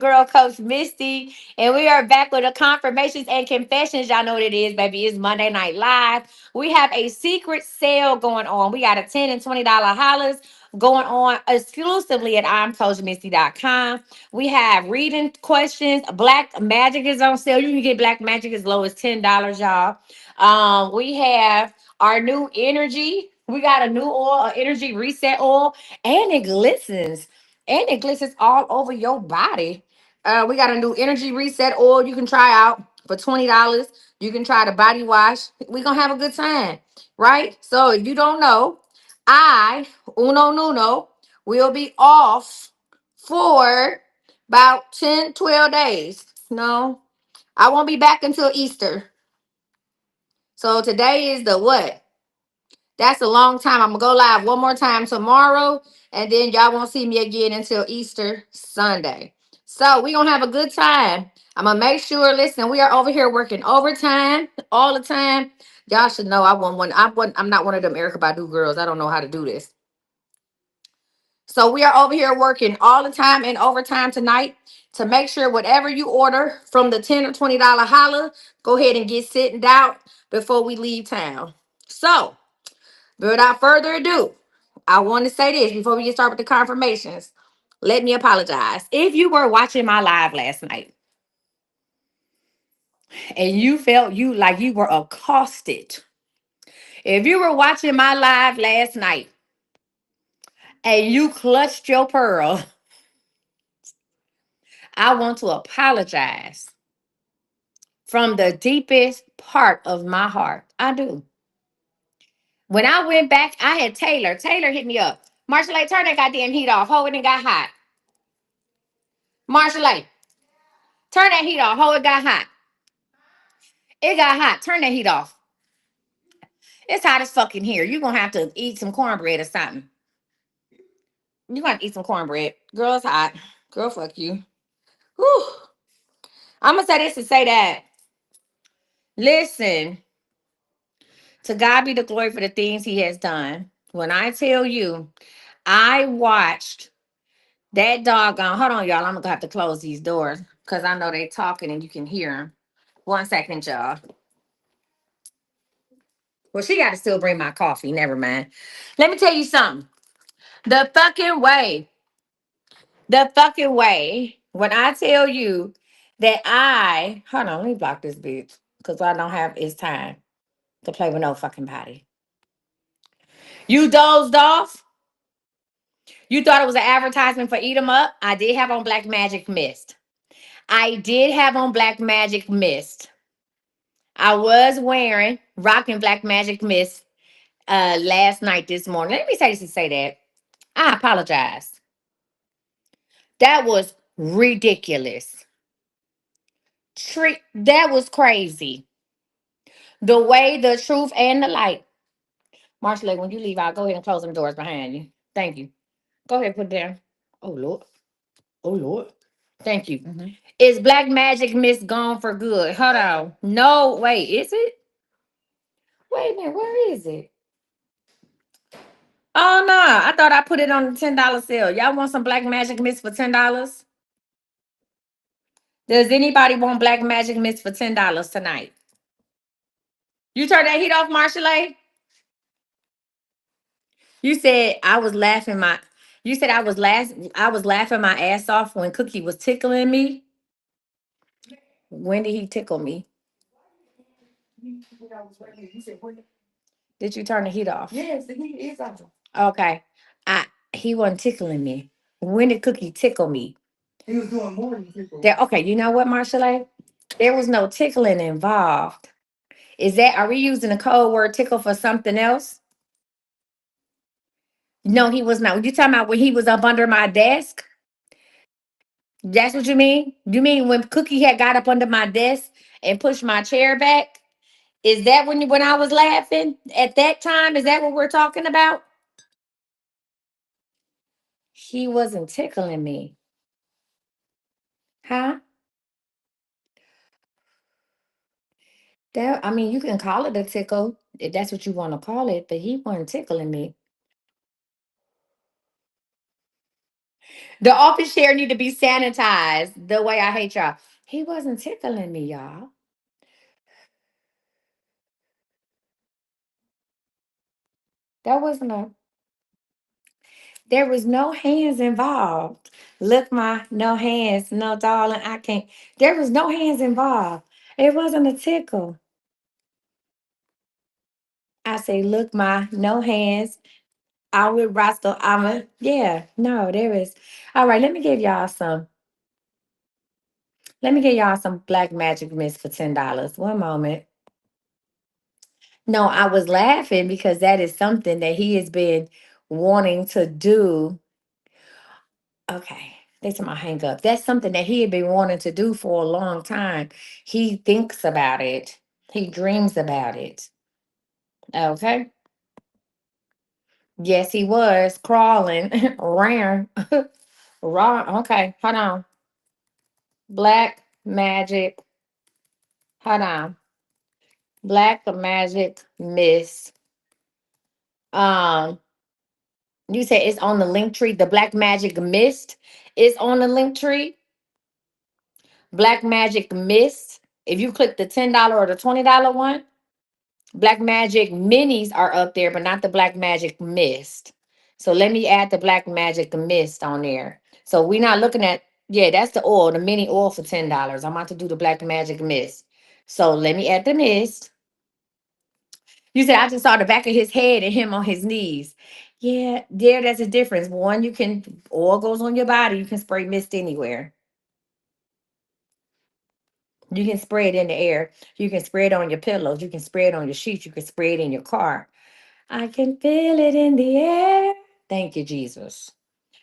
girl, Coach Misty, and we are back with the confirmations and confessions. Y'all know what it is, baby. It's Monday Night Live. We have a secret sale going on. We got a $10 and $20 hollers going on exclusively at I'mCoachMisty.com. We have reading questions. Black Magic is on sale. You can get Black Magic as low as $10, y'all. We have our new energy. We got a new oil, an energy reset oil, and it glistens. And it glistens all over your body. We got a new energy reset oil you can try out for $20. You can try the body wash. We're gonna have a good time, right? So if you don't know, I, Uno Nuno, will be off for about 10, 12 days. No, I won't be back until Easter. So today is the what? That's a long time. I'm gonna go live one more time tomorrow, and then y'all won't see me again until Easter Sunday. So we gonna have a good time. I'm gonna make sure. Listen, we are over here working overtime all the time. Y'all should know I want one. I'm not one of them Erica Badu girls. I don't know how to do this. So we are over here working all the time and overtime tonight to make sure whatever you order from the $10 or $20 holla, go ahead and get sitting out before we leave town. So without further ado, I want to say this before we get started with the confirmations. Let me apologize. If you were watching my live last night and you felt you were accosted, if you were watching my live last night and you clutched your pearl, I want to apologize from the deepest part of my heart. I do. When I went back, I had Taylor. Taylor hit me up. Marshall, turn that goddamn heat off. Hold it and got hot. Marshall, turn that heat off. Hold it got hot. It got hot. Turn that heat off. It's hot as fucking here. You're gonna have to eat some cornbread or something. You're gonna have to eat some cornbread. Girl, it's hot. Girl, fuck you. Whew. I'm gonna say this to say that. Listen, to God be the glory for the things he has done. When I tell you, I watched that doggone. Hold on, y'all. I'm gonna have to close these doors because I know they talking and you can hear them. 1 second, y'all. Well, she got to still bring my coffee. Never mind. Let me tell you something. The fucking way. The fucking way. When I tell you that hold on, let me block this bitch because I don't have it's time to play with no fucking body. You dozed off. You thought it was an advertisement for Eat 'em Up. I did have on Black Magic Mist. I did have on Black Magic Mist. I was rocking Black Magic Mist last night, this morning. Let me say this to say that. I apologize. That was ridiculous. That was crazy. The way, the truth, and the light. Marshall, when you leave out, go ahead and close them doors behind you. Thank you. Go ahead, put it down. Oh Lord. Oh Lord. Thank you. Is Black Magic Mist gone for good? Hold on. No, wait, is it? Wait a minute, where is it? Oh no, I thought I put it on the $10 sale. Y'all want some Black Magic Mist for $10? Does anybody want Black Magic Mist for $10 tonight? You turn that heat off, Marshall. You said I was laughing my. You said I was laughing my ass off when Cookie was tickling me. When did he tickle me? Did you turn the heat off? Yes, the heat is off. Okay. He wasn't tickling me. When did Cookie tickle me? He was doing more than tickle. Okay, you know what, Marshall? There was no tickling involved. Are we using the code word tickle for something else? No, he was not. You talking about when he was up under my desk? That's what you mean? You mean when Cookie had got up under my desk and pushed my chair back? Is that when I was laughing at that time? Is that what we're talking about? He wasn't tickling me. Huh? You can call it a tickle if that's what you want to call it, but he wasn't tickling me. The office chair need to be sanitized. The way I hate y'all. He wasn't tickling me, y'all. That wasn't a. There was no hands involved. Look, my no hands, no darling. I can't. There was no hands involved. It wasn't a tickle. I say, look, my no hands. I would Roscoe. Yeah. No, there is. All right. Let me give y'all some black magic mist for $10. One moment. No, I was laughing because that is something that he has been wanting to do. Okay. They told my hang up. That's something that he had been wanting to do for a long time. He thinks about it. He dreams about it. Okay. Yes, he was crawling around. Raw. Okay. Hold on. Black magic. Hold on. Black magic mist. Um, you said it's on the link tree. The black magic mist is on the link tree. Black magic mist. If you click the $10 or the $20 one, black magic minis are up there, but not the black magic mist. So let me add the black magic mist on there. So we're not looking at, yeah, that's the oil, the mini oil for $10. I'm about to do the black magic mist. So let me add the mist. You said I just saw the back of his head and him on his knees. Yeah, there, that's a difference. One, you can, oil goes on your body, you can spray mist anywhere. You can spray it in the air. You can spray it on your pillows. You can spray it on your sheets. You can spray it in your car. I can feel it in the air. Thank you, Jesus.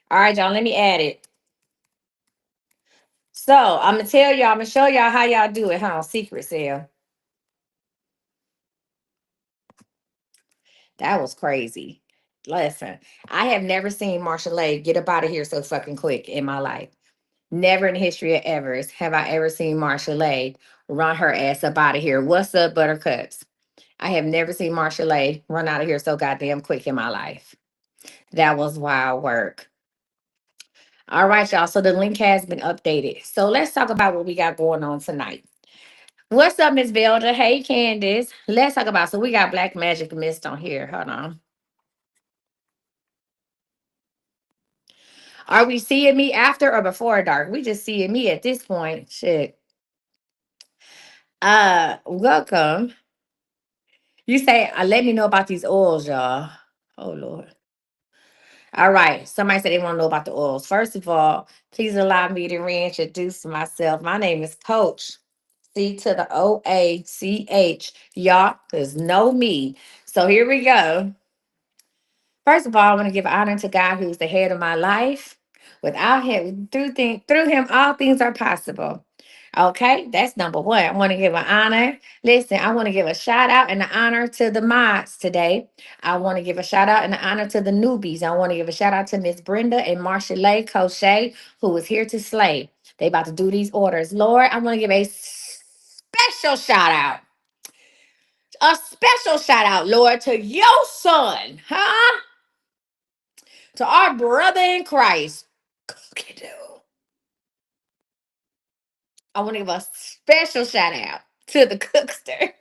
All right, y'all, let me add it. So I'm going to tell y'all, I'm going to show y'all how y'all do it, huh? Secret sale. That was crazy. Listen, I have never seen Marsha Lay get up out of here so fucking quick in my life. Never in the history of evers have I ever seen Marsha Lay run her ass up out of here. What's up, Buttercups? I have never seen Marsha Lay run out of here so goddamn quick in my life. That was wild work. All right, y'all. So the link has been updated. So let's talk about what we got going on tonight. What's up, Miss Velda? Hey, Candace. Let's talk about. So we got Black Magic Mist on here. Hold on. Are we seeing me after or before dark? We just seeing me at this point. Shit. Welcome. You say, let me know about these oils, y'all. Oh Lord. All right. Somebody said they want to know about the oils. First of all, please allow me to reintroduce myself. My name is Coach C to the OACH. Y'all, there's no me. So here we go. First of all, I want to give honor to God who's the head of my life. Without him, through him, all things are possible. Okay, that's number one. I want to give an honor. Listen, I want to give a shout out and an honor to the mods today. I want to give a shout out and an honor to the newbies. I want to give a shout out to Miss Brenda and Marsha Lay Crochet, who is here to slay. They about to do these orders. Lord, I want to give a special shout out. A special shout out, Lord, to your son, huh? To our brother in Christ. I want to give a special shout out to the cookster.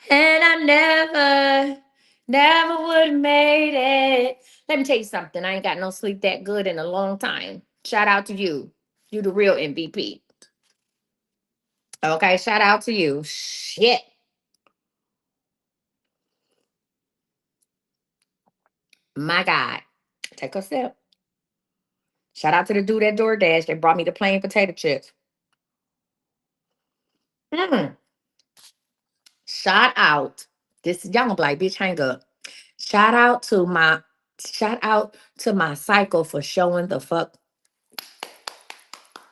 And I never would have made it. Let me tell you something. I ain't got no sleep that good in a long time. Shout out to you. You the real MVP. Okay, shout out to you. Shit. My God. Take a sip. Shout out to the dude at DoorDash that brought me the plain potato chips. Mm. Shout out. This y'all gonna be like, bitch, hang up. Shout out to my shout out to my cycle for showing the fuck.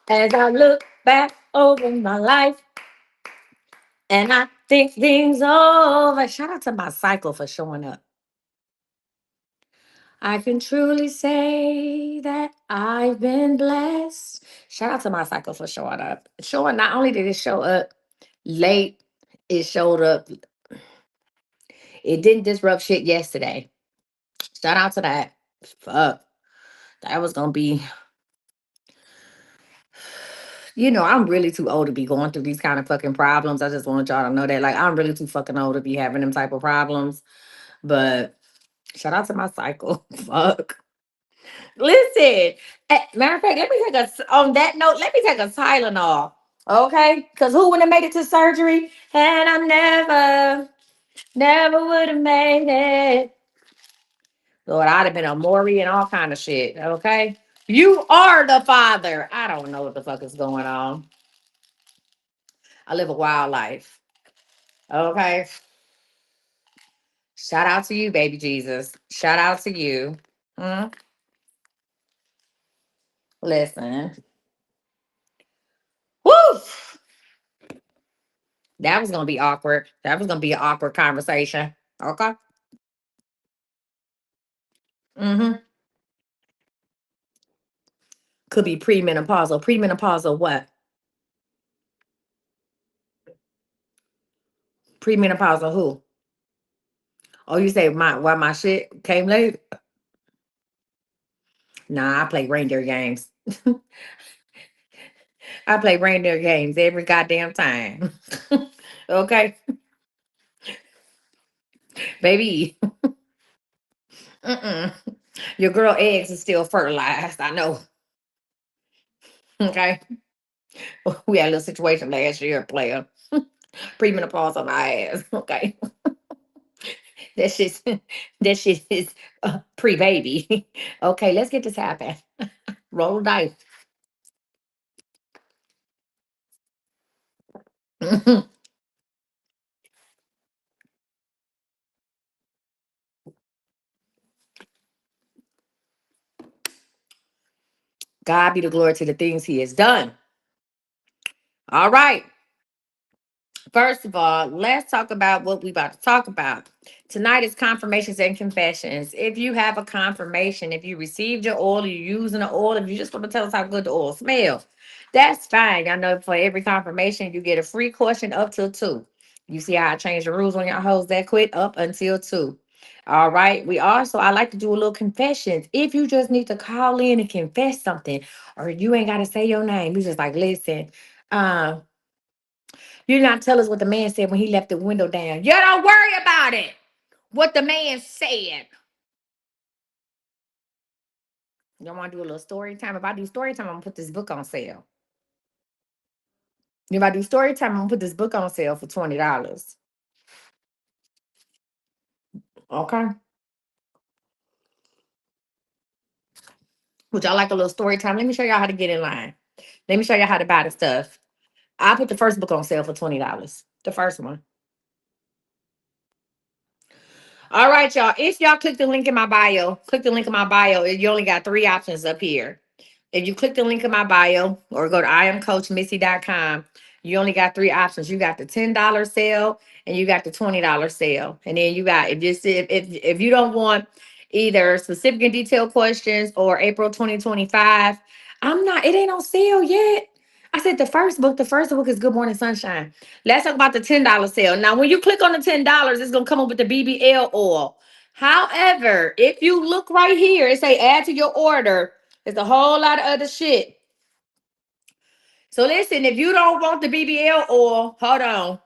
As I look back over my life and I think things over. Shout out to my cycle for showing up. I can truly say that I've been blessed. Shout out to my cycle for showing up. Showing not only did it show up late, it showed up. It didn't disrupt shit yesterday. Shout out to that. Fuck. That was gonna be, I'm really too old to be going through these kind of fucking problems. I just want y'all to know that. Like, I'm really too fucking old to be having them type of problems. But shout out to my cycle. Fuck. Listen, matter of fact, let me take on that note, let me take a Tylenol. Okay? Because who would have made it to surgery? And I never would have made it. Lord, I'd have been a Maury and all kind of shit. Okay? You are the father. I don't know what the fuck is going on. I live a wild life. Okay? Shout out to you, baby Jesus. Shout out to you. Mm, listen. Woo! That was gonna be awkward. That was gonna be an awkward conversation. Okay. Mm-hmm. Could be premenopausal. Premenopausal what? Premenopausal who? Oh, you say why my shit came late? Nah, I play reindeer games. I play reindeer games every goddamn time. Okay, baby. Mm-mm. Your girl eggs is still fertilized. I know. Okay. We had a little situation last year, player. Premenopause on my ass. Okay. That shit, that shit is pre-baby. Okay, let's get this happen. Roll the dice. God be the glory to the things he has done. All right. First of all, let's talk about what we about to talk about. Tonight is confirmations and confessions. If you have a confirmation, if you received your oil, you're using the oil, if you just want to tell us how good the oil smells, that's fine. I know for every confirmation, you get a free question up till two. You see how I changed the rules on your host that quit up until two. All right. I like to do a little confessions. If you just need to call in and confess something, or you ain't got to say your name, you just like, listen, um, you not tell us what the man said when he left the window down. You don't worry about it. What the man said. You want to do a little story time? If I do story time, I'm gonna put this book on sale. If I do story time, I'm gonna put this book on sale for $20. Okay. Would y'all like a little story time? Let me show y'all how to get in line. Let me show y'all how to buy the stuff. I put the first book on sale for $20. The first one. All right, y'all. If y'all click the link in my bio, click the link in my bio. You only got three options up here. If you click the link in my bio or go to iamcoachmissy.com, you only got three options. You got the $10 sale and you got the $20 sale. And then you got if you don't want either specific and detailed questions or April 2025, it ain't on sale yet. I said the first book is Good Morning Sunshine. Let's talk about the $10 sale. Now, when you click on the $10, it's gonna come up with the BBL oil. However, if you look right here, it say add to your order. There's a whole lot of other shit. So listen, if you don't want the BBL oil, hold on.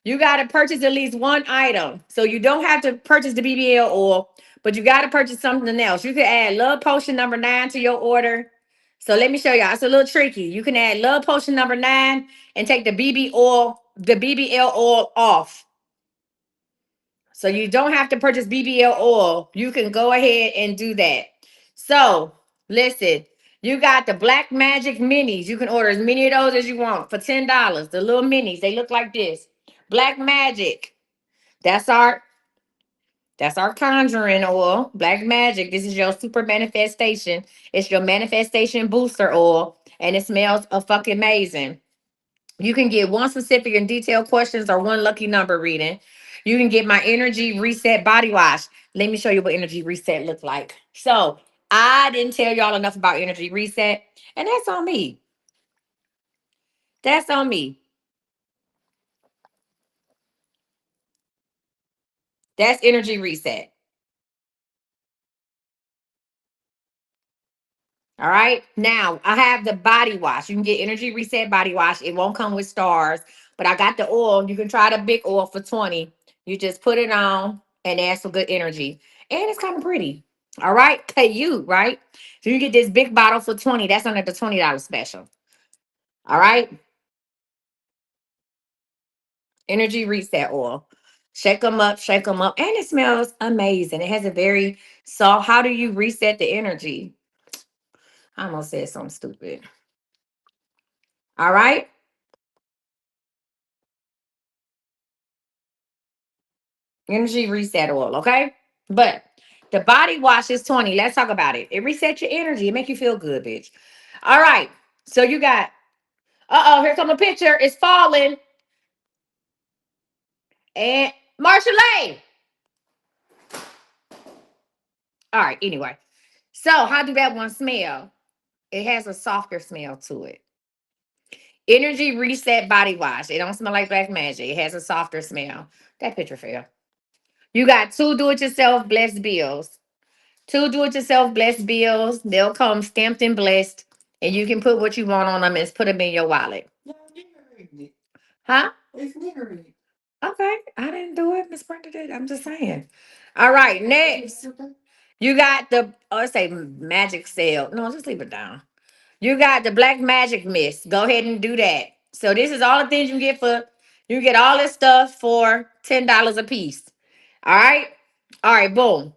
You got to purchase at least one item. So you don't have to purchase the BBL oil, but you got to purchase something else. You can add Love Potion number 9 to your order. So let me show y'all. It's a little tricky. You can add Love Potion number 9 and take the BBL oil off. So you don't have to purchase BBL oil. You can go ahead and do that. So listen, you got the Black Magic minis. You can order as many of those as you want for $10. The little minis, they look like this. Black Magic. That's our conjuring oil. Black Magic. This is your super manifestation. It's your manifestation booster oil. And it smells a fucking amazing. You can get one specific and detailed questions or one lucky number reading. You can get my energy reset body wash. Let me show you what energy reset looks like. So I didn't tell y'all enough about energy reset, and that's on me. That's on me. That's energy reset. All right. Now I have the body wash. You can get energy reset body wash. It won't come with stars, but I got the oil. You can try the big oil for 20. You just put it on and add some good energy. And it's kind of pretty. All right. Pay you, right? So you get this big bottle for 20. That's under the $20 special. All right. Energy reset oil. Shake them up. And it smells amazing. It has a very soft. How do you reset the energy? I almost said something stupid. All right. Energy reset oil, okay? But the body wash is 20. Let's talk about it. It resets your energy. It make you feel good, bitch. All right. So you got, here come a picture. It's falling. And Marshall Lane. All right, anyway. So how do that one smell? It has a softer smell to it. Energy reset body wash. It don't smell like black magic. It has a softer smell. That picture fell. You got two do-it-yourself blessed bills. Two do-it-yourself blessed bills. They'll come stamped and blessed, and you can put what you want on them and put them in your wallet. Huh? Okay, I didn't do it. Miss Brenda did. I'm just saying. All right, next. You got the say magic sale. No, just leave it down. You got the black magic mist. Go ahead and do that. So this is all the things you get for you get all this stuff for $10 a piece. All right. All right, boom.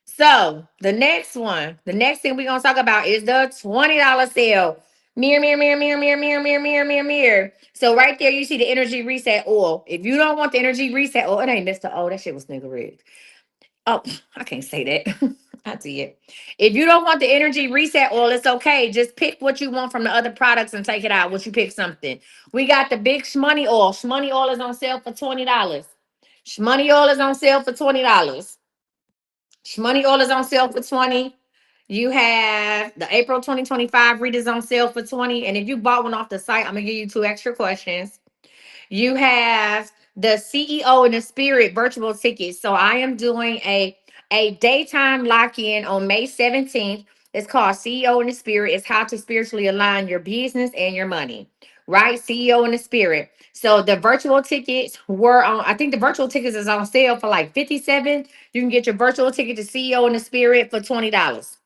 So the next thing we're gonna talk about is the $20 sale. Mirror, mirror, mirror, mirror, mirror, mirror, mirror, mirror, mirror, mirror. So right there, you see the energy reset oil. If you don't want the energy reset oil, it ain't Mr. Oh, that shit was nigga rigged. Oh, I can't say that. I did. If you don't want the energy reset oil, it's okay. Just pick what you want from the other products and take it out. Once you pick something, we got the big Shmoney oil. Shmoney oil is on sale for $20. Shmoney oil is on sale for $20. Shmoney oil is on sale for 20. You have the April 2025 readers on sale for 20. And if you bought one off the site, I'm gonna give you two extra questions. You have the CEO and the Spirit virtual tickets. So I am doing a daytime lock-in on May 17th. It's called CEO and the Spirit. It's how to spiritually align your business and your money. Right? CEO and the Spirit. So the virtual tickets were on, I think the virtual tickets is on sale for like 57. You can get your virtual ticket to CEO and the Spirit for $20.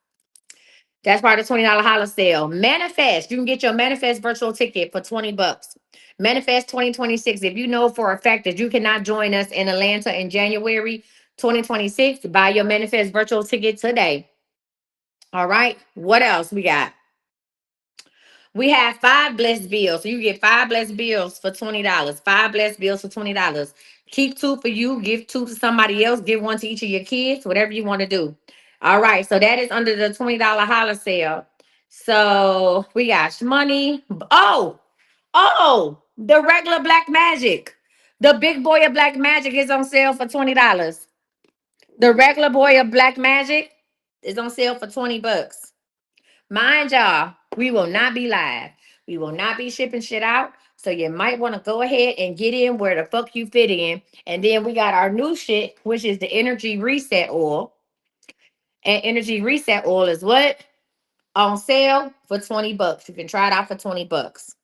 That's part of the $20 holla sale. Manifest. You can get your Manifest virtual ticket for 20 bucks. Manifest 2026. If you know for a fact that you cannot join us in Atlanta in January 2026, buy your Manifest virtual ticket today. All right. What else we got? We have five blessed bills. So you get five blessed bills for $20. Five blessed bills for $20. Keep two for you, give two to somebody else, give one to each of your kids, whatever you want to do. All right. So that is under the $20 holla sale. So we got money. The regular black magic. The big boy of black magic is on sale for $20. The regular boy of black magic is on sale for 20 bucks. Mind y'all, we will not be live. We will not be shipping shit out. So you might want to go ahead and get in where the fuck you fit in. And then we got our new shit, which is the energy reset oil. And energy reset oil is what? On sale for 20 bucks. You can try it out for 20 bucks.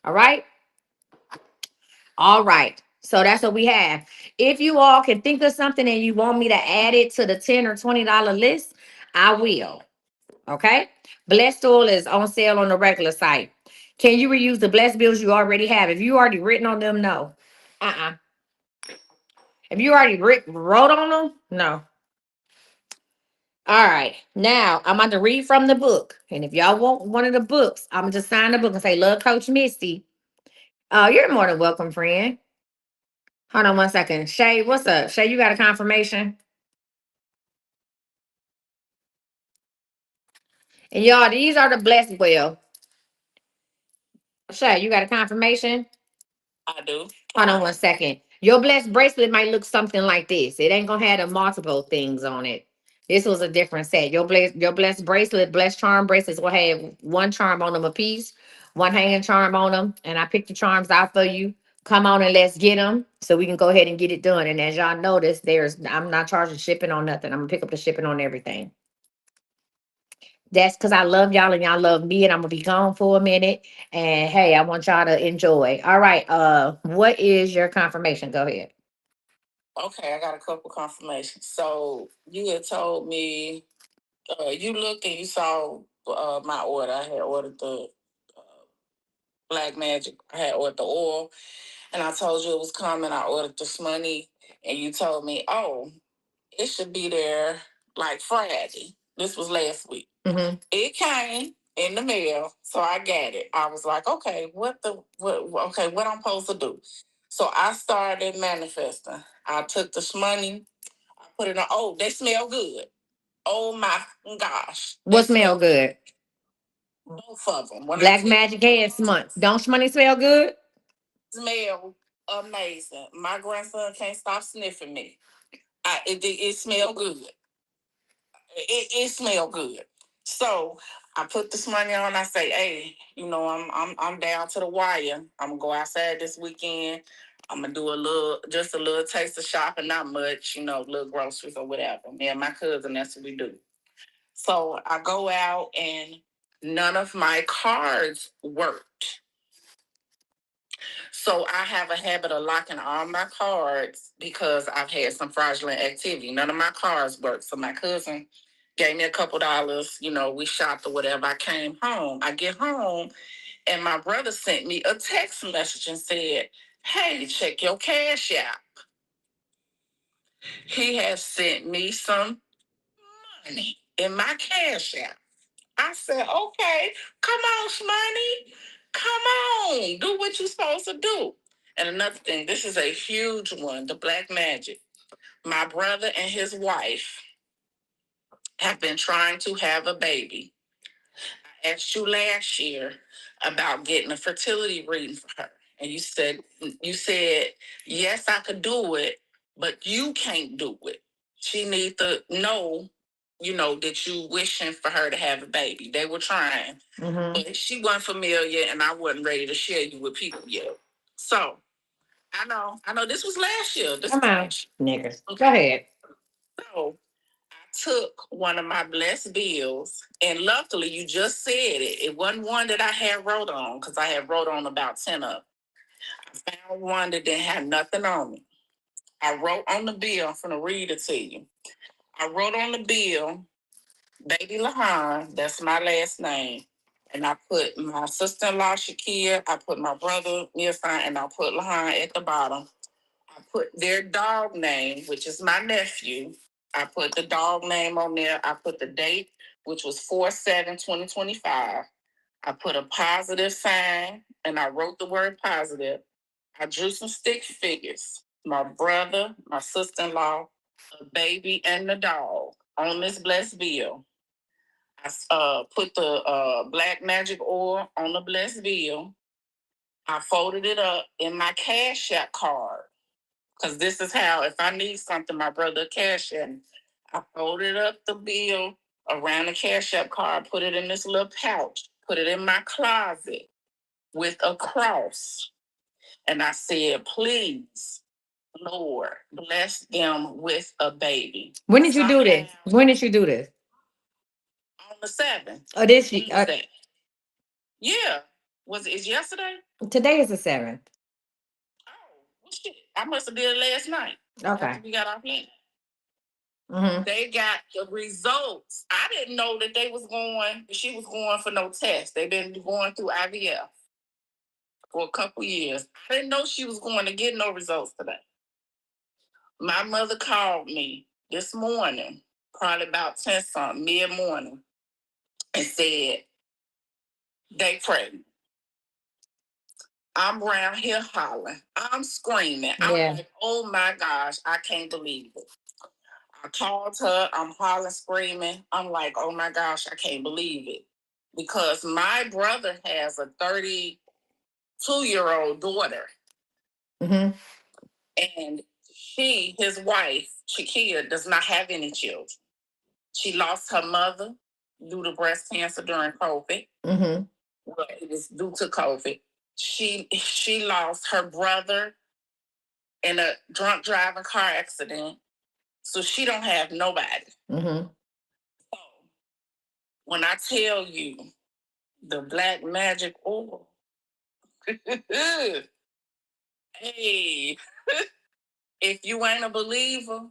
All right. All right. So that's what we have. If you all can think of something and you want me to add it to the $10 or $20 list, I will. Okay. Blessed oil is on sale on the regular site. Can you reuse the blessed bills you already have? If you already written on them, no. Uh-uh. If you already wrote on them, no. All right. Now I'm about to read from the book. And if y'all want one of the books, I'm gonna just sign the book and say, Love Coach Misty. You're more than welcome, friend. Hold on one second. Shay, what's up? Shay, you got a confirmation? And y'all, these are the blessed well. Shay, you got a confirmation? I do. Hold on one second. Your blessed bracelet might look something like this. It ain't gonna have the multiple things on it. This was a different set. Your blessed bracelet, blessed charm bracelets will have one charm on them a piece, one hanging charm on them. And I picked the charms out for you. Come on and let's get them so we can go ahead and get it done. And as y'all notice, I'm not charging shipping on nothing. I'm gonna pick up the shipping on everything. That's because I love y'all and y'all love me, and I'm gonna be gone for a minute. And hey, I want y'all to enjoy. All right. What is your confirmation? Go ahead. Okay, I got a couple confirmations. So you had told me you looked and you saw my order. I had ordered the Black Magic. I had ordered the oil, and I told you it was coming. I ordered this money, and you told me, oh, it should be there like Friday. This was last week. Mm-hmm. It came in the mail, so I got it. I was like, okay, what I'm supposed to do? So I started manifesting. I took this money, I put it on. Oh, they smell good. Oh my gosh. What smell good? Both of them. When Black Magic and Smut. Don't money smell good? Smell amazing. My grandson can't stop sniffing me. It smell good. It smelled good. So I put this money on. I say, hey, I'm down to the wire. I'm gonna go outside this weekend. I'm gonna do just a little taste of shopping, not much, little groceries or whatever. Me and my cousin, that's what we do. So I go out and none of my cards worked. So I have a habit of locking all my cards because I've had some fraudulent activity. None of my cards work. So my cousin gave me a couple dollars. We shopped or whatever. I came home. I get home and my brother sent me a text message and said, hey, check your cash app. He has sent me some money in my cash app. I said, okay, come on, Shmoney. Come on. Do what you're supposed to do. And another thing, this is a huge one, the Black Magic. My brother and his wife have been trying to have a baby. I asked you last year about getting a fertility reading for her. And you said, yes, I could do it, but you can't do it. She needs to know, that you wishing for her to have a baby. They were trying, but she wasn't familiar and I wasn't ready to share you with people yet. So I know this was last year. Come on, niggas. Okay. Go ahead. So took one of my blessed bills, and luckily you just said it. It wasn't one that I had wrote on because I had wrote on about 10 of them. I found one that didn't have nothing on it. I wrote on the bill, I'm going to read it to you. I wrote on the bill, Baby Lahan, that's my last name. And I put my sister-in-law, Shakia, I put my brother, Nilsan, and I put Lahan at the bottom. I put their dog name, which is my nephew. I put the dog name on there. I put the date, which was 4/7/2025. I put a positive sign and I wrote the word positive. I drew some stick figures. My brother, my sister-in-law, a baby, and the dog on this blessed bill. I put the Black Magic oil on the blessed bill. I folded it up in my Cash App card. Because this is how, if I need something, my brother cash in. I folded up the bill around the Cash App card, put it in this little pouch, put it in my closet with a cross. And I said, please, Lord, bless them with a baby. When did you do this? When did you do this? On the 7th. Oh, this year. Yeah. Is yesterday? Today is the 7th. Oh, well, shit. I must have did it last night. Okay. After we got off here. Mm-hmm. They got the results. I didn't know that she was going for no test. They've been going through IVF for a couple years. I didn't know she was going to get no results today. My mother called me this morning, probably about 10 something, mid-morning, and said, they pregnant. I'm around here hollering. I'm screaming. Yeah. I'm like, oh my gosh, I can't believe it. I called her. I'm hollering, screaming. I'm like, oh my gosh, I can't believe it. Because my brother has a 32-year-old daughter. Mm-hmm. And his wife, Shakia, does not have any children. She lost her mother due to breast cancer during COVID. Mm-hmm. Well, it was due to COVID. She lost her brother in a drunk driving car accident. So she don't have nobody. Mm-hmm. When I tell you the black magic oil, hey, if you ain't a believer,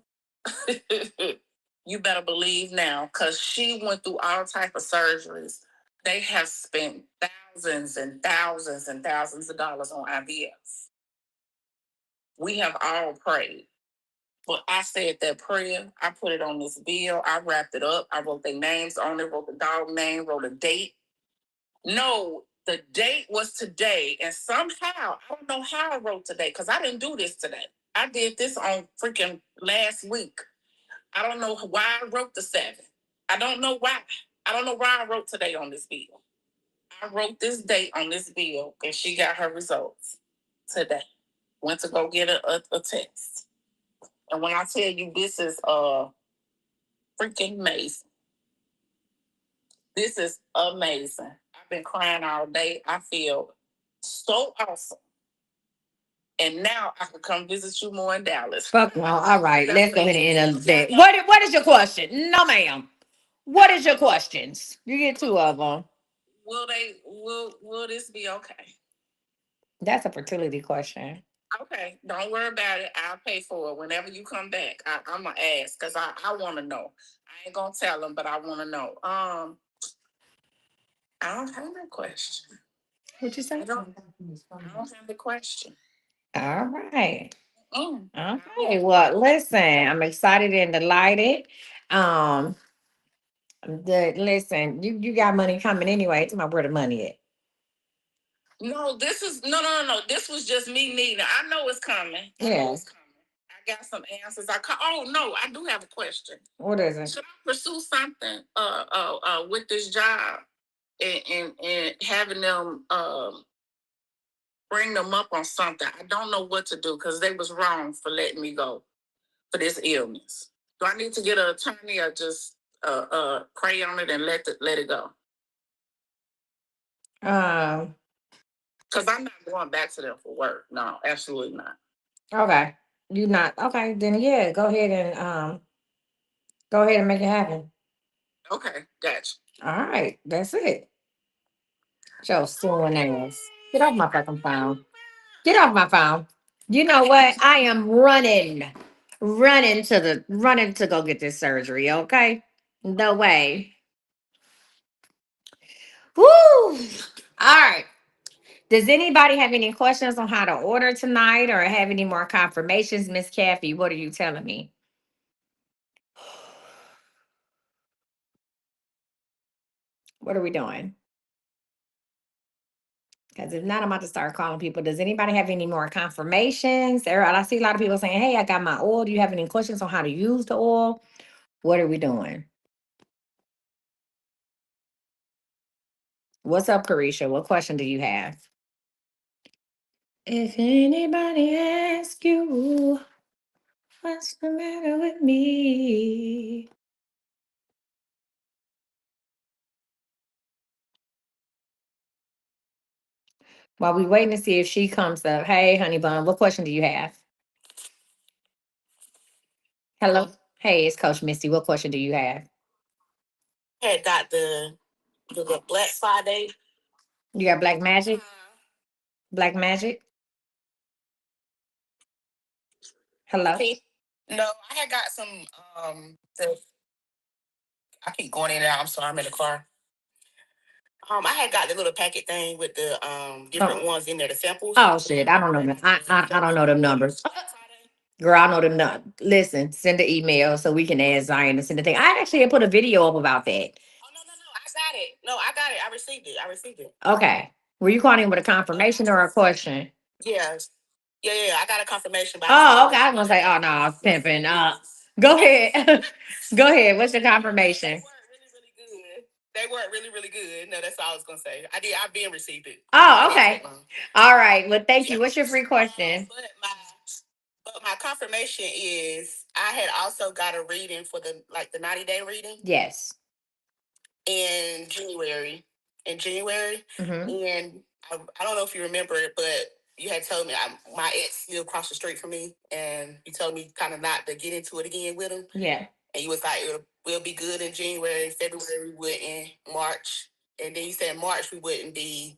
you better believe now, because she went through all type of surgeries. They have spent thousands and thousands and thousands of dollars on IVF. We have all prayed. But I said that prayer. I put it on this bill. I wrapped it up. I wrote their names on it, wrote the dog name, wrote a date. No, the date was today. And somehow, I don't know how I wrote today, because I didn't do this today. I did this on freaking last week. I don't know why I wrote the 7th. I don't know why. I don't know why I wrote today on this bill. I wrote this date on this bill, and she got her results today. Went to go get a test. And when I tell you this is freaking amazing. This is amazing. I've been crying all day. I feel so awesome. And now I can come visit you more in Dallas. Fuck no. All right. Let's go ahead and end of that. What is your question? No, ma'am. What is your questions? You get 2 of them. Will this be okay? That's a fertility question. Okay, don't worry about it. I'll pay for it whenever you come back. I'm gonna ask, because I want to know. I ain't gonna tell them, but I want to know. I don't have no question. What you say? I don't have the question. All right. Mm. Okay. Well, listen, I'm excited and delighted. Um, listen, you got money coming anyway. It's my where the money at. No, this is no. This was just me needing. I know it's coming. I know it's coming. I got some answers. Oh no, I do have a question. What is it? Should I pursue something with this job and having them bring them up on something? I don't know what to do, because they was wrong for letting me go for this illness. Do I need to get an attorney, or just pray on it and let it go? Because I'm not going back to them for work. No, absolutely not. Okay. You not okay, then yeah, go ahead and make it happen. Okay, gotcha. All right, that's it. Joe suing ass. Get off my fucking phone. Get off my phone. You know what? I am running to go get this surgery, okay? No way. Woo! All right. Does anybody have any questions on how to order tonight or have any more confirmations? Miss Kathy, what are you telling me? What are we doing? Because if not, I'm about to start calling people. Does anybody have any more confirmations? I see a lot of people saying, hey, I got my oil. Do you have any questions on how to use the oil? What are we doing? What's up, Carisha? What question do you have? If anybody asks you, what's the matter with me? While we waiting to see if she comes up. Hey, honey bun, what question do you have? Hello. Hey, it's Coach Misty. What question do you have? Had got the Black Friday. You got Black Magic? Black Magic? Hello. Okay. No, I had got some I keep going in and out. I'm sorry, I'm in the car. I had got the little packet thing with the different ones in there, the samples. Oh shit. I don't know them. I don't know them numbers. Girl, I know them not. Listen, send an email so we can add Zion and send the thing. I actually put a video up about that. Oh no, I got it. No, I got it. I received it. Okay. Were you calling with a confirmation or a question? Yes. Yeah. I got a confirmation. Oh, okay. I was gonna say, oh no, it's pimping. Go ahead. Go ahead. What's your confirmation? They weren't really good. No, that's all I was gonna say. I've been received it. Oh, okay. All right. Well, thank you. What's your free question? But my confirmation is I had also got a reading for the 90-day reading. Yes. In January. And I don't know if you remember it, but you had told me my ex lived across the street from me, and you told me kind of not to get into it again with him. Yeah. And you was like, we'll be good in January, February we wouldn't, March. And then you said March we wouldn't be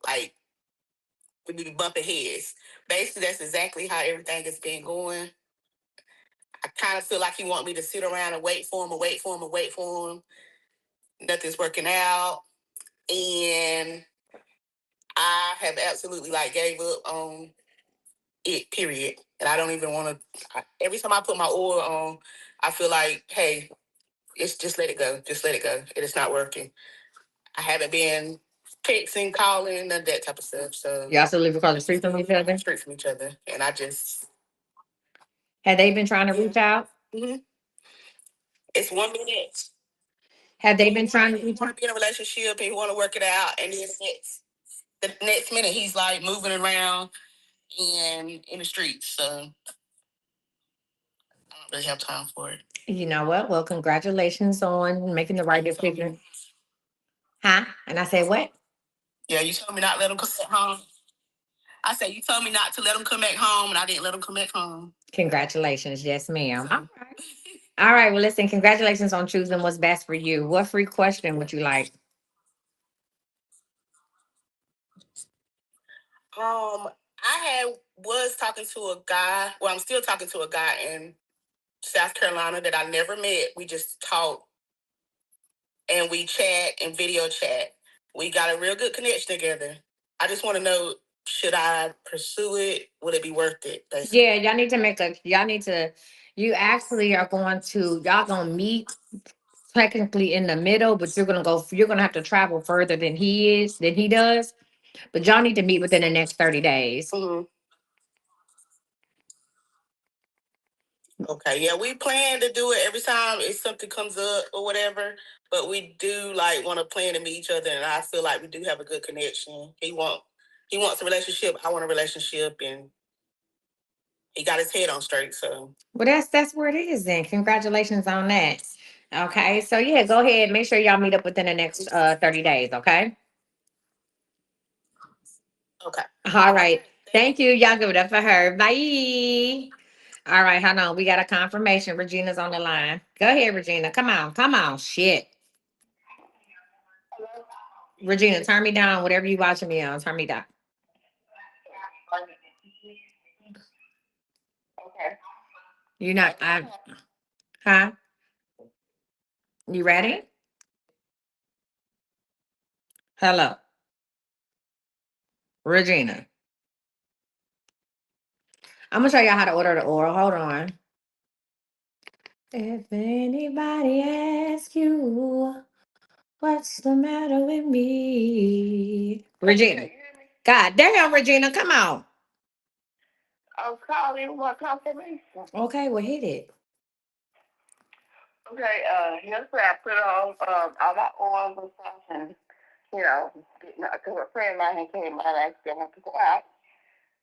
like, we'd be bumping heads. Basically, that's exactly how everything has been going. I kind of feel like he want me to sit around and wait for him and wait for him and wait for him. Nothing's working out. And I have absolutely like gave up on it, period. And I don't even want to, every time I put my oil on, I feel like, hey, it's just let it go. Just let it go. It is not working. I haven't been texting, calling, none of that type of stuff. So Y'all still live across the street from each other? Straight from each other. And I just, Have they been trying to reach out? mm-hmm. It's 1 minute. Have they been trying to He reach want out? to be in a relationship and he want to work it out. And then the next minute, he's like moving around and in the streets. So I don't really have time for it. You know what? Well, congratulations on making the right decision. Huh? And I said, what? Yeah, you told me not to let him come back home. I said, you told me not to let him come back home, and I didn't let him come back home. Congratulations. Yes, ma'am. All right. All right. Well, listen, congratulations on choosing what's best for you. What free question would you like? I was talking to a guy. Well, I'm still talking to a guy in South Carolina that I never met. We just talk and we chat and video chat. We got a real good connection together. I just want to know, should I pursue it? Would it be worth it? Basically. Yeah, y'all need to, you actually are going to, y'all gonna meet technically in the middle, but you're gonna have to travel further than he does. But y'all need to meet within the next 30 days. Mm-hmm. Okay, yeah, we plan to do it every time if something comes up or whatever. But we do like want to plan to meet each other, and I feel like we do have a good connection. He wants a relationship. I want a relationship, and he got his head on straight. So Well, that's where it is then. Congratulations on that. Okay. So yeah, go ahead. Make sure y'all meet up within the next 30 days. Okay. okay, All right. Thank you. Y'all give it up for her. Bye. All right, hold on. We got a confirmation. Regina's on the line. Go ahead, Regina. Come on. Come on. Shit. Regina, turn me down. Whatever you watching me on, turn me down. okay. You're not I huh? You ready? Hello. Regina. I'm gonna show y'all how to order the oil. Hold on. If anybody asks you what's the matter with me, Regina. God damn, Regina, come on. I'm calling my confirmation. Okay, well hit it. Okay, yesterday I put on all my oils and stuff, and because a friend of mine had came out, I still have to go out.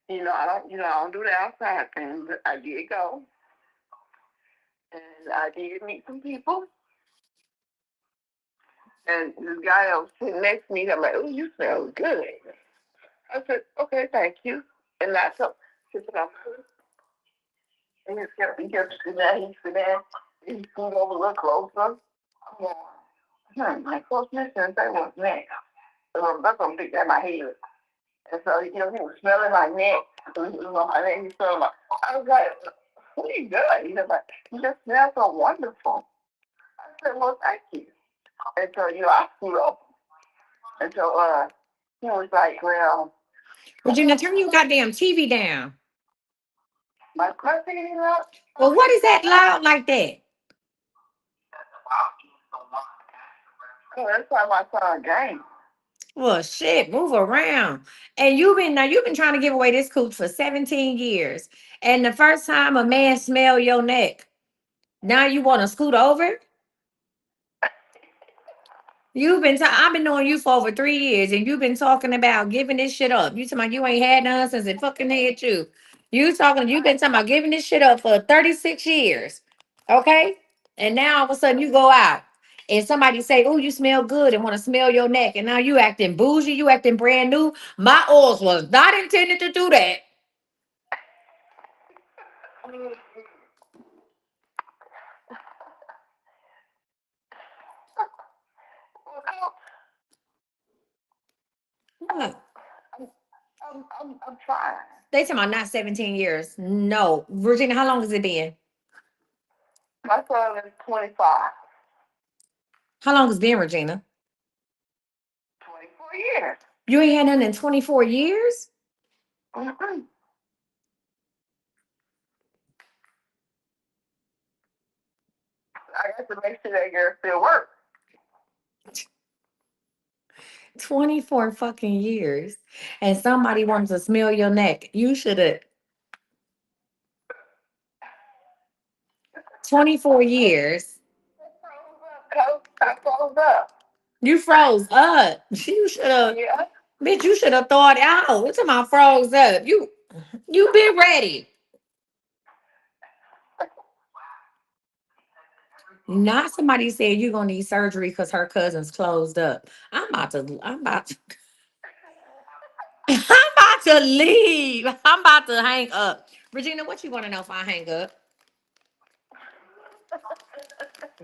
I don't do the outside thing, but I did go, and I did meet some people. And this guy that was sitting next to me, I'm like, "Oh, you smell good." I said, "Okay, thank you." And that's up. He said, and he kept sitting there, he said there, he scoot over a little closer. I'm going, my close mission, say what's next. That's what I'm thinking in my head. And so, he was smelling my neck. My neck, he smelled my, I was like, "What are you doing?" He was like, "You just smell so wonderful." I said, "Well, thank you." And so, I screwed up. And so, he was like, "Well, Regina, turn your goddamn TV down. my cousin, Well, what is that loud like that? that's why my son game. Well, shit, move around. And you've been trying to give away this cooch for 17 years. And the first time a man smell your neck, now you want to scoot over? I've been knowing you for over 3 years, and you've been talking about giving this shit up. You talking about you ain't had none since it fucking had you. You've been talking about giving this shit up for 36 years. Okay? And now all of a sudden you go out and somebody say, "Oh, you smell good," and want to smell your neck. And now you acting bougie, you acting brand new. My oils was not intended to do that. What? I'm trying. They talking about not 17 years. No. Virginia, how long has it been? My son is 25. How long has it been, Regina? 24 years. You ain't had nothing in 24 years? Mm-mm. I got to make sure that girl still works. 24 fucking years. And somebody wants to smell your neck. You should have. 24 years. I froze up. You froze up. You should have. Yeah. Bitch, you should have thought out. What's about froze up? You been ready. Not somebody said you're gonna need surgery because her cousin's closed up. I'm about to I'm about to leave. I'm about to hang up. Regina, what you want to know if I hang up?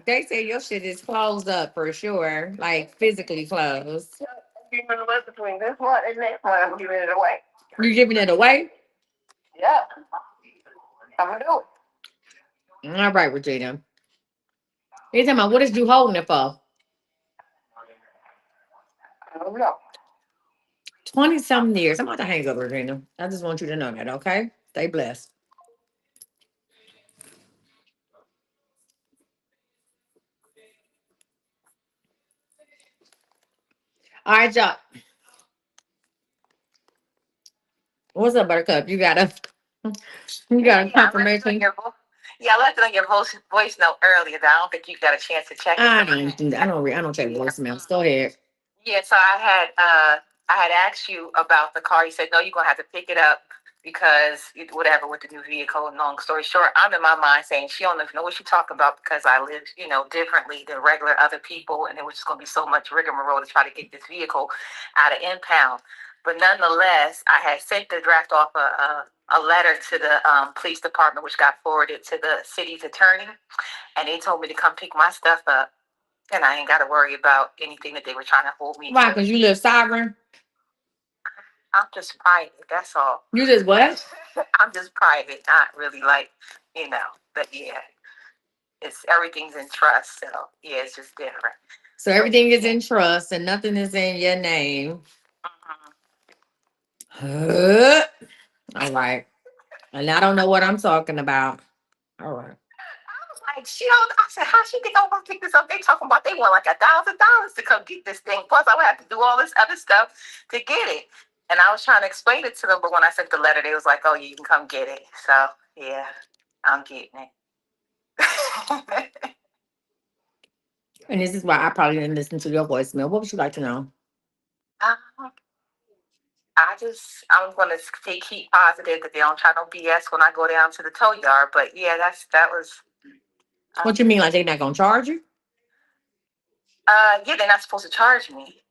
They say your shit is closed up for sure, like physically closed. Giving it away between this one and next one. I'm giving it away. You giving it away? Yeah. I'm gonna do it. All right, Regina. They talking about what is you holding it for? I don't know. 20 something years. I'm about to hang up, Regina. I just want you to know that, okay? Stay blessed. All right, y'all. What's up, Buttercup? You got a confirmation? Yeah, I left it on your voice note earlier. That I don't think you got a chance to check it. I don't check voicemails. Go ahead. Yeah, so I had asked you about the car. You said no, you're gonna have to pick it up because whatever with the new vehicle. And long story short, I'm in my mind saying she don't even know what she's talking about because I live, differently than regular other people, and it was just gonna be so much rigmarole to try to get this vehicle out of impound. But nonetheless, I had sent the draft off a letter to the police department, which got forwarded to the city's attorney, and they told me to come pick my stuff up and I ain't got to worry about anything that they were trying to hold me Why? to. Because you live sovereign? I'm just private. That's all. You just what? I'm just private, not really you know. But yeah, it's everything's in trust. So yeah, it's just different. So everything is in trust and nothing is in your name. Huh? All right. And I don't know what I'm talking about. All right. Like she don't. I said, how she think I'm gonna pick this up? They talking about they want like $1,000 to come get this thing. Plus, I would have to do all this other stuff to get it. And I was trying to explain it to them, but when I sent the letter, they was like, "Oh, you can come get it." So yeah, I'm getting it. And this is why I probably didn't listen to your voicemail. What would you like to know? Um, I'm gonna keep positive that they don't try no BS when I go down to the tow yard. But yeah, that was. What you mean? Like they're not gonna charge you? Yeah, they're not supposed to charge me.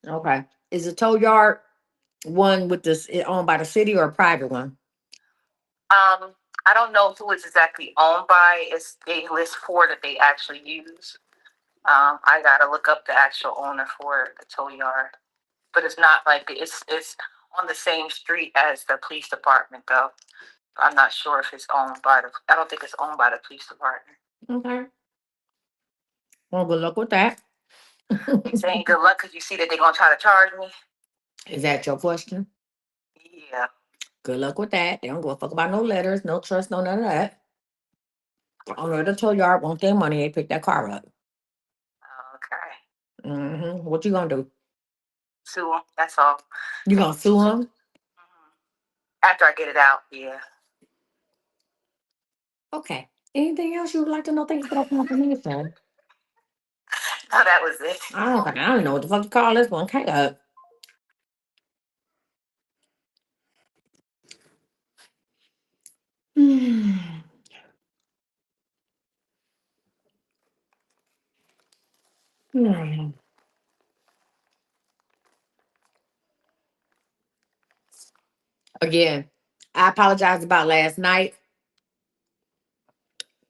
Okay. Is the tow yard one with this owned by the city or a private one? I don't know who it's exactly owned by. It's they list four that they actually use. I gotta look up the actual owner for the tow yard, but it's not like it's on the same street as the police department though. I'm not sure if it's owned by the. I don't think it's owned by the police department. Okay. Well, good luck with that. You saying good luck because you see that they're gonna try to charge me? Is that your question? Yeah. Good luck with that. They don't go fuck about no letters, no trust, no none of that. Owner of the tow yard want their money. They pick that car up. Okay. What you gonna do? Sue them. That's all. You gonna sue them? After I get it out, yeah. Okay. Anything else you would like to know? Thank you for that confirmation. No, that was it. I don't know what the fuck to call this one. Hang up. Again, I apologize about last night.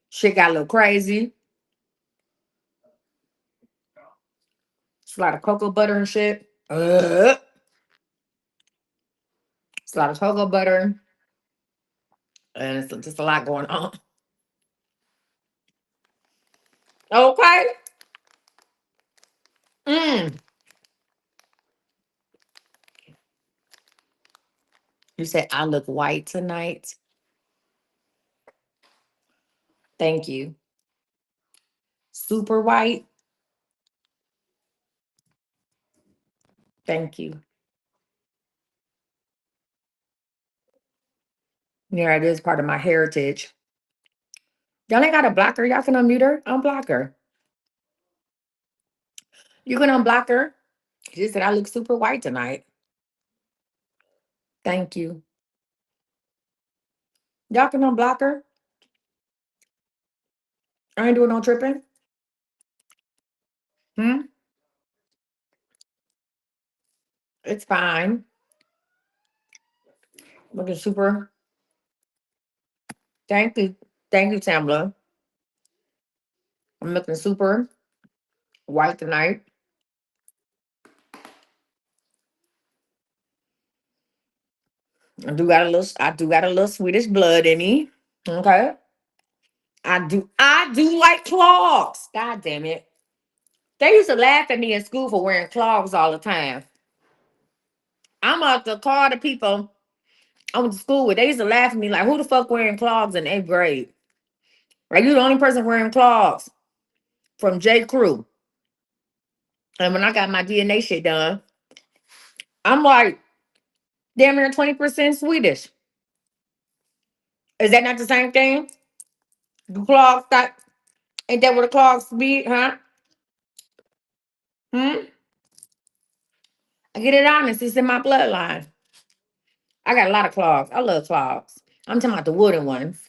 Shit got a little crazy. It's a lot of cocoa butter and shit. It's a lot of cocoa butter, and it's just a lot going on. Okay. Mm. You said I look white tonight. Thank you. Super white. Thank you. Yeah, it is part of my heritage. Y'all ain't got a blocker. Y'all can unmute her. Unblock her. You can unblock her. She said I look super white tonight. Thank you. Y'all can unblock her. I ain't doing no tripping. Hmm? It's fine. Looking super. Thank you. Thank you, Tamla. I'm looking super white tonight. I do got a little Swedish blood in me. Okay. I do like clogs. God damn it. They used to laugh at me in school for wearing clogs all the time. I'm about to call the people I went to school with. They used to laugh at me like, who the fuck wearing clogs in 8th grade? Like, you the only person wearing clogs from J. Crew. And when I got my DNA shit done, I'm like, damn near 20% Swedish. Is that not the same thing? The clogs got, ain't that what the clogs be, huh? Hmm? I get it honest. It's in my bloodline. I got a lot of clogs. I love clogs. I'm talking about the wooden ones.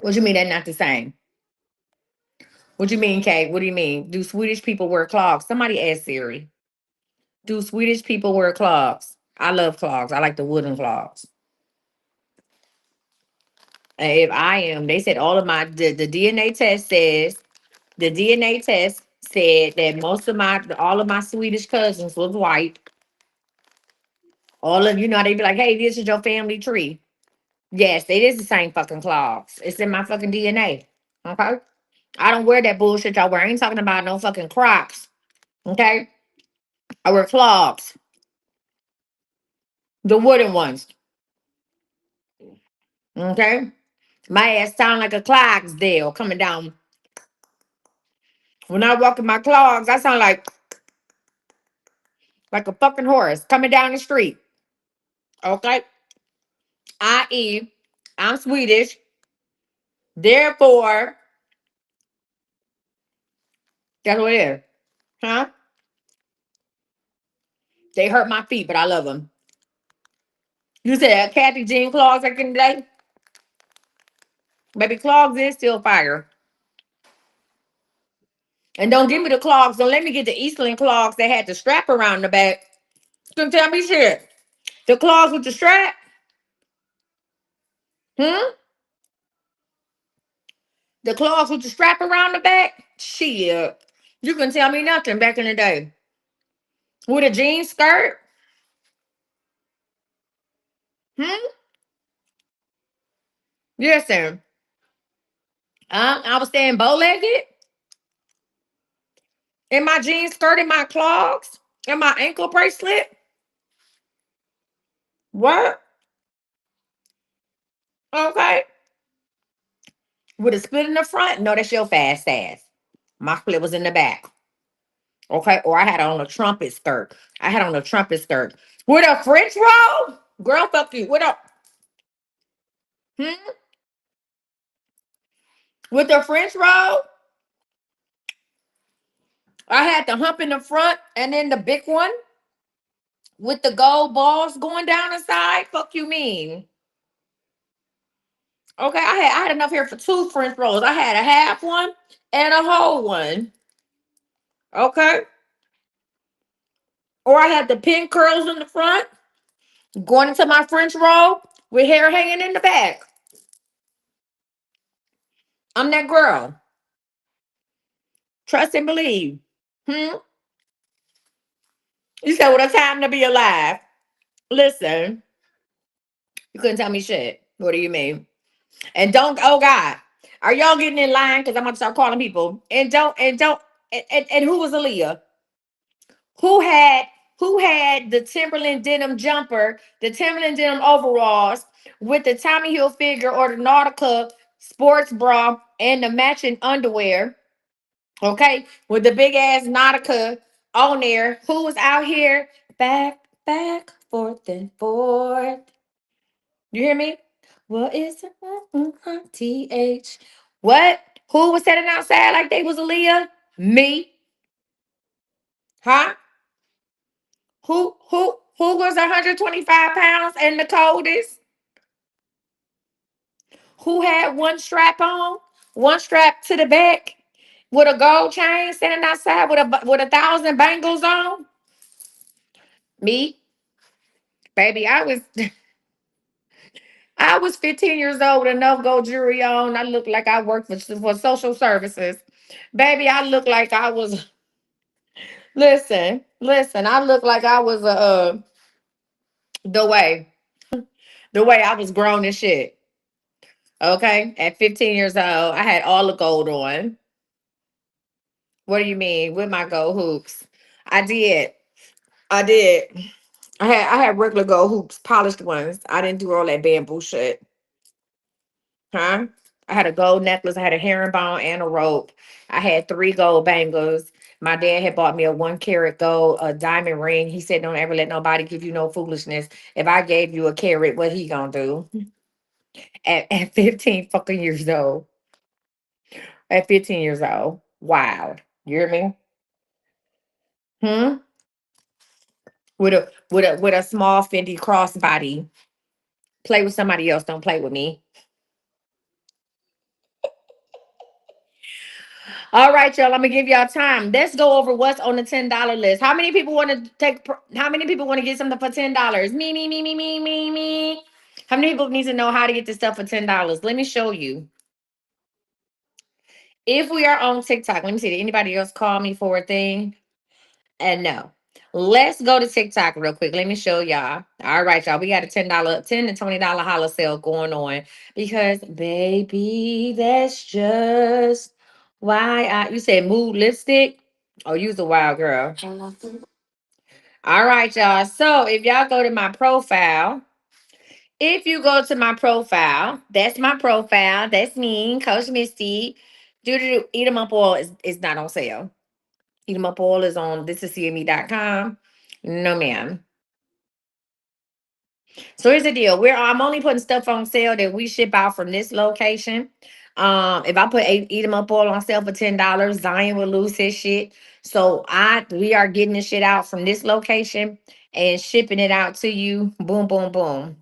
What you mean they're not the same? What you mean, Kate? What do you mean? Do Swedish people wear clogs? Somebody ask Siri. Do Swedish people wear clogs? I love clogs. I like the wooden clogs. And if I am, they said all of the DNA test says the DNA test said that all of my Swedish cousins was white. All of they be like, hey, this is your family tree. Yes, it is the same fucking clogs. It's in my fucking DNA. Okay. I don't wear that bullshit y'all wear. I ain't talking about no fucking Crocs. Okay. I wear clogs. The wooden ones. Okay. My ass sound like a Clydesdale coming down. When I walk in my clogs, I sound like a fucking horse coming down the street. Okay. I.e., I'm Swedish. Therefore, that's what it is. Huh? They hurt my feet, but I love them. You said Kathy Jean clogs back in the day? Baby, clogs is still fire. And don't give me the clogs. Don't let me get the Eastland clogs that had the strap around the back. Don't tell me shit. The clogs with the strap? Hmm? The clogs with the strap around the back? Shit. You can tell me nothing back in the day. With a jean skirt? Hmm? Yes, sir. I was staying bow-legged in my jean skirt and my clogs and my ankle bracelet. What? Okay. With a split in the front? No, that's your fast ass. My split was in the back. Okay. Or I had on a trumpet skirt. I had on a trumpet skirt. With a French roll? Girl, fuck you. What up? Hmm? With the French roll? I had the hump in the front and then the big one with the gold balls going down the side. Fuck you mean? Okay, I had enough here for two French rolls. I had a half one and a whole one. Okay. Or I had the pin curls in the front, going into my French roll with hair hanging in the back. I'm that girl. Trust and believe. Hmm? You said, what a time to be alive. Listen, you couldn't tell me shit. What do you mean? And don't, oh God, are y'all getting in line? Because I'm going to start calling people. And who was Aaliyah? Who had, who had the Timberland denim jumper, the Timberland denim overalls with the Tommy Hilfiger or the Nautica sports bra and the matching underwear? Okay, with the big ass Nautica on there. Who was out here back, forth and forth? You hear me? What is TH? What? Who was standing outside like they was Aaliyah? Me. Huh? Who was 125 pounds and the coldest? Who had one strap on, one strap to the back, with a gold chain, standing outside with a thousand bangles on? Me, baby. I was 15 years old with enough gold jewelry on. I looked like I worked for social services. Baby, I looked like I was, listen, I looked like I was the way, the way I was grown and shit. Okay. At 15 years old, I had all the gold on. What do you mean? With my gold hoops. I did. I did. I had regular gold hoops, polished ones. I didn't do all that bamboo shit. Huh? I had a gold necklace, I had a herringbone and a rope. I had three gold bangles. My dad had bought me a 1 carat gold a diamond ring. He said, "Don't ever let nobody give you no foolishness. If I gave you a carat, what he gonna do?" At 15 fucking years old. At 15 years old. Wow. You hear me? Hmm? With a small Fendi crossbody. Play with somebody else. Don't play with me. All right, y'all. I'm gonna give y'all time. Let's go over what's on the $10 list. How many people want to take? How many people want to get something for $10? Me. How many people need to know how to get this stuff for $10? Let me show you. If we are on TikTok, let me see. Did anybody else call me for a thing? And no. Let's go to TikTok real quick. Let me show y'all. All right, y'all. We got a $10, $10 to $20 holla sale going on because, baby, that's just why you said mood lipstick. Oh, you's a wild girl. All right, y'all. So if y'all go to my profile, if you go to my profile, that's my profile. That's me, Coach Misty. Do eat 'em up oil is not on sale. Eat 'em up oil is on thisiscme.com. No, ma'am. So here's the deal. I'm only putting stuff on sale that we ship out from this location. If I put eat 'em up oil on sale for $10, Zion will lose his shit. So we are getting this shit out from this location and shipping it out to you. Boom, boom, boom.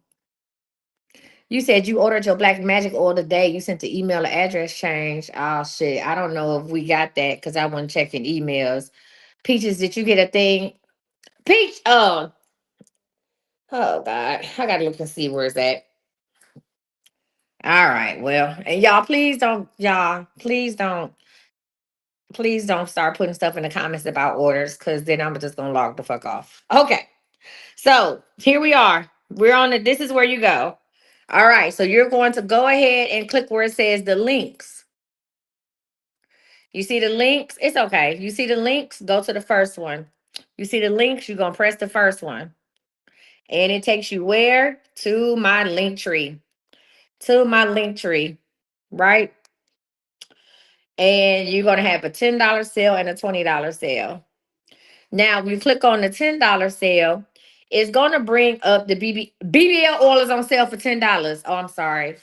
You said you ordered your black magic oil today. You sent the email address change. Oh shit. I don't know if we got that because I wasn't checking emails. Peaches, did you get a thing? Peach, oh God. I gotta look and see where it's at. All right. Well, and please don't start putting stuff in the comments about orders because then I'm just gonna log the fuck off. Okay. So here we are. We're on the this is where you go. All right. So you're going to go ahead and click where it says the links. You see the links? It's okay. You see the links? Go to the first one. You see the links? You're gonna press the first one. And it takes you where? To my link tree. To my link tree. Right? And you're going to have a $10 sale and a $20 sale. Now, when you click on the $10 sale, it's going to bring up the BBL oil is on sale for $10. Oh, I'm sorry.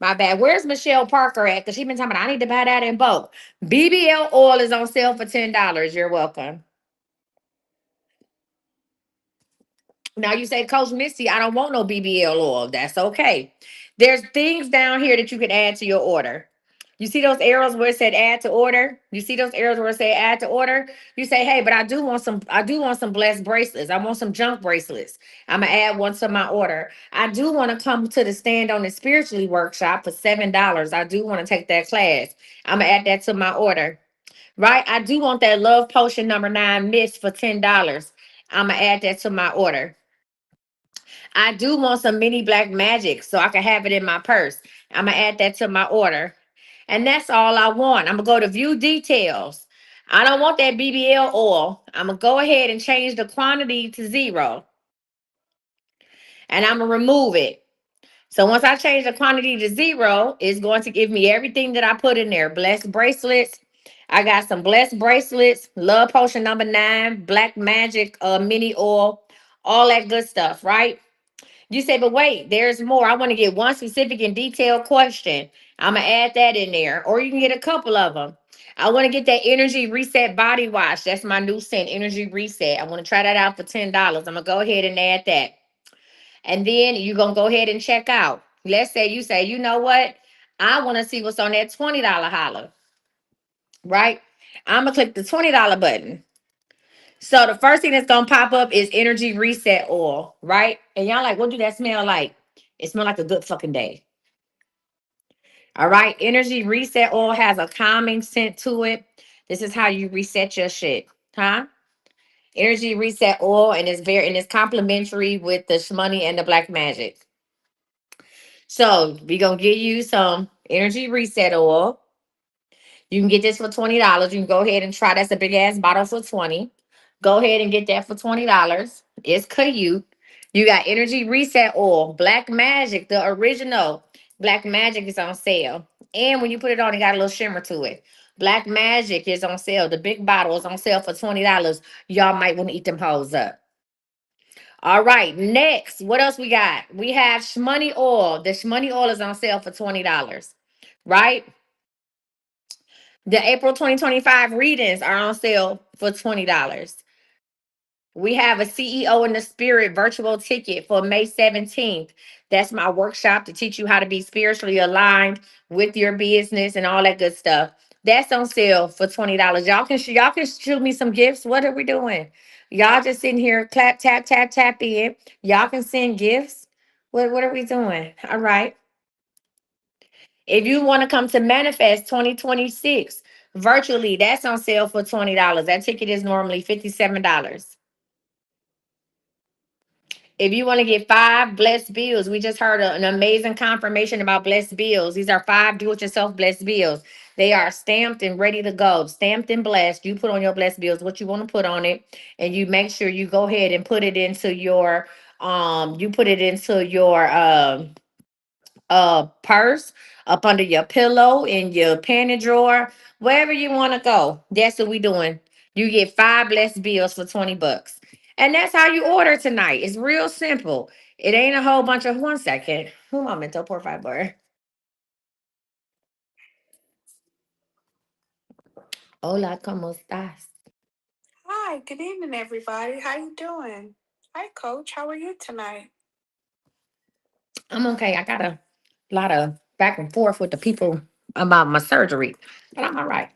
My bad. Where's Michelle Parker at? Because she's been talking about I need to buy that in bulk. BBL oil is on sale for $10. You're welcome. Now you say, Coach Misty, I don't want no BBL oil. That's okay. There's things down here that you can add to your order. You see those arrows where it said add to order? You see those arrows where it say add to order? You say, hey, but I do want some blessed bracelets. I want some junk bracelets. I'm gonna add one to my order. I do want to come to the stand on the spiritually workshop for $7. I do want to take that class. I'm gonna add that to my order. right? I do want that love potion number 9 mist for $10. I'm gonna add that to my order. I do want some mini black magic so I can have it in my purse. I'm gonna add that to my order. And that's all I want. I'm gonna go to view details. I don't want that BBL oil. I'm gonna go ahead and change the quantity to 0. And I'm gonna remove it. So once I change the quantity to 0, it's going to give me everything that I put in there. Blessed bracelets. I got some blessed bracelets, love potion number 9, black magic, mini oil, all that good stuff, right? You say, but wait, there's more. I want to get one specific and detailed question. I'm gonna add that in there, or you can get a couple of them. I want to get that energy reset body wash. That's my new scent, energy reset. I want to try that out for $10. I'm gonna go ahead and add that. And then you're gonna go ahead and check out. Let's say you say, you know what? I want to see what's on that $20 holler, right? I'm gonna click the $20 button. So the first thing that's gonna pop up is energy reset oil, right? And y'all like, what do that smell like? It smells like a good fucking day. All right. Energy reset oil has a calming scent to it. This is how you reset your shit. Huh? Energy reset oil, and it's complimentary with the shmoney and the black magic. So we gonna give you some energy reset oil. You can get this for $20. You can go ahead and try. That's a big ass bottle for 20. Go ahead and get that for $20. It's cute. You got energy reset oil, black magic, the original black magic is on sale. And when you put it on, it got a little shimmer to it. Black magic is on sale. The big bottle is on sale for $20. Y'all might want to eat them hoes up. All right, next, what else we got? We have shmoney oil. The shmoney oil is on sale for $20, right? The April 2025 readings are on sale for $20. We have a CEO in the Spirit virtual ticket for May 17th. That's my workshop to teach you how to be spiritually aligned with your business and all that good stuff. That's on sale for $20. Y'all can shoot me some gifts. What are we doing? Y'all just sitting here, clap, tap, tap, tap in. Y'all can send gifts. What are we doing? All right. If you want to come to Manifest 2026 virtually, that's on sale for $20. That ticket is normally $57. If you want to get 5 blessed bills, we just heard an amazing confirmation about blessed bills. These are 5 do it yourself blessed bills. They are stamped and ready to go, stamped and blessed. You put on your blessed bills what you want to put on it, and you make sure you go ahead and put it into your purse, up under your pillow, in your panty drawer, wherever you want to go. That's what we doing. You get 5 blessed bills for $20. And that's how you order tonight. It's real simple. It ain't a whole bunch of 1 second. Un momento, por favor. Hola, ¿cómo estás? Hi, good evening, everybody. How you doing? Hi, Coach. How are you tonight? I'm okay. I got a lot of back and forth with the people about my surgery, but I'm all right.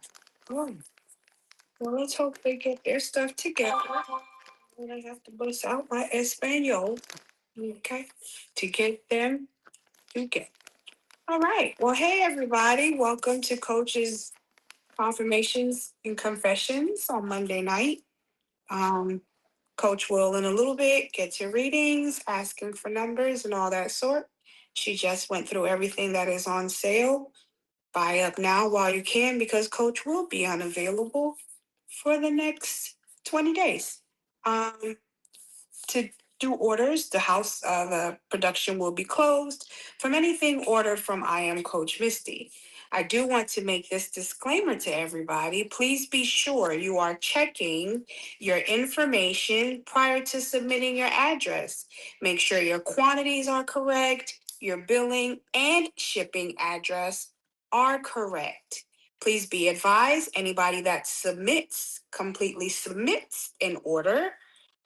Oh, well, let's hope they get their stuff together. And I have to bust out my Espanol, okay, to get them together. All right. Well, hey, everybody. Welcome to Coach's Confirmations and Confessions on Monday night. Um, Coach will, in a little bit, get to readings, asking for numbers and all that sort. She just went through everything that is on sale. Buy up now while you can because Coach will be unavailable for the next 20 days. To do orders, the production will be closed from anything ordered from I Am Coach Misty. I do want to make this disclaimer to everybody. Please be sure you are checking your information prior to submitting your address. Make sure your quantities are correct, your billing and shipping address are correct. Please be advised anybody that completely submits an order,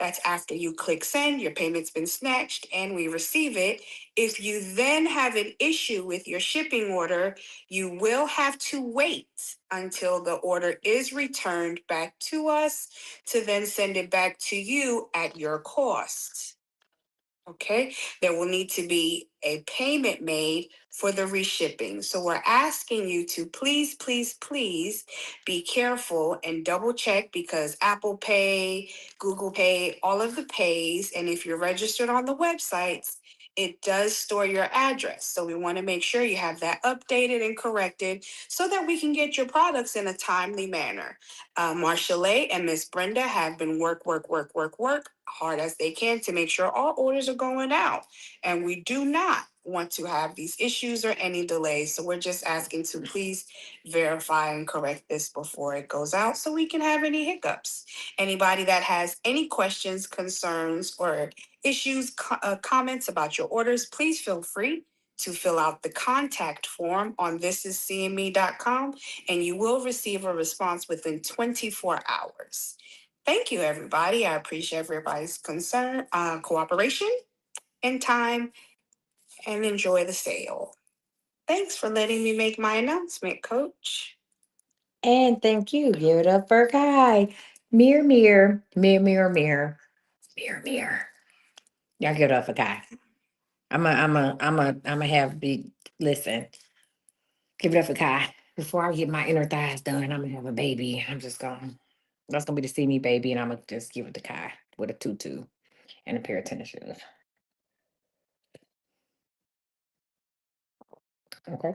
that's after you click send, your payment's been snatched, and we receive it. If you then have an issue with your shipping order, you will have to wait until the order is returned back to us to then send it back to you at your cost. Okay, there will need to be a payment made for the reshipping. So we're asking you to please, please, please be careful and double check, because Apple Pay, Google Pay, all of the pays, and if you're registered on the websites, it does store your address. So we want to make sure you have that updated and corrected so that we can get your products in a timely manner. Marshallet and Miss Brenda have been work hard as they can to make sure all orders are going out. And we do not want to have these issues or any delays. So we're just asking to please verify and correct this before it goes out so we can have any hiccups. Anybody that has any questions, concerns, or issues, comments about your orders, please feel free to fill out the contact form on thisiscme.com, and you will receive a response within 24 hours. Thank you, everybody. I appreciate everybody's concern, cooperation, and time, and enjoy the sale. Thanks for letting me make my announcement, Coach. And thank you. Give it up for Kai. Mirror, mirror, mirror, mirror, mirror, mirror, mirror. Y'all give it up for Kai. I'm a have be listen. Give it up for Kai. Before I get my inner thighs done, I'm gonna have a baby. That's gonna be the see me baby, and I'm gonna just give it to Kai with a tutu and a pair of tennis shoes. Okay.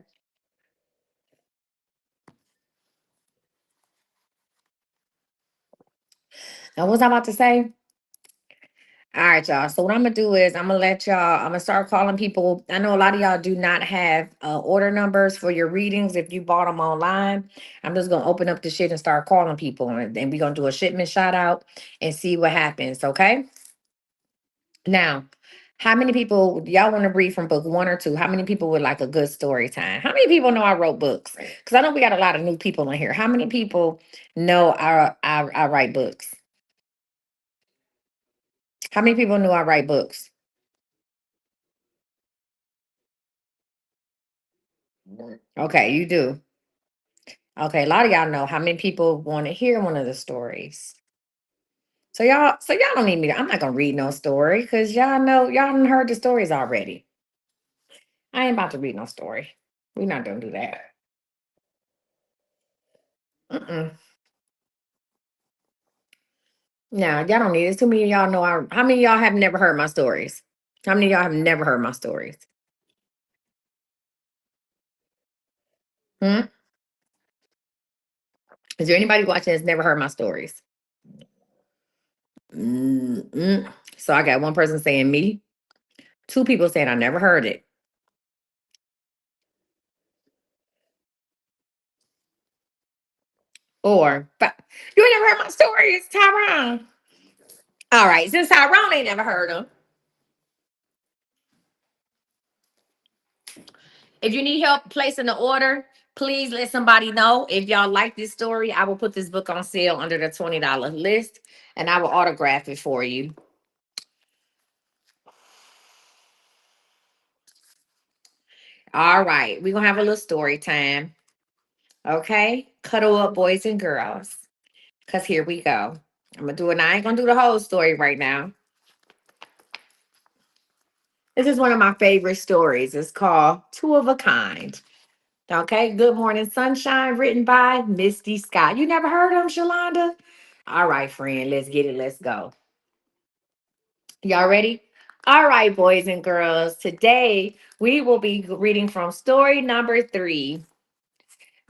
Now, what was I about to say? All right, y'all. So what I'm gonna do is I'm gonna start calling people. I know a lot of y'all do not have order numbers for your readings if you bought them online. I'm just gonna open up the shit and start calling people, and we're gonna do a shipment shout out and see what happens. Okay. Now, how many people y'all want to read from book one or two? How many people would like a good story time? How many people know I wrote books? Because I know we got a lot of new people in here. How many people know I write books? How many people know I write books? Okay, you do. Okay, a lot of y'all know. How many people want to hear one of the stories? So y'all don't need me. I'm not gonna read no story because y'all know y'all done heard the stories already. I ain't about to read no story. We're not gonna do that. Mm-mm. No, y'all don't need it. Too many of y'all know. How many of y'all have never heard my stories? How many of y'all have never heard my stories? Hmm? Is there anybody watching that's never heard my stories? Mm-mm. So I got one person saying me, two people saying I never heard it. You ain't never heard my stories, Tyrone. All right, since Tyrone ain't never heard them, if you need help placing the order, please let somebody know. If y'all like this story, I will put this book on sale under the $20 list, and I will autograph it for you. All right, we're gonna have a little story time. Okay, cuddle up, boys and girls, because here we go. I'm gonna do it. I ain't gonna do the whole story right now. This is one of my favorite stories. It's called Two of a Kind. Okay, Good Morning Sunshine, written by Misty Scott. You never heard of him, Shalonda? All right, friend, let's get it. Let's go. Y'all ready? All right, boys and girls. Today we will be reading from story number 3.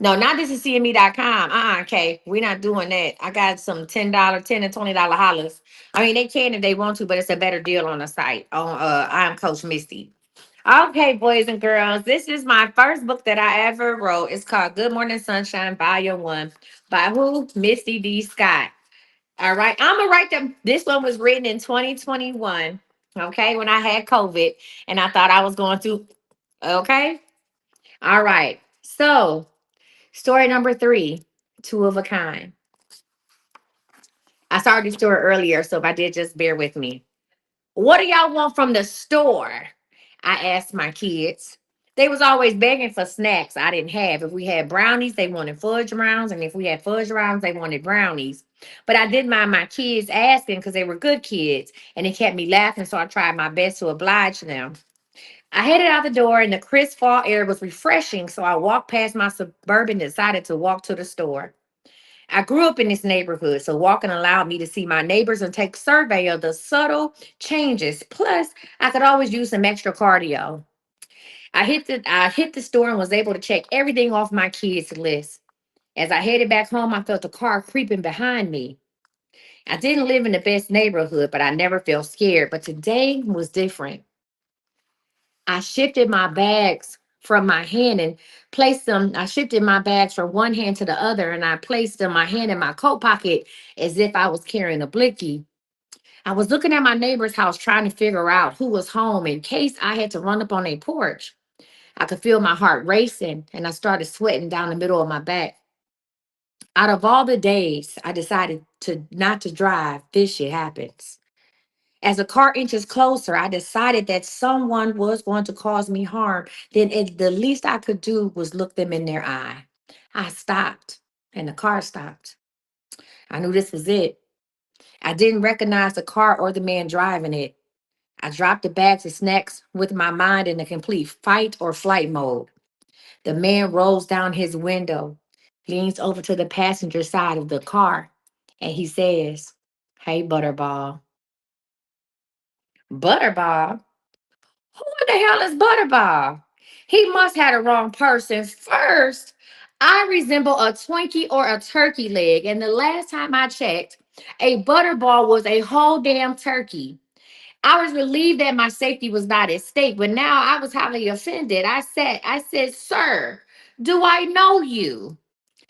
No, not this is CME.com. Okay. We're not doing that. I got some $10, $10 and $20 hollers. I mean, they can if they want to, but it's a better deal on the site. On I am Coach Misty. Okay, boys and girls. This is my first book that I ever wrote. It's called Good Morning Sunshine, Volume 1. By who? Misty D. Scott. All right. I'm gonna write them. This one was written in 2021. Okay, when I had COVID and I thought I was going to. Okay. All right. So story number 3, Two of a Kind. I started the story earlier, so if I did, just bear with me. What do y'all want from the store? I asked my kids. They was always begging for snacks I didn't have. If we had brownies, they wanted fudge rounds. And if we had fudge rounds, they wanted brownies. But I didn't mind my kids asking because they were good kids. And it kept me laughing. So I tried my best to oblige them. I headed out the door and the crisp fall air was refreshing. So I walked past my suburban and decided to walk to the store. I grew up in this neighborhood, so walking allowed me to see my neighbors and take survey of the subtle changes. Plus, I could always use some extra cardio. I hit the store and was able to check everything off my kids' list. As I headed back home, I felt a car creeping behind me. I didn't live in the best neighborhood, but I never felt scared. But today was different. I shifted my bags from my hand and placed them. I shifted my bags from one hand to the other, and I placed them my hand in my coat pocket as if I was carrying a blicky. I was looking at my neighbor's house trying to figure out who was home in case I had to run up on a porch. I could feel my heart racing and I started sweating down the middle of my back. Out of all the days I decided to not to drive, this shit happens. As the car inches closer, I decided that someone was going to cause me harm. Then the least I could do was look them in their eye. I stopped and the car stopped. I knew this was it. I didn't recognize the car or the man driving it. I dropped the bags of snacks with my mind in a complete fight or flight mode. The man rolls down his window, leans over to the passenger side of the car, and he says, "Hey, Butterball." Butterball? Who in the hell is Butterball? He must have the wrong person. First, I resemble a Twinkie or a turkey leg, and the last time I checked, a Butterball was a whole damn turkey. I was relieved that my safety was not at stake, but now I was highly offended. I said, "Sir, do I know you?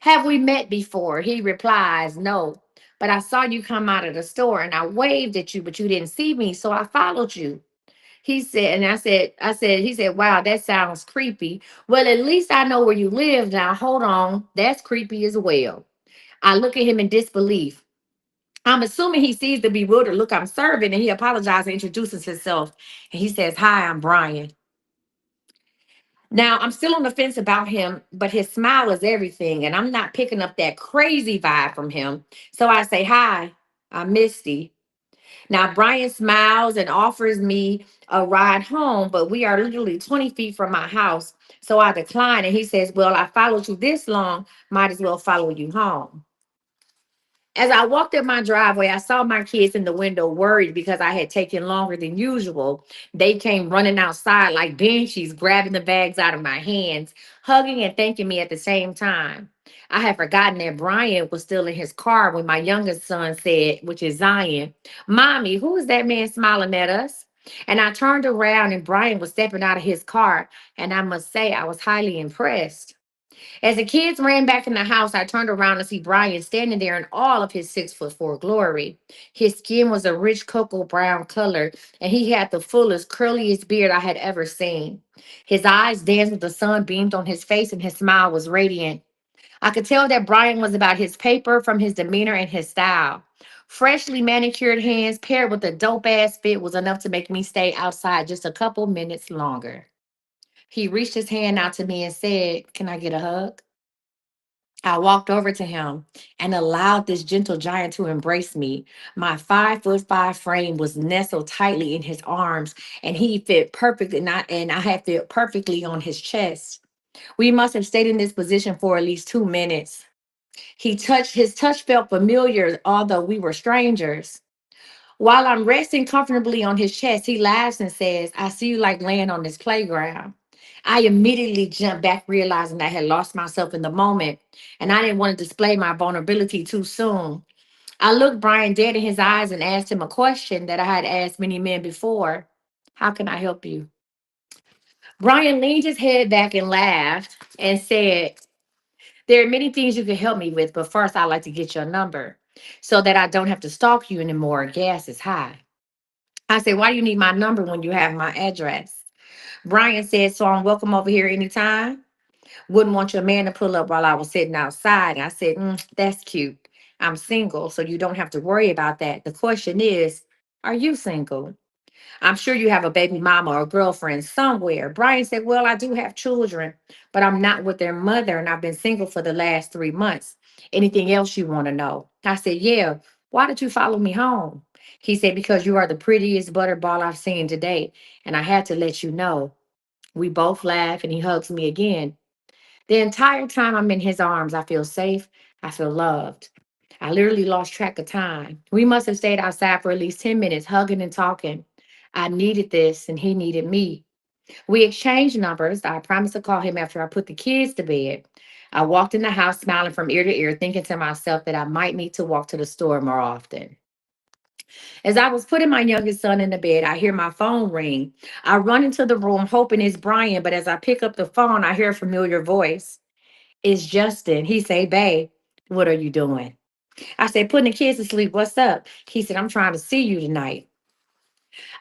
Have we met before?" He replies, "No, but I saw you come out of the store and I waved at you, but you didn't see me, so I followed you." He said, and he said, "Wow, that sounds creepy." Well, at least I know where you live now. Hold on, that's creepy as well. I look at him in disbelief. I'm assuming he sees the bewildered look I'm serving and he apologizes and introduces himself. And he says, "Hi, I'm Brian." Now, I'm still on the fence about him, but his smile is everything. And I'm not picking up that crazy vibe from him. So I say, "Hi, I'm Misty." Now, Brian smiles and offers me a ride home, but we are literally 20 feet from my house. So I decline. And he says, "Well, I followed you this long, might as well follow you home." As I walked up my driveway, I saw my kids in the window worried because I had taken longer than usual. They came running outside like banshees, grabbing the bags out of my hands, hugging and thanking me at the same time. I had forgotten that Brian was still in his car when my youngest son said, which is Zion, "Mommy, who is that man smiling at us?" And I turned around and Brian was stepping out of his car. And I must say, I was highly impressed. As the kids ran back in the house, I turned around to see Brian standing there in all of his 6'4" glory. His skin was a rich cocoa brown color, and he had the fullest, curliest beard I had ever seen. His eyes danced with the sun beamed on his face, and his smile was radiant. I could tell that Brian was about his paper from his demeanor and his style. Freshly manicured hands paired with a dope ass fit was enough to make me stay outside just a couple minutes longer. He reached his hand out to me and said, "Can I get a hug?" I walked over to him and allowed this gentle giant to embrace me. My 5'5" frame was nestled tightly in his arms, and he fit perfectly, and I had fit perfectly on his chest. We must have stayed in this position for at least 2 minutes. His touch felt familiar, although we were strangers. While I'm resting comfortably on his chest, he laughs and says, "I see you like laying on this playground." I immediately jumped back, realizing I had lost myself in the moment, and I didn't want to display my vulnerability too soon. I looked Brian dead in his eyes and asked him a question that I had asked many men before: "How can I help you?" Brian leaned his head back and laughed and said, "There are many things you can help me with, but first I'd like to get your number so that I don't have to stalk you anymore. Gas is high." I said, "Why do you need my number when you have my address?" Brian said, "So I'm welcome over here anytime. Wouldn't want your man to pull up while I was sitting outside." I said, "That's cute. I'm single, so you don't have to worry about that. The question is, are you single?" I'm sure you have a baby mama or girlfriend somewhere. Brian said, well, I do have children, but I'm not with their mother, and I've been single for the last 3 months. Anything else you want to know? I said, yeah. Why did you follow me home? He said, because you are the prettiest butterball I've seen today, and I had to let you know. We both laugh, and he hugs me again. The entire time I'm in his arms, I feel safe. I feel loved. I literally lost track of time. We must have stayed outside for at least 10 minutes, hugging and talking. I needed this, and he needed me. We exchanged numbers. I promised to call him after I put the kids to bed. I walked in the house smiling from ear to ear, thinking to myself that I might need to walk to the store more often. As I was putting my youngest son in the bed, I hear my phone ring. I run into the room hoping it's Brian, but as I pick up the phone, I hear a familiar voice. It's Justin. He say, babe, what are you doing? I said, putting the kids to sleep. What's up? He said, I'm trying to see you tonight.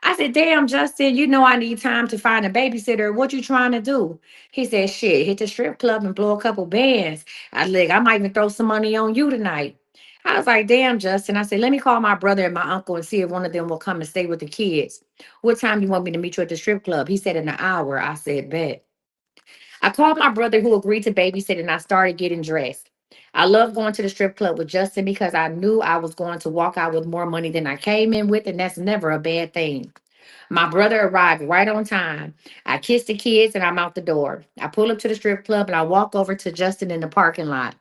I said, damn, Justin, you know I need time to find a babysitter. What you trying to do? He said, shit, hit the strip club and blow a couple bands. I might even throw some money on you tonight. I was like, damn, Justin. I said, let me call my brother and my uncle and see if one of them will come and stay with the kids. What time you want me to meet you at the strip club? He said, in an hour. I said, bet. I called my brother who agreed to babysit and I started getting dressed. I love going to the strip club with Justin because I knew I was going to walk out with more money than I came in with, and that's never a bad thing. My brother arrived right on time. I kissed the kids and I'm out the door. I pull up to the strip club and I walk over to Justin in the parking lot.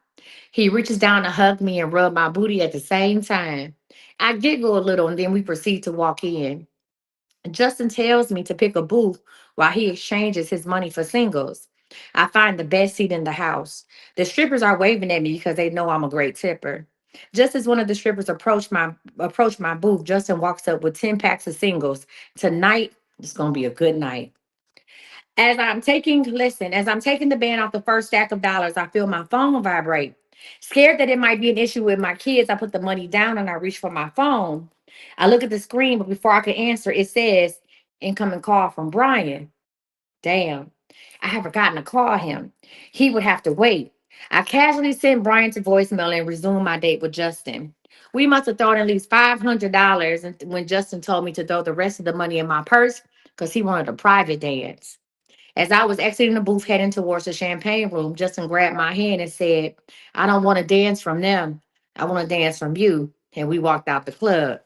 He reaches down to hug me and rub my booty at the same time. I giggle a little and then we proceed to walk in. Justin tells me to pick a booth while he exchanges his money for singles. I find the best seat in the house. The strippers are waving at me because they know I'm a great tipper. Just as one of the strippers approached my booth, Justin walks up with 10 packs of singles. Tonight is gonna be a good night. As I'm taking the band off the first stack of dollars, I feel my phone vibrate. Scared that it might be an issue with my kids, I put the money down and I reach for my phone. I look at the screen, but before I can answer, it says incoming call from Brian. Damn, I had forgotten to call him. He would have to wait. I casually sent Brian to voicemail and resumed my date with Justin. We must have thrown at least $500 when Justin told me to throw the rest of the money in my purse because he wanted a private dance. As I was exiting the booth heading towards the champagne room, Justin grabbed my hand and said, I don't want to dance from them. I want to dance from you. And we walked out the club.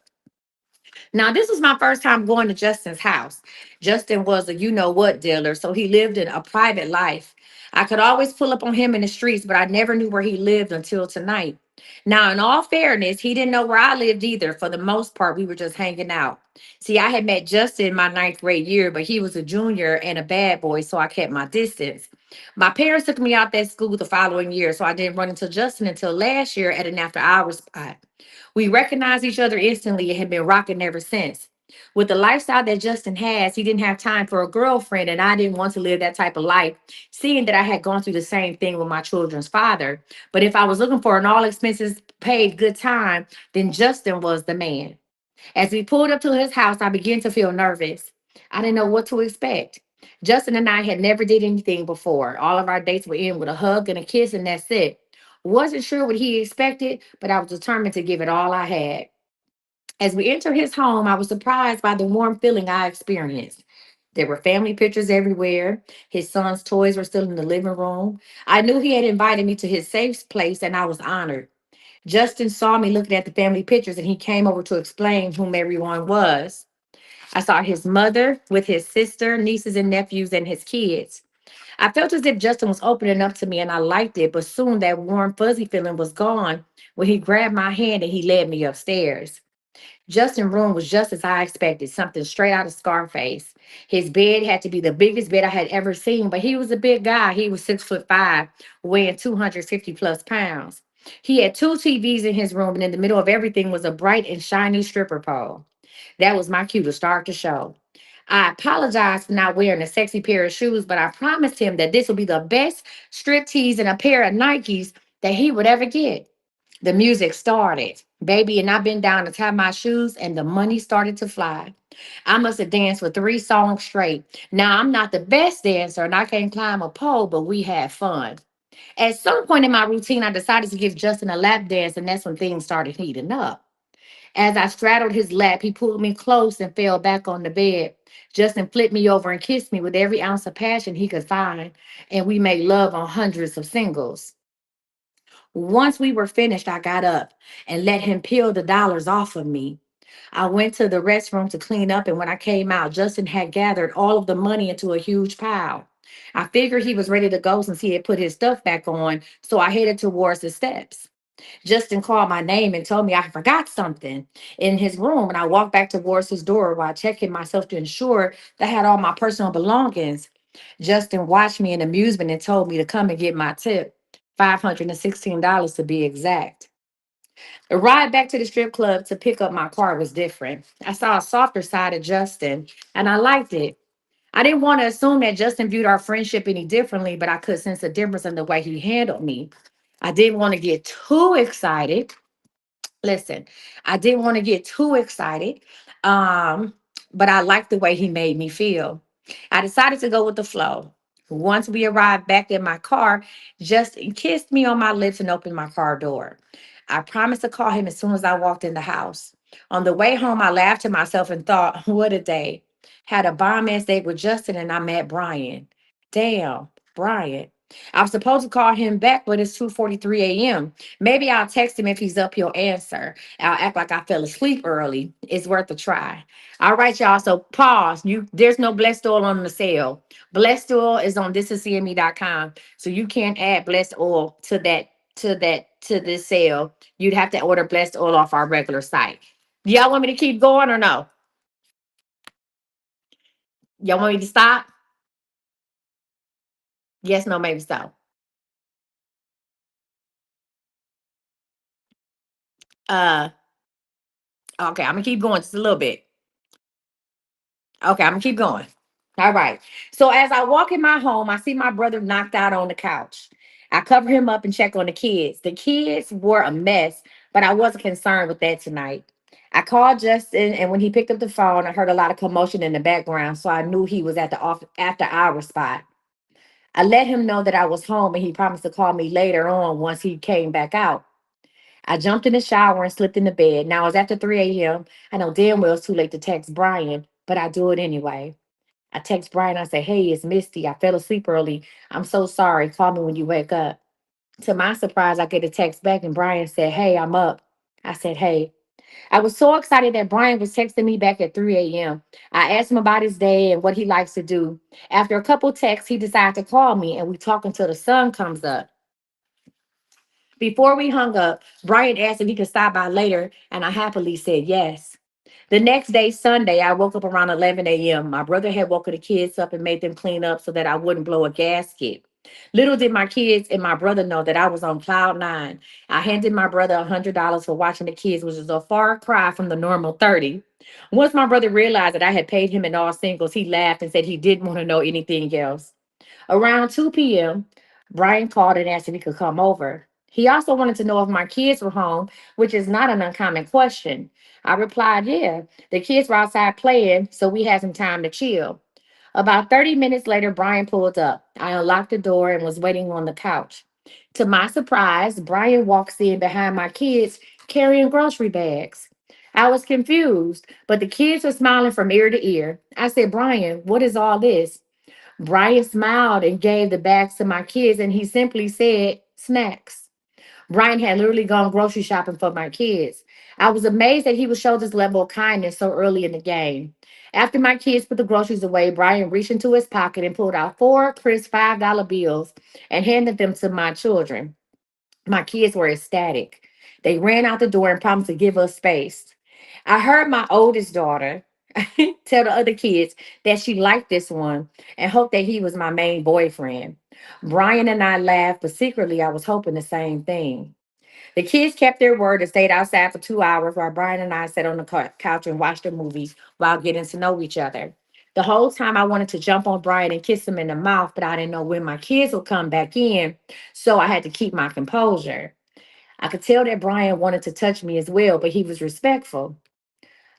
Now, this was my first time going to Justin's house. Justin was a you know what dealer, so he lived in a private life. I could always pull up on him in the streets, but I never knew where he lived until tonight. Now, in all fairness, he didn't know where I lived either. For the most part, we were just hanging out. See, I had met Justin my ninth grade year, but he was a junior and a bad boy, so I kept my distance. My parents took me out that school the following year, so I didn't run into Justin until last year at an after hours spot. We recognized each other instantly and had been rocking ever since. With the lifestyle that Justin has, he didn't have time for a girlfriend, and I didn't want to live that type of life, seeing that I had gone through the same thing with my children's father. But if I was looking for an all expenses paid good time, then Justin was the man. As we pulled up to his house, I began to feel nervous. I didn't know what to expect. Justin and I had never did anything before. All of our dates were in with a hug and a kiss, and that's it. Wasn't sure what he expected, but I was determined to give it all I had. As we entered his home, I was surprised by the warm feeling I experienced. There were family pictures everywhere. His son's toys were still in the living room. I knew he had invited me to his safe place, and I was honored. Justin saw me looking at the family pictures and he came over to explain whom everyone was. I saw his mother with his sister, nieces, and nephews, and his kids. I felt as if Justin was opening up to me and I liked it, but soon that warm, fuzzy feeling was gone when he grabbed my hand and he led me upstairs. Justin's room was just as I expected, something straight out of Scarface. His bed had to be the biggest bed I had ever seen, but he was a big guy. He was 6'5", weighing 250 plus pounds. He had two TVs in his room, and in the middle of everything was a bright and shiny stripper pole. That was my cue to start the show. I apologized for not wearing a sexy pair of shoes, but I promised him that this would be the best strip tees and a pair of Nikes that he would ever get. The music started, baby, and I bent down to tie my shoes, and the money started to fly. I must have danced for 3 songs straight. Now, I'm not the best dancer and I can't climb a pole, but we had fun. At some point in my routine, I decided to give Justin a lap dance, and that's when things started heating up. As I straddled his lap, he pulled me close and fell back on the bed. Justin flipped me over and kissed me with every ounce of passion he could find, and we made love on hundreds of singles. Once we were finished, I got up and let him peel the dollars off of me. I went to the restroom to clean up, and when I came out, Justin had gathered all of the money into a huge pile. I figured he was ready to go since he had put his stuff back on, so I headed towards the steps. Justin called my name and told me I forgot something in his room, and I walked back towards his door while checking myself to ensure that I had all my personal belongings. Justin watched me in amusement and told me to come and get my tip, $516 to be exact. The ride back to the strip club to pick up my car was different. I saw a softer side of Justin, and I liked it. I didn't want to assume that Justin viewed our friendship any differently, but I could sense a difference in the way he handled me. I didn't want to get too excited. Listen, I didn't want to get too excited, um, but I liked the way he made me feel. I decided to go with the flow. Once we arrived back in my car, Justin kissed me on my lips and opened my car door. I promised to call him as soon as I walked in the house. On the way home, I laughed to myself and thought, what a day. Had a bomb ass date with Justin and I met Brian. Damn, Brian. I was supposed to call him back, but it's 2:43 a.m. Maybe I'll text him if he's up, he'll answer. I'll act like I fell asleep early. It's worth a try. All right, y'all. So pause. There's no blessed oil on the sale. Blessed oil is on thisiscme.com. So you can't add blessed oil to this sale. You'd have to order blessed oil off our regular site. Y'all want me to keep going or no? Y'all want me to stop? Yes, no, maybe so. Uh okay, I'm gonna keep going just a little bit. Okay, I'm gonna keep going. All right. So as I walk in my home, I see my brother knocked out on the couch. I cover him up and check on the kids. The kids were a mess, but I wasn't concerned with that tonight. I called Justin, and when he picked up the phone, I heard a lot of commotion in the background, so I knew he was at the off after hour spot. I let him know that I was home, and he promised to call me later on once he came back out. I jumped in the shower and slipped into bed. Now it's after 3 a.m. I know damn well it's too late to text Brian, but I do it anyway. I text Brian. I say, hey, it's Misty. I fell asleep early. I'm so sorry. Call me when you wake up. To my surprise, I get a text back and Brian said, hey, I'm up. I said, hey. I was so excited that Brian was texting me back at 3 a.m. I asked him about his day and what he likes to do. After a couple texts, he decided to call me and we talk until the sun comes up. Before we hung up, Brian asked if he could stop by later, and I happily said yes. The next day, Sunday, I woke up around 11 a.m. My brother had woken the kids up and made them clean up so that I wouldn't blow a gasket. Little did my kids and my brother know that I was on cloud nine. I handed my brother $100 for watching the kids, which is a far cry from the normal 30. Once my brother realized that I had paid him in all singles, he laughed and said he didn't want to know anything else. Around 2 p.m., Brian called and asked if he could come over. He also wanted to know if my kids were home, which is not an uncommon question. I replied, yeah, the kids were outside playing, so we had some time to chill. About 30 minutes later, Brian pulled up. I unlocked the door and was waiting on the couch. To my surprise, Brian walks in behind my kids carrying grocery bags. I was confused, but the kids were smiling from ear to ear. I said, Brian, what is all this? Brian smiled and gave the bags to my kids, and he simply said, snacks. Brian had literally gone grocery shopping for my kids. I was amazed that he would show this level of kindness so early in the game. After my kids put the groceries away, Brian reached into his pocket and pulled out four crisp $5 bills and handed them to my children. My kids were ecstatic. They ran out the door and promised to give us space. I heard my oldest daughter tell the other kids that she liked this one and hoped that he was my main boyfriend. Brian and I laughed, but secretly I was hoping the same thing. The kids kept their word and stayed outside for 2 hours while Brian and I sat on the couch and watched a movie while getting to know each other. The whole time I wanted to jump on Brian and kiss him in the mouth, but I didn't know when my kids would come back in, so I had to keep my composure. I could tell that Brian wanted to touch me as well, but he was respectful.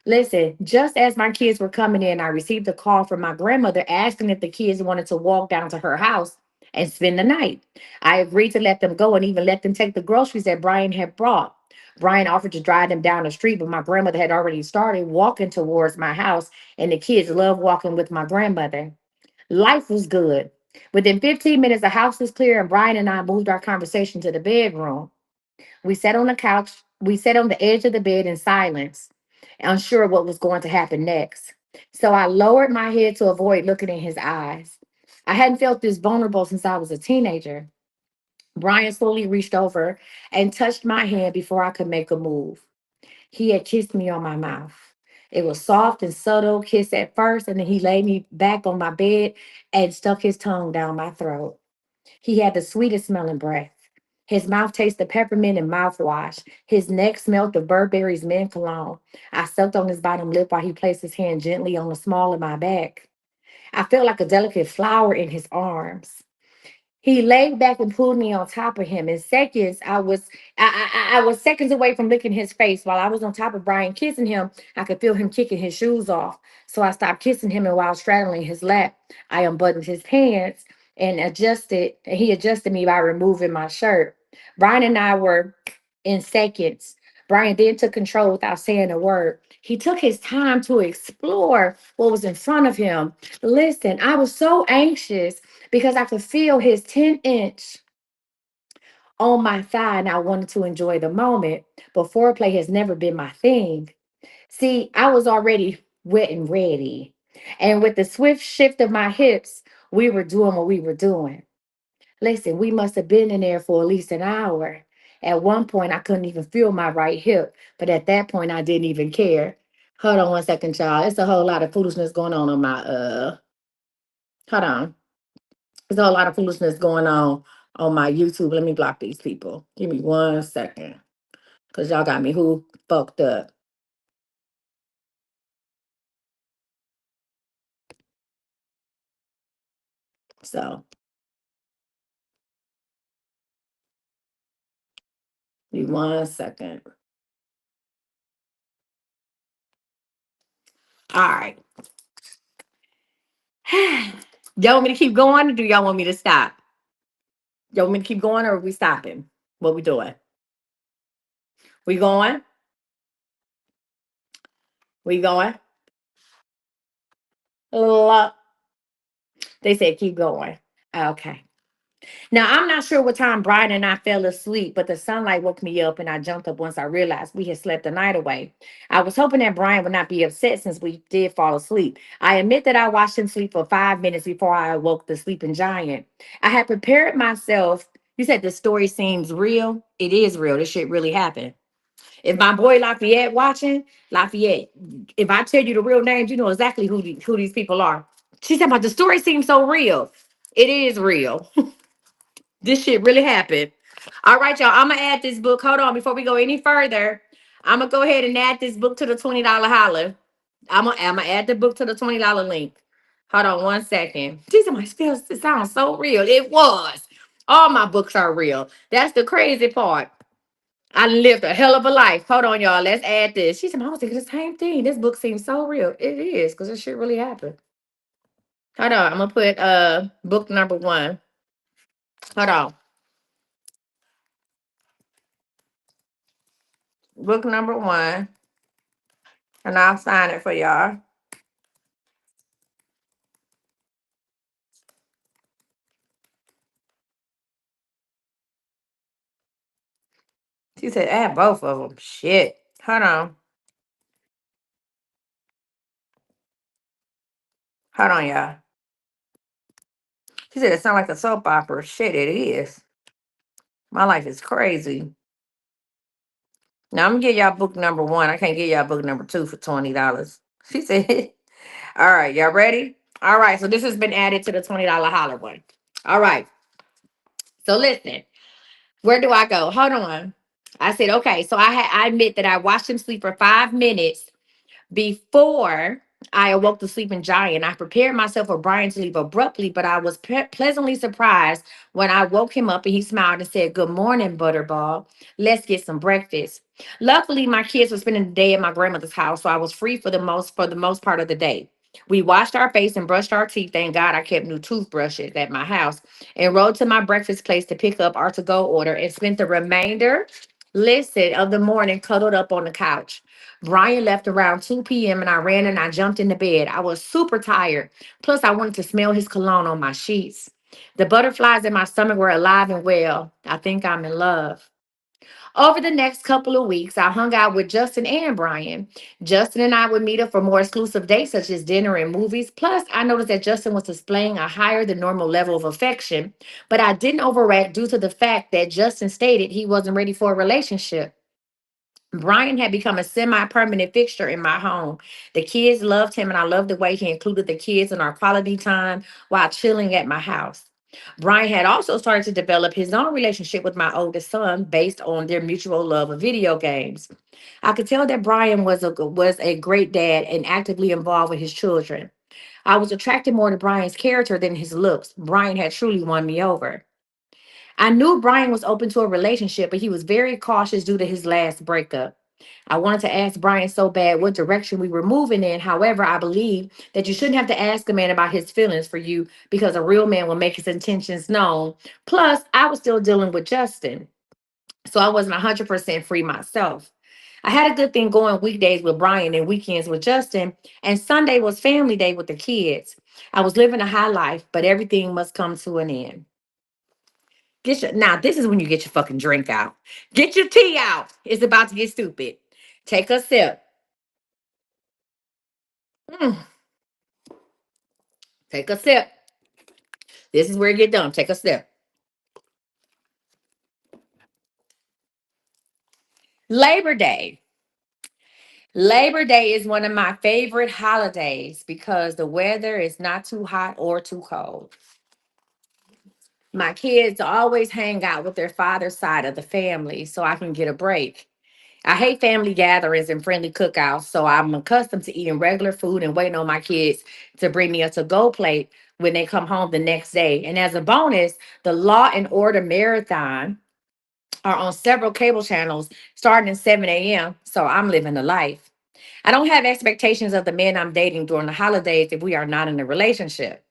Listen, just as my kids were coming in, I received a call from my grandmother asking if the kids wanted to walk down to her house and spend the night. I agreed to let them go and even let them take the groceries that Brian had brought. Brian offered to drive them down the street, but my grandmother had already started walking towards my house, and the kids love walking with my grandmother. Life was good. Within 15 minutes, the house was clear, and Brian and I moved our conversation to the bedroom. We sat on the couch. We sat on the edge of the bed in silence, unsure what was going to happen next. So I lowered my head to avoid looking in his eyes. I hadn't felt this vulnerable since I was a teenager. Brian slowly reached over and touched my hand before I could make a move. He had kissed me on my mouth. It was soft and subtle kiss at first, and then he laid me back on my bed and stuck his tongue down my throat. He had the sweetest smelling breath. His mouth tasted peppermint and mouthwash. His neck smelled of Burberry's men cologne. I sucked on his bottom lip while he placed his hand gently on the small of my back. I felt like a delicate flower in his arms. He laid back and pulled me on top of him. In seconds, I was seconds away from licking his face. While I was on top of Brian kissing him, I could feel him kicking his shoes off. So I stopped kissing him, and while straddling his lap, I unbuttoned his pants and he adjusted me by removing my shirt. Brian and I were in seconds. Brian then took control without saying a word. He took his time to explore what was in front of him. Listen, I was so anxious because I could feel his 10-inch on my thigh and I wanted to enjoy the moment. But foreplay has never been my thing. See, I was already wet and ready. And with the swift shift of my hips, we were doing what we were doing. Listen, we must have been in there for at least an hour. At one point, I couldn't even feel my right hip, but at that point, I didn't even care. Hold on one second, y'all. It's a whole lot of foolishness going on my Hold on. There's a lot of foolishness going on my YouTube. Let me block these people. Give me 1 second. Because y'all got me who fucked up. So, give me 1 second. All right. Y'all want me to keep going or do y'all want me to stop? Y'all want me to keep going or are we stopping? What we doing? We going? We going? Uh, They said keep going. Okay. Now, I'm not sure what time Brian and I fell asleep, but the sunlight woke me up and I jumped up once I realized we had slept the night away. I was hoping that Brian would not be upset since we did fall asleep. I admit that I watched him sleep for 5 minutes before I awoke the sleeping giant. I had prepared myself. You said the story seems real. It is real. This shit really happened. If my boy Lafayette watching, Lafayette, if I tell you the real names, you know exactly who these people are. She said, but the story seems so real. It is real. This shit really happened. All right, y'all. I'm gonna add this book. Hold on, before we go any further, I'm gonna go ahead and add this book to the $20 holler. I'm gonna add the book to the $20 link. Hold on 1 second. Jesus, my feels it sounds so real. It was. All my books are real. That's the crazy part. I lived a hell of a life. Hold on, y'all. Let's add this. She said, I was thinking the same thing. This book seems so real. It is, because this shit really happened. Hold on. I'm gonna put book number one. Hold on. Book number one. And I'll sign it for y'all. She said, add both of them. Shit. Hold on. Hold on, y'all. She said it sounds like a soap opera. Shit, it is. My life is crazy. Now I'm gonna get y'all book number one. I can't get y'all book number two for $20. She said, all right, y'all ready? All right, so this has been added to the $20 holler one. All right. So listen, where do I go? Hold on. I said, okay, so I admit that I watched him sleep for 5 minutes before I awoke the sleeping giant. I prepared myself for Brian to leave abruptly, but I was pleasantly surprised when I woke him up and he smiled and said, good morning, Butterball. Let's get some breakfast. Luckily, my kids were spending the day at my grandmother's house, so I was free for the most part of the day. We washed our face and brushed our teeth. Thank God I kept new toothbrushes at my house and rode to my breakfast place to pick up our to-go order and spent the remainder Listen, of the morning, cuddled up on the couch. Brian left around 2 p.m. and I ran and I jumped into bed. I was super tired. Plus, I wanted to smell his cologne on my sheets. The butterflies in my stomach were alive and well. I think I'm in love. Over the next couple of weeks, I hung out with Justin and Brian. Justin and I would meet up for more exclusive dates, such as dinner and movies. Plus, I noticed that Justin was displaying a higher than normal level of affection, but I didn't overact due to the fact that Justin stated he wasn't ready for a relationship. Brian had become a semi permanent fixture in my home. The kids loved him, and I loved the way he included the kids in our quality time while chilling at my house. Brian had also started to develop his own relationship with my oldest son based on their mutual love of video games. I could tell that Brian was a great dad and actively involved with his children. I was attracted more to Brian's character than his looks. Brian had truly won me over. I knew Brian was open to a relationship, but he was very cautious due to his last breakup. I wanted to ask Brian so bad what direction we were moving in. However, I believe that you shouldn't have to ask a man about his feelings for you because a real man will make his intentions known. Plus, I was still dealing with Justin, so I wasn't 100% free myself. I had a good thing going weekdays with Brian and weekends with Justin, and Sunday was family day with the kids. I was living a high life, but everything must come to an end. Now this is when you get your fucking drink out. Get your tea out. It's about to get stupid. Take a sip. Mm, take a sip. This is where you get done. Take a sip. Labor Day. Labor Day is one of my favorite holidays because the weather is not too hot or too cold. My kids always hang out with their father's side of the family so I can get a break. I hate family gatherings and friendly cookouts, so I'm accustomed to eating regular food and waiting on my kids to bring me a to-go plate when they come home the next day. And as a bonus, the Law and Order Marathon are on several cable channels starting at 7 a.m., so I'm living the life. I don't have expectations of the men I'm dating during the holidays if we are not in a relationship.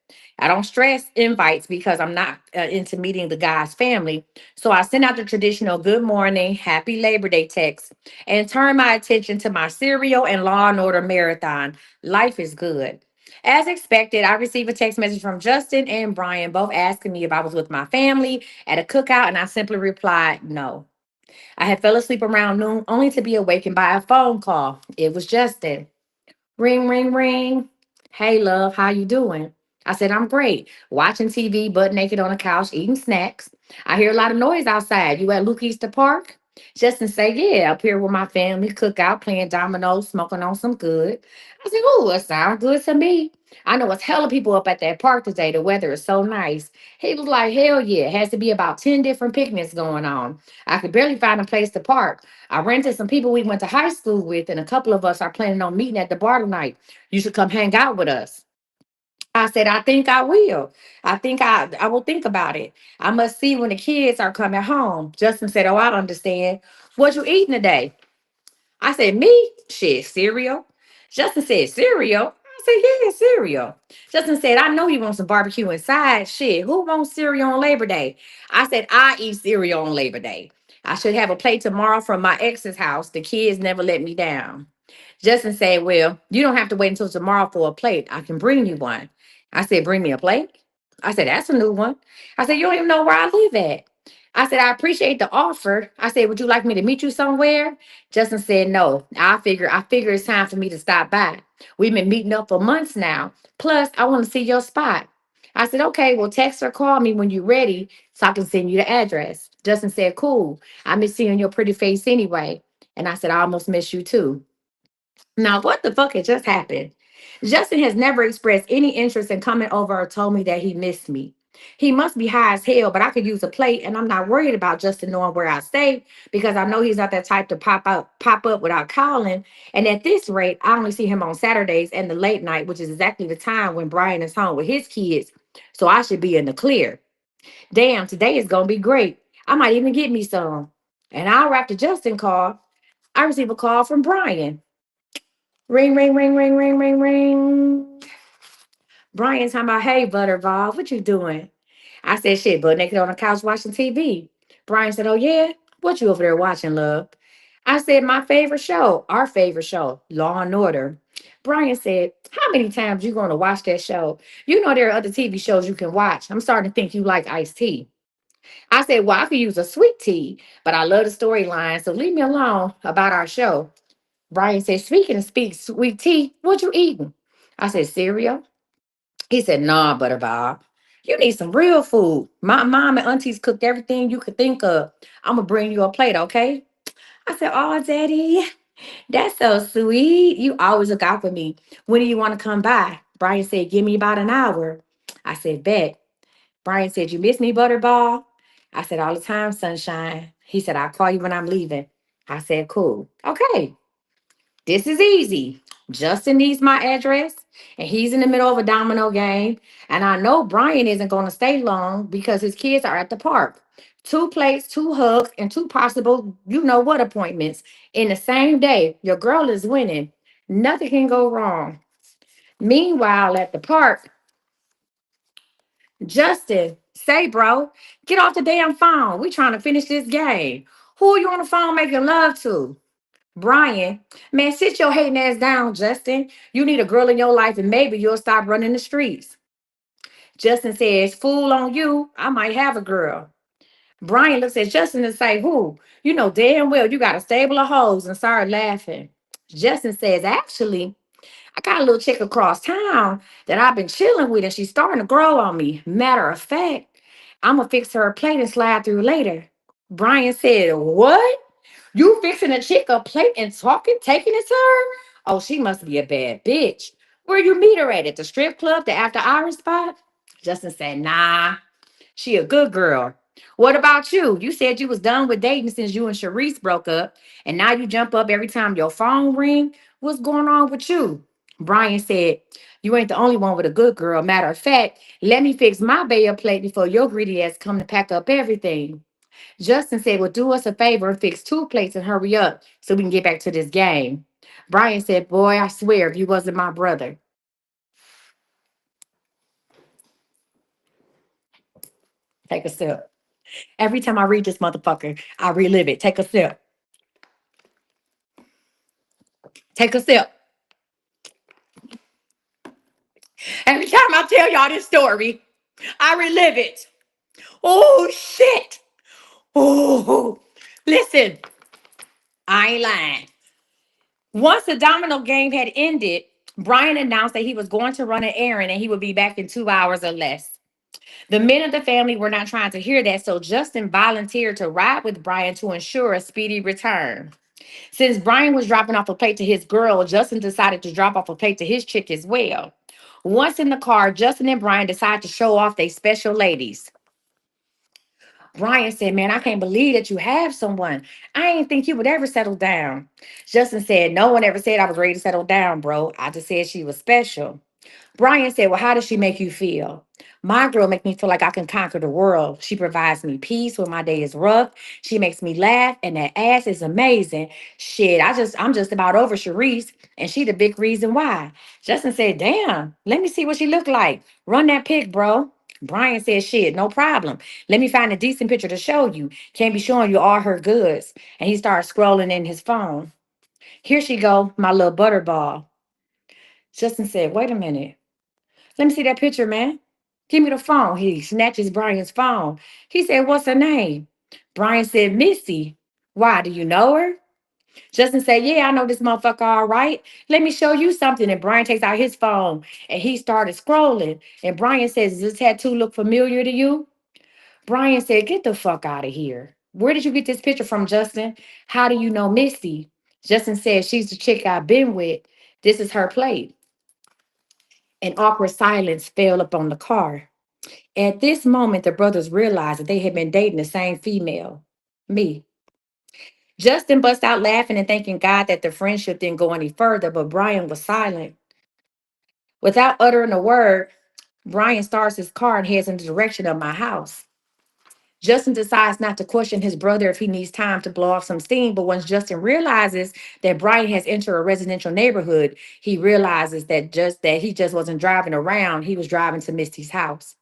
I don't stress invites because I'm not into meeting the guy's family. So I send out the traditional good morning, happy Labor Day text and turn my attention to my cereal and Law and Order marathon. Life is good. As expected, I received a text message from Justin and Brian, both asking me if I was with my family at a cookout, and I simply replied no. I had fell asleep around noon only to be awakened by a phone call. It was Justin. Ring, ring, ring. Hey, love, how you doing? I said, I'm great. Watching TV, butt naked on the couch, eating snacks. I hear a lot of noise outside. You at Luke Easter Park? Justin say, yeah, up here with my family, cookout, playing dominoes, smoking on some good. I said, oh, it sounds good to me. I know it's hella people up at that park today. The weather is so nice. He was like, hell yeah. It has to be about 10 different picnics going on. I could barely find a place to park. I ran into some people we went to high school with, and a couple of us are planning on meeting at the bar tonight. You should come hang out with us. I said, I think I will. I will think about it. I must see when the kids are coming home. Justin said, oh, I understand. What you eating today? I said, me? Shit, cereal. Justin said, cereal? I said, yeah, cereal. Justin said, I know you want some barbecue inside. Shit, who wants cereal on Labor Day? I said, I eat cereal on Labor Day. I should have a plate tomorrow from my ex's house. The kids never let me down. Justin said, well, you don't have to wait until tomorrow for a plate. I can bring you one. I said, bring me a plate? I said, that's a new one. I said, you don't even know where I live at. I said, I appreciate the offer. I said, would you like me to meet you somewhere? Justin said, no. I figure it's time for me to stop by. We've been meeting up for months now. Plus, I want to see your spot. I said, okay, well, text or call me when you're ready so I can send you the address. Justin said, cool. I miss seeing your pretty face anyway. And I said, I almost miss you too. Now, what the fuck had just happened? Justin has never expressed any interest in coming over or told me that he missed me. He must be high as hell, but I could use a plate, and I'm not worried about Justin knowing where I stay because I know he's not that type to pop up without calling. And at this rate, I only see him on Saturdays and the late night, which is exactly the time when Brian is home with his kids. So I should be in the clear. Damn, today is gonna be great. I might even get me some. An hour after Justin called, I receive a call from Brian. Ring, ring, ring, ring, ring, ring, ring. Brian's talking about, hey, Butterball, what you doing? I said, shit, butt naked on the couch watching TV. Brian said, oh, yeah? What you over there watching, love? I said, my favorite show, our favorite show, Law and Order. Brian said, how many times you going to watch that show? You know there are other TV shows you can watch. I'm starting to think you like iced tea. I said, well, I could use a sweet tea, but I love the storyline, so leave me alone about our show. Brian said, speaking of sweet tea, what you eating? I said, cereal. He said, nah, Butterball. You need some real food. My mom and aunties cooked everything you could think of. I'm going to bring you a plate, okay? I said, oh, Daddy, that's so sweet. You always look out for me. When do you want to come by? Brian said, give me about an hour. I said, bet. Brian said, you miss me, Butterball? I said, all the time, sunshine. He said, I'll call you when I'm leaving. I said, cool. Okay. This is easy. Justin needs my address, and he's in the middle of a domino game. And I know Brian isn't going to stay long because his kids are at the park. Two plates, two hugs, and two possible, you know what, appointments in the same day. Your girl is winning. Nothing can go wrong. Meanwhile, at the park, Justin, say, bro, get off the damn phone. We trying to finish this game. Who are you on the phone making love to? Brian, man, sit your hating ass down, Justin. You need a girl in your life, and maybe you'll stop running the streets. Justin says, fool on you, I might have a girl. Brian looks at Justin and say, who? You know damn well you got a stable of hoes, and started laughing. Justin says, actually, I got a little chick across town that I've been chilling with, and she's starting to grow on me. Matter of fact, I'm going to fix her a plate and slide through later. Brian said, what? You fixing a chick a plate and talking, taking it to her? Oh, she must be a bad bitch. Where you meet her at the strip club, the after hours spot? Justin said, nah, she a good girl. What about you? You said you was done with dating since you and Sharice broke up, and now you jump up every time your phone ring. What's going on with you? Brian said, you ain't the only one with a good girl. Matter of fact, let me fix my bay of plate before your greedy ass come to pack up everything. Justin said, well, do us a favor and fix two plates and hurry up so we can get back to this game. Brian said, boy, I swear, if you wasn't my brother. Take a sip. Every time I read this motherfucker, I relive it. Take a sip. Take a sip. Every time I tell y'all this story, I relive it. Oh, shit. Oh, listen, I ain't lying. Once the domino game had ended, Brian announced that he was going to run an errand and he would be back in 2 hours or less. The men of the family were not trying to hear that, so Justin volunteered to ride with Brian to ensure a speedy return. Since Brian was dropping off a plate to his girl, Justin decided to drop off a plate to his chick as well. Once in the car, Justin and Brian decided to show off their special ladies. Brian said, man, I can't believe that you have someone. I didn't think you would ever settle down. Justin said, no one ever said I was ready to settle down, bro. I just said she was special. Brian said, well, how does she make you feel? My girl makes me feel like I can conquer the world. She provides me peace when my day is rough. She makes me laugh, and that ass is amazing. Shit, I'm just about over Sharice, and she the big reason why. Justin said, damn, let me see what she look like. Run that pic, bro. Brian said, shit, no problem. Let me find a decent picture to show you. Can't be showing you all her goods. And he started scrolling in his phone. Here she go, my little butterball. Justin said, wait a minute. Let me see that picture, man. Give me the phone. He snatches Brian's phone. He said, what's her name? Brian said, Misty. Why? Do you know her? Justin said, yeah, I know this motherfucker all right. Let me show you something. And Brian takes out his phone and he started scrolling. And Brian says, does this tattoo look familiar to you? Brian said, get the fuck out of here. Where did you get this picture from, Justin? How do you know Misty? Justin said, she's the chick I've been with. This is her plate. An awkward silence fell upon the car. At this moment, the brothers realized that they had been dating the same female, me. Justin bust out laughing and thanking God that the friendship didn't go any further, but Brian was silent. Without uttering a word, Brian starts his car and heads in the direction of my house. Justin decides not to question his brother if he needs time to blow off some steam, but once Justin realizes that Brian has entered a residential neighborhood, he realizes that he just wasn't driving around, he was driving to Misty's house.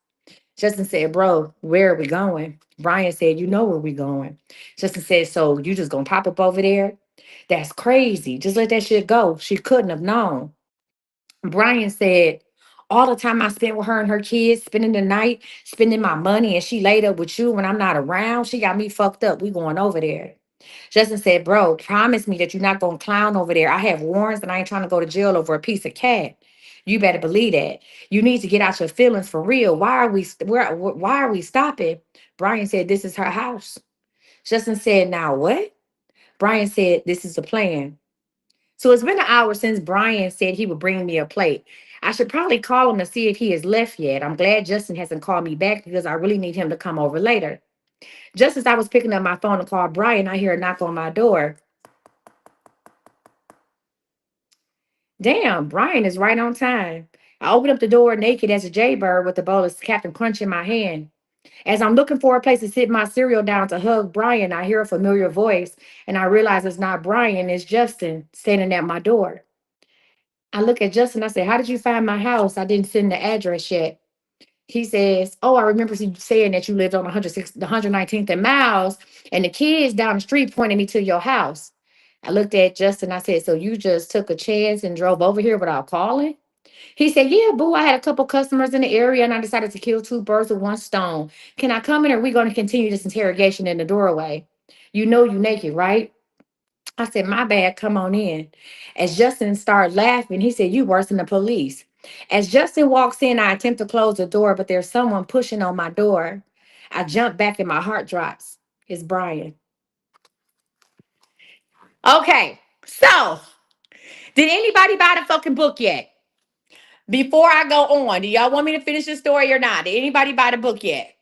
Justin said, bro, where are we going? Brian said, you know where we going. Justin said, so you just gonna pop up over there? That's crazy. Just let that shit go. She couldn't have known. Brian said, all the time I spent with her and her kids, spending the night, spending my money, and she laid up with you when I'm not around. She got me fucked up. We going over there. Justin said, bro, promise me that you're not going to clown over there. I have warrants and I ain't trying to go to jail over a piece of cat. You better believe that. You need to get out your feelings for real. Why are we stopping? Brian said, this is her house. Justin said, now what? Brian said, this is the plan. So it's been an hour since Brian said he would bring me a plate. I should probably call him to see if he has left yet. I'm glad Justin hasn't called me back because I really need him to come over later. Just as I was picking up my phone to call Brian, I hear a knock on my door. Damn, Brian is right on time. I open up the door naked as a jaybird with the bowl of Captain Crunch in my hand. As I'm looking for a place to sit my cereal down to hug Brian, I hear a familiar voice and I realize it's not Brian, it's Justin standing at my door. I look at Justin, I say, how did you find my house? I didn't send the address yet. He says, oh, I remember you saying that you lived on 106, the 119th and Miles, and the kids down the street pointed me to your house. I looked at Justin, I said, so you just took a chance and drove over here without calling? He said, yeah, boo, I had a couple customers in the area and I decided to kill two birds with one stone. Can I come in or are we going to continue this interrogation in the doorway? You know you naked, right? I said, my bad, come on in. As Justin started laughing, he said, you worse than the police. As Justin walks in, I attempt to close the door, but there's someone pushing on my door. I jump back and my heart drops. It's Brian. Okay, so did anybody buy the fucking book yet? Before I go on, do y'all want me to finish the story or not? Did anybody buy the book yet?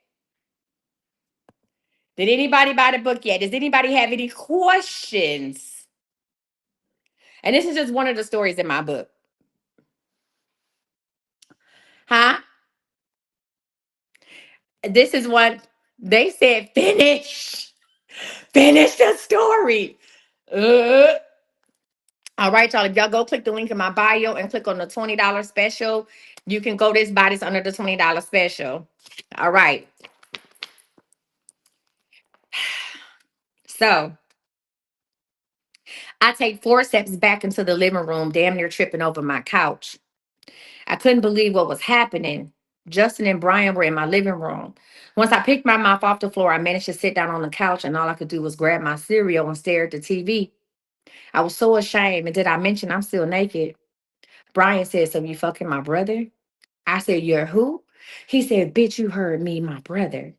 Did anybody buy the book yet? Does anybody have any questions? And this is just one of the stories in my book. Huh? This is what they said. Finish. Finish the story. Uh. All right, y'all. If y'all go click the link in my bio and click on the $20 special, you can go buy this under the $20 special. All right. So I take 4 steps back into the living room, damn near tripping over my couch. I couldn't believe what was happening. Justin and Brian were in my living room. Once I picked my mouth off the floor, I managed to sit down on the couch, and all I could do was grab my cereal and stare at the TV. I was so ashamed. And did I mention I'm still naked? Brian said, so you fucking my brother? I said, you're who? He said, bitch, you heard me, my brother.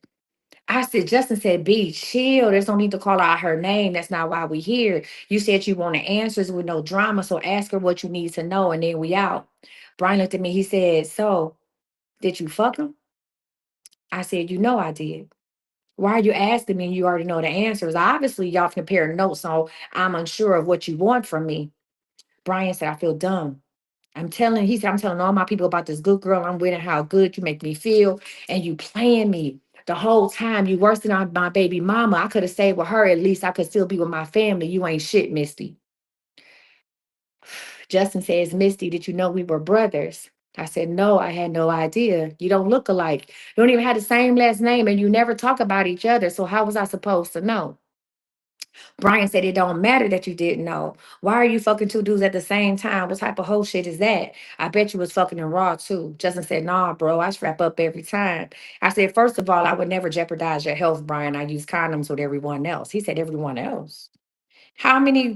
I said, Justin said, B, chill. There's no need to call out her name. That's not why we here. You said you wanted answers with no drama, so ask her what you need to know, and then we out. Brian looked at me. He said, so did you fuck him? I said, you know I did. Why are you asking me? You already know the answers. Obviously, y'all compare notes, so I'm unsure of what you want from me. Brian said, I feel dumb. He said, I'm telling all my people about this good girl I'm with and how good you make me feel. And you playing me the whole time. You worse than my baby mama. I could have stayed with her. At least I could still be with my family. You ain't shit, Misty. Justin says, Misty, did you know we were brothers? I said, no, I had no idea. You don't look alike. You don't even have the same last name and you never talk about each other. So how was I supposed to know? Brian said, it don't matter that you didn't know. Why are you fucking two dudes at the same time? What type of whole shit is that? I bet you was fucking in raw too. Justin said, nah, bro, I strap up every time. I said, first of all, I would never jeopardize your health, Brian. I use condoms with everyone else. He said, everyone else. How many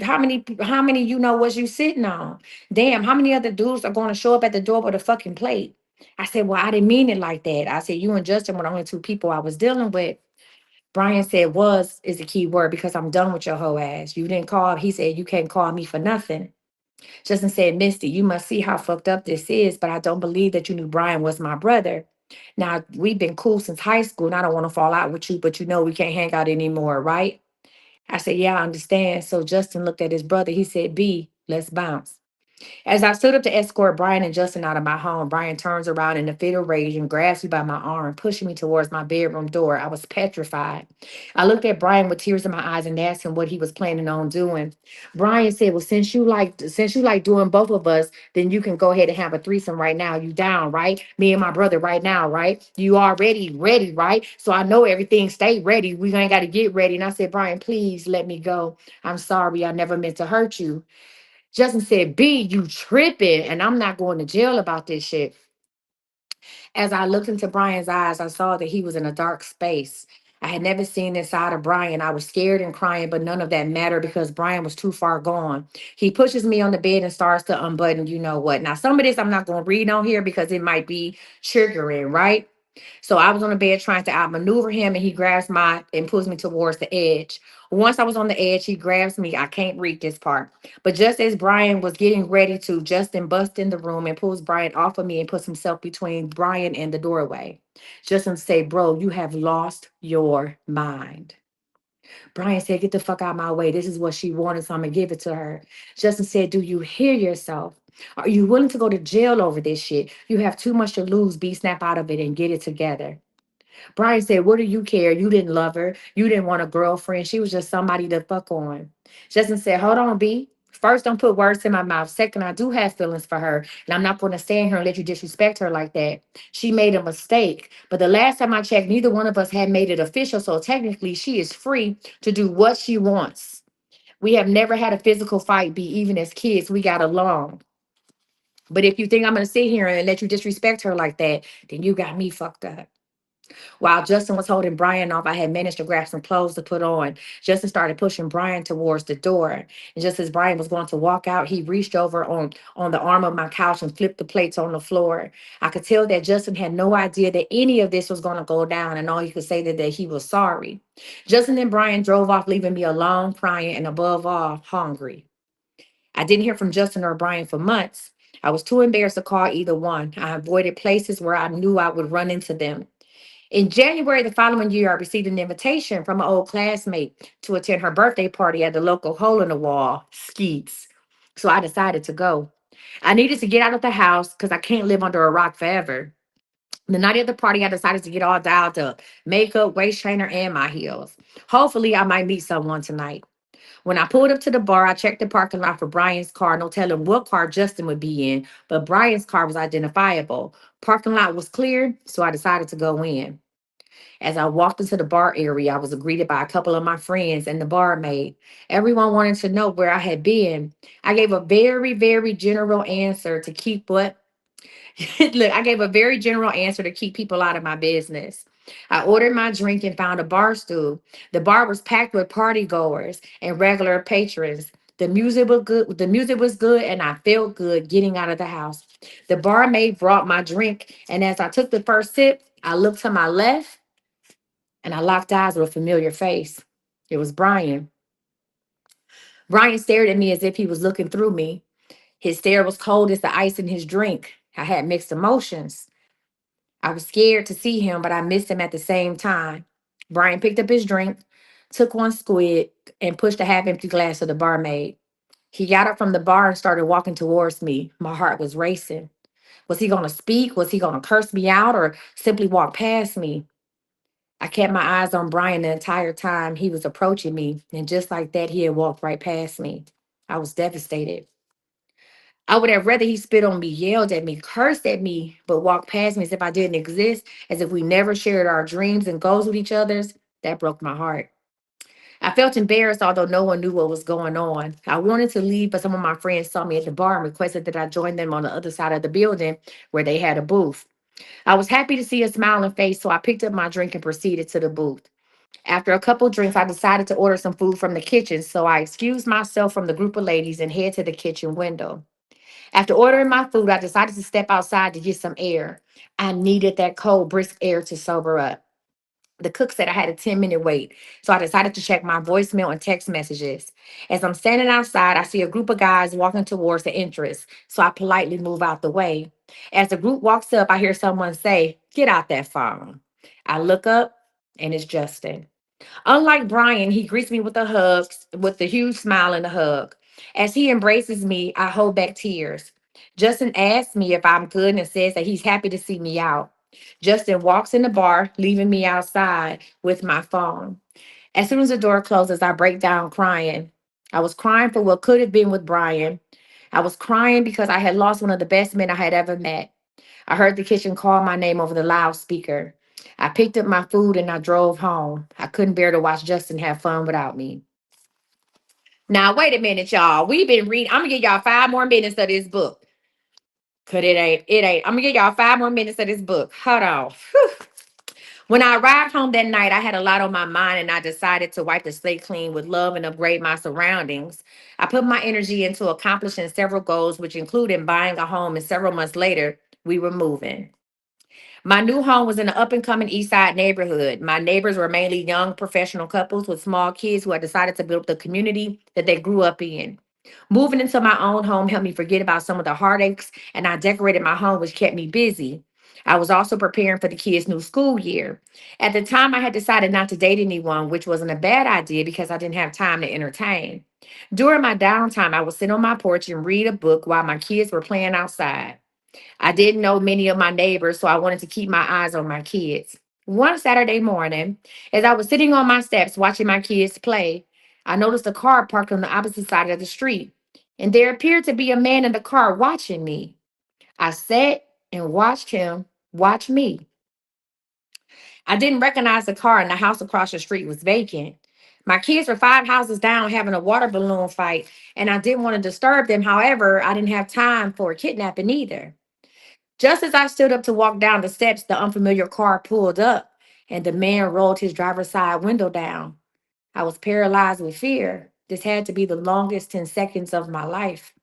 you know was you sitting on? Damn, how many other dudes are going to show up at the door with a fucking plate? I said, well, I didn't mean it like that. I said, you and Justin were the only two people I was dealing with. Brian said was is the key word because I'm done with your whole ass. You didn't call. He said you can't call me for nothing. Justin said, Misty, you must see how fucked up this is, but I don't believe that you knew Brian was my brother. Now, we've been cool since high school, and I don't want to fall out with you, but you know we can't hang out anymore, right? I said, yeah, I understand. So Justin looked at his brother. He said, B, let's bounce. As I stood up to escort Brian and Justin out of my home, Brian turns around in a fit of rage and grabs me by my arm, pushing me towards my bedroom door. I was petrified. I looked at Brian with tears in my eyes and asked him what he was planning on doing. Brian said, "Well, since you like doing both of us, then you can go ahead and have a threesome right now. You down, right? Me and my brother right now, right? You already ready, right? So I know everything. Stay ready. We ain't got to get ready." And I said, "Brian, please let me go. I'm sorry. I never meant to hurt you." Justin said, "B, you tripping, and I'm not going to jail about this shit." As I looked into Brian's eyes, I saw that he was in a dark space. I had never seen this side of Brian. I was scared and crying, but none of that mattered because Brian was too far gone. He pushes me on the bed and starts to unbutton you know what. Now, some of this I'm not going to read on here because it might be triggering, right? So I was on the bed trying to outmaneuver him, and he grabs my and pulls me towards the edge. Once I was on the edge, he grabs me. I can't read this part. But just as Brian was getting ready to, Justin busts in the room and pulls Brian off of me and puts himself between Brian and the doorway. Justin say, "Bro, you have lost your mind." Brian said, "Get the fuck out of my way. This is what she wanted, so I'm gonna give it to her." Justin said, "Do you hear yourself? Are you willing to go to jail over this shit? You have too much to lose. Be snap out of it and get it together." Brian said, "What do you care? You didn't love her. You didn't want a girlfriend. She was just somebody to fuck on." Justin said, "Hold on, B. First, don't put words in my mouth. Second, I do have feelings for her, and I'm not going to stand here and let you disrespect her like that. She made a mistake. But the last time I checked, neither one of us had made it official, so technically she is free to do what she wants. We have never had a physical fight, B. Even as kids, we got along. But if you think I'm going to sit here and let you disrespect her like that, then you got me fucked up." While Justin was holding Brian off, I had managed to grab some clothes to put on. Justin started pushing Brian towards the door. And just as Brian was going to walk out, he reached over on the arm of my couch and flipped the plates on the floor. I could tell that Justin had no idea that any of this was going to go down, and all he could say that he was sorry. Justin and Brian drove off, leaving me alone, crying, and above all, hungry. I didn't hear from Justin or Brian for months. I was too embarrassed to call either one. I avoided places where I knew I would run into them. In January the following year, I received an invitation from an old classmate to attend her birthday party at the local hole in the wall, Skeets. So I decided to go. I needed to get out of the house because I can't live under a rock forever. The night of the party, I decided to get all dialed up: makeup, waist trainer, and my heels. Hopefully, I might meet someone tonight. When I pulled up to the bar, I checked the parking lot for Brian's car. No telling what car Justin would be in, but Brian's car was identifiable. Parking lot was clear, so I decided to go in. As I walked into the bar area, I was greeted by a couple of my friends and the barmaid. Everyone wanted to know where I had been. I gave a very, very general answer to keep what Look, I gave a very general answer to keep people out of my business. I ordered my drink and found a bar stool. The bar was packed with party goers and regular patrons. The music was good. The music was good, and I felt good getting out of the house. The barmaid brought my drink, and as I took the first sip, I looked to my left and I locked eyes with a familiar face. It was Brian. Brian stared at me as if he was looking through me. His stare was cold as the ice in his drink. I had mixed emotions. I was scared to see him, but I missed him at the same time. Brian picked up his drink, took one squid, and pushed a half empty glass to the barmaid. He got up from the bar and started walking towards me. My heart was racing. Was he going to speak? Was he going to curse me out or simply walk past me? I kept my eyes on Brian the entire time he was approaching me, and just like that, he had walked right past me. I was devastated. I would have rather he spit on me, yelled at me, cursed at me, but walked past me as if I didn't exist, as if we never shared our dreams and goals with each other's. That broke my heart. I felt embarrassed, although no one knew what was going on. I wanted to leave, but some of my friends saw me at the bar and requested that I join them on the other side of the building where they had a booth. I was happy to see a smiling face, so I picked up my drink and proceeded to the booth. After a couple drinks, I decided to order some food from the kitchen, so I excused myself from the group of ladies and head to the kitchen window. After ordering my food, I decided to step outside to get some air. I needed that cold, brisk air to sober up. The cook said I had a 10-minute wait, so I decided to check my voicemail and text messages. As I'm standing outside, I see a group of guys walking towards the entrance, so I politely move out the way. As the group walks up, I hear someone say, "Get out that phone." I look up, and it's Justin. Unlike Brian, he greets me with a hug, with a huge smile and a hug. As he embraces me, I hold back tears. Justin asks me if I'm good and says that he's happy to see me out. Justin walks in the bar, leaving me outside with my phone. As soon as the door closes, I break down crying. I was crying for what could have been with Brian. I was crying because I had lost one of the best men I had ever met. I heard the kitchen call my name over the loudspeaker. I picked up my food and I drove home. I couldn't bear to watch Justin have fun without me. Now, wait a minute, y'all. We've been reading. I'm gonna give y'all 5 more minutes of this book. Cause it ain't. I'm gonna give y'all 5 more minutes of this book. Hold on. Whew. When I arrived home that night, I had a lot on my mind and I decided to wipe the slate clean with love and upgrade my surroundings. I put my energy into accomplishing several goals, which included buying a home, and several months later, we were moving. My new home was in an up and coming East Side neighborhood. My neighbors were mainly young professional couples with small kids who had decided to build the community that they grew up in. Moving into my own home helped me forget about some of the heartaches, and I decorated my home, which kept me busy. I was also preparing for the kids' new school year. At the time, I had decided not to date anyone, which wasn't a bad idea because I didn't have time to entertain. During my downtime, I would sit on my porch and read a book while my kids were playing outside. I didn't know many of my neighbors, so I wanted to keep my eyes on my kids. One Saturday morning, as I was sitting on my steps watching my kids play, I noticed a car parked on the opposite side of the street, and there appeared to be a man in the car watching me. I sat and watched him watch me. I didn't recognize the car, and the house across the street was vacant. My kids were 5 houses down having a water balloon fight, and I didn't want to disturb them. However, I didn't have time for a kidnapping either. Just as I stood up to walk down the steps, the unfamiliar car pulled up and the man rolled his driver's side window down. I was paralyzed with fear. This had to be the longest 10 seconds of my life.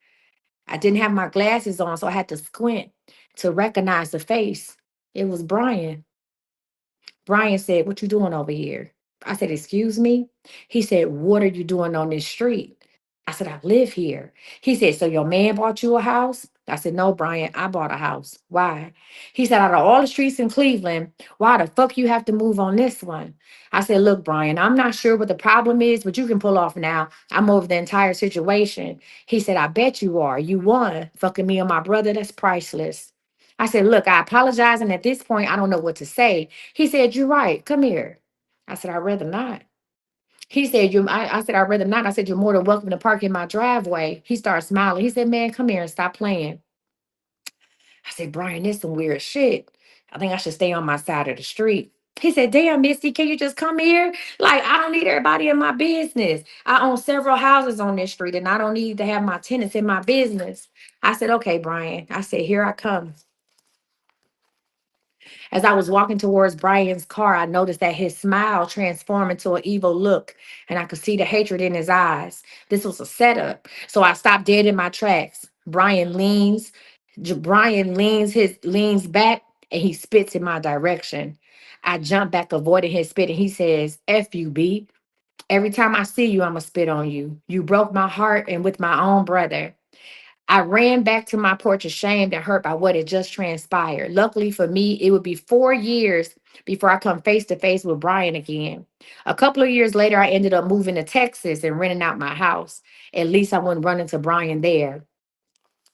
I didn't have my glasses on, so I had to squint to recognize the face. It was Brian. Brian said, "What you doing over here?" I said, "Excuse me?" He said, "What are you doing on this street?" I said, "I live here." He said, "So your man bought you a house?" I said, "No, Brian, I bought a house." Why? He said, "Out of all the streets in Cleveland, why the fuck you have to move on this one?" I said, "Look, Brian, I'm not sure what the problem is, but you can pull off now. I'm over the entire situation." He said, "I bet you are. You won. Fucking me and my brother, that's priceless." I said, "Look, I apologize. And at this point, I don't know what to say." He said, "You're right. Come here." I said, "I'd rather not." He said, I said, "I'd rather not." I said, "You're more than welcome to park in my driveway." He started smiling. He said, "Man, come here and stop playing." I said, "Brian, this some weird shit. I think I should stay on my side of the street." He said, "Damn, Misty, can you just come here? Like, I don't need everybody in my business. I own several houses on this street and I don't need to have my tenants in my business." I said, "Okay, Brian." I said, "Here I come." As I was walking towards Brian's car, I noticed that his smile transformed into an evil look, and I could see the hatred in his eyes. This was a setup. So I stopped dead in my tracks. Brian leans back and he spits in my direction. I jump back, avoiding his spit, and he says, "F you, B. Every time I see you, I'ma spit on you. You broke my heart and with my own brother." I ran back to my porch ashamed and hurt by what had just transpired. Luckily for me, it would be 4 years before I come face to face with Brian again. A couple of years later, I ended up moving to Texas and renting out my house. At least I wouldn't run into Brian there.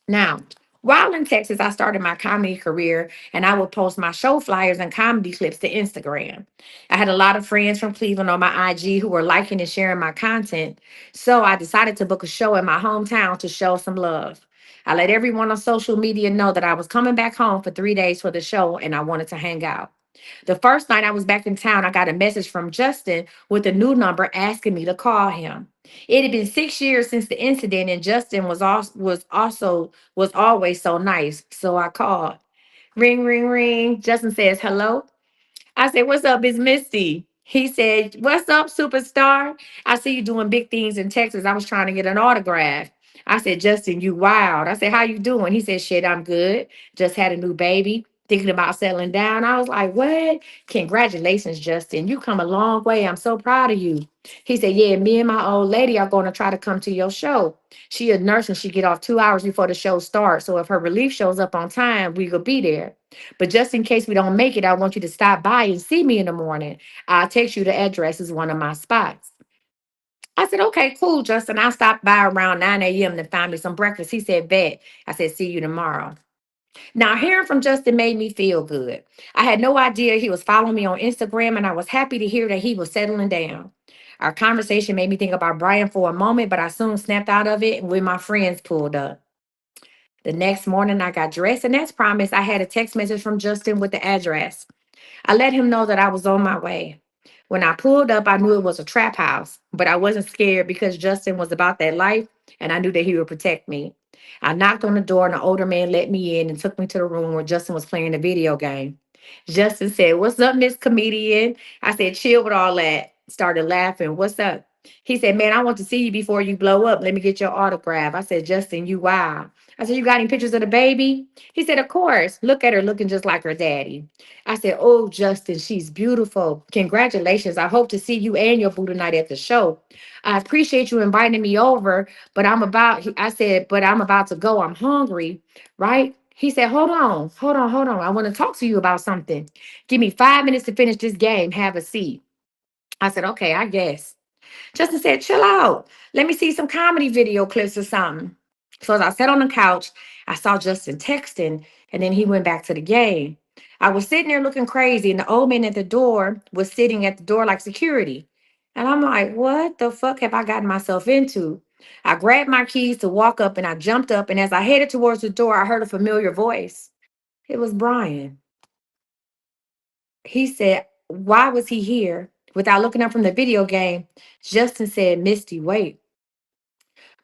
Now, while in Texas, I started my comedy career and I would post my show flyers and comedy clips to Instagram. I had a lot of friends from Cleveland on my IG who were liking and sharing my content. So I decided to book a show in my hometown to show some love. I let everyone on social media know that I was coming back home for 3 days for the show and I wanted to hang out. The first night I was back in town, I got a message from Justin with a new number asking me to call him. It had been 6 years since the incident, and Justin was always so nice. So I called. Ring, ring, ring. Justin says, "Hello." I said, "What's up? It's Misty." He said, "What's up, superstar? I see you doing big things in Texas. I was trying to get an autograph." I said, "Justin, you wild." I said, "How you doing?" He said, "Shit, I'm good. Just had a new baby. Thinking about settling down." I was like, "What? Congratulations, Justin. You come a long way. I'm so proud of you." He said, "Yeah, me and my old lady are going to try to come to your show. She a nurse and she get off 2 hours before the show starts. So if her relief shows up on time, we will be there. But just in case we don't make it, I want you to stop by and see me in the morning. I'll text you the address is one of my spots." I said, okay, cool, Justin. I'll stop by around 9 a.m. to find me some breakfast. He said, bet. I said, see you tomorrow. Now, hearing from Justin made me feel good. I had no idea he was following me on Instagram, and I was happy to hear that he was settling down. Our conversation made me think about Brian for a moment, but I soon snapped out of it when my friends pulled up. The next morning, I got dressed, and as promised, I had a text message from Justin with the address. I let him know that I was on my way. When I pulled up, I knew it was a trap house, but I wasn't scared because Justin was about that life and I knew that he would protect me. I knocked on the door and an older man let me in and took me to the room where Justin was playing a video game. Justin said, "What's up, Miss Comedian?" I said, "Chill with all that." Started laughing. "What's up?" He said, "Man, I want to see you before you blow up. Let me get your autograph." I said, "Justin, you wild." I said, "You got any pictures of the baby?" He said, "Of course. Look at her looking just like her daddy." I said, "Oh, Justin, she's beautiful. Congratulations. I hope to see you and your boo tonight at the show. I appreciate you inviting me over, but I said, but I'm about to go. I'm hungry, right?" He said, hold on. I want to talk to you about something. Give me 5 minutes to finish this game. Have a seat." I said, "Okay, I guess." Justin said, "Chill out. Let me see some comedy video clips or something." So as I sat on the couch, I saw Justin texting, and then he went back to the game. I was sitting there looking crazy, and the old man at the door was sitting at the door like security. And I'm like, what the fuck have I gotten myself into? I grabbed my keys to walk up, and I jumped up, and as I headed towards the door, I heard a familiar voice. It was Brian. He said, "Why was he here?" Without looking up from the video game, Justin said, "Misty, wait."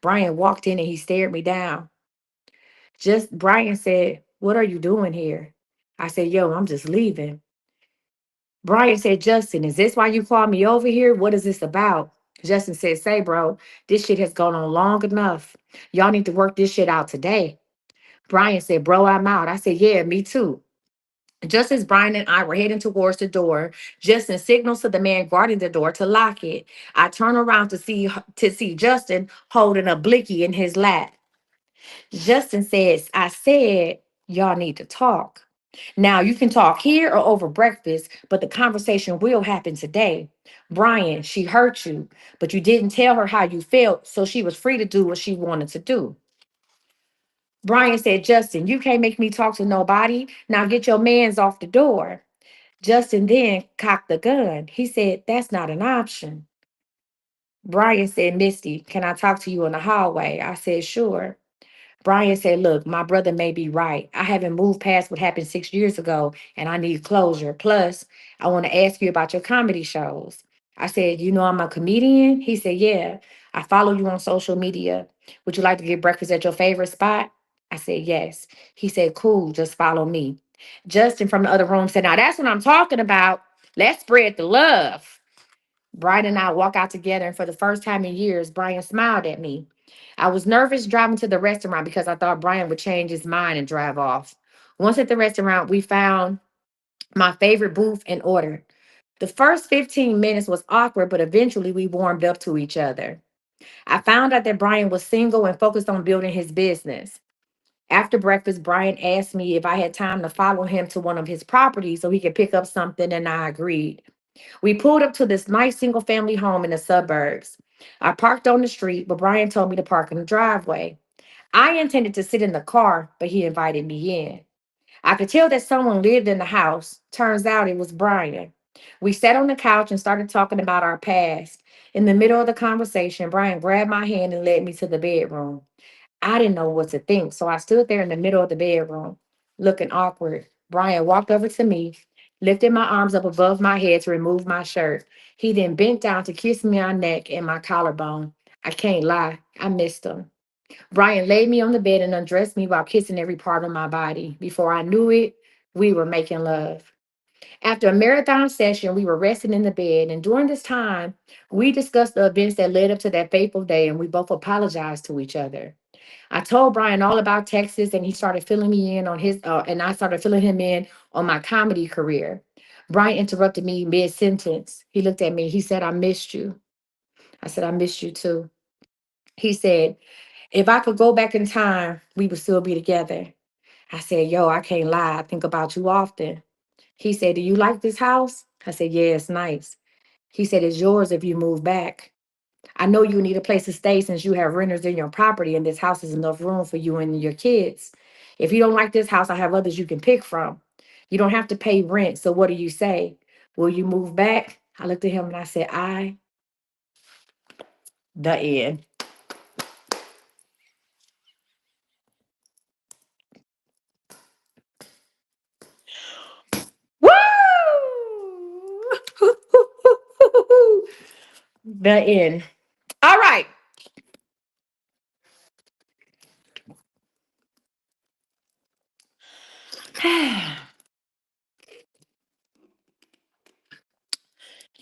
Brian walked in and he stared me down. Just Brian said, "What are you doing here?" I said, "Yo, I'm just leaving." Brian said, "Justin, is this why you called me over here? What is this about?" Justin said, "Say, bro, this shit has gone on long enough. Y'all need to work this shit out today." Brian said, "Bro, I'm out." I said, "Yeah, me too." Just as Brian and I were heading towards the door, Justin signals to the man guarding the door to lock it. I turn around to see Justin holding a blicky in his lap. Justin says, "I said, y'all need to talk. Now, you can talk here or over breakfast, but the conversation will happen today. Brian, she hurt you, but you didn't tell her how you felt, so she was free to do what she wanted to do." Brian said, "Justin, you can't make me talk to nobody. Now get your mans off the door." Justin then cocked the gun. He said, "That's not an option." Brian said, "Misty, can I talk to you in the hallway?" I said, "Sure." Brian said, "Look, my brother may be right. I haven't moved past what happened 6 years ago, and I need closure. Plus, I want to ask you about your comedy shows." I said, "You know I'm a comedian?" He said, "Yeah. I follow you on social media. Would you like to get breakfast at your favorite spot?" I said, "Yes." He said, "Cool, just follow me." Justin from the other room said, "Now that's what I'm talking about. Let's spread the love." Brian and I walk out together, and for the first time in years, Brian smiled at me. I was nervous driving to the restaurant because I thought Brian would change his mind and drive off. Once at the restaurant, we found my favorite booth and ordered. The first 15 minutes was awkward, but eventually we warmed up to each other. I found out that Brian was single and focused on building his business. After breakfast, Brian asked me if I had time to follow him to one of his properties so he could pick up something, and I agreed. We pulled up to this nice single family home in the suburbs. I parked on the street, but Brian told me to park in the driveway. I intended to sit in the car, but he invited me in. I could tell that someone lived in the house. Turns out it was Brian. We sat on the couch and started talking about our past. In the middle of the conversation, Brian grabbed my hand and led me to the bedroom. I didn't know what to think, so I stood there in the middle of the bedroom, looking awkward. Brian walked over to me, lifted my arms up above my head to remove my shirt. He then bent down to kiss me on neck and my collarbone. I can't lie, I missed him. Brian laid me on the bed and undressed me while kissing every part of my body. Before I knew it, we were making love. After a marathon session, we were resting in the bed, and during this time, we discussed the events that led up to that fateful day, and we both apologized to each other. I told Brian all about Texas, and he started filling me in on and I started filling him in on my comedy career. Brian interrupted me mid sentence. He looked at me. He said, "I missed you." I said, "I missed you too." He said, "If I could go back in time, we would still be together." I said, "Yo, I can't lie. I think about you often." He said, "Do you like this house?" I said, "Yeah, it's nice." He said, "It's yours if you move back." I know you need a place to stay since you have renters in your property and this house is enough room for you and your kids. If you don't like this house, I have others you can pick from. You don't have to pay rent. So what do you say? Will you move back? I looked at him and I said, the end. Woo! The end. All right.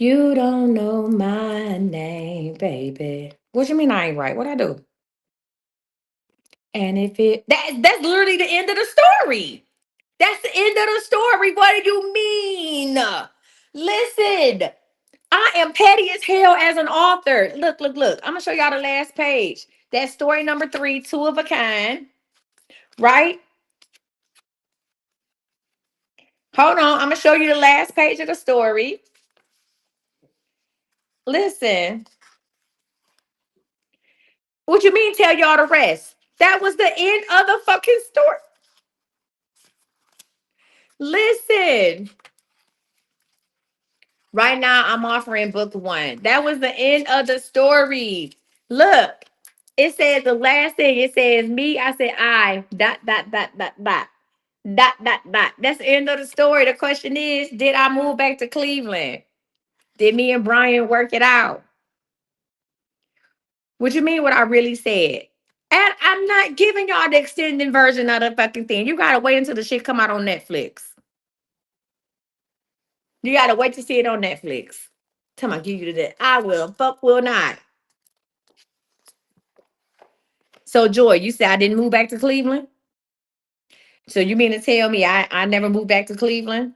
You don't know my name, baby. What you mean I ain't right? What I do? And if it that's literally the end of the story. That's the end of the story. What do you mean? Listen, I am petty as hell as an author. Look, look, look. I'm gonna show y'all the last page. That's story number 3, two of a kind. Right? Hold on. I'm gonna show you the last page of the story. Listen. What you mean tell y'all the rest? That was the end of the fucking story. Listen. Right now, I'm offering book 1. That was the end of the story. Look, it says the last thing. It says me. I said I. Dot dot dot dot dot. Dot dot dot. That's the end of the story. The question is, did I move back to Cleveland? Did me and Brian work it out? What you mean? What I really said? And I'm not giving y'all the extended version of the fucking thing. You gotta wait until the shit come out on Netflix. You gotta wait to see it on Netflix. Tell me, give you the I will. Fuck will not. So Joy, you said I didn't move back to Cleveland? So you mean to tell me I never moved back to Cleveland?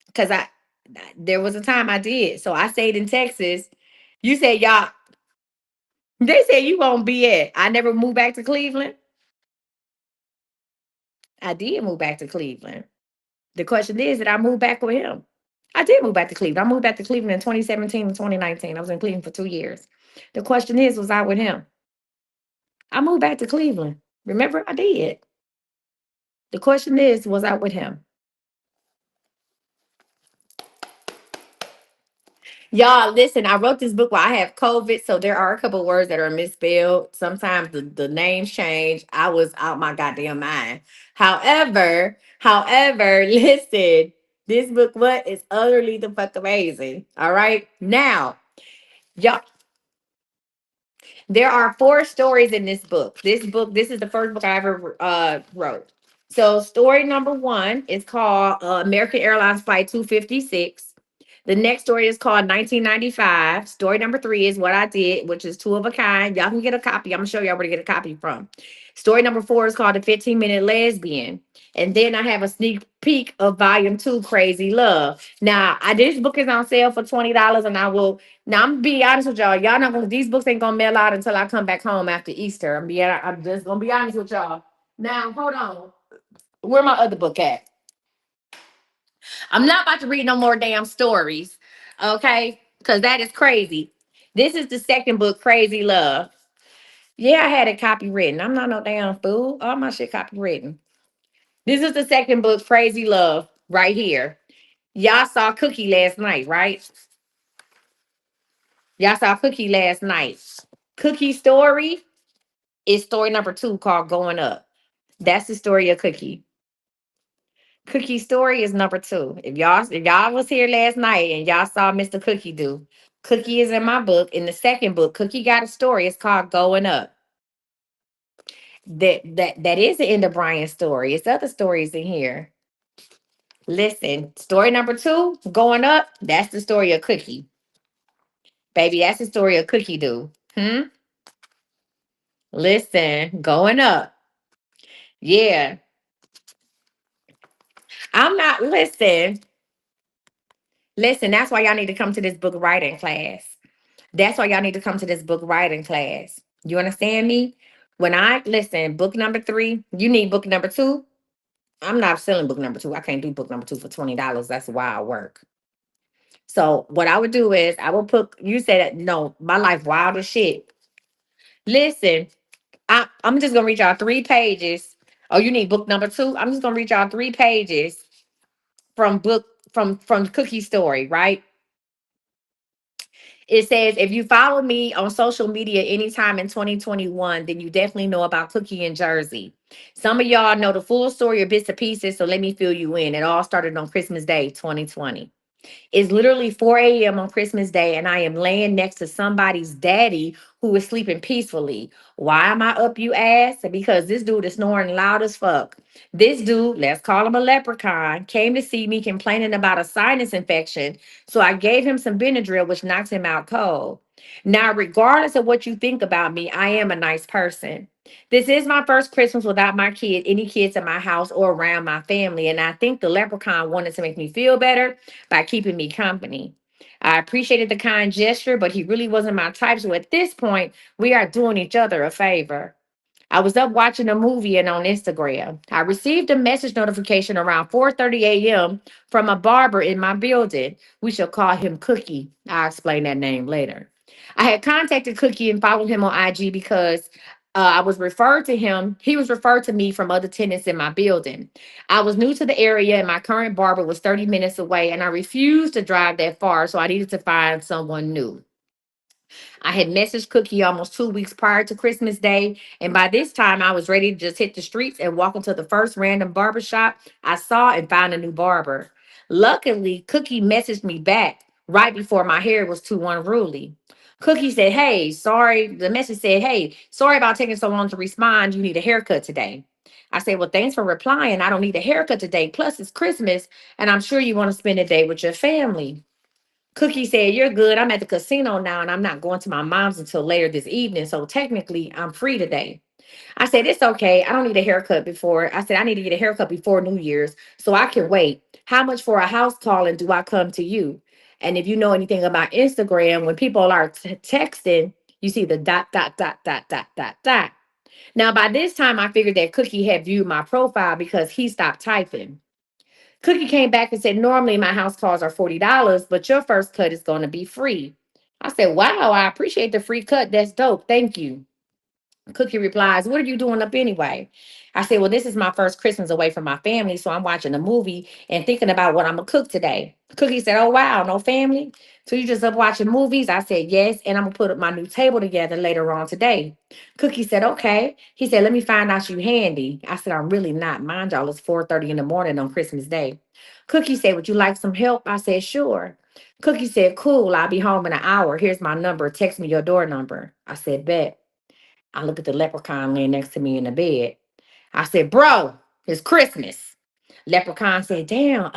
Because I there was a time I did. So I stayed in Texas. You said y'all they said you won't be at. I never moved back to Cleveland. I did move back to Cleveland. The question is, did I move back with him? I did move back to Cleveland. I moved back to Cleveland in 2017 and 2019. I was in Cleveland for 2 years. The question is, was I with him? I moved back to Cleveland. Remember, I did. The question is, was I with him? Y'all, listen, I wrote this book while I have COVID, so there are a couple words that are misspelled. Sometimes the names change. I was out my goddamn mind. However, listen, this book, what is utterly the fuck amazing. All right. Now, y'all, there are 4 stories in this book. This is the first book I ever wrote. So, story number 1 is called American Airlines Flight 256. The next story is called 1995. Story number 3 is What I Did, which is two of a kind. Y'all can get a copy. I'm gonna show y'all where to get a copy from. Story number 4 is called The 15-Minute Lesbian. And then I have a sneak peek of volume 2, Crazy Love. Now, this book is on sale for $20, and I will now I'm gonna be honest with y'all. Y'all not gonna these books ain't gonna mail out until I come back home after Easter. I'm just gonna be honest with y'all. Now, hold on. Where my other book at? I'm not about to read no more damn stories. Okay? Because that is crazy. This is the second book, Crazy Love. Yeah, I had it copywritten. I'm not no damn fool. All my shit copywritten. This is the second book, Crazy Love, right here. Y'all saw Cookie last night, right? Y'all saw Cookie last night. Cookie story is story number 2 called Going Up. That's the story of Cookie. Cookie story is number 2. If y'all was here last night and y'all saw Mr. Cookie do, Cookie is in my book. In the second book, Cookie got a story. It's called Going Up. That is the end of Brian's story. It's other stories in here. Listen, story number 2, Going Up. That's the story of Cookie. Baby, that's the story of Cookie do. Listen, Going Up. Yeah. I'm not listen. Listen, that's why y'all need to come to this book writing class. That's why y'all need to come to this book writing class. You understand me? When I listen, book number 3, you need book number 2. I'm not selling book number 2. I can't do book number 2 for $20. That's why I work. So what I would do is I would put, you said, no, my life wild as shit. Listen, I'm just gonna read y'all 3 pages. Oh, you need book number 2? I'm just gonna read y'all 3 pages from book from Cookie Story, right? It says, if you follow me on social media anytime in 2021, then you definitely know about Cookie in Jersey. Some of y'all know the full story or bits and pieces, so let me fill you in. It all started on Christmas Day 2020. It's literally 4 a.m. on Christmas Day, and I am laying next to somebody's daddy who is sleeping peacefully. Why am I up, you ask? Because this dude is snoring loud as fuck. This dude, let's call him a leprechaun, came to see me complaining about a sinus infection. So I gave him some Benadryl, which knocks him out cold. Now, regardless of what you think about me, I am a nice person. This is my first Christmas without any kids in my house or around my family. And I think the leprechaun wanted to make me feel better by keeping me company. I appreciated the kind gesture, but he really wasn't my type. So at this point, we are doing each other a favor. I was up watching a movie and on Instagram. I received a message notification around 4:30 a.m. from a barber in my building. We shall call him Cookie. I'll explain that name later. I had contacted Cookie and followed him on IG because I was referred to him. He was referred to me from other tenants in my building. I was new to the area and my current barber was 30 minutes away, and I refused to drive that far, so I needed to find someone new. I had messaged Cookie almost 2 weeks prior to Christmas Day, and by this time I was ready to just hit the streets and walk into the first random barber shop I saw and find a new barber. Luckily, Cookie messaged me back right before my hair was too unruly. Cookie said, "Hey, sorry." The message said, "Hey, sorry about taking so long to respond. You need a haircut today." I said, "Well, thanks for replying. I don't need a haircut today. Plus, it's Christmas, and I'm sure you want to spend a day with your family." Cookie said, "You're good. I'm at the casino now and I'm not going to my mom's until later this evening. So technically, I'm free today." I said, "It's okay. I don't need a haircut before." I said, "I need to get a haircut before New Year's so I can wait. How much for a house call and do I come to you?" And if you know anything about Instagram, when people are texting, you see the dot, dot, dot, dot, dot, dot, dot. Now, by this time, I figured that Cookie had viewed my profile because he stopped typing. Cookie came back and said, "Normally my house calls are $40, but your first cut is going to be free." I said, "Wow, I appreciate the free cut. That's dope. Thank you." Cookie replies, "What are you doing up anyway?" I said, "Well, this is my first Christmas away from my family, so I'm watching a movie and thinking about what I'm going to cook today." Cookie said, "Oh, wow, no family? So you just up watching movies?" I said, "Yes, and I'm going to put up my new table together later on today." Cookie said, "Okay." He said, "Let me find out you handy." I said, "I'm really not. Mind y'all, it's 4:30 in the morning on Christmas Day." Cookie said, "Would you like some help?" I said, "Sure." Cookie said, "Cool, I'll be home in an hour. Here's my number. Text me your door number." I said, "Bet." I look at the leprechaun laying next to me in the bed. I said, "Bro, it's Christmas." Leprechaun said, "Damn,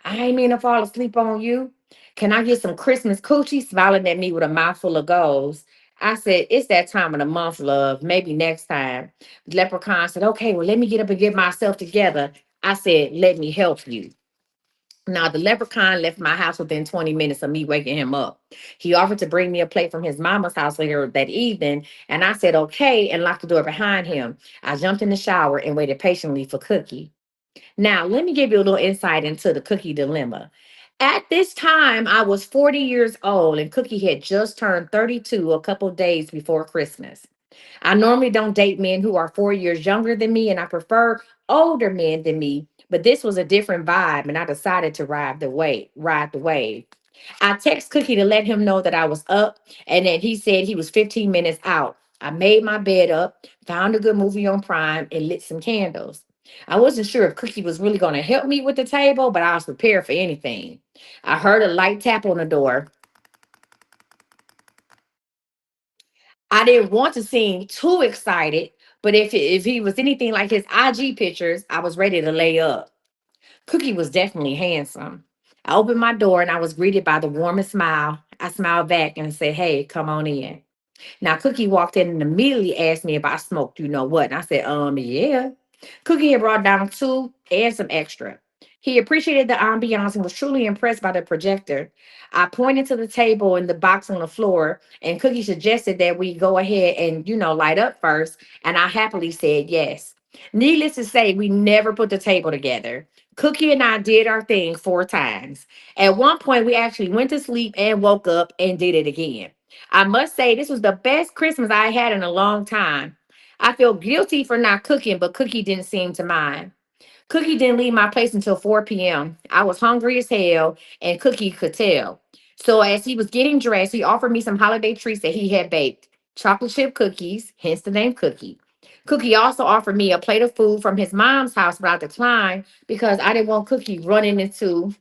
I ain't mean to fall asleep on you. Can I get some Christmas coochie?" Smiling at me with a mouthful of goals. I said, "It's that time of the month, love. Maybe next time." Leprechaun said, "Okay, well, let me get up and get myself together." I said, "Let me help you." Now, the leprechaun left my house within 20 minutes of me waking him up. He offered to bring me a plate from his mama's house later that evening, and I said okay and locked the door behind him. I jumped in the shower and waited patiently for Cookie. Now, let me give you a little insight into the Cookie dilemma. At this time, I was 40 years old, and Cookie had just turned 32 a couple days before Christmas. I normally don't date men who are 4 years younger than me, and I prefer older men than me. But this was a different vibe, and I decided to ride the wave. I text Cookie to let him know that I was up, and that he said he was 15 minutes out. I made my bed up, found a good movie on Prime, and lit some candles. I wasn't sure if Cookie was really going to help me with the table, but I was prepared for anything. I heard a light tap on the door. I didn't want to seem too excited, but if he was anything like his IG pictures, I was ready to lay up. Cookie was definitely handsome. I opened my door and I was greeted by the warmest smile. I smiled back and said, "Hey, come on in." Now, Cookie walked in and immediately asked me if I smoked, you know what? And I said, yeah. Cookie had brought down two and some extra. He appreciated the ambiance and was truly impressed by the projector. I pointed to the table and the box on the floor, and Cookie suggested that we go ahead and, light up first. And I happily said yes. Needless to say, we never put the table together. Cookie and I did our thing 4 times. At one point, we actually went to sleep and woke up and did it again. I must say, this was the best Christmas I had in a long time. I feel guilty for not cooking, but Cookie didn't seem to mind. Cookie didn't leave my place until 4 p.m. I was hungry as hell, and Cookie could tell. So, as he was getting dressed, he offered me some holiday treats that he had baked chocolate chip cookies, hence the name Cookie. Cookie also offered me a plate of food from his mom's house, but I declined because I didn't want Cookie running into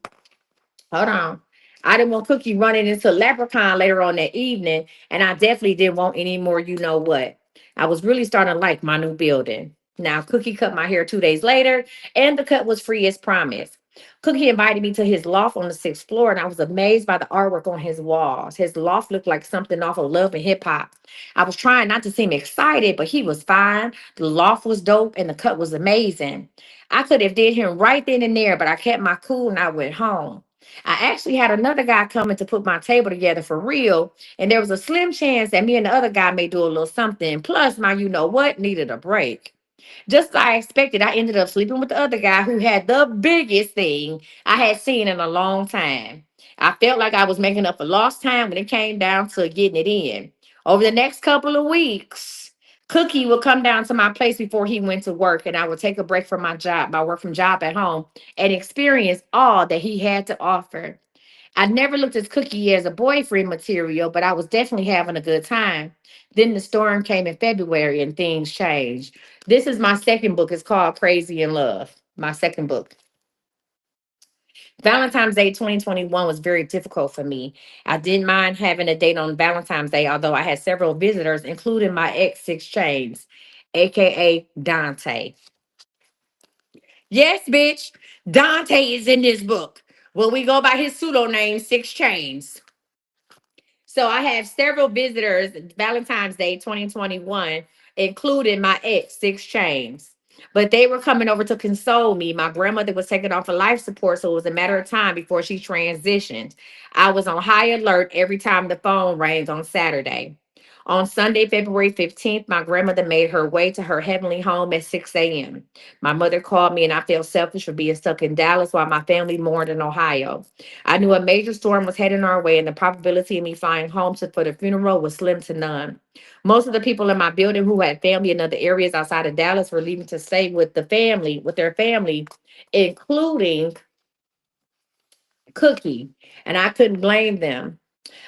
hold on. I didn't want Cookie running into Leprechaun later on that evening, and I definitely didn't want any more. You know what? I was really starting to like my new building. Now, Cookie cut my hair 2 days later, and the cut was free as promised. Cookie invited me to his loft on the 6th floor, and I was amazed by the artwork on his walls. His loft looked like something off of Love and Hip Hop. I was trying not to seem excited, but he was fine. The loft was dope, and the cut was amazing. I could have did him right then and there, but I kept my cool and I went home. I actually had another guy coming to put my table together for real, and there was a slim chance that me and the other guy may do a little something. Plus, my you know what needed a break. Just as I expected, I ended up sleeping with the other guy who had the biggest thing I had seen in a long time. I felt like I was making up for lost time when it came down to getting it in. Over the next couple of weeks, Cookie would come down to my place before he went to work, and I would take a break from my work from job at home, and experience all that he had to offer. I never looked at Cookie as a boyfriend material, but I was definitely having a good time. Then the storm came in February and things changed. This is my second book. It's called Crazy in Love. My second book. Valentine's Day 2021 was very difficult for me. I didn't mind having a date on Valentine's Day, although I had several visitors, including my ex Six Chains, aka Dante. Yes, bitch, Dante is in this book. Well, we go by his pseudo name, Six Chains. So I have several visitors Valentine's Day 2021, including my ex, Six Chains. But they were coming over to console me. My grandmother was taken off of life support, so it was a matter of time before she transitioned. I was on high alert every time the phone rang on Saturday. On Sunday, February 15th, my grandmother made her way to her heavenly home at 6 a.m. My mother called me, and I felt selfish for being stuck in Dallas while my family mourned in Ohio. I knew a major storm was heading our way, and the probability of me flying home for the funeral was slim to none. Most of the people in my building who had family in other areas outside of Dallas were leaving to stay with their family, including Cookie, and I couldn't blame them.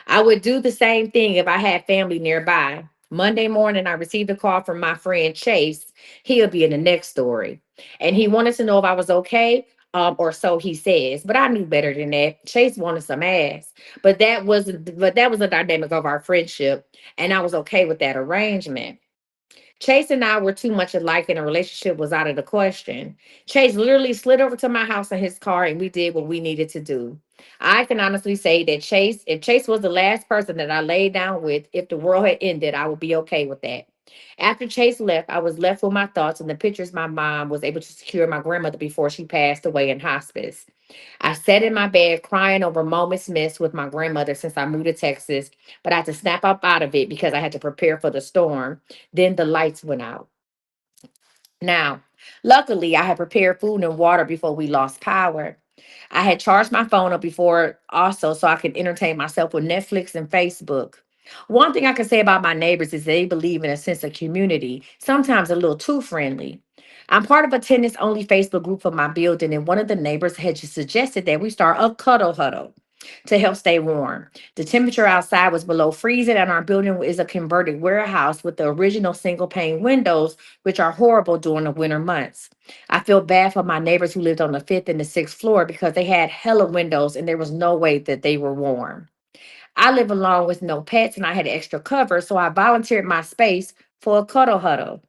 I would do the same thing if I had family nearby. Monday morning, I received a call from my friend Chase. He'll be in the next story. And he wanted to know if I was okay, or so he says. But I knew better than that. Chase wanted some ass. But that was the dynamic of our friendship. And I was okay with that arrangement. Chase and I were too much alike, and a relationship was out of the question. Chase literally slid over to my house in his car, and we did what we needed to do. I can honestly say that if Chase was the last person that I laid down with, if the world had ended, I would be okay with that. After Chase left, I was left with my thoughts and the pictures my mom was able to secure my grandmother before she passed away in hospice. I sat in my bed crying over moments missed with my grandmother since I moved to Texas, but I had to snap up out of it because I had to prepare for the storm. Then the lights went out. Now, luckily, I had prepared food and water before we lost power. I had charged my phone up before also so I could entertain myself with Netflix and Facebook. One thing I can say about my neighbors is they believe in a sense of community, sometimes a little too friendly. I'm part of a tennis only Facebook group for my building, and one of the neighbors had just suggested that we start a cuddle huddle to help stay warm. The temperature outside was below freezing, and our building is a converted warehouse with the original single pane windows, which are horrible during the winter months. I feel bad for my neighbors who lived on the 5th and the 6th floor because they had hella windows and there was no way that they were warm. I live alone with no pets and I had extra cover, so I volunteered my space for a cuddle huddle.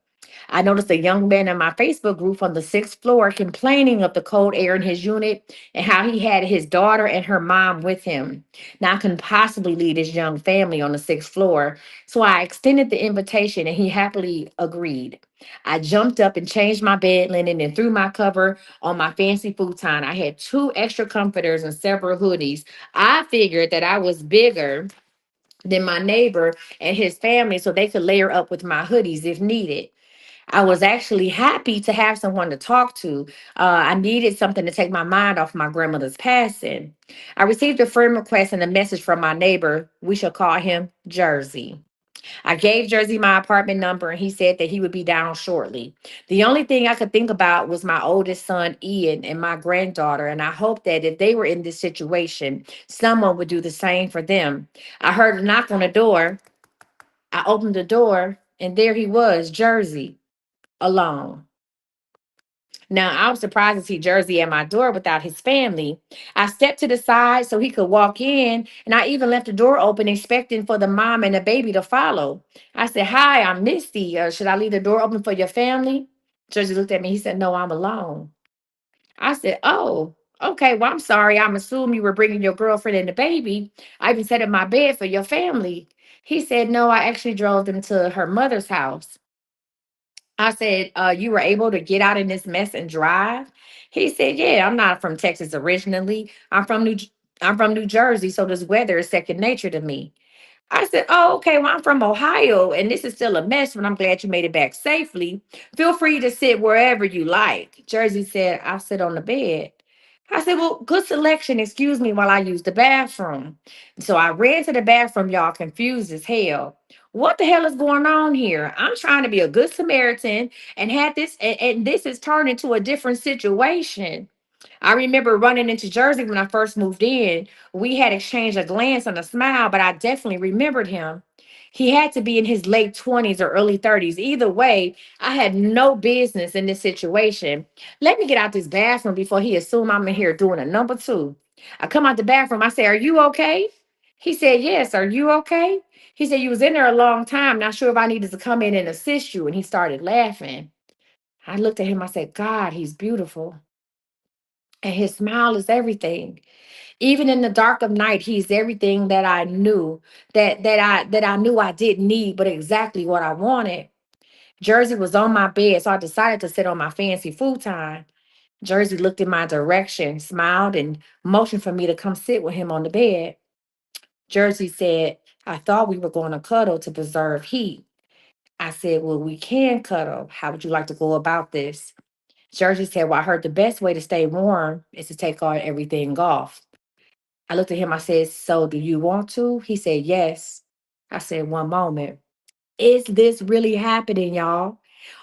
I noticed a young man in my Facebook group on the 6th floor complaining of the cold air in his unit and how he had his daughter and her mom with him. Now, I couldn't possibly leave his young family on the 6th floor, so I extended the invitation and he happily agreed. I jumped up and changed my bed linen and threw my cover on my fancy futon. I had two extra comforters and several hoodies. I figured that I was bigger than my neighbor and his family, so they could layer up with my hoodies if needed. I was actually happy to have someone to talk to. I needed something to take my mind off my grandmother's passing. I received a friend request and a message from my neighbor. We shall call him Jersey. I gave Jersey my apartment number and he said that he would be down shortly. The only thing I could think about was my oldest son, Ian, and my granddaughter. And I hoped that if they were in this situation, someone would do the same for them. I heard a knock on the door. I opened the door and there he was, Jersey, alone. Now, I was surprised to see Jersey at my door without his family. I stepped to the side so he could walk in, and I even left the door open, expecting for the mom and the baby to follow. I said, "Hi, I'm Misty. Should I leave the door open for your family?" Jersey looked at me. He said, "No, I'm alone." I said, "Oh, okay. Well, I'm sorry. I'm assuming you were bringing your girlfriend and the baby. I even set up my bed for your family." He said, "No, I actually drove them to her mother's house." I said, "You were able to get out in this mess and drive?" He said, "Yeah, I'm not from Texas originally. I'm from New Jersey, so this weather is second nature to me." I said, "Oh, okay. Well, I'm from Ohio, and this is still a mess, but I'm glad you made it back safely. Feel free to sit wherever you like." Jersey said, "I'll sit on the bed." I said, "Well, good selection. Excuse me while I use the bathroom." So I ran to the bathroom, y'all, confused as hell. What the hell is going on here? I'm trying to be a good Samaritan and had this, and this has turned into a different situation. I remember running into Jersey when I first moved in. We had exchanged a glance and a smile, but I definitely remembered him. He had to be in his late 20s or early 30s. Either way, I had no business in this situation. Let me get out this bathroom before he assume I'm in here doing a number two. I come out the bathroom. I say, "Are you okay?" He said, "Yes. Are you okay?" He said, "You was in there a long time. Not sure if I needed to come in and assist you." And he started laughing. I looked at him. I said, "God, he's beautiful. And his smile is everything. Even in the dark of night, he's everything that I knew that I knew I didn't need, but exactly what I wanted." Jersey was on my bed, so I decided to sit on my fancy futon. Jersey looked in my direction, smiled, and motioned for me to come sit with him on the bed. Jersey said, "I thought we were going to cuddle to preserve heat." I said, "Well, we can cuddle. How would you like to go about this?" Jersey said, "Well, I heard the best way to stay warm is to take all everything off." I looked at him. I said, "So do you want to?" He said, "Yes." I said, "One moment. Is this really happening, y'all?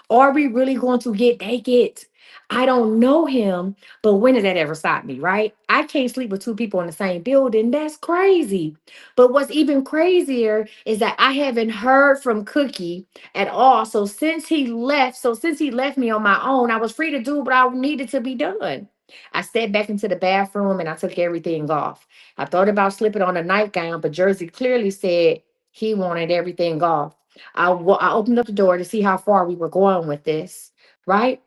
Are we really going to get naked?" I don't know him, but when did that ever stop me, right? I can't sleep with two people in the same building. That's crazy. But what's even crazier is that I haven't heard from Cookie at all. Since he left me on my own, I was free to do what I needed to be done. I stepped back into the bathroom and I took everything off. I thought about slipping on a nightgown, but Jersey clearly said he wanted everything off. I opened up the door to see how far we were going with this, right?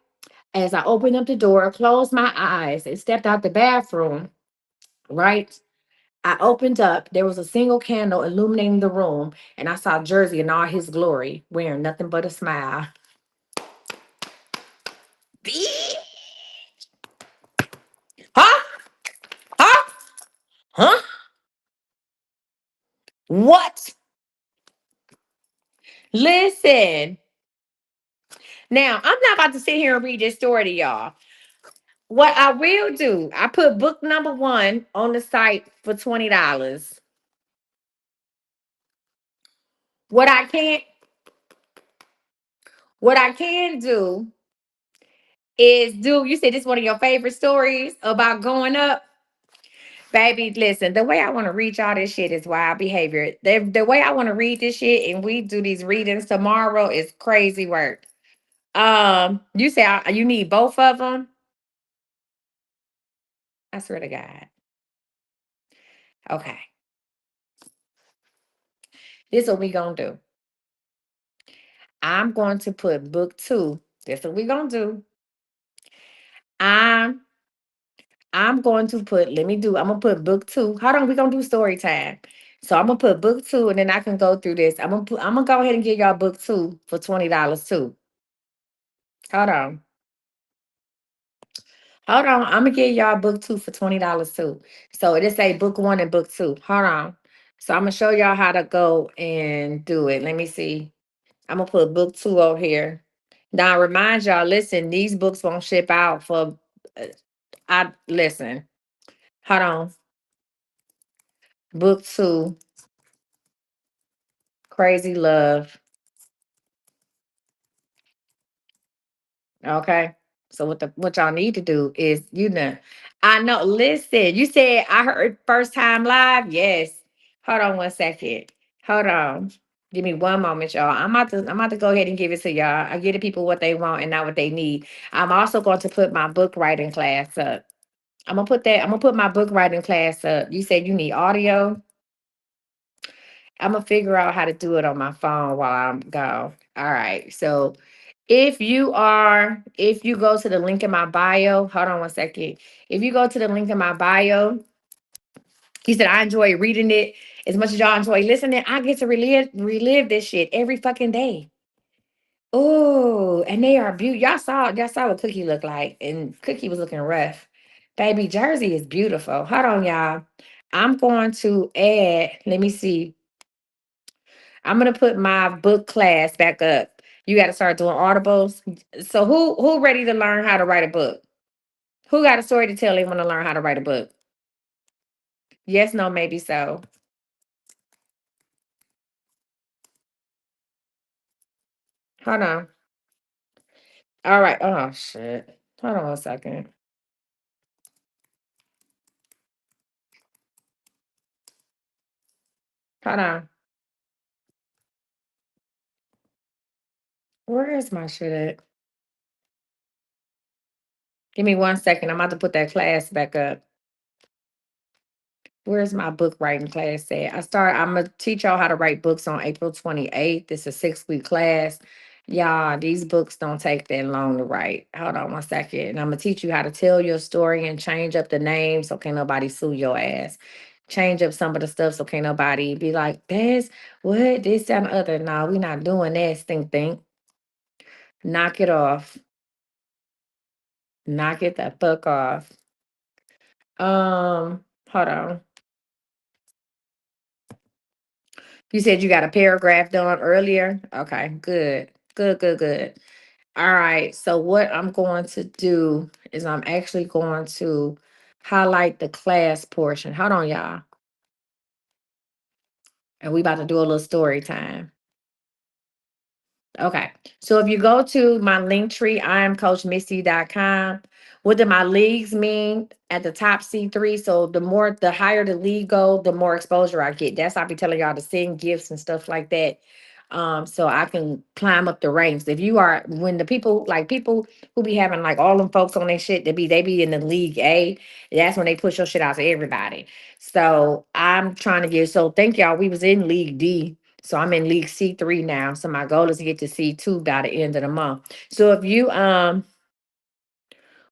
As I opened up the door, closed my eyes, and stepped out the bathroom, right? I opened up, there was a single candle illuminating the room, and I saw Jersey in all his glory, wearing nothing but a smile. Huh? Huh? Huh? What? Listen. Now, I'm not about to sit here and read this story to y'all. What I will do, I put book number one on the site for $20. What I can't, what I can do is do. You said this is one of your favorite stories about going up, baby. Listen, the way I want to reach all this shit is wild behavior. The way I want to read this shit, and we do these readings tomorrow is crazy work. You say you need both of them. I swear to God. Okay, this is what we gonna do. I'm going to put book two. This is what we gonna do. I'm I'm going to put, I'm gonna put book two. Hold on, we're gonna do story time. So I'm gonna put book two and then I can go through this. I'm gonna go ahead and give y'all book two for $20 too. Hold on. Hold on. I'm gonna give y'all book two for $20 too. So it is say book one and book two. Hold on. So I'm gonna show y'all how to go and do it. Let me see. I'm gonna put book two over here. Now, I remind y'all, listen, these books won't ship out for, I listen, hold on. Book two, Crazy Love. Okay. So what y'all need to do is, I know, listen, you said I heard first time live. Yes. Hold on one second. Hold on. Give me one moment, y'all. I'm about to go ahead and give it to y'all. I give the people what they want and not what they need. I'm also going to put my book writing class up. I'm gonna put my book writing class up. You said you need audio. I'm gonna figure out how to do it on my phone while I'm gone. All right. So if you go to the link in my bio, hold on one second. If you go to the link in my bio, he said I enjoy reading it as much as y'all enjoy listening. I get to relive this shit every fucking day. Oh, and they are beautiful. Y'all saw what Cookie looked like, and Cookie was looking rough. Baby, Jersey is beautiful. Hold on, y'all. I'm going to add. Let me see. I'm gonna put my book class back up. You got to start doing audibles. So who ready to learn how to write a book? Who got a story to tell they want to learn how to write a book? Yes, no, maybe so. Hold on. All right. Oh shit. Hold on a second. Hold on. Where is my shit at? Give me one second. I'm about to put that class back up. Where's my book writing class at? I'm gonna teach y'all how to write books on April 28th. It's a 6-week class. Y'all, these books don't take that long to write. Hold on one second. And I'm gonna teach you how to tell your story and change up the names so can't nobody sue your ass. Change up some of the stuff so can't nobody be like, that's what this and the other. No, we not doing that. Think. Knock it off. Knock it the fuck off. Hold on. You said you got a paragraph done earlier? Okay, good. Good. All right. So what I'm going to do is I'm actually going to highlight the class portion. Hold on, y'all. And we about to do a little story time. Okay. So if you go to my link tree, I am coachmisty.com. What do my leagues mean at the top C3? So the higher the league go, the more exposure I get. That's I be telling y'all to send gifts and stuff like that. So I can climb up the ranks. If you are when the people who be having like all them folks on their shit, they be in the league A, that's when they push your shit out to everybody. So I'm trying to get so thank y'all. We was in League D, so I'm in League C3 now. So my goal is to get to C2 by the end of the month. So if you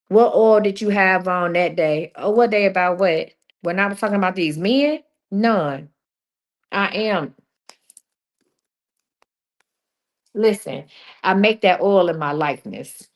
what oil did you have on that day? Oh, what day about what? When I was talking about these men? None. I am. Listen, I make that oil in my likeness.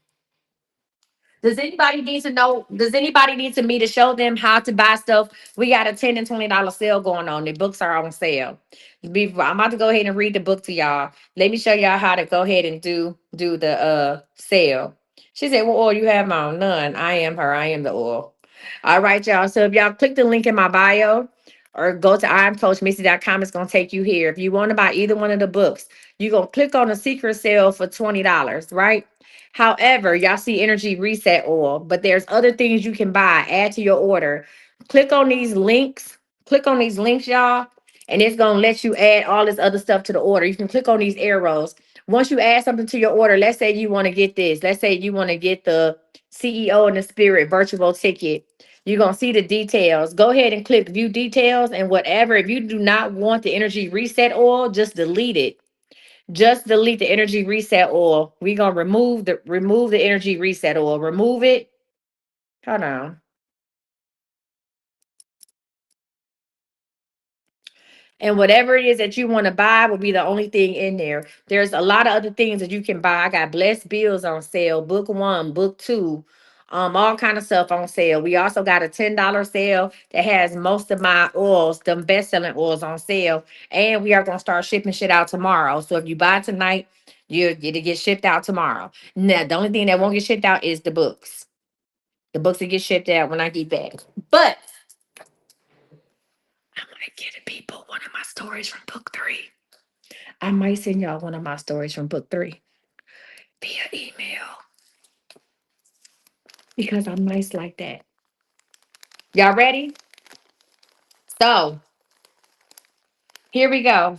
Does anybody need to know? Does anybody need to me to show them how to buy stuff? We got a $10 and $20 sale going on. The books are on sale. I'm about to go ahead and read the book to y'all. Let me show y'all how to go ahead and do the sale. She said, "What oil you have on?" None. I am her. I am the oil. All right, y'all. So if y'all click the link in my bio or go to imcoachmissy.com, it's gonna take you here. If you want to buy either one of the books, you're gonna click on the secret sale for $20, right? However, y'all see energy reset oil, but there's other things you can buy, add to your order. Click on these links, y'all, and it's gonna let you add all this other stuff to the order. You can click on these arrows. Once you add something to your order, let's say you want to get this. Let's say you want to get the CEO and the Spirit virtual ticket. You're gonna see the details. Go ahead and click view details and whatever. If you do not want the energy reset oil, just delete it. Just delete the energy reset oil. We're gonna remove the energy reset oil. Remove it. Hold on. And whatever it is that you want to buy will be the only thing in there. There's a lot of other things that you can buy. I got Blessed Bills on sale, book one, book two, all kind of stuff on sale. We also got a $10 sale that has most of my oils, the best selling oils on sale. And we are gonna start shipping shit out tomorrow. So if you buy tonight, It'll get shipped out tomorrow. Now, the only thing that won't get shipped out is the books. The books will get shipped out when I get back. But I might get the people one of my stories from book three. I might send y'all one of my stories from book three via email because I'm nice like that. Y'all ready? So here we go.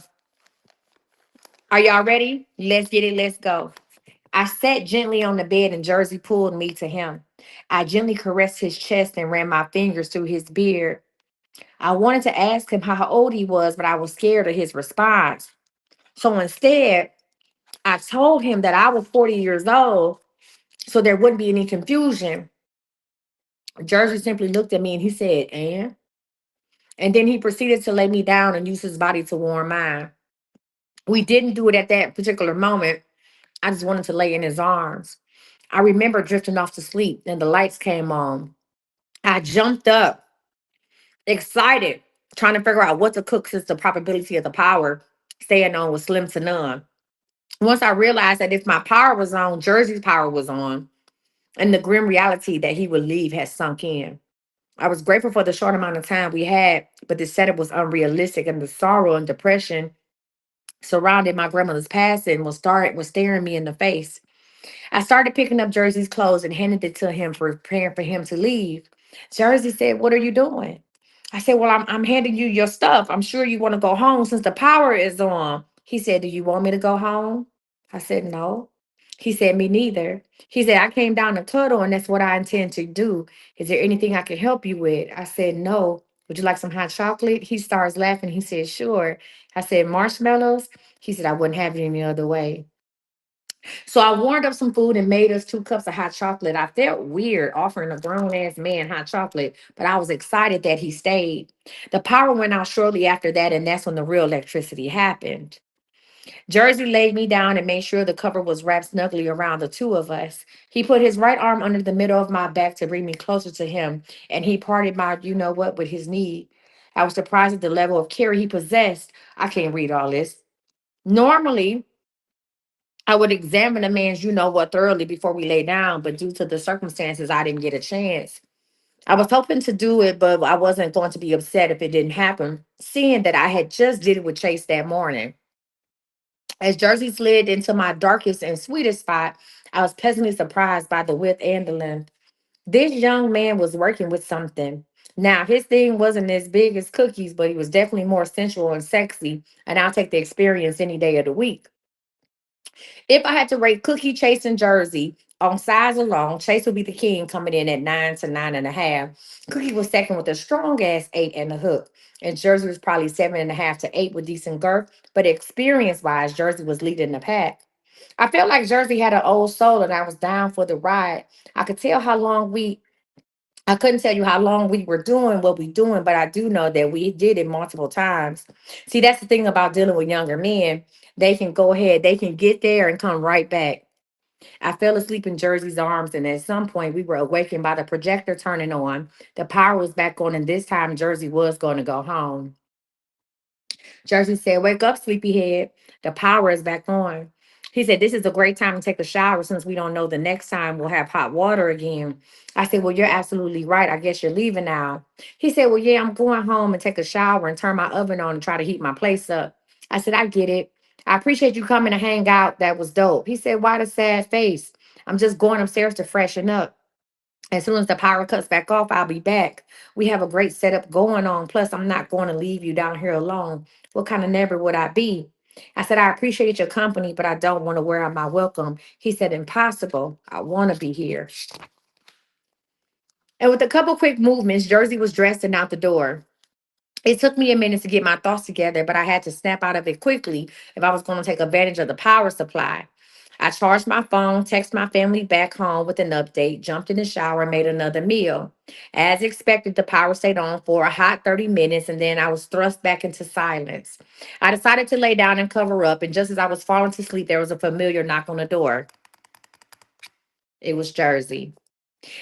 Are y'all ready? Let's get it. Let's go. I sat gently on the bed and Jersey pulled me to him. I gently caressed his chest and ran my fingers through his beard. I wanted to ask him how old he was, but I was scared of his response. So instead, I told him that I was 40 years old so there wouldn't be any confusion. Jersey simply looked at me and he said, And then he proceeded to lay me down and use his body to warm mine. We didn't do it at that particular moment. I just wanted to lay in his arms. I remember drifting off to sleep and the lights came on. I jumped up, excited, trying to figure out what to cook since the probability of the power staying on was slim to none. Once I realized that if my power was on, Jersey's power was on, and the grim reality that he would leave had sunk in. I was grateful for the short amount of time we had, but the setup was unrealistic, and the sorrow and depression surrounding my grandmother's passing was staring me in the face. I started picking up Jersey's clothes and handed it to him for preparing for him to leave. Jersey said, "What are you doing?" I said, "Well, I'm handing you your stuff. I'm sure you want to go home since the power is on." He said, "Do you want me to go home?" I said, "No." He said, "Me neither." He said, "I came down to cuddle and that's what I intend to do. Is there anything I can help you with?" I said, "No. Would you like some hot chocolate?" He starts laughing. He said, "Sure." I said, "Marshmallows?" He said, "I wouldn't have it any other way." So I warmed up some food and made us 2 cups of hot chocolate. I felt weird offering a grown ass man hot chocolate, but I was excited that he stayed. The power went out shortly after that, and that's when the real electricity happened. Jersey laid me down and made sure the cover was wrapped snugly around the two of us. He put his right arm under the middle of my back to bring me closer to him, and he parted my you know what with his knee. I was surprised at the level of care he possessed. I can't read all this. Normally, I would examine a man's you know what thoroughly before we lay down, but due to the circumstances, I didn't get a chance. I was hoping to do it, but I wasn't going to be upset if it didn't happen, seeing that I had just did it with Chase that morning. As Jersey slid into my darkest and sweetest spot, I was pleasantly surprised by the width and the length. This young man was working with something. Now, his thing wasn't as big as cookies, but he was definitely more sensual and sexy, and I'll take the experience any day of the week. If I had to rate Cookie, Chase, and Jersey on size alone, Chase would be the king coming in at 9 to 9.5. Cookie was second with a strong ass 8 and a hook. And Jersey was probably 7.5 to 8 with decent girth. But experience wise, Jersey was leading the pack. I felt like Jersey had an old soul and I was down for the ride. I could tell how long we I couldn't tell you how long we were doing what we doing, but I do know that we did it multiple times. See, that's the thing about dealing with younger men. They can go ahead, they can get there and come right back. I fell asleep in Jersey's arms, and at some point, we were awakened by the projector turning on. The power was back on, and this time, Jersey was going to go home. Jersey said, "Wake up, sleepyhead. The power is back on." He said, "This is a great time to take a shower since we don't know the next time we'll have hot water again." I said, "Well, you're absolutely right. I guess you're leaving now." He said, "Well, yeah, I'm going home and take a shower and turn my oven on and try to heat my place up." I said, "I get it. I appreciate you coming to hang out. That was dope." He said, "Why the sad face?" "I'm just going upstairs to freshen up. As soon as the power cuts back off, I'll be back. We have a great setup going on. Plus, I'm not going to leave you down here alone. What kind of neighbor would I be?" I said, "I appreciate your company, but I don't want to wear out my welcome." He said, "Impossible. I want to be here." And with a couple quick movements, Jersey was dressed and out the door. It took me a minute to get my thoughts together, but I had to snap out of it quickly if I was going to take advantage of the power supply. I charged my phone, texted my family back home with an update, jumped in the shower, and made another meal. As expected, the power stayed on for a hot 30 minutes, and then I was thrust back into silence. I decided to lay down and cover up, and just as I was falling to sleep, there was a familiar knock on the door. It was Jersey.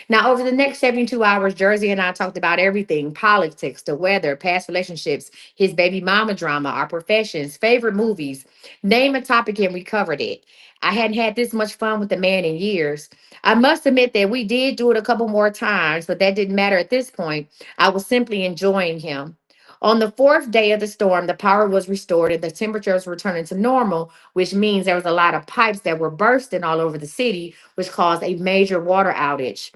Now, over the next 72 hours, Jersey and I talked about everything: politics, the weather, past relationships, his baby mama drama, our professions, favorite movies. Name a topic and we covered it. I hadn't had this much fun with the man in years. I must admit that we did do it a couple more times, but that didn't matter at this point. I was simply enjoying him. On the fourth day of the storm, the power was restored and the temperatures returning to normal, which means there was a lot of pipes that were bursting all over the city, which caused a major water outage.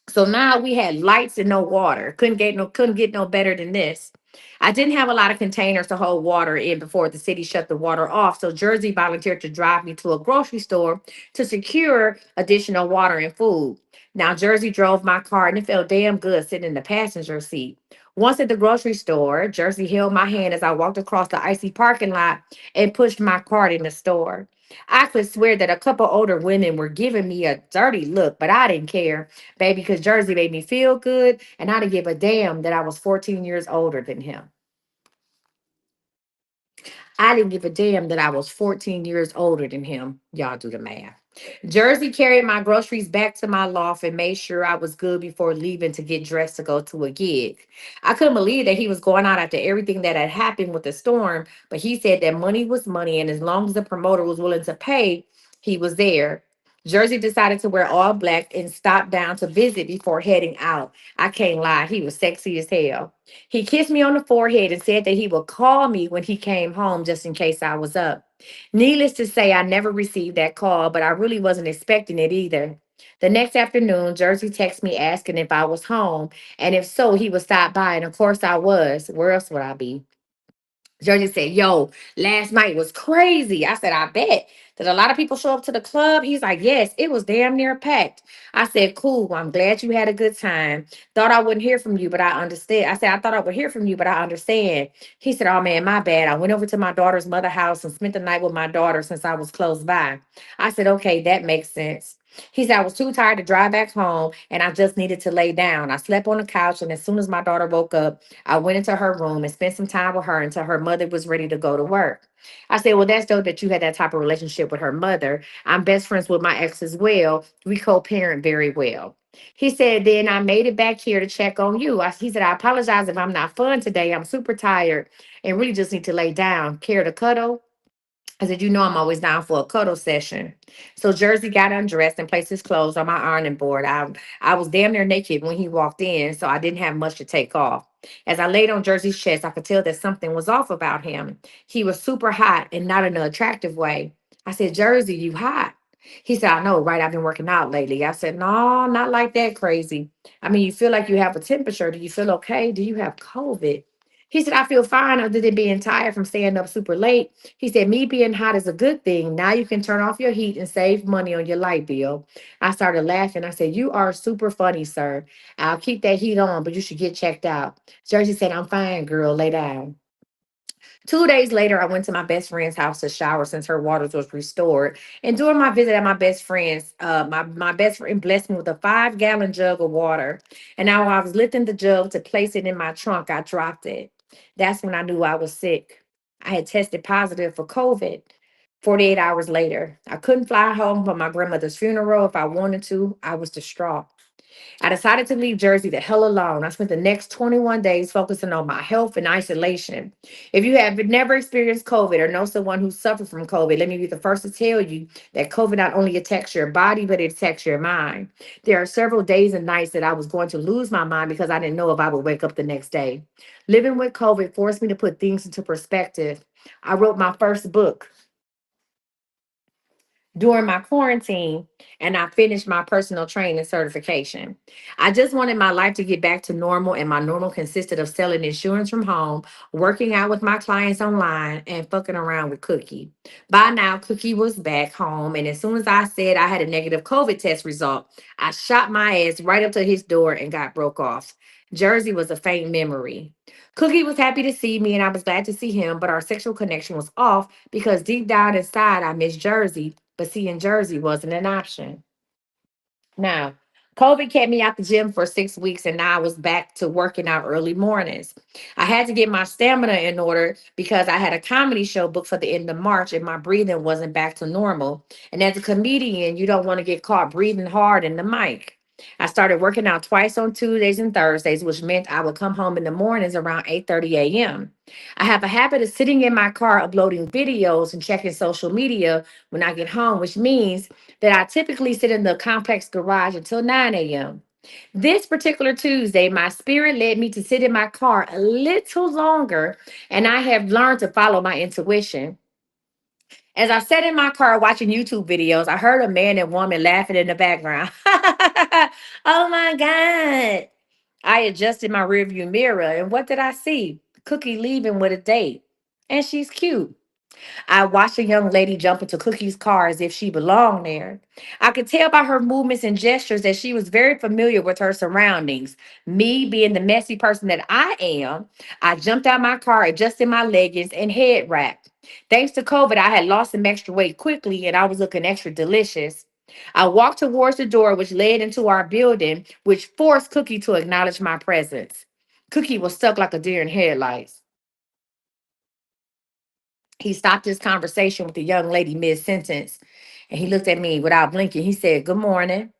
So now we had lights and no water. Couldn't get no better than this. I didn't have a lot of containers to hold water in before the city shut the water off. So Jersey volunteered to drive me to a grocery store to secure additional water and food. Now Jersey drove my car and it felt damn good sitting in the passenger seat. Once at the grocery store, Jersey held my hand as I walked across the icy parking lot and pushed my cart in the store. I could swear that a couple older women were giving me a dirty look, but I didn't care, baby, because Jersey made me feel good, and I didn't give a damn that I was 14 years older than him. I didn't give a damn that I was 14 years older than him. Y'all do the math. Jersey carried my groceries back to my loft and made sure I was good before leaving to get dressed to go to a gig. I couldn't believe that he was going out after everything that had happened with the storm, but he said that money was money, and as long as the promoter was willing to pay, he was there. Jersey decided to wear all black and stopped down to visit before heading out. I can't lie, he was sexy as hell. He kissed me on the forehead and said that he would call me when he came home just in case I was up. Needless to say, I never received that call, but I really wasn't expecting it either. The next afternoon, Jersey texted me asking if I was home, and if so, he would stop by. And of course, I was. Where else would I be? Jersey said, "Yo, last night was crazy." I said, "I bet." Did a lot of people show up to the club? He's like, "Yes, it was damn near packed." I said, "Cool. I'm glad you had a good time. Thought I wouldn't hear from you, but I understand." I said, "I thought I would hear from you, but I understand." He said, "Oh man, my bad. I went over to my daughter's mother house and spent the night with my daughter since I was close by." I said, "Okay, that makes sense." He said, "I was too tired to drive back home and I just needed to lay down. I slept on the couch, and as soon as my daughter woke up, I went into her room and spent some time with her until her mother was ready to go to work." I said, "Well, that's dope that you had that type of relationship with her mother. I'm best friends with my ex as well. We co parent very well." He said, "Then I made it back here to check on you." He said, "I apologize if I'm not fun today. I'm super tired and really just need to lay down. Care to cuddle?" I said, "You know, I'm always down for a cuddle session." So Jersey got undressed and placed his clothes on my ironing board. I was damn near naked when he walked in, so I didn't have much to take off. As I laid on Jersey's chest, I could tell that something was off about him. He was super hot and not in an attractive way. I said, "Jersey, you hot." He said, "I know, right? I've been working out lately." I said, "No, not like that crazy. I mean, you feel like you have a temperature. Do you feel okay? Do you have COVID?" He said, "I feel fine other than being tired from staying up super late." He said, "Me being hot is a good thing. Now you can turn off your heat and save money on your light bill." I started laughing. I said, "You are super funny, sir. I'll keep that heat on, but you should get checked out." Jersey said, "I'm fine, girl. Lay down." 2 days later, I went to my best friend's house to shower since her waters was restored. And during my visit at my best friend's, my best friend blessed me with a 5 gallon jug of water. And now while I was lifting the jug to place it in my trunk, I dropped it. That's when I knew I was sick. I had tested positive for COVID. 48 hours later, I couldn't fly home for my grandmother's funeral if I wanted to. I was distraught. I decided to leave Jersey the hell alone. I spent the next 21 days focusing on my health and isolation. If you have never experienced COVID or know someone who suffered from COVID, let me be the first to tell you that COVID not only attacks your body, but it attacks your mind. There are several days and nights that I was going to lose my mind because I didn't know if I would wake up the next day. Living with COVID forced me to put things into perspective. I wrote my first book during my quarantine, and I finished my personal training certification. I just wanted my life to get back to normal, and my normal consisted of selling insurance from home, working out with my clients online, and fucking around with Cookie. By now, Cookie was back home, and as soon as I said I had a negative COVID test result, I shot my ass right up to his door and got broke off. Jersey was a faint memory. Cookie was happy to see me, and I was glad to see him, but our sexual connection was off because deep down inside, I missed Jersey, but seeing Jersey wasn't an option. Now, COVID kept me out the gym for 6 weeks, and now I was back to working out early mornings. I had to get my stamina in order because I had a comedy show booked for the end of March and my breathing wasn't back to normal. And as a comedian, you don't want to get caught breathing hard in the mic. I started working out twice on Tuesdays and Thursdays, which meant I would come home in the mornings around 8:30 a.m. I have a habit of sitting in my car uploading videos and checking social media when I get home, which means that I typically sit in the complex garage until 9 a.m. This particular Tuesday, my spirit led me to sit in my car a little longer, and I have learned to follow my intuition. As I sat in my car watching YouTube videos, I heard a man and woman laughing in the background. Oh my God. I adjusted my rearview mirror, and what did I see? Cookie leaving with a date. And she's cute. I watched a young lady jump into Cookie's car as if she belonged there. I could tell by her movements and gestures that she was very familiar with her surroundings. Me being the messy person that I am, I jumped out my car, adjusted my leggings, and head wrapped. Thanks to COVID, I had lost some extra weight quickly and I was looking extra delicious. I walked towards the door, which led into our building, which forced Cookie to acknowledge my presence. Cookie was stuck like a deer in headlights. He stopped his conversation with the young lady mid sentence and he looked at me without blinking. He said, "Good morning."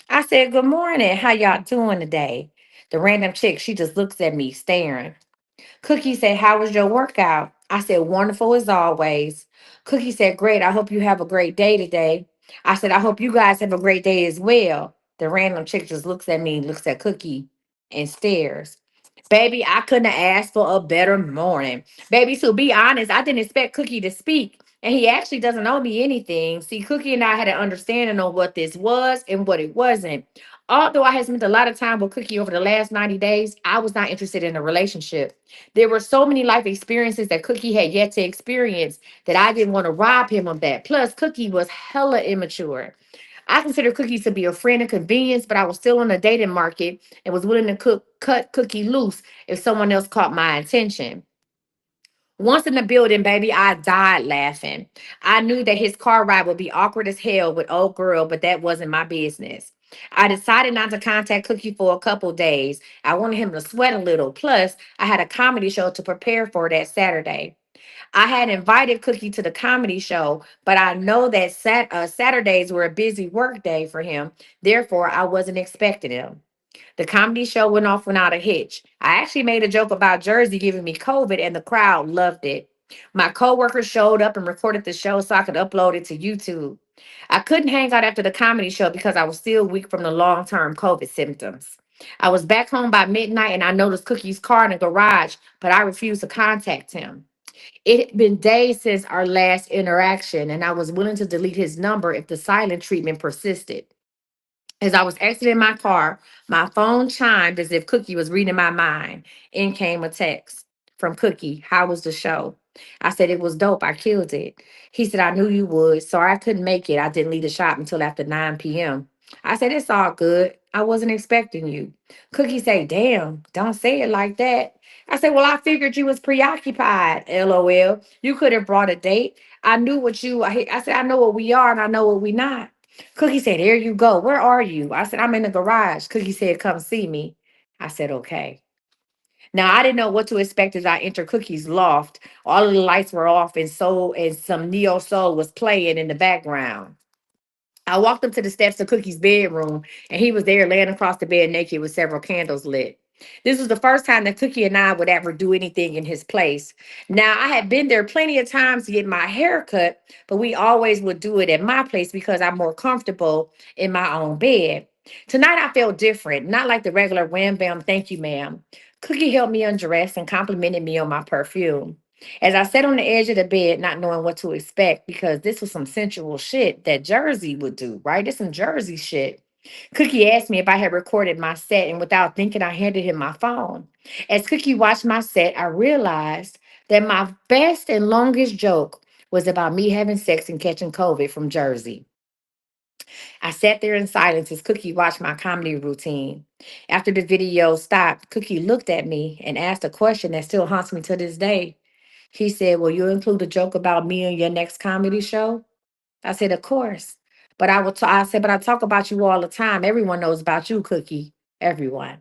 I said, "Good morning. How y'all doing today?" The random chick, she just looks at me, staring. Cookie said, "How was your workout?" I said, "Wonderful as always." Cookie said, "Great. I hope you have a great day today." I said, "I hope you guys have a great day as well." The random chick just looks at me, looks at Cookie, and stares. Baby, I couldn't have asked for a better morning. Baby, to be honest, I didn't expect Cookie to speak. And he actually doesn't owe me anything. See, Cookie and I had an understanding on what this was and what it wasn't. Although I had spent a lot of time with Cookie over the last 90 days, I was not interested in a relationship. There were so many life experiences that Cookie had yet to experience that I didn't want to rob him of that. Plus, Cookie was hella immature. I consider Cookie to be a friend of convenience, but I was still on the dating market and was willing to cut Cookie loose if someone else caught my attention. Once in the building, baby, I died laughing. I knew that his car ride would be awkward as hell with old girl, but that wasn't my business. I decided not to contact Cookie for a couple days. I wanted him to sweat a little. Plus, I had a comedy show to prepare for that Saturday. I had invited Cookie to the comedy show, but I know that Saturdays were a busy work day for him. Therefore, I wasn't expecting him. The comedy show went off without a hitch. I actually made a joke about Jersey giving me COVID, and the crowd loved it. My coworkers showed up and recorded the show so I could upload it to YouTube. I couldn't hang out after the comedy show because I was still weak from the long term COVID symptoms. I was back home by midnight and I noticed Cookie's car in the garage, but I refused to contact him. It had been days since our last interaction, and I was willing to delete his number if the silent treatment persisted. As I was exiting my car, my phone chimed as if Cookie was reading my mind. In came a text from Cookie. "How was the show?" I said, "It was dope. I killed it." He said, "I knew you would. Sorry I couldn't make it. I didn't leave the shop until after 9 p.m." I said, "It's all good. I wasn't expecting you." Cookie said, "Damn, don't say it like that." I said, "Well, I figured you was preoccupied. LOL. You could have brought a date. I knew what you, I said, I know what we are and I know what we not." Cookie said, "There you go. Where are you?" I said, "I'm in the garage." Cookie said, "Come see me." I said, "Okay." Now I didn't know what to expect as I entered Cookie's loft. All of the lights were off and some neo soul was playing in the background. I walked up to the steps of Cookie's bedroom, and he was there laying across the bed naked with several candles lit. This was the first time that Cookie and I would ever do anything in his place. Now, I had been there plenty of times to get my hair cut, but we always would do it at my place because I'm more comfortable in my own bed. Tonight, I felt different, not like the regular wham bam, thank you, ma'am. Cookie helped me undress and complimented me on my perfume. As I sat on the edge of the bed, not knowing what to expect, because this was some sensual shit that Jersey would do, right? It's some Jersey shit. Cookie asked me if I had recorded my set, and without thinking, I handed him my phone. As Cookie watched my set, I realized that my best and longest joke was about me having sex and catching COVID from Jersey. I sat there in silence as Cookie watched my comedy routine. After the video stopped, Cookie looked at me and asked a question that still haunts me to this day. He said, "Will you include a joke about me in your next comedy show?" I said, "Of course." But I said, "But I talk about you all the time. Everyone knows about you, Cookie. Everyone."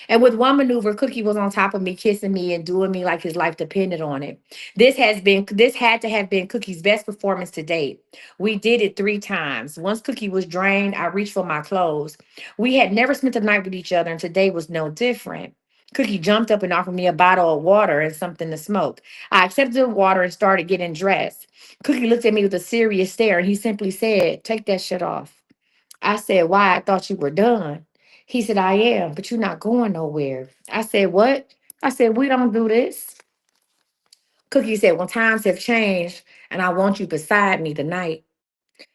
And with one maneuver, Cookie was on top of me, kissing me and doing me like his life depended on it. This had to have been Cookie's best performance to date. We did it 3 times. Once Cookie was drained, I reached for my clothes. We had never spent the night with each other, and today was no different. Cookie jumped up and offered me a bottle of water and something to smoke. I accepted the water and started getting dressed. Cookie looked at me with a serious stare and he simply said, "Take that shit off." I said, "Why? I thought you were done." He said, "I am, but you're not going nowhere." I said, "What?" I said, "We don't do this." Cookie said, "Well, times have changed and I want you beside me tonight."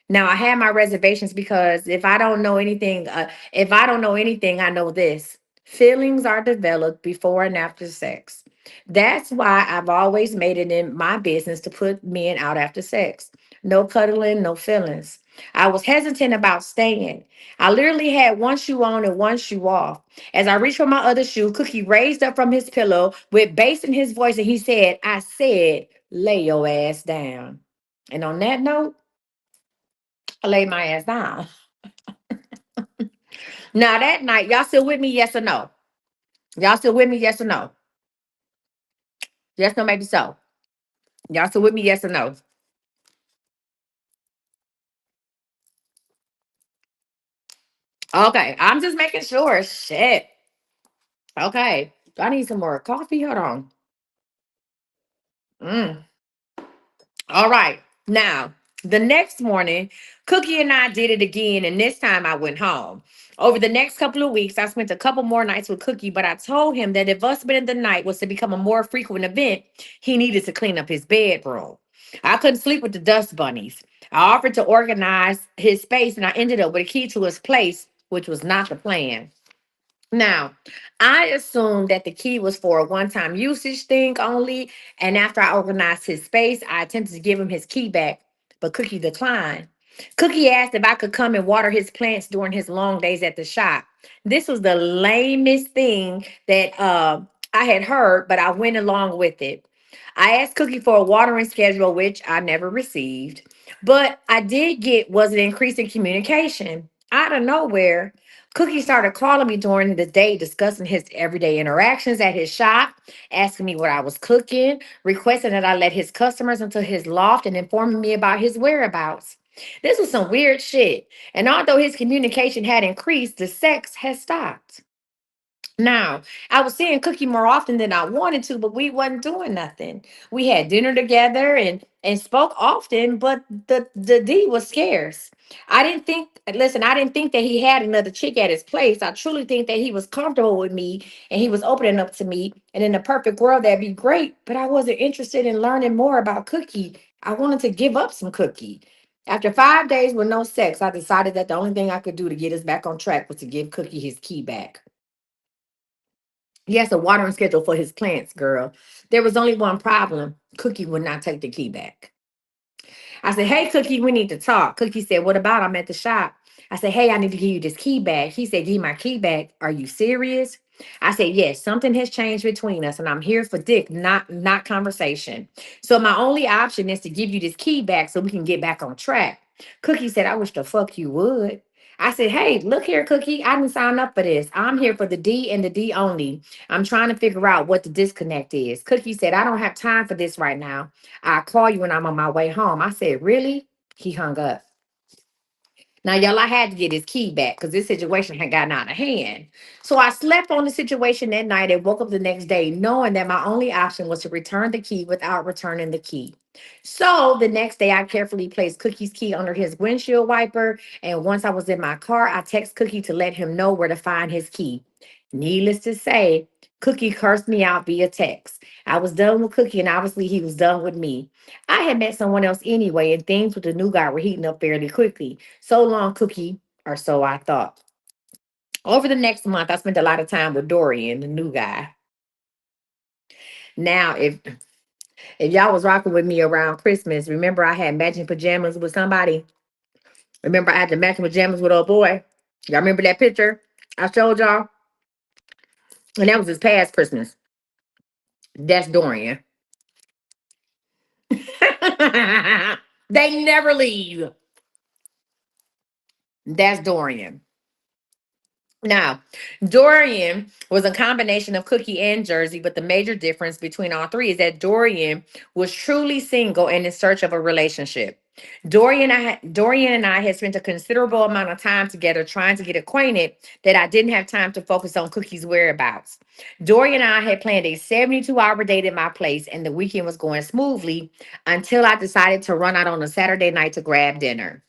Now I had my reservations because if I don't know anything, I know this. Feelings are developed before and after sex. That's why I've always made it in my business to put men out after sex. No cuddling, no feelings. I was hesitant about staying. I literally had one shoe on and one shoe off. As I reached for my other shoe, Cookie raised up from his pillow with bass in his voice and he said, "I said, lay your ass down." And on that note, I laid my ass down. Now that night, y'all still with me? Yes or no? Y'all still with me? Yes or no? Yes, no, maybe so. Y'all still with me? Yes or no? Okay, I'm just making sure. Shit. Okay, I need some more coffee. Hold on. Mm. All right. Now, the next morning, Cookie and I did it again, and this time I went home. Over the next couple of weeks, I spent a couple more nights with Cookie, but I told him that if us spending the night was to become a more frequent event, he needed to clean up his bedroom. I couldn't sleep with the dust bunnies. I offered to organize his space, and I ended up with a key to his place, which was not the plan. Now, I assumed that the key was for a one time usage thing only. And after I organized his space, I attempted to give him his key back, but Cookie declined. Cookie asked if I could come and water his plants during his long days at the shop. This was the lamest thing that I had heard, but I went along with it. I asked Cookie for a watering schedule, which I never received, but I did get was an increase in communication. Out of nowhere, Cookie started calling me during the day, discussing his everyday interactions at his shop, asking me what I was cooking, requesting that I let his customers into his loft, and informing me about his whereabouts. This was some weird shit. And although his communication had increased, the sex had stopped. Now, I was seeing Cookie more often than I wanted to, but we wasn't doing nothing. We had dinner together and spoke often, but the D was scarce. I didn't think that he had another chick at his place. I truly think that he was comfortable with me and he was opening up to me. And in the perfect world, that'd be great. But I wasn't interested in learning more about Cookie. I wanted to give up some Cookie. After 5 days with no sex, I decided that the only thing I could do to get us back on track was to give Cookie his key back. He has a watering schedule for his plants, girl. There was only one problem. Cookie would not take the key back. I said, "Hey, Cookie, we need to talk." Cookie said, "What about? I'm at the shop." I said, "Hey, I need to give you this key back." He said, "Give me my key back. Are you serious?" I said, "Yes, something has changed between us, and I'm here for dick, not conversation. So my only option is to give you this key back so we can get back on track." Cookie said, "I wish the fuck you would." I said, "Hey, look here, Cookie. I didn't sign up for this. I'm here for the D and the D only. I'm trying to figure out what the disconnect is." Cookie said, "I don't have time for this right now. I'll call you when I'm on my way home." I said, "Really?" He hung up. Now, y'all, I had to get his key back because this situation had gotten out of hand. So I slept on the situation that night and woke up the next day knowing that my only option was to return the key without returning the key. So the next day, I carefully placed Cookie's key under his windshield wiper. And once I was in my car, I text Cookie to let him know where to find his key. Needless to say, Cookie cursed me out via text. I was done with Cookie, and obviously, he was done with me. I had met someone else anyway, and things with the new guy were heating up fairly quickly. So long, Cookie, or so I thought. Over the next month, I spent a lot of time with Dorian, the new guy. Now, if y'all was rocking with me around Christmas, remember I had matching pajamas with somebody? Remember I had the matching pajamas with old boy? Y'all remember that picture I showed y'all? And that was his past Christmas. That's Dorian. They never leave. That's Dorian. Now, Dorian was a combination of Cookie and Jersey, but the major difference between all three is that Dorian was truly single and in search of a relationship. Dorian and I had spent a considerable amount of time together trying to get acquainted that I didn't have time to focus on Cookie's whereabouts. Dorian and I had planned a 72-hour date at my place, and the weekend was going smoothly until I decided to run out on a Saturday night to grab dinner.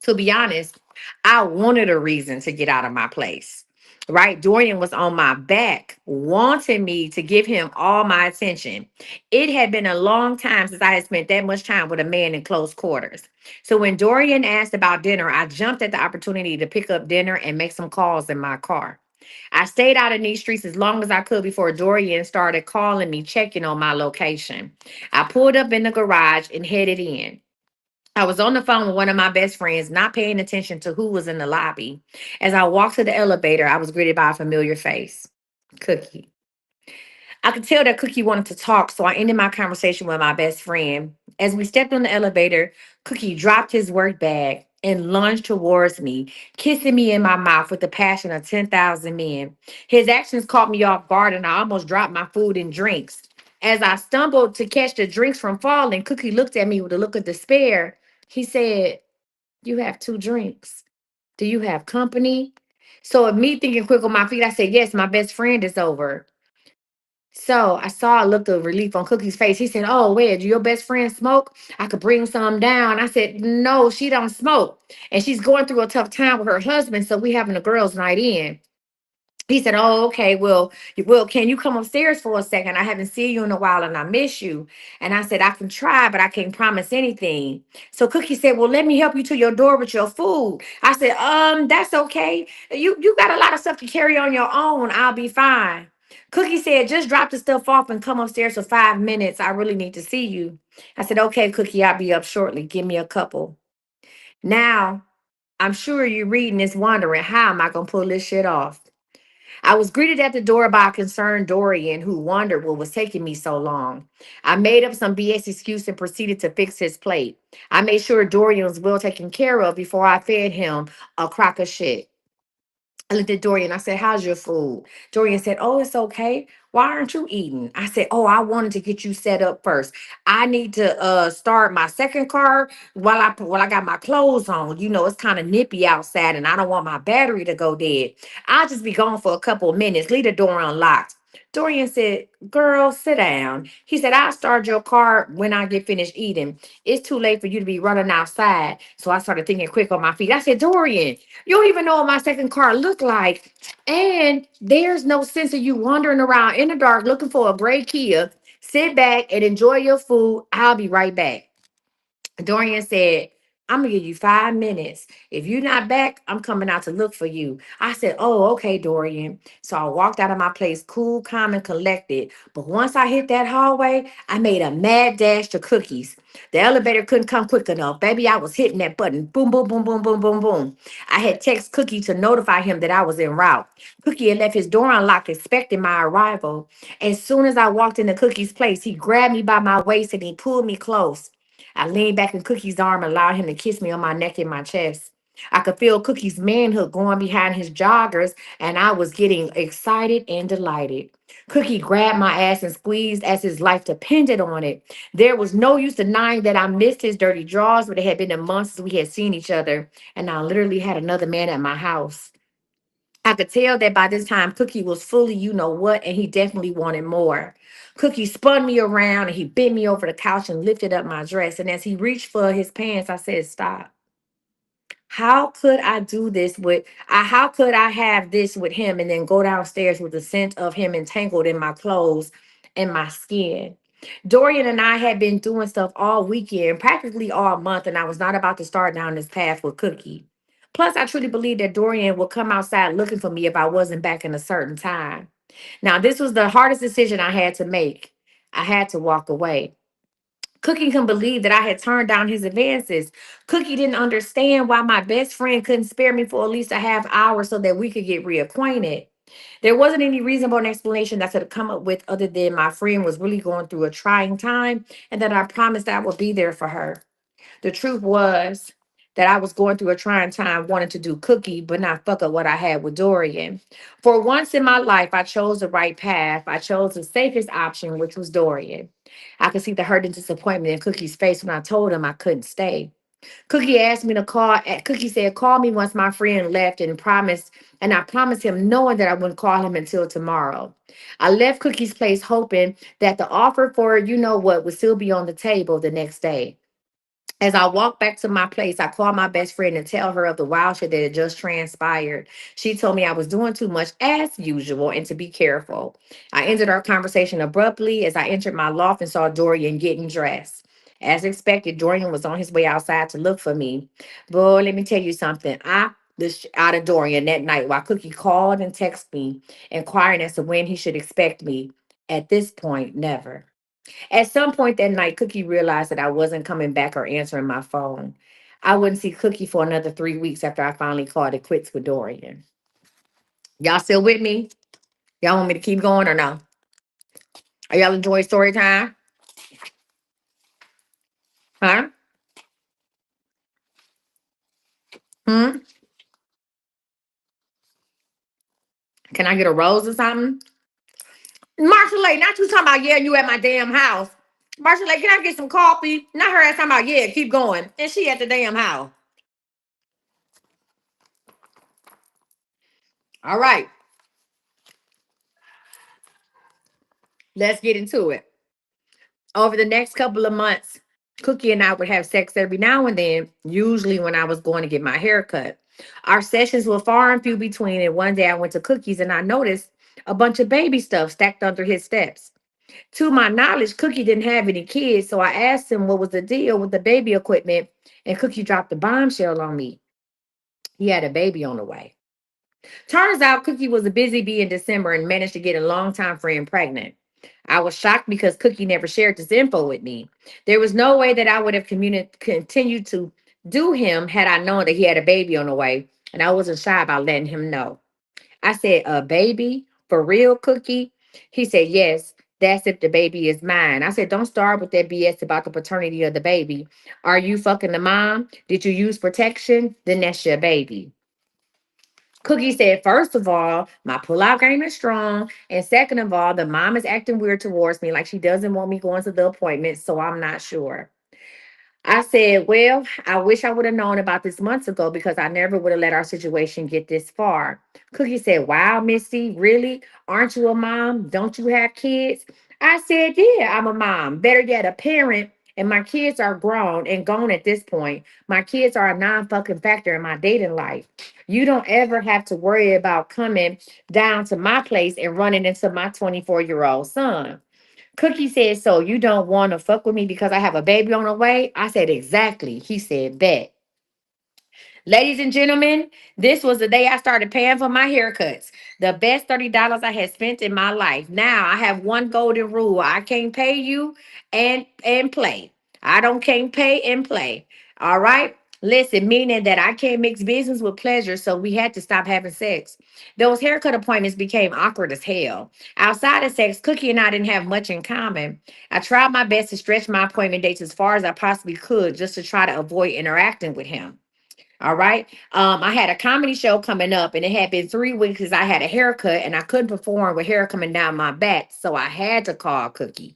To be honest, I wanted a reason to get out of my place. Right? Dorian was on my back, wanting me to give him all my attention. It had been a long time since I had spent that much time with a man in close quarters. So when Dorian asked about dinner, I jumped at the opportunity to pick up dinner and make some calls in my car. I stayed out in these streets as long as I could before Dorian started calling me, checking on my location. I pulled up in the garage and headed in. I was on the phone with one of my best friends, not paying attention to who was in the lobby. As I walked to the elevator, I was greeted by a familiar face, Cookie. I could tell that Cookie wanted to talk, so I ended my conversation with my best friend. As we stepped on the elevator, Cookie dropped his work bag and lunged towards me, kissing me in my mouth with the passion of 10,000 men. His actions caught me off guard, and I almost dropped my food and drinks. As I stumbled to catch the drinks from falling, Cookie looked at me with a look of despair. He said, "You have two drinks. Do you have company?" So, of me thinking quick on my feet, I said, "Yes, my best friend is over." So I saw a look of relief on Cookie's face. He said, "Oh, where do your best friend smoke? I could bring some down." I said, "No, she don't smoke. And she's going through a tough time with her husband. So we having a girls' night in." He said, "Oh, okay. Well, can you come upstairs for a second? I haven't seen you in a while and I miss you." And I said, "I can try, but I can't promise anything." So Cookie said, "Well, let me help you to your door with your food." I said, That's okay. You got a lot of stuff to carry on your own. I'll be fine." Cookie said, "Just drop the stuff off and come upstairs for 5 minutes. I really need to see you." I said, "Okay, Cookie, I'll be up shortly. Give me a couple." Now, I'm sure you're reading this wondering, how am I going to pull this shit off? I was greeted at the door by a concerned Dorian who wondered what was taking me so long. I made up some BS excuse and proceeded to fix his plate. I made sure Dorian was well taken care of before I fed him a crock of shit. I looked at Dorian. I said, "How's your food?" Dorian said, "Oh, it's okay. Why aren't you eating?" I said, "Oh, I wanted to get you set up first. I need to start my second car while I got my clothes on. You know, it's kind of nippy outside and I don't want my battery to go dead. I'll just be gone for a couple of minutes. Leave the door unlocked." Dorian said, "Girl, sit down." He said, "I'll start your car when I get finished eating. It's too late for you to be running outside." So I started thinking quick on my feet. I said, "Dorian, you don't even know what my second car looked like. And there's no sense of you wandering around in the dark looking for a gray Kia. Sit back and enjoy your food. I'll be right back." Dorian said, "I'm gonna give you 5 minutes. If you're not back, I'm coming out to look for you." I said, "Oh, okay, Dorian." So I walked out of my place, cool, calm, and collected. But once I hit that hallway, I made a mad dash to Cookies. The elevator couldn't come quick enough. Baby, I was hitting that button. Boom, boom, boom, boom, boom, boom, boom. I had text Cookie to notify him that I was en route. Cookie had left his door unlocked, expecting my arrival. As soon as I walked into Cookie's place, he grabbed me by my waist and he pulled me close. I leaned back in Cookie's arm and allowed him to kiss me on my neck and my chest. I could feel Cookie's manhood going behind his joggers, and I was getting excited and delighted. Cookie grabbed my ass and squeezed as his life depended on it. There was no use denying that I missed his dirty drawers, but it had been a month since we had seen each other, and I literally had another man at my house. I could tell that by this time Cookie was fully you know what, and he definitely wanted more. Cookie spun me around and he bent me over the couch and lifted up my dress. And as he reached for his pants, I said, "Stop. How could I do this how could I have this with him and then go downstairs with the scent of him entangled in my clothes and my skin?" Dorian and I had been doing stuff all weekend, practically all month, and I was not about to start down this path with Cookie. Plus, I truly believed that Dorian would come outside looking for me if I wasn't back in a certain time. Now, this was the hardest decision I had to make. I had to walk away. Cookie couldn't believe that I had turned down his advances. Cookie didn't understand why my best friend couldn't spare me for at least a half hour so that we could get reacquainted. There wasn't any reasonable explanation that I could come up with other than my friend was really going through a trying time and that I promised I would be there for her. The truth was, that I was going through a trying time wanting to do Cookie, but not fuck up what I had with Dorian. For once in my life, I chose the right path. I chose the safest option, which was Dorian. I could see the hurt and disappointment in Cookie's face when I told him I couldn't stay. Cookie asked me to call. Cookie said, "Call me once my friend left," and I promised him, knowing that I wouldn't call him until tomorrow. I left Cookie's place, hoping that the offer for you know what would still be on the table the next day. As I walked back to my place, I called my best friend and tell her of the wild shit that had just transpired. She told me I was doing too much as usual and to be careful. I ended our conversation abruptly as I entered my loft and saw Dorian getting dressed. As expected, Dorian was on his way outside to look for me. Boy, let me tell you something. Out of Dorian that night while Cookie called and texted me, inquiring as to when he should expect me. At this point, never. At some point that night, Cookie realized that I wasn't coming back or answering my phone. I wouldn't see Cookie for another 3 weeks after I finally called it quits with Dorian. Y'all still with me? Y'all want me to keep going or no? Are y'all enjoying story time? Huh? Hmm? Can I get a rose or something? Marshall Lake, not you talking about, yeah, you at my damn house. Marshall Lake, can I get some coffee? Not her ass talking about, yeah, keep going. And she at the damn house. All right, let's get into it. Over the next couple of months, Cookie and I would have sex every now and then, usually when I was going to get my hair cut. Our sessions were far and few between, and one day I went to Cookie's and I noticed a bunch of baby stuff stacked under his steps. To my knowledge, Cookie didn't have any kids, so I asked him what was the deal with the baby equipment, and Cookie dropped a bombshell on me. He had a baby on the way. Turns out Cookie was a busy bee in December and managed to get a longtime friend pregnant. I was shocked because Cookie never shared this info with me. There was no way that I would have continued to do him had I known that he had a baby on the way, and I wasn't shy about letting him know. I said, "A baby? For real, Cookie?" He said, "Yes. That's if the baby is mine." I said, "Don't start with that BS about the paternity of the baby. Are you fucking the mom? Did you use protection? Then that's your baby." Cookie said, "First of all, my pullout game is strong. And second of all, the mom is acting weird towards me, like she doesn't want me going to the appointment. So I'm not sure." I said, "Well, I wish I would have known about this months ago because I never would have let our situation get this far." Cookie said, "Wow, Misty, really? Aren't you a mom? Don't you have kids?" I said, "Yeah, I'm a mom. Better yet, a parent. And my kids are grown and gone at this point. My kids are a non fucking factor in my dating life. You don't ever have to worry about coming down to my place and running into my 24-year-old son." Cookie said, "So you don't want to fuck with me because I have a baby on the way?" I said, "Exactly." He said, "Bet." Ladies and gentlemen, this was the day I started paying for my haircuts. The best $30 I had spent in my life. Now I have one golden rule. I can't pay you and play. I don't can't pay and play. All right? Listen, meaning that I can't mix business with pleasure, so we had to stop having sex. Those haircut appointments became awkward as hell. Outside of sex, Cookie and I didn't have much in common. I tried my best to stretch my appointment dates as far as I possibly could just to try to avoid interacting with him. All right. I had a comedy show coming up, and it had been 3 weeks because I had a haircut and I couldn't perform with hair coming down my back. So I had to call Cookie.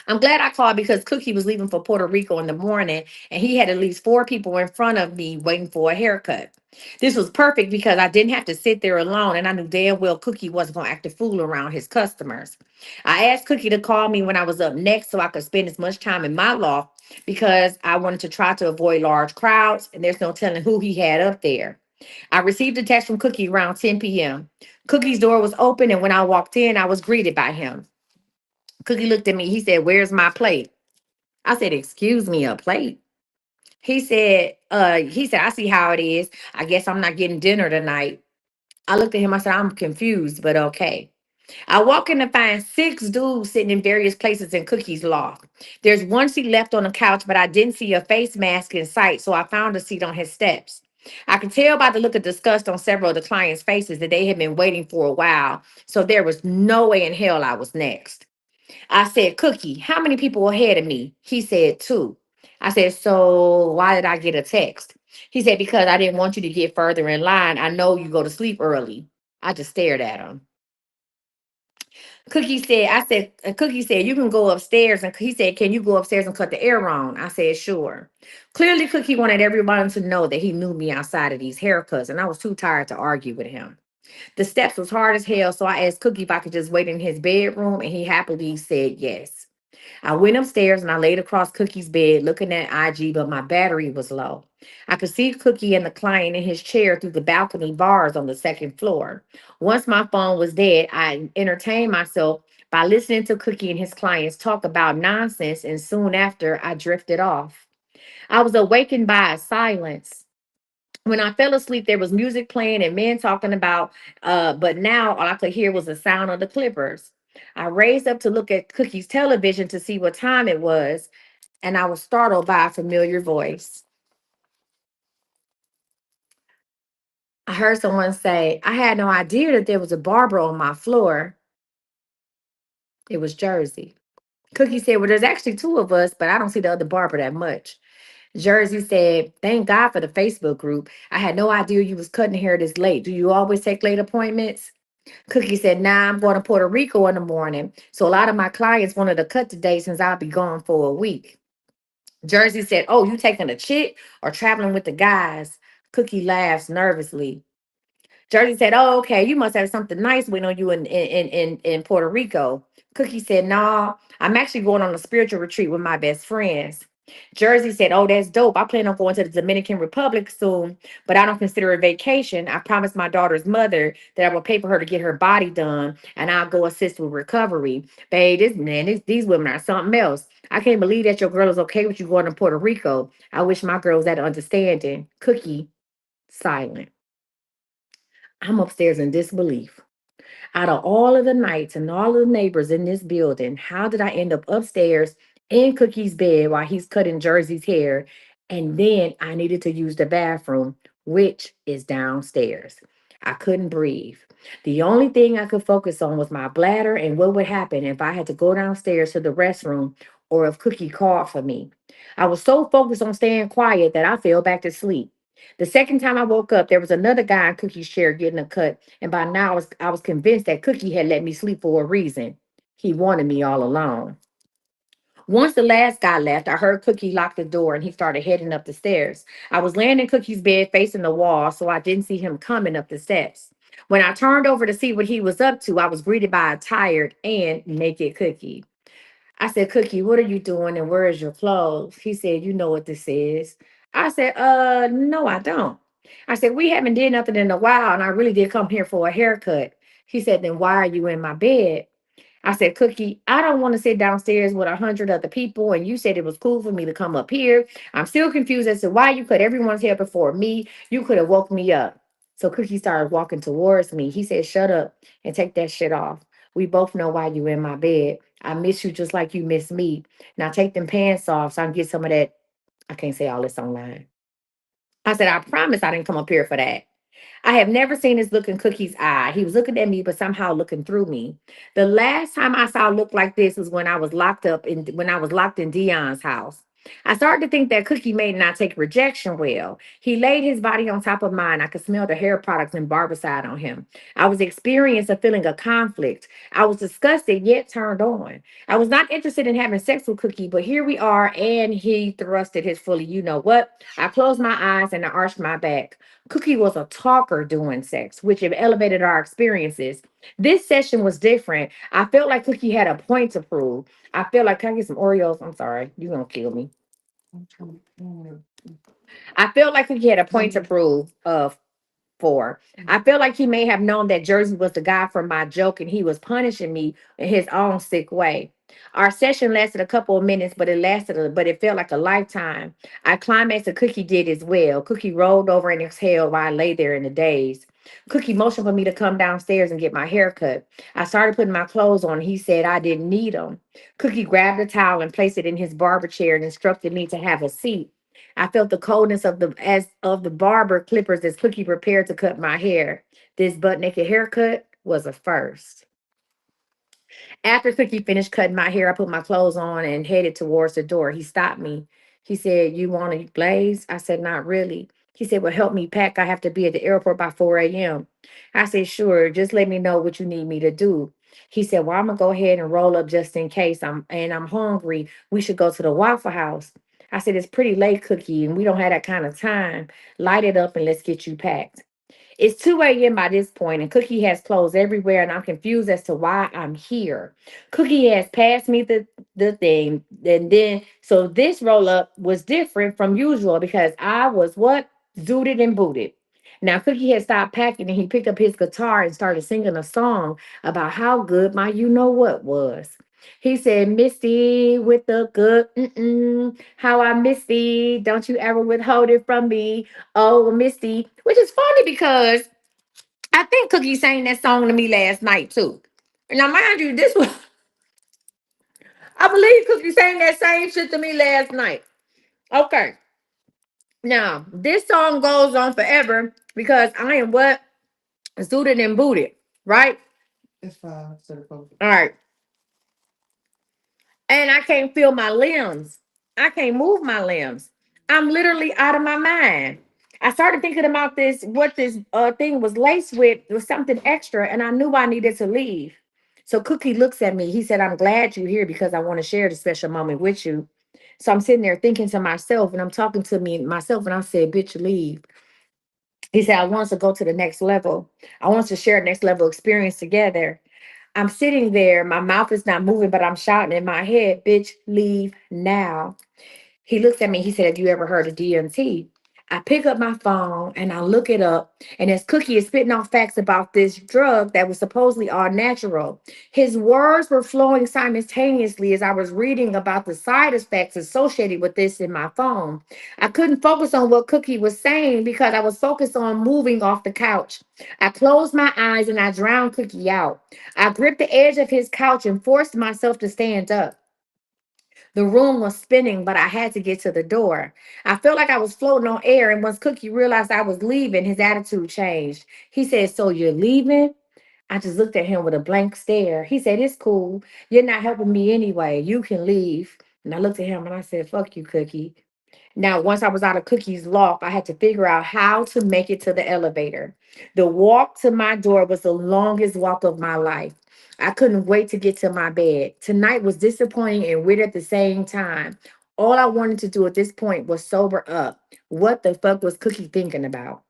I'm glad I called because Cookie was leaving for Puerto Rico in the morning and he had at least four people in front of me waiting for a haircut. This was perfect because I didn't have to sit there alone and I knew damn well Cookie wasn't going to act a fool around his customers. I asked Cookie to call me when I was up next so I could spend as much time in my loft because I wanted to try to avoid large crowds and there's no telling who he had up there. I received a text from Cookie around 10 p.m. Cookie's door was open and when I walked in, I was greeted by him. Cookie looked at me. He said, "Where's my plate?" I said, "Excuse me, a plate?" He said, "I see how it is. I guess I'm not getting dinner tonight." I looked at him. I said, "I'm confused, but okay." I walk in to find six dudes sitting in various places in Cookie's loft. There's one seat left on the couch, but I didn't see a face mask in sight, so I found a seat on his steps. I could tell by the look of disgust on several of the clients' faces that they had been waiting for a while, so there was no way in hell I was next. I said, "Cookie, how many people ahead of me?" He said, "Two." I said, so why did I get a text? He said, because I didn't want you to get further in line. I know you go to sleep early. I just stared at him. Cookie said, you can go upstairs. And he said, can you go upstairs and cut the air on? I said, sure. Clearly, Cookie wanted everyone to know that he knew me outside of these haircuts, and I was too tired to argue with him. The steps was hard as hell, so I asked Cookie if I could just wait in his bedroom, and he happily said yes. I went upstairs and I laid across Cookie's bed looking at IG, but my battery was low. I could see Cookie and the client in his chair through the balcony bars on the second floor. Once my phone was dead, I entertained myself by listening to Cookie and his clients talk about nonsense, and soon after, I drifted off. I was awakened by a silence. When I fell asleep, there was music playing and men talking about, but now all I could hear was the sound of the Clippers. I raised up to look at Cookie's television to see what time it was, and I was startled by a familiar voice. I heard someone say, I had no idea that there was a barber on my floor. It was Jersey. Cookie said, well, there's actually two of us, but I don't see the other barber that much. Jersey said, thank God for the Facebook group. I had no idea you was cutting hair this late. Do you always take late appointments? Cookie said, nah, I'm going to Puerto Rico in the morning. So a lot of my clients wanted to cut today since I'll be gone for a week. Jersey said, oh, you taking a chick or traveling with the guys? Cookie laughs nervously. Jersey said, oh, okay, you must have something nice waiting on you in Puerto Rico. Cookie said, nah, I'm actually going on a spiritual retreat with my best friends. Jersey said, oh, that's dope. I plan on going to the Dominican Republic soon, but I don't consider it vacation. I promised my daughter's mother that I will pay for her to get her body done, and I'll go assist with recovery. Babe, these women are something else. I can't believe that your girl is okay with you going to Puerto Rico. I wish my girl was that understanding. Cookie, silent. I'm upstairs in disbelief. Out of all of the nights and all of the neighbors in this building, how did I end up upstairs in Cookie's bed while he's cutting Jersey's hair? And then I needed to use the bathroom, which is downstairs. I couldn't breathe. The only thing I could focus on was my bladder and what would happen if I had to go downstairs to the restroom or if Cookie called for me. I was so focused on staying quiet that I fell back to sleep. The second time I woke up, there was another guy in Cookie's chair getting a cut, and by now I was convinced that Cookie had let me sleep for a reason. He wanted me all alone. Once the last guy left, I heard Cookie lock the door and he started heading up the stairs. I was laying in Cookie's bed facing the wall, so I didn't see him coming up the steps. When I turned over to see what he was up to, I was greeted by a tired and naked Cookie. I said, Cookie, what are you doing and where is your clothes? He said, you know what this is. I said, no, I don't. I said, we haven't did nothing in a while and I really did come here for a haircut. He said, then why are you in my bed? I said, Cookie, I don't want to sit downstairs with 100 other people. And you said it was cool for me to come up here. I'm still confused as to why you cut everyone's hair before me. You could have woke me up. So Cookie started walking towards me. He said, shut up and take that shit off. We both know why you in my bed. I miss you just like you miss me. Now take them pants off so I can get some of that. I can't say all this online. I said, I promise I didn't come up here for that. I have never seen this look in Cookie's eye. He was looking at me, but somehow looking through me. The last time I saw a look like this was when I was locked in Dion's house. I started to think that Cookie may not take rejection well. He laid his body on top of mine. I could smell the hair products and barbicide on him. I was experiencing a feeling of conflict. I was disgusted yet turned on. I was not interested in having sex with Cookie, but here we are, and he thrusted his fully. You know what? I closed my eyes and I arched my back. Cookie was a talker during sex, which have elevated our experiences. This session was different. I felt like Cookie had a point to prove. I felt like, can I get some Oreos? I'm sorry. You're going to kill me. I felt like Cookie had a point to prove for. I felt like he may have known that Jersey was the guy from my joke and he was punishing me in his own sick way. Our session lasted a couple of minutes, but it felt like a lifetime. I climaxed and Cookie did as well. Cookie rolled over and exhaled while I lay there in the daze. Cookie motioned for me to come downstairs and get my hair cut. I started putting my clothes on. He said I didn't need them. Cookie grabbed a towel and placed it in his barber chair and instructed me to have a seat. I felt the coldness of the barber clippers as Cookie prepared to cut my hair. This butt naked haircut was a first. After Cookie finished cutting my hair, I put my clothes on and headed towards the door. He stopped me. He said, you want to blaze? I said, not really. He said, well, help me pack. I have to be at the airport by 4 a.m. I said, sure. Just let me know what you need me to do. He said, well, I'm going to go ahead and roll up just in case. I'm hungry. We should go to the Waffle House. I said, it's pretty late, Cookie, and we don't have that kind of time. Light it up and let's get you packed. It's 2 a.m. by this point, and Cookie has clothes everywhere, and I'm confused as to why I'm here. Cookie has passed me the thing, and then so this roll up was different from usual because I was what? Zooted and booted. Now Cookie had stopped packing and he picked up his guitar and started singing a song about how good my you know what was. He said, Misty with the good, how I miss thee. Don't you ever withhold it from me. Oh, Misty, which is funny because I think Cookie sang that song to me last night too. Now, mind you, this was, I believe Cookie sang that same shit to me last night. Okay. Now, this song goes on forever because I am what? Zooted and booted, right? All right. And I can't feel my limbs. I can't move my limbs. I'm literally out of my mind. I started thinking about this, what this thing was laced with was something extra, and I knew I needed to leave. So Cookie looks at me. He said, I'm glad you're here because I want to share this special moment with you. So I'm sitting there thinking to myself, and I'm talking to me myself, and I said, bitch, leave. He said, I want us to go to the next level. I want us to share a next level experience together. I'm sitting there, my mouth is not moving, but I'm shouting in my head, bitch, leave now. He looks at me. He said, have you ever heard of DMT? I pick up my phone and I look it up. And as Cookie is spitting off facts about this drug that was supposedly all natural, his words were flowing simultaneously as I was reading about the side effects associated with this in my phone. I couldn't focus on what Cookie was saying because I was focused on moving off the couch. I closed my eyes and I drowned Cookie out. I gripped the edge of his couch and forced myself to stand up. The room was spinning, but I had to get to the door. I felt like I was floating on air, and once Cookie realized I was leaving, his attitude changed. He said, so you're leaving? I just looked at him with a blank stare. He said, it's cool. You're not helping me anyway. You can leave. And I looked at him and I said, fuck you, Cookie. Now, once I was out of Cookie's loft, I had to figure out how to make it to the elevator. The walk to my door was the longest walk of my life. I couldn't wait to get to my bed. Tonight was disappointing and weird at the same time. All I wanted to do at this point was sober up. What the fuck was Cookie thinking about?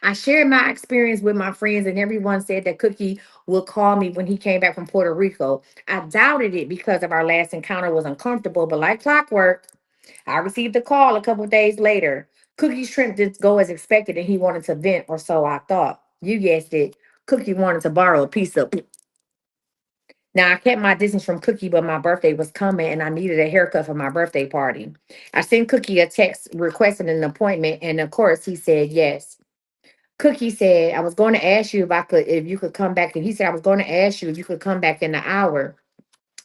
I shared my experience with my friends, and everyone said that Cookie would call me when he came back from Puerto Rico. I doubted it because of our last encounter was uncomfortable, but like clockwork, I received a call a couple days later. Cookie's trip didn't go as expected, and he wanted to vent, or so I thought. You guessed it. Cookie wanted to borrow a piece of. Now, I kept my distance from Cookie, but my birthday was coming and I needed a haircut for my birthday party. I sent Cookie a text requesting an appointment, and of course, he said yes. Cookie said, I was going to ask you if you could come back. And he said, I was going to ask you if you could come back in an hour.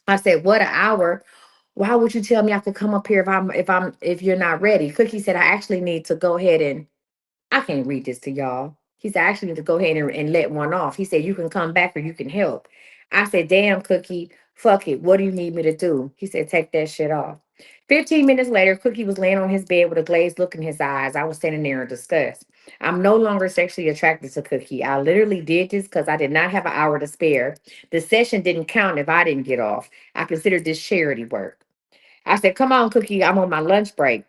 I said, what, an hour? Why would you tell me I could come up here if you're not ready? Cookie said, I actually need to go ahead and I can't read this to y'all. He said, I actually need to go ahead and let one off. He said, you can come back or you can help. I said, damn, Cookie, fuck it. What do you need me to do? He said, take that shit off. 15 minutes later, Cookie was laying on his bed with a glazed look in his eyes. I was standing there in disgust. I'm no longer sexually attracted to Cookie. I literally did this because I did not have an hour to spare. The session didn't count if I didn't get off. I considered this charity work. I said, come on, Cookie, I'm on my lunch break.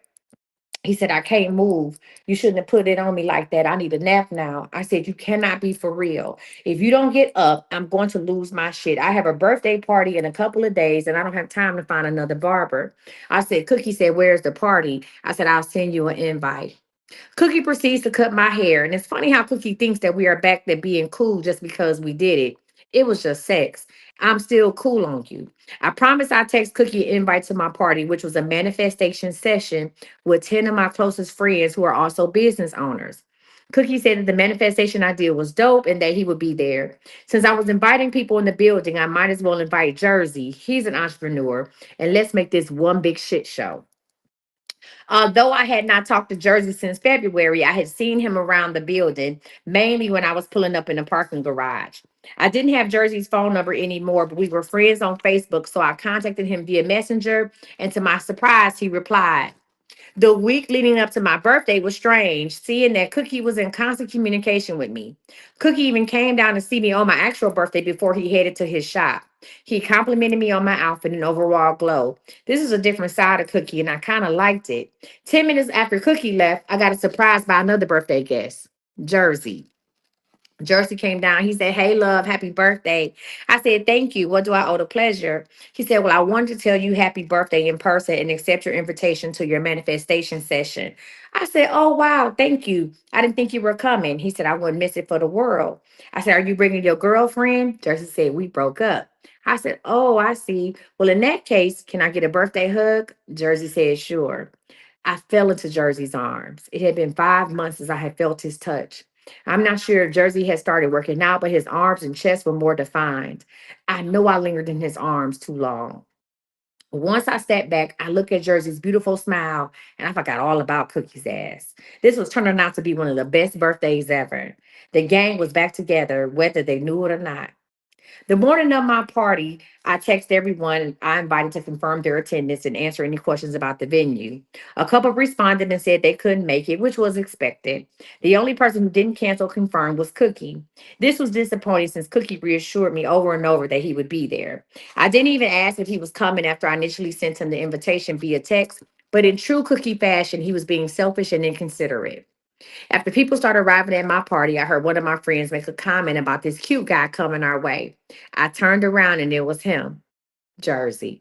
He said, I can't move. You shouldn't have put it on me like that. I need a nap now. I said, you cannot be for real. If you don't get up, I'm going to lose my shit. I have a birthday party in a couple of days and I don't have time to find another barber. I said, Cookie said, where's the party? I said, I'll send you an invite. Cookie proceeds to cut my hair. And it's funny how Cookie thinks that we are back to being cool just because we did it. It was just sex. I'm still cool on you. I promised I'd text Cookie an invite to my party, which was a manifestation session with 10 of my closest friends who are also business owners. Cookie said that the manifestation idea was dope and that he would be there. Since I was inviting people in the building, I might as well invite Jersey. He's an entrepreneur, and let's make this one big shit show. Although I had not talked to Jersey since February, I had seen him around the building, mainly when I was pulling up in the parking garage. I didn't have Jersey's phone number anymore, but we were friends on Facebook, so I contacted him via Messenger, and to my surprise, he replied. The week leading up to my birthday was strange, seeing that Cookie was in constant communication with me. Cookie even came down to see me on my actual birthday before he headed to his shop. He complimented me on my outfit and overall glow. This is a different side of Cookie, and I kind of liked it. 10 minutes after Cookie left, I got a surprise by another birthday guest, Jersey. Jersey came down. He said, "Hey, love, happy birthday." I said, "Thank you. What do I owe the pleasure?" He said, "Well, I wanted to tell you happy birthday in person and accept your invitation to your manifestation session." I said, "Oh, wow. Thank you. I didn't think you were coming." He said, "I wouldn't miss it for the world." I said, "Are you bringing your girlfriend?" Jersey said, "We broke up." I said, "Oh, I see. Well, in that case, can I get a birthday hug?" Jersey said, "Sure." I fell into Jersey's arms. It had been 5 months since I had felt his touch. I'm not sure if Jersey had started working out, but his arms and chest were more defined. I know I lingered in his arms too long. Once I sat back, I looked at Jersey's beautiful smile and I forgot all about Cookie's ass. This was turning out to be one of the best birthdays ever. The gang was back together, whether they knew it or not. The morning of my party, I text everyone I invited to confirm their attendance and answer any questions about the venue. A couple responded and said they couldn't make it, which was expected. The only person who didn't cancel confirmed was Cookie. This was disappointing since Cookie reassured me over and over that he would be there. I didn't even ask if he was coming after I initially sent him the invitation via text, but in true Cookie fashion, he was being selfish and inconsiderate. After people started arriving at my party, I heard one of my friends make a comment about this cute guy coming our way. I turned around and it was him, Jersey.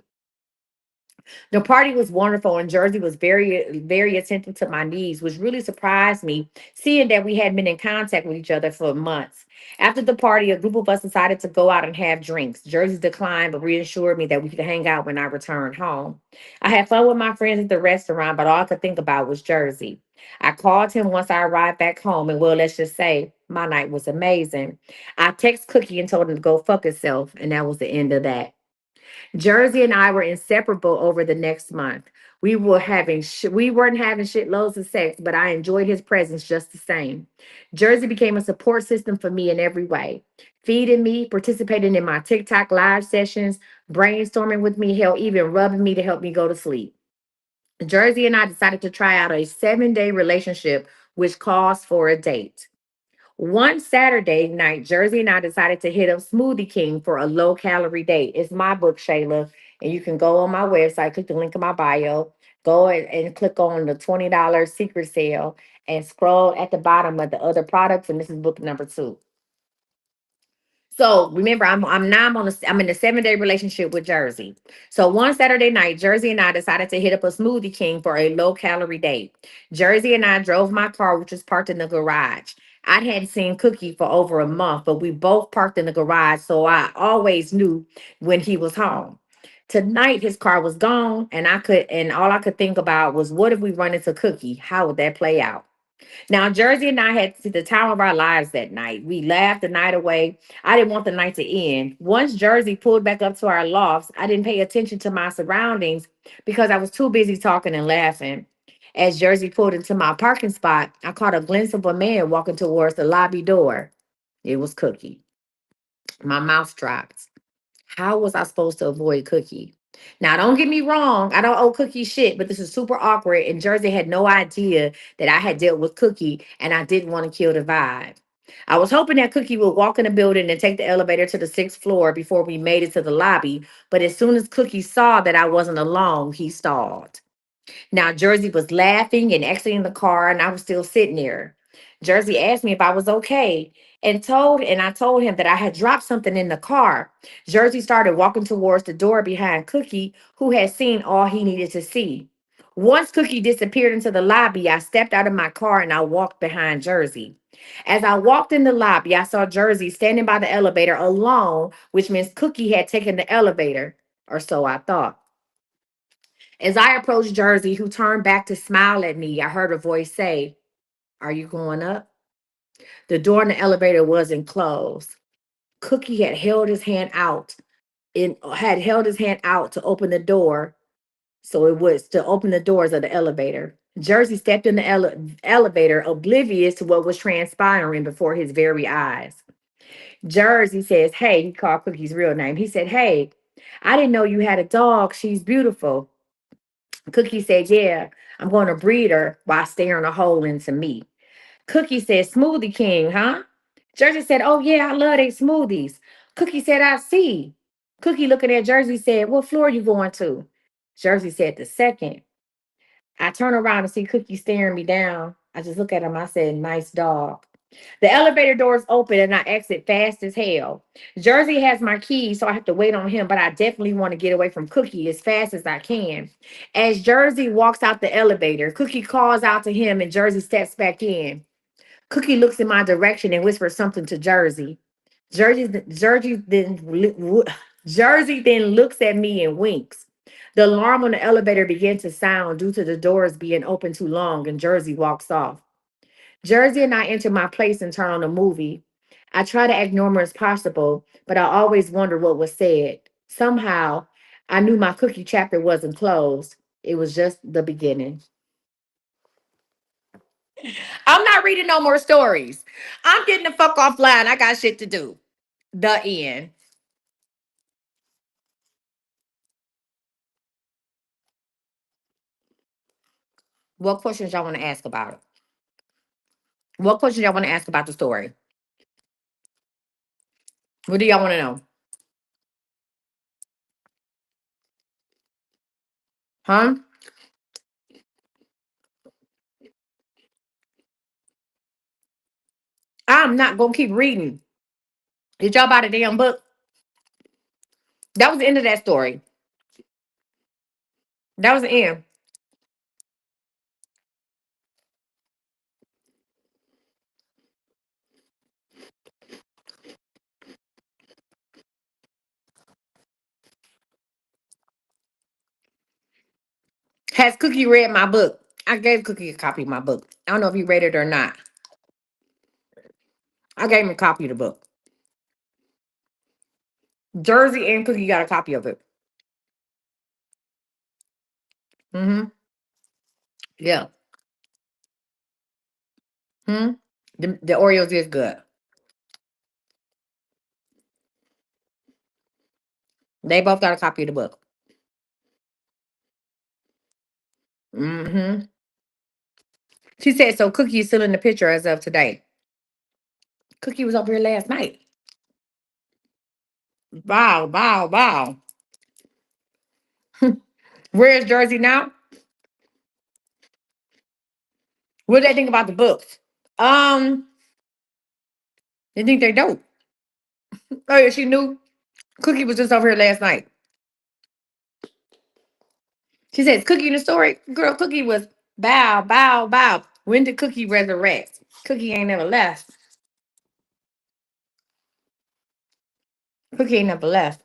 The party was wonderful, and Jersey was very attentive to my needs, which really surprised me, seeing that we hadn't been in contact with each other for months. After the party, a group of us decided to go out and have drinks. Jersey declined, but reassured me that we could hang out when I returned home. I had fun with my friends at the restaurant, but all I could think about was Jersey. I called him once I arrived back home, and well, let's just say my night was amazing. I texted Cookie and told him to go fuck himself, and that was the end of that. Jersey and I were inseparable over the next month. We weren't having shitloads of sex, but I enjoyed his presence just the same. Jersey became a support system for me in every way. Feeding me, participating in my TikTok live sessions, brainstorming with me, hell, even rubbing me to help me go to sleep. Jersey and I decided to try out a 7-day relationship, which calls for a date. One Saturday night, Jersey and I decided to hit up Smoothie King for a low calorie date. It's my book, Shayla, and you can go on my website, click the link in my bio, go and click on the $20 secret sale and scroll at the bottom of the other products. And this is book number 2. So remember, I'm in a 7-day relationship with Jersey. So one Saturday night, Jersey and I decided to hit up a Smoothie King for a low calorie date. Jersey and I drove my car, which was parked in the garage. I hadn't seen Cookie for over a month, but we both parked in the garage, so I always knew when he was home. Tonight his car was gone, and all I could think about was, what if we run into Cookie? How would that play out? Now, Jersey and I had the time of our lives that night. We laughed the night away. I didn't want the night to end. Once Jersey pulled back up to our lofts, I didn't pay attention to my surroundings because I was too busy talking and laughing. As Jersey pulled into my parking spot, I caught a glimpse of a man walking towards the lobby door. It was Cookie. My mouth dropped. How was I supposed to avoid Cookie? Now, don't get me wrong. I don't owe Cookie shit, but this is super awkward. And Jersey had no idea that I had dealt with Cookie and I didn't want to kill the vibe. I was hoping that Cookie would walk in the building and take the elevator to the 6th floor before we made it to the lobby. But as soon as Cookie saw that I wasn't alone, he stalled. Now, Jersey was laughing and exiting the car, and I was still sitting there. Jersey asked me if I was okay and I told him that I had dropped something in the car. Jersey started walking towards the door behind Cookie, who had seen all he needed to see. Once Cookie disappeared into the lobby, I stepped out of my car and I walked behind Jersey. As I walked in the lobby, I saw Jersey standing by the elevator alone, which means Cookie had taken the elevator, or so I thought. As I approached Jersey, who turned back to smile at me, I heard a voice say, "Are you going up?" The door in the elevator wasn't closed. Cookie had held his hand out to open the door, So it was to open the doors of the elevator. Jersey stepped in the elevator, oblivious to what was transpiring before his very eyes. Jersey says, "Hey," he called Cookie's real name. He said, "Hey, I didn't know you had a dog. She's beautiful." Cookie said, "Yeah, I'm going to breed her," while staring a hole into me. Cookie said, "Smoothie King, huh?" Jersey said, "Oh, yeah, I love they smoothies." Cookie said, "I see." Cookie looking at Jersey said, "What floor you going to?" Jersey said, "The second." I turn around and see Cookie staring me down. I just look at him. I said, "Nice dog." The elevator doors open and I exit fast as hell. Jersey has my keys, so I have to wait on him, but I definitely want to get away from Cookie as fast as I can. As Jersey walks out the elevator, Cookie calls out to him and Jersey steps back in. Cookie looks in my direction and whispers something to Jersey. Jersey Jersey then looks at me and winks. The alarm on the elevator began to sound due to the doors being open too long, and Jersey walks off. Jersey and I enter my place and turn on a movie. I try to act normal as possible, but I always wonder what was said. Somehow, I knew my Cookie chapter wasn't closed. It was just the beginning. I'm not reading no more stories. I'm getting the fuck offline. I got shit to do. The end. What questions y'all want to ask about it? What questions y'all want to ask about the story? What do y'all want to know? Huh? I'm not gonna keep reading. Did y'all buy the damn book? That was the end of that story. That was the end. Has Cookie read my book? I gave Cookie a copy of my book. I don't know if he read it or not. I gave him a copy of the book. Jersey and Cookie got a copy of it. Mm-hmm. Yeah. Hmm. The Oreos is good. They both got a copy of the book. Mm-hmm. She said so. Cookie is still in the picture as of today. Cookie was up here last night. Wow, wow, wow. Where is Jersey now? What do they think about the books? They think they dope. Oh yeah, she knew. Cookie was just over here last night. She says, "Cookie in the story, girl." Cookie was bow, bow, bow. When did Cookie resurrect? Cookie ain't never left. Cookie ain't never left.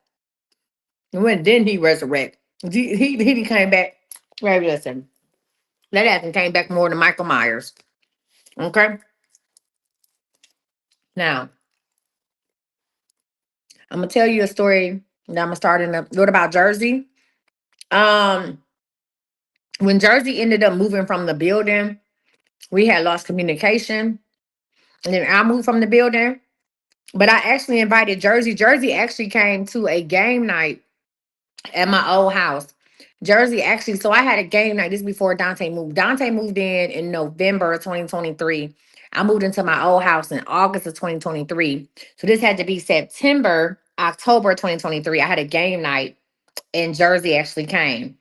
And when did he resurrect? He came back. Right, listen. That ass came back more than Michael Myers. Okay. Now I'm gonna tell you a story that I'm gonna start in. What about Jersey? Um, when Jersey ended up moving from the building, we had lost communication, and then I moved from the building. But I actually invited Jersey. Jersey actually came to a game night at my old house. Jersey actually, so I had a game night. This is before Dante moved. Dante moved in November of 2023. I moved into my old house in August of 2023. So this had to be September, October 2023. I had a game night and Jersey actually came.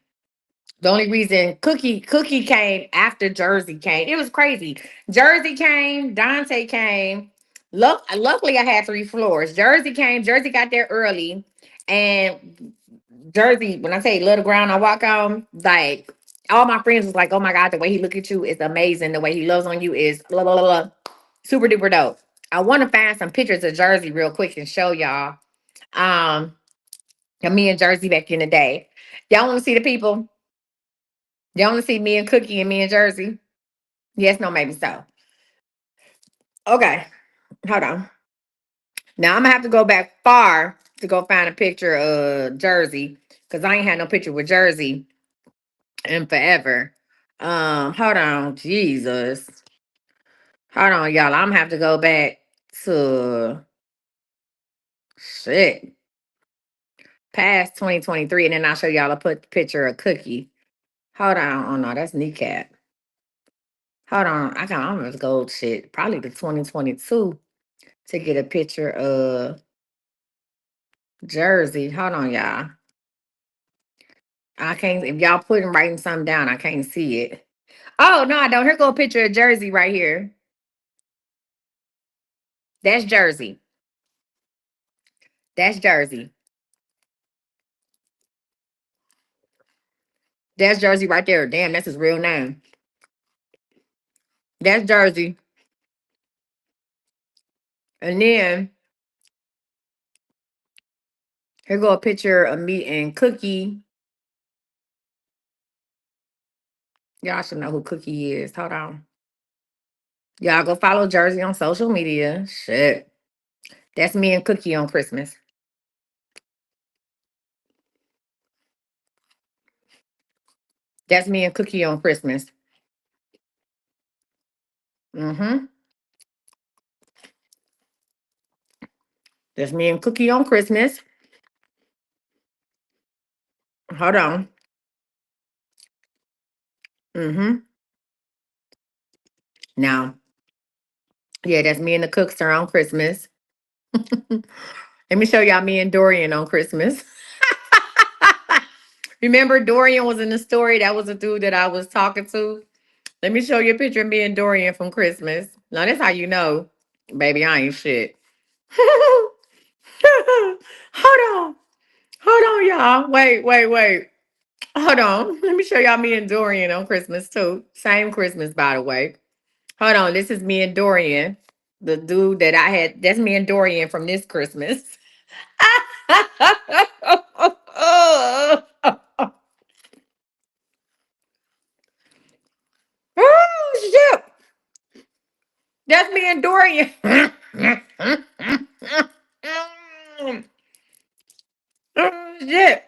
The only reason Cookie came after Jersey came. It was crazy. Jersey came, Dante came. Luckily I had 3 floors. Jersey came, Jersey got there early. And Jersey, when I say little ground I walk on, like all my friends was like, "Oh my God, the way he look at you is amazing. The way he loves on you is blah blah blah, blah. Super duper dope." I want to find some pictures of Jersey real quick and show y'all. Um, of me and Jersey back in the day. Y'all want to see the people? Y'all want to see me and Cookie and me and Jersey? Yes, no, maybe so. Okay, hold on. Now I'm gonna have to go back far to go find a picture of Jersey because I ain't had no picture with Jersey and forever. Hold on, Jesus. Hold on, y'all. I'm gonna have to go back to shit past 2023, and then I'll show y'all. I put the picture of Cookie. Hold on. Oh no, that's kneecap. Hold on. I'm gonna go shit. Probably the 2022 to get a picture of Jersey. Hold on, y'all. I can't. If y'all putting writing something down, I can't see it. Oh no, I don't. Here go a picture of Jersey right here. That's Jersey. That's Jersey. That's Jersey right there. Damn, that's his real name. That's Jersey. And then here go a picture of me and Cookie. Y'all should know who Cookie is. Hold on. Y'all go follow Jersey on social media. Shit. That's me and Cookie on Christmas. That's me and Cookie on Christmas. Mm-hmm. That's me and Cookie on Christmas. Hold on. Mm-hmm. Now, yeah, that's me and the Cookster on Christmas. Let me show y'all me and Dorian on Christmas. Remember Dorian was in the story? That was the dude that I was talking to. Let me show you a picture of me and Dorian from Christmas. Now that's how you know, baby, I ain't shit. Hold on. Hold on, y'all. Wait. Hold on. Let me show y'all me and Dorian on Christmas too. Same Christmas, by the way. Hold on. This is me and Dorian. The dude that I had. That's me and Dorian from this Christmas. Oh, shit. That's me and Dorian. Oh, shit.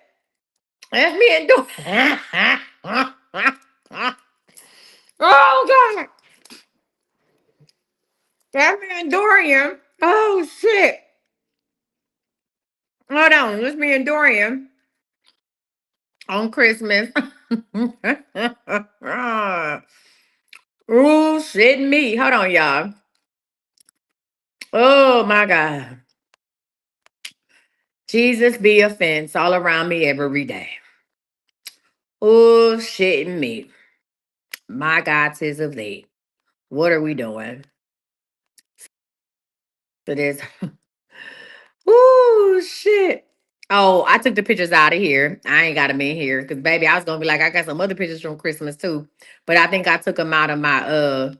That's me and Dorian. Oh, God. That's me and Dorian. Oh, shit. Hold on. That's me and Dorian on Christmas. Oh, shit, me. Hold on, y'all. Oh, my God. Jesus be a fence all around me every day. Oh, shit, me. My God, tis of thee. What are we doing? So there's, oh, shit. Oh, I took the pictures out of here. I ain't got them in here because, baby, I was going to be like, I got some other pictures from Christmas too. But I think I took them out of my,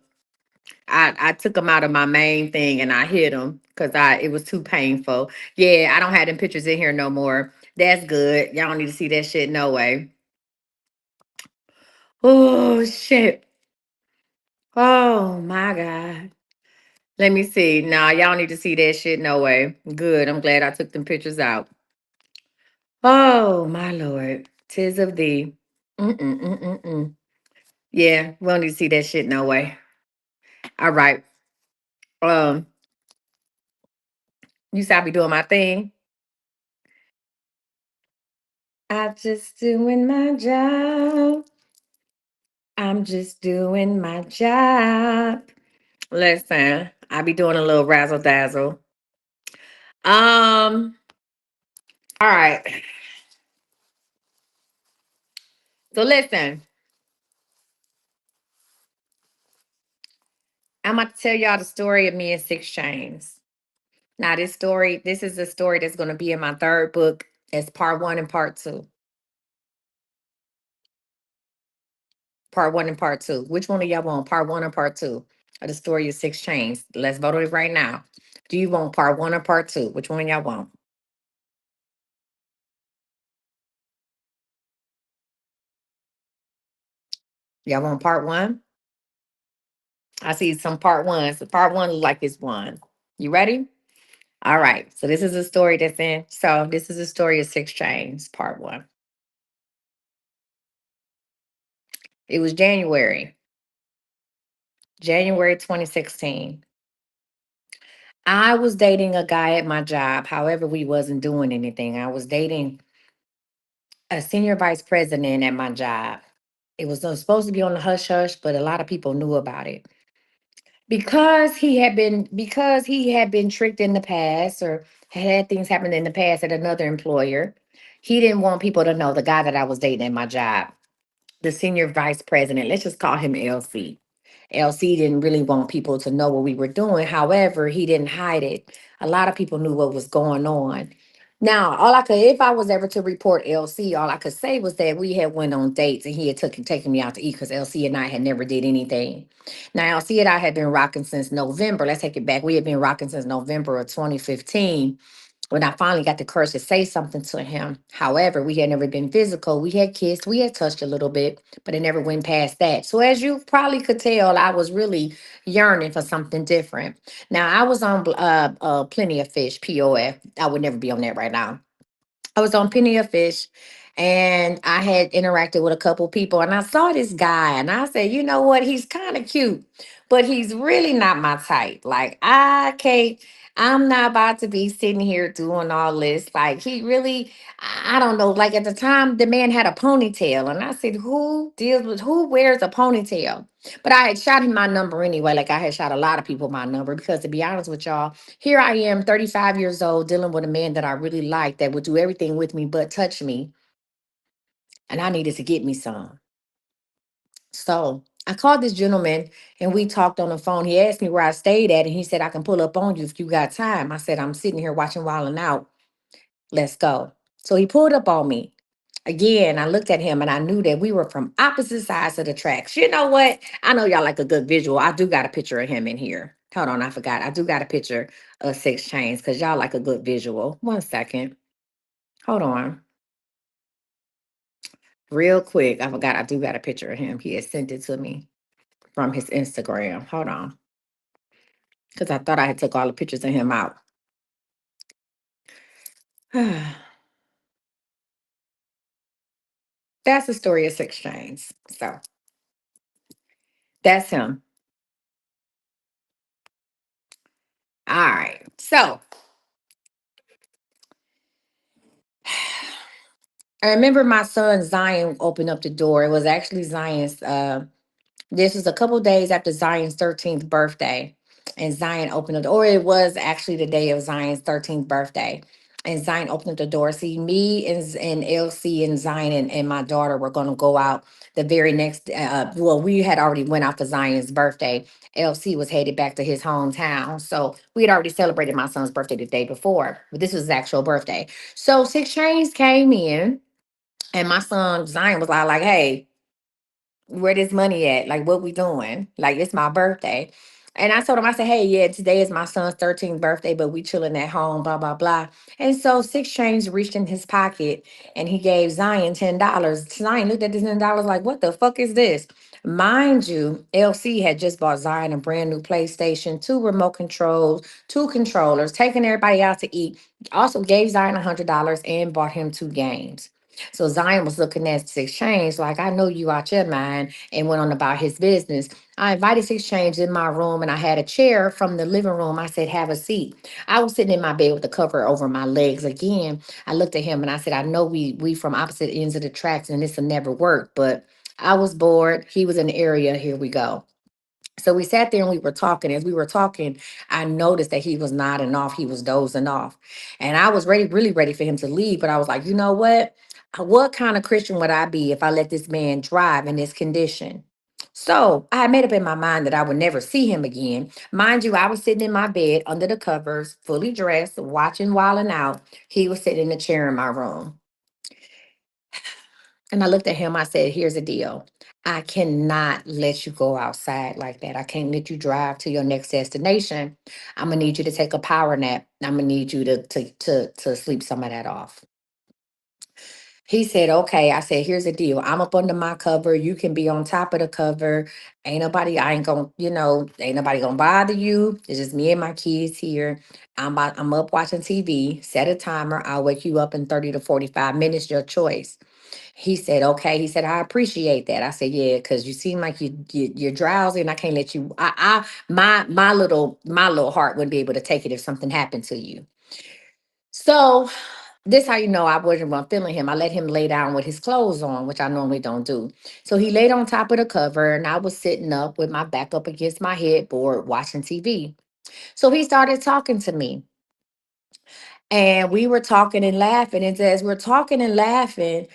I took them out of my main thing and I hid them because it was too painful. Yeah, I don't have them pictures in here no more. That's good. Y'all don't need to see that shit no way. Oh, shit. Oh, my God. Let me see. Nah, y'all need to see that shit. No way. Good. I'm glad I took them pictures out. Oh, my Lord. Tis of thee. Mm-mm-mm-mm-mm. Yeah, we don't need to see that shit. No way. All right. Um, you saw me doing my thing. I'm just doing my job. I'm just doing my job. Listen, I be doing a little razzle dazzle. All right. So listen, I'm about to tell y'all the story of me and Six Chains. Now, this is a story that's going to be in my third book. It's part one and part two. Part one and part two. Which one do y'all want? Part one or part two of the story of Six Chains? Let's vote on it right now. Do you want part one or part two? Which one y'all want? Y'all want part one? I see some part ones. So part one look like it's one. You ready? All right. So this is a story that's in. So this is a story of Six Chains, part one. It was January 2016. I was dating a guy at my job. However, we wasn't doing anything. I was dating a senior vice president at my job. It was supposed to be on the hush hush, but a lot of people knew about it because he had been tricked in the past or had things happen in the past at another employer. He didn't want people to know the guy that I was dating at my job, the senior vice president. Let's just call him LC. LC didn't really want people to know what we were doing. However, he didn't hide it. A lot of people knew what was going on. Now, all I could, if I was ever to report LC, all I could say was that we had went on dates and he had taken me out to eat because LC and I had never did anything. Now, LC and I had been rocking since November. Let's take it back. We had been rocking since November of 2015 when I finally got the courage to say something to him. However, we had never been physical. We had kissed, we had touched a little bit, but it never went past that. So, as you probably could tell, I was really yearning for something different. Now, I was on Plenty of Fish, POF. I would never be on that right now. I was on Penny of Fish and I had interacted with a couple people and I saw this guy and I said, you know what? He's kind of cute, but he's really not my type. Like, I can't, I'm not about to be sitting here doing all this. Like, he really, I don't know. Like, at the time, the man had a ponytail and I said, who wears a ponytail? But I had shot him my number anyway. Like, I had shot a lot of people my number because to be honest with y'all, here I am, 35 years old, dealing with a man that I really like that would do everything with me but touch me. And I needed to get me some. So I called this gentleman and we talked on the phone. He asked me where I stayed at and he said, I can pull up on you if you got time. I said, I'm sitting here watching Wildin' Out. Let's go. So he pulled up on me. Again, I looked at him and I knew that we were from opposite sides of the tracks. You know what? I know y'all like a good visual. I do got a picture of him in here. Hold on, I forgot. I do got a picture of Six Chains because y'all like a good visual. One second. Hold on. Real quick. I forgot. I do got a picture of him. He had sent it to me from his Instagram. Hold on. Because I thought I had took all the pictures of him out. That's the story of Six Chains. So that's him. All right. So I remember my son Zion opened up the door. It was actually Zion's this was a couple days after Zion's 13th birthday. And Zion opened up, or it was actually the day of Zion's 13th birthday. And Zion opened up the door. See, me and LC and Zion and my daughter were going to go out the very next, well, we had already went out for Zion's birthday. LC was headed back to his hometown. So we had already celebrated my son's birthday the day before, but this was his actual birthday. So Six Chains came in and my son Zion was like, hey, where this money at? Like, what we doing? Like, it's my birthday. And I told him, I said, hey, yeah, today is my son's 13th birthday, but we chilling at home, blah, blah, blah. And so Six Change reached in his pocket and he gave Zion $10. Zion looked at this $10 like, what the fuck is this? Mind you, LC had just bought Zion a brand new PlayStation, two remote controls, two controllers, taking everybody out to eat. Also gave Zion $100 and bought him two games. So Zion was looking at Six Change like, I know you out your mind, and went on about his business. I invited Six Change in my room and I had a chair from the living room. I said, have a seat. I was sitting in my bed with the cover over my legs. Again, I looked at him and I said, I know we from opposite ends of the tracks and this will never work, but I was bored. He was in the area. Here we go. So we sat there and we were talking. As we were talking, I noticed that he was nodding off. He was dozing off. And I was ready, really ready for him to leave. But I was like, you know what? What kind of Christian would I be if I let this man drive in this condition? So I had made up in my mind that I would never see him again. Mind you, I was sitting in my bed under the covers, fully dressed, watching Wildin' Out. He was sitting in a chair in my room. And I looked at him. I said, here's the deal. I cannot let you go outside like that. I can't let you drive to your next destination. I'm gonna need you to take a power nap. I'm gonna need you to sleep some of that off. He said, okay. I said, here's the deal. I'm up under my cover. You can be on top of the cover. I ain't gonna, ain't nobody gonna bother you. It's just me and my kids here. I'm up watching TV. Set a timer. I'll wake you up in 30 to 45 minutes, your choice. He said, okay. He said, I appreciate that. I said, yeah, because you seem like you're drowsy and I can't let you my little heart wouldn't be able to take it if something happened to you. So this how you know I wasn't feeling him. I let him lay down with his clothes on, which I normally don't do. So he laid on top of the cover, and I was sitting up with my back up against my headboard watching TV. So he started talking to me, and we were talking and laughing. And as we're talking and laughing,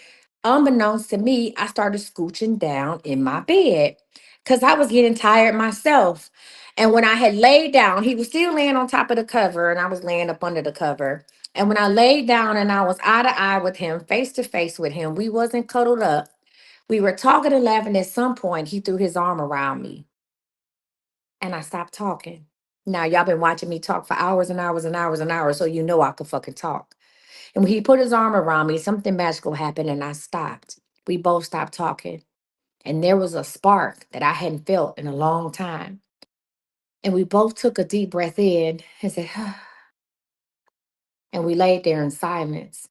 unbeknownst to me, I started scooching down in my bed because I was getting tired myself. And when I had laid down, he was still laying on top of the cover, and I was laying up under the cover. And when I laid down and I was eye to eye with him, face to face with him, we wasn't cuddled up. We were talking and laughing. At some point, he threw his arm around me, and I stopped talking. Now, y'all been watching me talk for hours and hours and hours and hours, so you know I could fucking talk. And when he put his arm around me, something magical happened and I stopped. We both stopped talking. And there was a spark that I hadn't felt in a long time. And we both took a deep breath in and said, and we laid there in silence.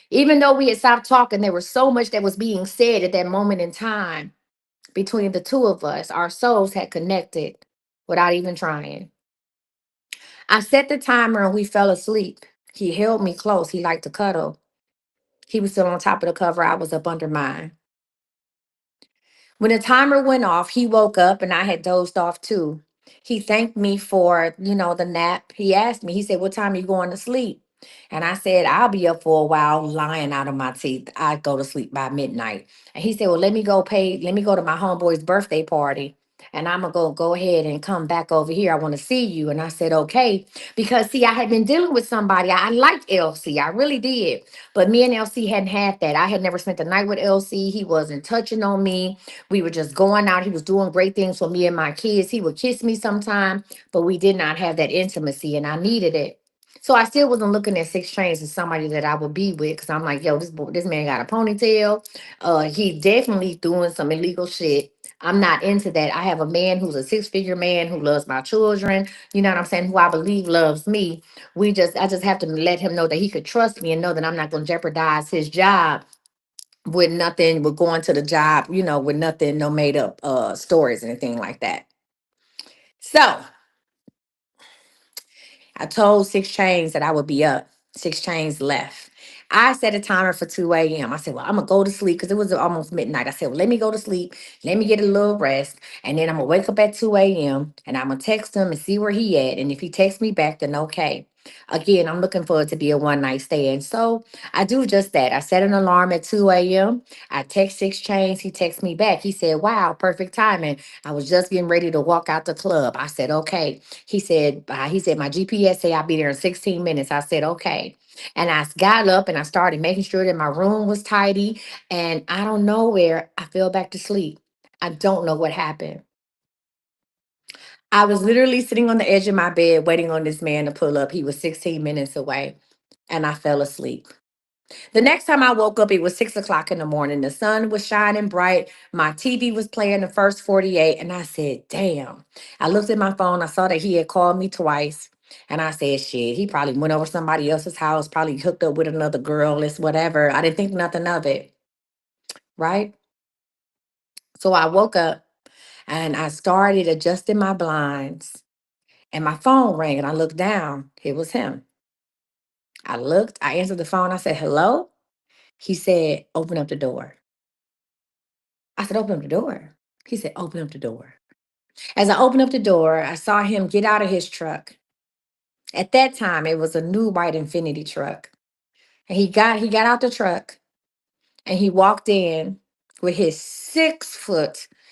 Even though we had stopped talking, there was so much that was being said at that moment in time between the two of us. Our souls had connected without even trying. I set the timer and we fell asleep. He held me close. He liked to cuddle. He was still on top of the cover. I was up under mine. When the timer went off, he woke up and I had dozed off too. He thanked me for, the nap. He asked me, he said, what time are you going to sleep? And I said, I'll be up for a while, lying out of my teeth. I'd go to sleep by midnight. And he said, well, let me go to my homeboy's birthday party. And I'm gonna go ahead and come back over here. I want to see you. And I said, okay. Because see, I had been dealing with somebody. I liked LC. I really did. But me and LC hadn't had that. I had never spent the night with LC. He wasn't touching on me. We were just going out. He was doing great things for me and my kids. He would kiss me sometime, but we did not have that intimacy, and I needed it. So I still wasn't looking at Six Chains as somebody that I would be with because I'm like, yo, this man got a ponytail. He definitely doing some illegal shit. I'm not into that. I have a man who's a six-figure man who loves my children. You know what I'm saying? Who I believe loves me. I just have to let him know that he could trust me and know that I'm not going to jeopardize his job with nothing, with going to the job, with nothing, no made up stories, anything like that. So I told Six Chains that I would be up. Six Chains left. I set a timer for 2 a.m. I said, well, I'm going to go to sleep because it was almost midnight. I said, well, let me go to sleep. Let me get a little rest. And then I'm going to wake up at 2 a.m. and I'm going to text him and see where he at. And if he texts me back, then okay. Again, I'm looking for it to be a one night stand. So I do just that. I set an alarm at 2 a.m. I text Six Chains. He texts me back. He said, wow, perfect timing. I was just getting ready to walk out the club. I said, okay. He said, my GPS say I'll be there in 16 minutes. I said, okay. And I got up and I started making sure that my room was tidy. And I don't know where I fell back to sleep. I don't know what happened. I was literally sitting on the edge of my bed waiting on this man to pull up. He was 16 minutes away and I fell asleep. The next time I woke up, it was 6 o'clock in the morning. The sun was shining bright. My TV was playing the first 48. And I said, damn. I looked at my phone. I saw that he had called me twice. And I said, shit, he probably went over somebody else's house, probably hooked up with another girl, it's whatever. I didn't think nothing of it. Right. So I woke up and I started adjusting my blinds. And my phone rang and I looked down. It was him. I answered the phone. I said, hello. He said, open up the door. I said, open up the door. He said, open up the door. As I opened up the door, I saw him get out of his truck. At that time, it was a new white Infinity truck. And he got out the truck and he walked in with his 6'3"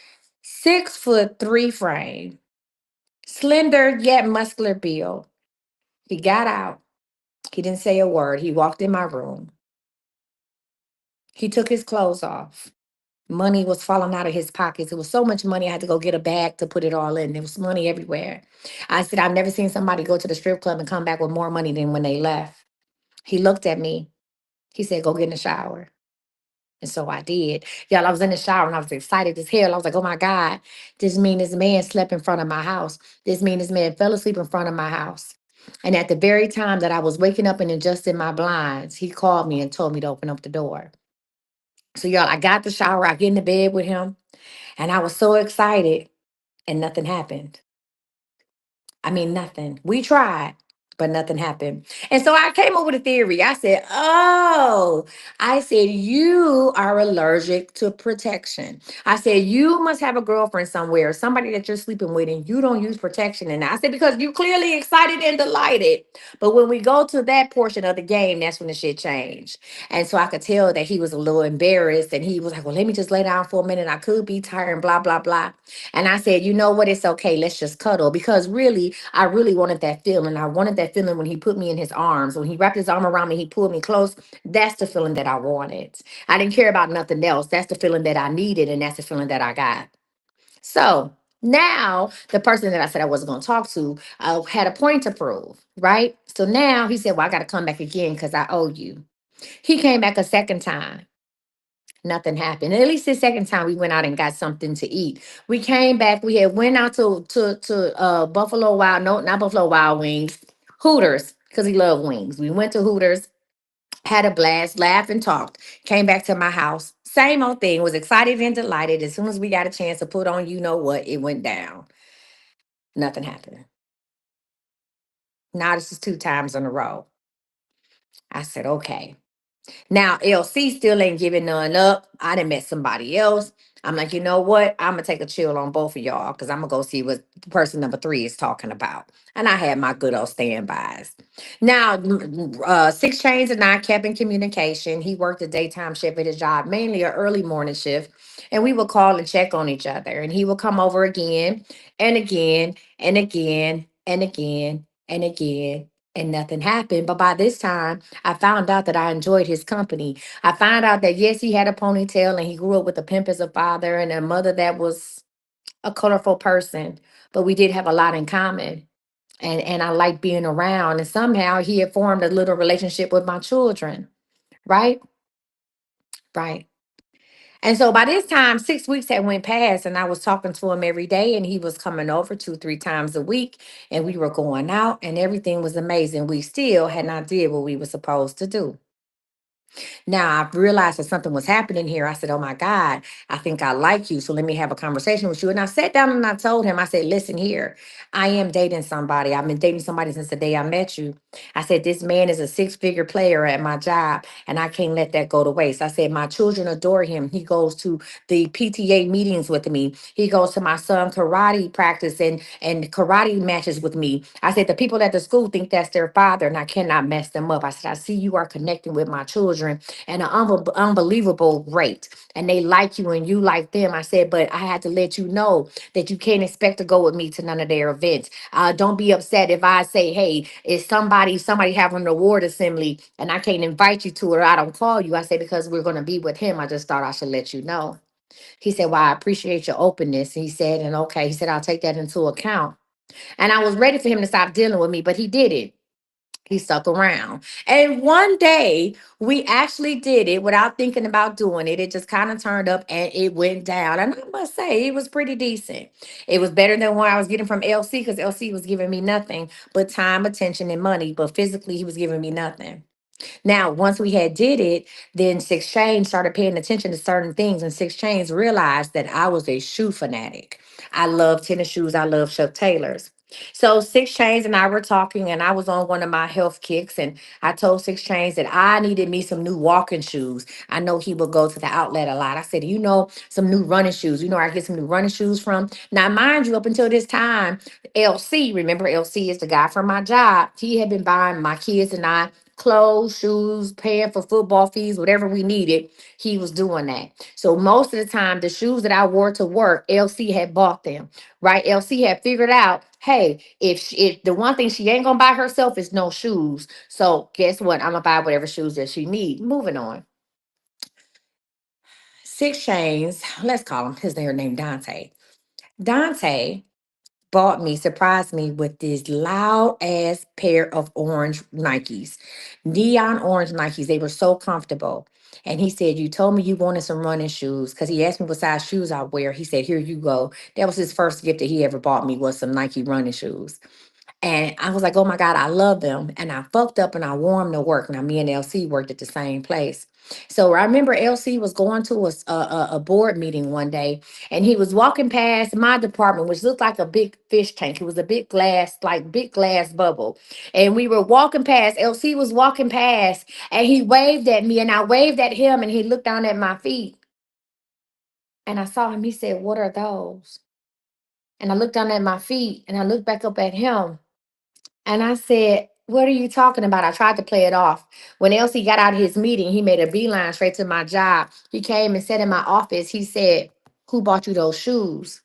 frame, slender yet muscular build. He got out. He didn't say a word. He walked in my room. He took his clothes off. Money was falling out of his pockets. It was so much money, I had to go get a bag to put it all in. There was money everywhere. I said, I've never seen somebody go to the strip club and come back with more money than when they left. He looked at me. He said, go get in the shower. And so I did. Y'all, I was in the shower and I was excited as hell. I was like, oh my God, this man slept in front of my house. This man fell asleep in front of my house. And at the very time that I was waking up and adjusting my blinds, he called me and told me to open up the door. So, y'all, I got the shower, I get in the bed with him, and I was so excited, and nothing happened. I mean, nothing. We tried, but nothing happened. And so I came up with a theory. I said, you are allergic to protection. I said, you must have a girlfriend somewhere, somebody that you're sleeping with, and you don't use protection. And I said, because you clearly excited and delighted. But when we go to that portion of the game, that's when the shit changed. And so I could tell that he was a little embarrassed and he was like, well, let me just lay down for a minute. I could be tired and blah, blah, blah. And I said, you know what? It's okay. Let's just cuddle. Because really, I really wanted that feeling. I wanted that feeling when he put me in his arms. When he wrapped his arm around me, he pulled me close. That's the feeling that I wanted. I didn't care about nothing else. That's the feeling that I needed. And that's the feeling that I got. So now the person that I said I wasn't going to talk to had a point to prove, right? So now he said, well, I got to come back again because I owe you. He came back a second time. Nothing happened. And at least the second time we went out and got something to eat. We came back. We had went out to Buffalo Wild, no, not Buffalo Wild Wings, Hooters, because he loved wings. We went to Hooters, had a blast, laughed and talked. Came back to my house. Same old thing. Was excited and delighted. As soon as we got a chance to put on, you know what, it went down. Nothing happened. Now this is two times in a row. I said, okay. Now LC still ain't giving none up. I done met somebody else. I'm like, you know what? I'm gonna take a chill on both of y'all because I'm gonna go see what person number three is talking about. And I had my good old standbys. Now, 6 Chains and I kept in communication. He worked a daytime shift at his job, mainly an early morning shift. And we would call and check on each other. And he would come over again and again and again and again and again. And nothing happened. But by this time, I found out that I enjoyed his company. I found out that yes, he had a ponytail and he grew up with a pimp as a father and a mother that was a colorful person, but we did have a lot in common. And I liked being around. And somehow he had formed a little relationship with my children. Right? Right. And so by this time, 6 weeks had went past, and I was talking to him every day, and he was coming over 2, 3 times a week, and we were going out, and everything was amazing. We still had not did what we were supposed to do. Now I realized that something was happening here. I said, oh my God, I think I like you. So let me have a conversation with you. And I sat down and I told him, I said, listen here, I am dating somebody. I've been dating somebody since the day I met you. I said, this man is a 6 figure player at my job, and I can't let that go to waste. I said, my children adore him. He goes to the PTA meetings with me. He goes to my son karate practice and karate matches with me. I said, the people at the school think that's their father, and I cannot mess them up. I said, I see you are connecting with my children at an unbelievable rate. And they like you and you like them. I said, but I had to let you know that you can't expect to go with me to none of their events. Don't be upset if I say, hey, is somebody having an award assembly and I can't invite you to it or I don't call you. I say, because we're going to be with him. I just thought I should let you know. He said, well, I appreciate your openness. He said, and okay, he said, I'll take that into account. And I was ready for him to stop dealing with me, but he didn't. He stuck around. And one day we actually did it without thinking about doing it. It just kind of turned up and it went down. And I must say, it was pretty decent. It was better than what I was getting from LC because LC was giving me nothing but time, attention, and money. But physically, he was giving me nothing. Now, once we had did it, then 6 Chains started paying attention to certain things, and 6 Chains realized that I was a shoe fanatic. I love tennis shoes. I love Chuck Taylors. So 6 Chains and I were talking, and I was on one of my health kicks, and I told 6 Chains that I needed me some new walking shoes. I know he would go to the outlet a lot. I said, you know, some new running shoes. You know where I get some new running shoes from. Now, mind you, up until this time, LC, remember LC is the guy from my job. He had been buying my kids and I clothes, shoes, paying for football fees, whatever we needed, he was doing that. So most of the time, the shoes that I wore to work, LC had bought them, right? LC had figured out, hey, if the one thing she ain't gonna buy herself is no shoes. So guess what? I'm gonna buy whatever shoes that she need. Moving on. 6 Chains, let's call him his name named Dante. Dante bought me, surprised me with this loud ass pair of orange Nikes, neon orange Nikes. They were so comfortable. And he said, "You told me you wanted some running shoes." Because he asked me what size shoes I wear. He said, "Here you go." That was his first gift that he ever bought me, was some Nike running shoes. And I was like, "Oh my God, I love them." And I fucked up and I wore them to work. Now, me and LC worked at the same place. So I remember LC was going to a board meeting one day, and he was walking past my department, which looked like a big fish tank. It was a big glass, like big glass bubble. And we were walking past, LC was walking past, and he waved at me, and I waved at him, and he looked down at my feet. And I saw him. He said, "What are those?" And I looked down at my feet, and I looked back up at him. And I said, "What are you talking about?" I tried to play it off. When Elsie got out of his meeting, he made a beeline straight to my job. He came and sat in my office. He said, "Who bought you those shoes?"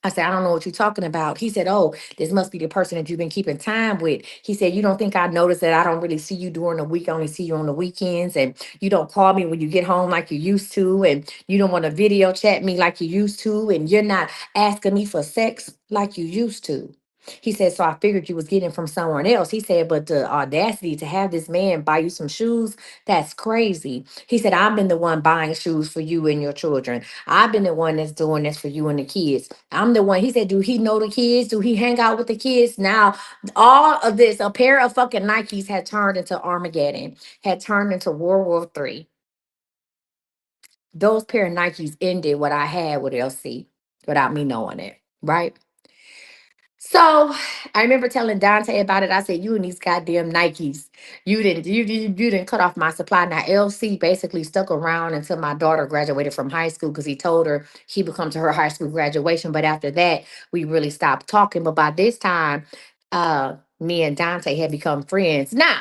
I said, "I don't know what you're talking about." He said, "Oh, this must be the person that you've been keeping time with." He said, "You don't think I noticed that I don't really see you during the week? I only see you on the weekends. And you don't call me when you get home like you used to. And you don't want to video chat me like you used to. And you're not asking me for sex like you used to." He said, "So I figured you was getting from someone else." He said, "But the audacity to have this man buy you some shoes, that's crazy." He said, "I've been the one buying shoes for you and your children. I've been the one that's doing this for you and the kids. I'm the one." He said, "Do he know the kids? Do he hang out with the kids?" Now, all of this, a pair of fucking Nikes had turned into Armageddon, had turned into World War III. Those pair of Nikes ended what I had with LC without me knowing it, right? So I remember telling Dante about it. I said, "You and these goddamn Nikes, you didn't cut off my supply." Now LC basically stuck around until my daughter graduated from high school, because he told her he would come to her high school graduation. But after that, we really stopped talking. But by this time, me and Dante had become friends. Now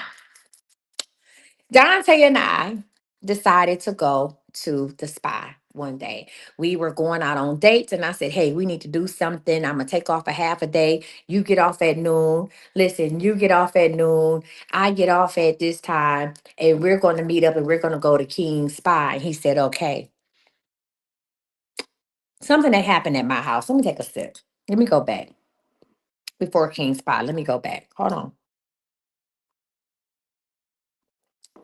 Dante and I decided to go to the spa one day. We were going out on dates, and I said, "Hey, we need to do something. I'm going to take off a half a day. You get off at noon. Listen, you get off at noon. I get off at this time, and we're going to meet up and we're going to go to King's Spa." And he said, "Okay." Something that happened at my house. Let me take a sip. Let me go back before King's Spa. Let me go back. Hold on.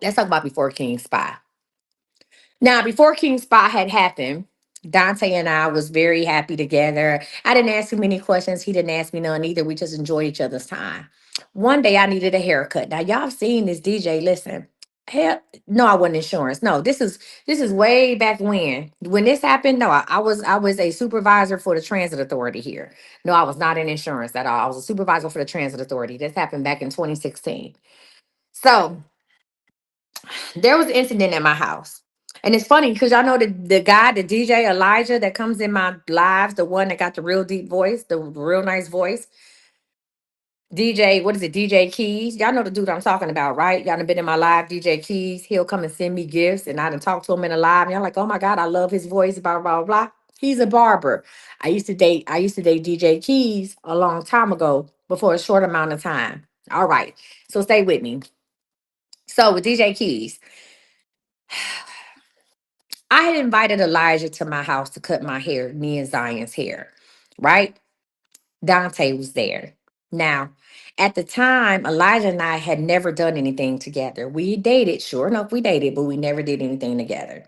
Let's talk about before King's Spa. Now, before King Spot had happened, Dante and I was very happy together. I didn't ask him any questions. He didn't ask me none either. We just enjoyed each other's time. One day I needed a haircut. Now, y'all have seen this DJ. Listen. Hell, no, I wasn't insurance. No, this is way back when this happened. No, I was a supervisor for the transit authority here. No, I was not in insurance at all. I was a supervisor for the transit authority. This happened back in 2016. So there was an incident at my house. And it's funny because y'all know the guy, the DJ Elijah that comes in my lives, the one that got the real deep voice, the real nice voice. DJ, what is it? DJ Keys. Y'all know the dude I'm talking about, right? Y'all done been in my live, DJ Keys. He'll come and send me gifts, and I done talk to him in a live. And y'all like, "Oh my God, I love his voice, blah, blah, blah." He's a barber. I used to date DJ Keys a long time ago, before a short amount of time. All right. So stay with me. So with DJ Keys, I had invited Elijah to my house to cut my hair, me and Zion's hair, right? Dante was there. Now, at the time, Elijah and I had never done anything together. We dated, sure enough, we dated, but we never did anything together.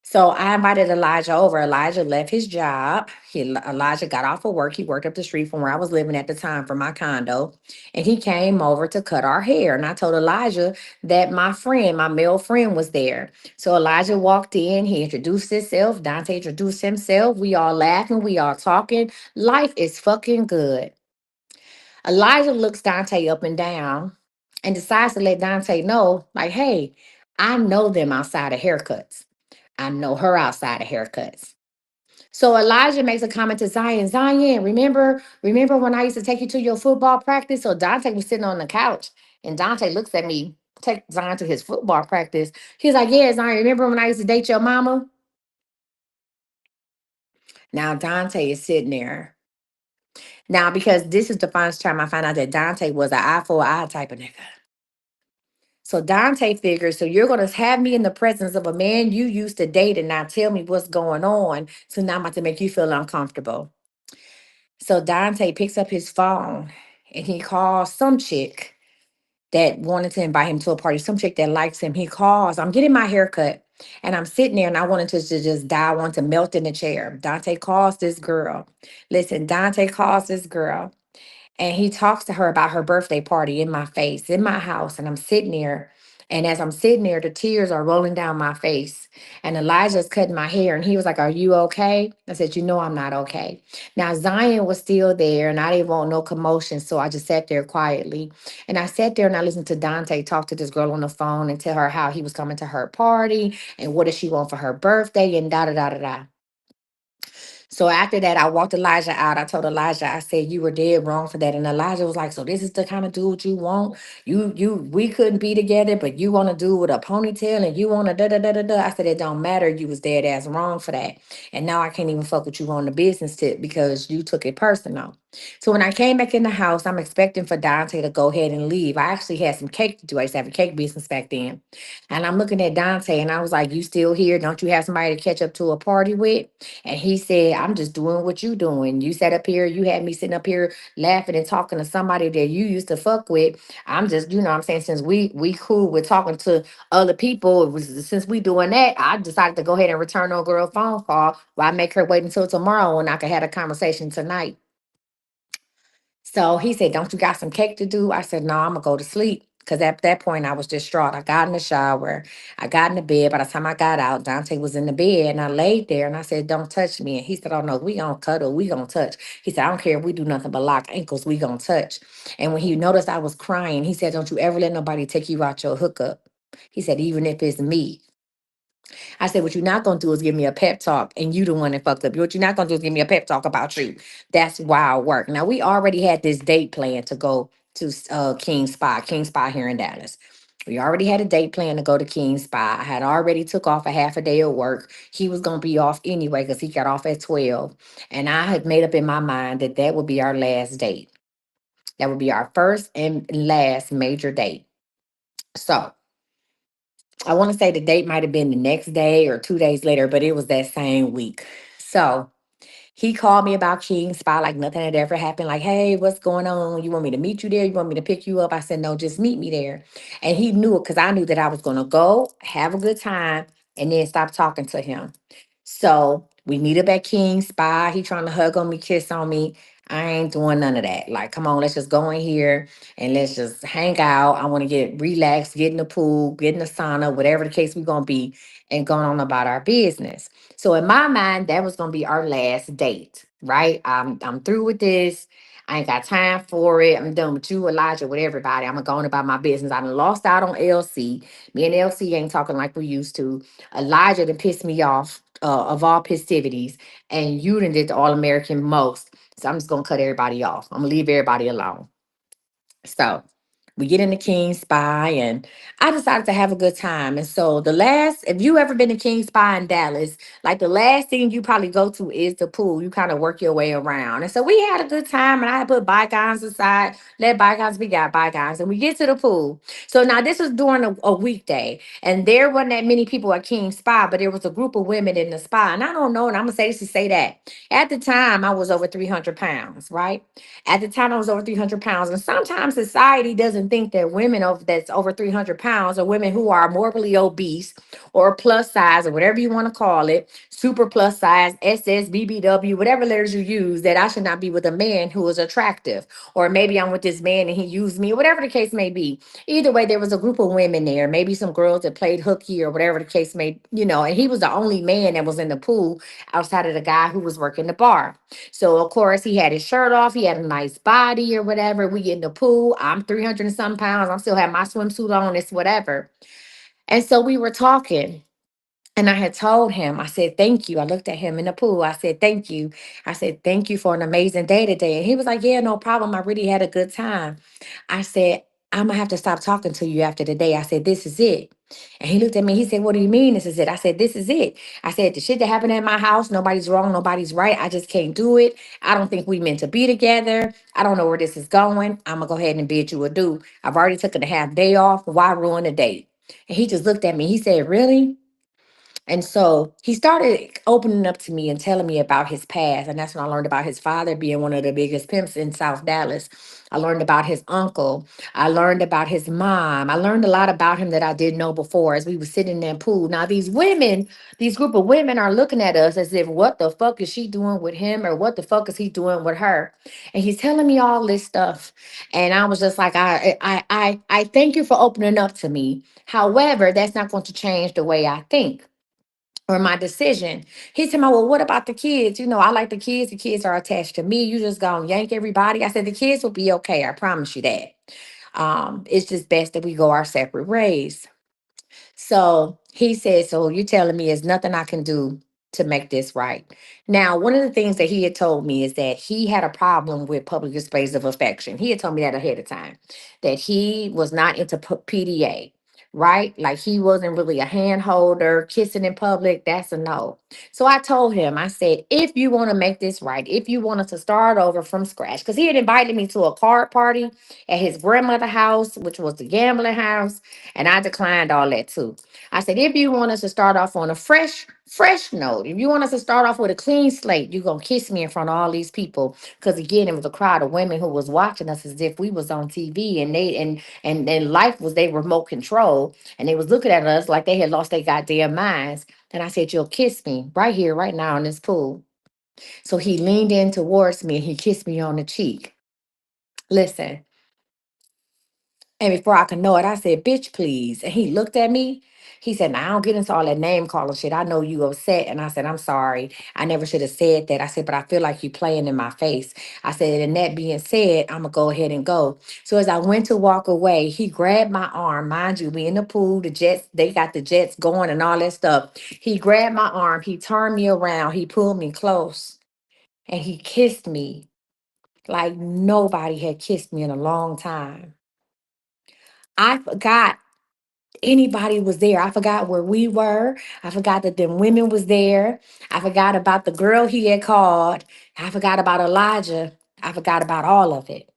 So I invited Elijah over. Elijah left his job. Elijah got off of work. He worked up the street from where I was living at the time, from my condo. And he came over to cut our hair. And I told Elijah that my friend, my male friend, was there. So Elijah walked in. He introduced himself. Dante introduced himself. We all laughing. We all talking. Life is fucking good. Elijah looks Dante up and down and decides to let Dante know, like, "Hey, I know them outside of haircuts. I know her outside of haircuts." So Elijah makes a comment to Zion. "Zion, remember when I used to take you to your football practice?" So Dante was sitting on the couch, and Dante looks at me, take Zion to his football practice. He's like, "Yeah, Zion, remember when I used to date your mama?" Now Dante is sitting there. Now, because this is the first time I found out that Dante was an eye for an eye type of nigga. So Dante figures, so you're going to have me in the presence of a man you used to date and not tell me what's going on. So now I'm about to make you feel uncomfortable. So Dante picks up his phone and he calls some chick that wanted to invite him to a party, some chick that likes him. He calls, I'm getting my hair cut. And I'm sitting there and I wanted to just die. I want to melt in the chair. Dante calls this girl. Listen, Dante calls this girl and he talks to her about her birthday party in my face, in my house. And I'm sitting there. And as I'm sitting there, the tears are rolling down my face. And Elijah's cutting my hair. And he was like, Are you okay? I said, You know, I'm not okay. Now, Zion was still there and I didn't want no commotion. So I just sat there quietly. And I sat there and I listened to Dante talk to this girl on the phone and tell her how he was coming to her party and what does she want for her birthday and da da da da da. So after that, I walked Elijah out. I told Elijah, I said, you were dead wrong for that. And Elijah was like, so this is the kind of dude you want? We couldn't be together, but you want to do with a ponytail and you want to da da da da da. I said, it don't matter. You was dead ass wrong for that. And now I can't even fuck with you on the business tip because you took it personal. So when I came back in the house, I'm expecting for Dante to go ahead and leave. I actually had some cake to do. I used to have a cake business back then. And I'm looking at Dante and I was like, you still here? Don't you have somebody to catch up to a party with? And he said, I'm just doing what you doing. You sat up here, you had me sitting up here laughing and talking to somebody that you used to fuck with. I'm just, you know what I'm saying, since we cool with talking to other people, since we doing that, I decided to go ahead and return on girl phone call while I make her wait until tomorrow when I could have a conversation tonight. So he said, Don't you got some cake to do? I said, No, I'm gonna go to sleep. Because at that point I was distraught. I got in the shower, I got in the bed. By the time I got out, Dante was in the bed and I laid there and I said, Don't touch me. And he said, Oh no, we gonna cuddle, we gonna touch. He said, I don't care if we do nothing but lock ankles, we gonna touch. And when he noticed I was crying, he said, Don't you ever let nobody take you out your hookup. He said, Even if it's me. I said, what you're not gonna do is give me a pep talk, and you the one that fucked up. What you're not gonna do is give me a pep talk about you. That's wild work. Now we already had this date plan to go to King Spa here in Dallas. We already had a date plan to go to King Spa. I had already took off a half a day of work. He was gonna be off anyway because he got off at 12, and I had made up in my mind that that would be our last date. That would be our first and last major date. So I want to say the date might have been the next day or 2 days later, but it was that same week. So he called me about King Spot like nothing had ever happened. Like, hey, what's going on? You want me to meet you there? You want me to pick you up? I said, no, just meet me there. And he knew it because I knew that I was going to go, have a good time, and then stop talking to him. So we meet up at King Spot. He trying to hug on me, kiss on me. I ain't doing none of that. Like, come on, let's just go in here and let's just hang out. I want to get relaxed, get in the pool, get in the sauna, whatever the case we're going to be, and going on about our business. So in my mind, that was gonna be our last date, right? I'm through with this. I ain't got time for it. I'm done with you, Elijah, with everybody. I'm going about my business. I done lost out on LC. Me and LC ain't talking like we used to. Elijah done pissed me off of all festivities, and you done did the All American most. So I'm just gonna cut everybody off. I'm gonna leave everybody alone. So we get in the King Spy, and I decided to have a good time. And so the last, if you ever been to King Spy in Dallas, like the last thing you probably go to is the pool. You kind of work your way around. And so we had a good time, and I put bygones aside, let bygones be got bygones, and we get to the pool. So now this was during a weekday, and there wasn't that many people at King Spa, but there was a group of women in the spa. And I don't know, and I'm gonna say this to say that at the time I was over 300 pounds, right? At the time, I was over 300 pounds. And sometimes society doesn't think that women that's over 300 pounds are women who are morbidly obese or plus size or whatever you want to call it, super plus size, SS, BBW, whatever letters you use, that I should not be with a man who is attractive. Or maybe I'm with this man and he used me, or whatever the case may be. Either way, there was a group of women there, maybe some girls that played hooky or whatever the case may, and he was the only man that was in the pool outside of the guy who was working the bar. So of course he had his shirt off. He had a nice body or whatever. We get in the pool. I'm 300 and some pounds. I'm still have my swimsuit on. It's whatever. And so we were talking. And I had told him, I said, thank you. I looked at him in the pool. I said, thank you. I said, thank you for an amazing day today. And he was like, yeah, no problem. I really had a good time. I said, I'm going to have to stop talking to you after the day. I said, this is it. And he looked at me. He said, what do you mean this is it? I said, this is it. I said, the shit that happened at my house, nobody's wrong, nobody's right. I just can't do it. I don't think we meant to be together. I don't know where this is going. I'm going to go ahead and bid you adieu. I've already taken a half day off. Why ruin the date? And he just looked at me. He said, really? And so he started opening up to me and telling me about his past. And that's when I learned about his father being one of the biggest pimps in South Dallas. I learned about his uncle. I learned about his mom. I learned a lot about him that I didn't know before as we were sitting in that pool. Now, these women, these group of women are looking at us as if, what the fuck is she doing with him? Or what the fuck is he doing with her? And he's telling me all this stuff. And I was just like, I thank you for opening up to me. However, that's not going to change the way I think or my decision. He said, well, what about the kids? You know, I like the kids. The kids are attached to me. You just gonna yank everybody. I said, the kids will be okay. I promise you that. It's just best that we go our separate ways. So he said, so you're telling me there's nothing I can do to make this right. Now, one of the things that he had told me is that he had a problem with public displays of affection. He had told me that ahead of time, that he was not into PDA, right? Like he wasn't really a hand holder, kissing in public. That's a no. So I told him, I said, if you want to make this right, if you want us to start over from scratch, because he had invited me to a card party at his grandmother's house, which was the gambling house. And I declined all that too. I said, if you want us to start off on a fresh note, if you want us to start off with a clean slate, you're gonna kiss me in front of all these people. Because again, it was a crowd of women who was watching us as if we was on TV and and life was their remote control. And they was looking at us like they had lost their goddamn minds. And I said, you'll kiss me right here, right now in this pool. So he leaned in towards me and he kissed me on the cheek. Listen, and before I could know it, I said, bitch, please. And he looked at me. He said, now I don't get into all that name calling shit. I know you upset. And I said, I'm sorry. I never should have said that. I said, but I feel like you playing in my face. I said, and that being said, I'm going to go ahead and go. So as I went to walk away, he grabbed my arm. Mind you, we in the pool, the jets, they got the jets going and all that stuff. He grabbed my arm. He turned me around. He pulled me close and he kissed me like nobody had kissed me in a long time. I forgot anybody was there. I forgot where we were. I forgot that them women was there. I forgot about the girl he had called. I forgot about Elijah. I forgot about all of it.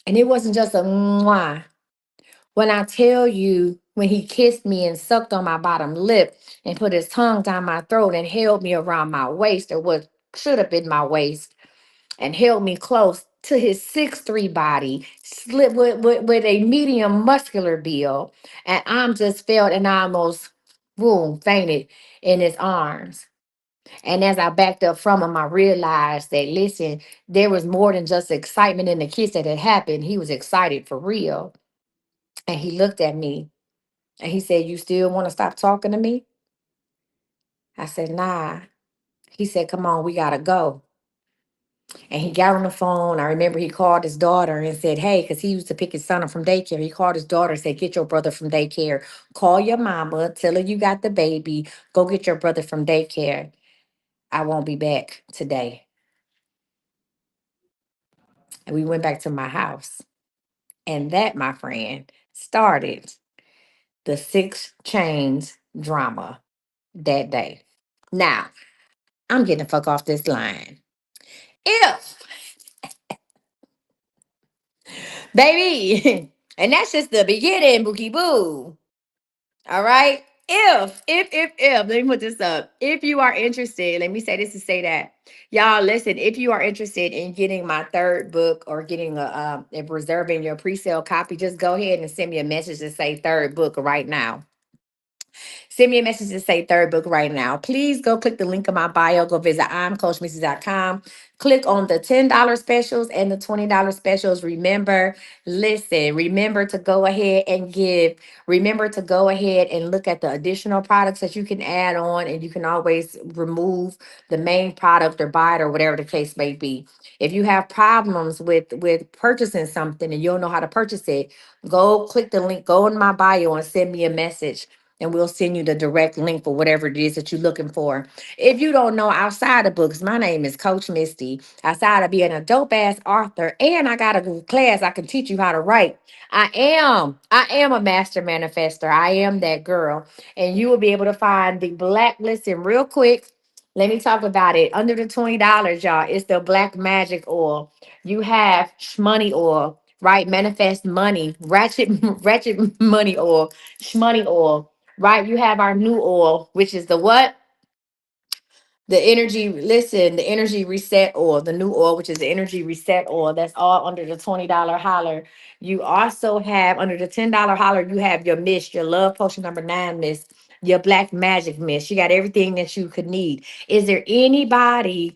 And it wasn't just a mwah. When I tell you, when he kissed me and sucked on my bottom lip and put his tongue down my throat and held me around my waist or what should have been my waist and held me close to his 6'3" body, slip with a medium muscular build. And I'm just felt and I almost boom, fainted in his arms. And as I backed up from him, I realized that listen, there was more than just excitement in the kiss that had happened. He was excited for real. And he looked at me and he said, you still want to stop talking to me? I said, nah. He said, come on, we gotta go. And he got on the phone. I remember he called his daughter and said, hey, because he used to pick his son up from daycare. He called his daughter and said, get your brother from daycare. Call your mama. Tell her you got the baby. Go get your brother from daycare. I won't be back today. And we went back to my house. And that, my friend, started the 6 chains drama that day. Now, I'm getting the fuck off this line. If, baby, and that's just the beginning, Bookie Boo. All right. If, let me put this up. If you are interested, let me say this to say that. Y'all, listen, if you are interested in getting my third book or getting and reserving your pre sale copy, just go ahead and send me a message to say third book right now. Send me a message to say third book right now. Please go click the link in my bio. Go visit imcoachmissy.com. Click on the $10 specials and the $20 specials. Remember, listen, remember to go ahead and give. Remember to go ahead and look at the additional products that you can add on, and you can always remove the main product or buy it or whatever the case may be. If you have problems with purchasing something and you don't know how to purchase it, go click the link, go in my bio and send me a message and we'll send you the direct link for whatever it is that you're looking for. If you don't know, outside of books, my name is Coach Misty. Outside of being a dope ass author, and I got a class I can teach you how to write. I am a master manifester. I am that girl, and you will be able to find the blacklist. And real quick, let me talk about it. Under the $20, y'all, it's the black magic oil. You have money oil, right? Manifest money, ratchet, ratchet money oil, shmoney oil, right? You have our new oil, which is the what? The energy, listen, the energy reset oil, the new oil, which is the energy reset oil. That's all under the $20 holler. You also have under the $10 holler, you have your mist, your love potion number 9 mist, your black magic mist. You got everything that you could need. Is there anybody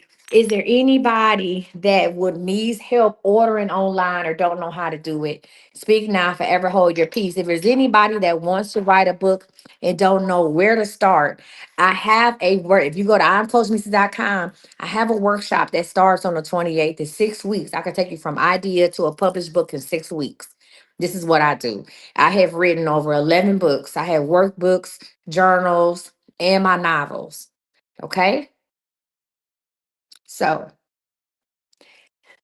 that would needs help ordering online or don't know how to do it? Speak now, forever hold your peace. If there's anybody that wants to write a book and don't know where to start, I have a work. If you go to imcoachmisty.com, I have a workshop that starts on the 28th. It's 6 weeks. I can take you from idea to a published book in 6 weeks. This is what I do. I have written over 11 books. I have workbooks, journals, and my novels. Okay. So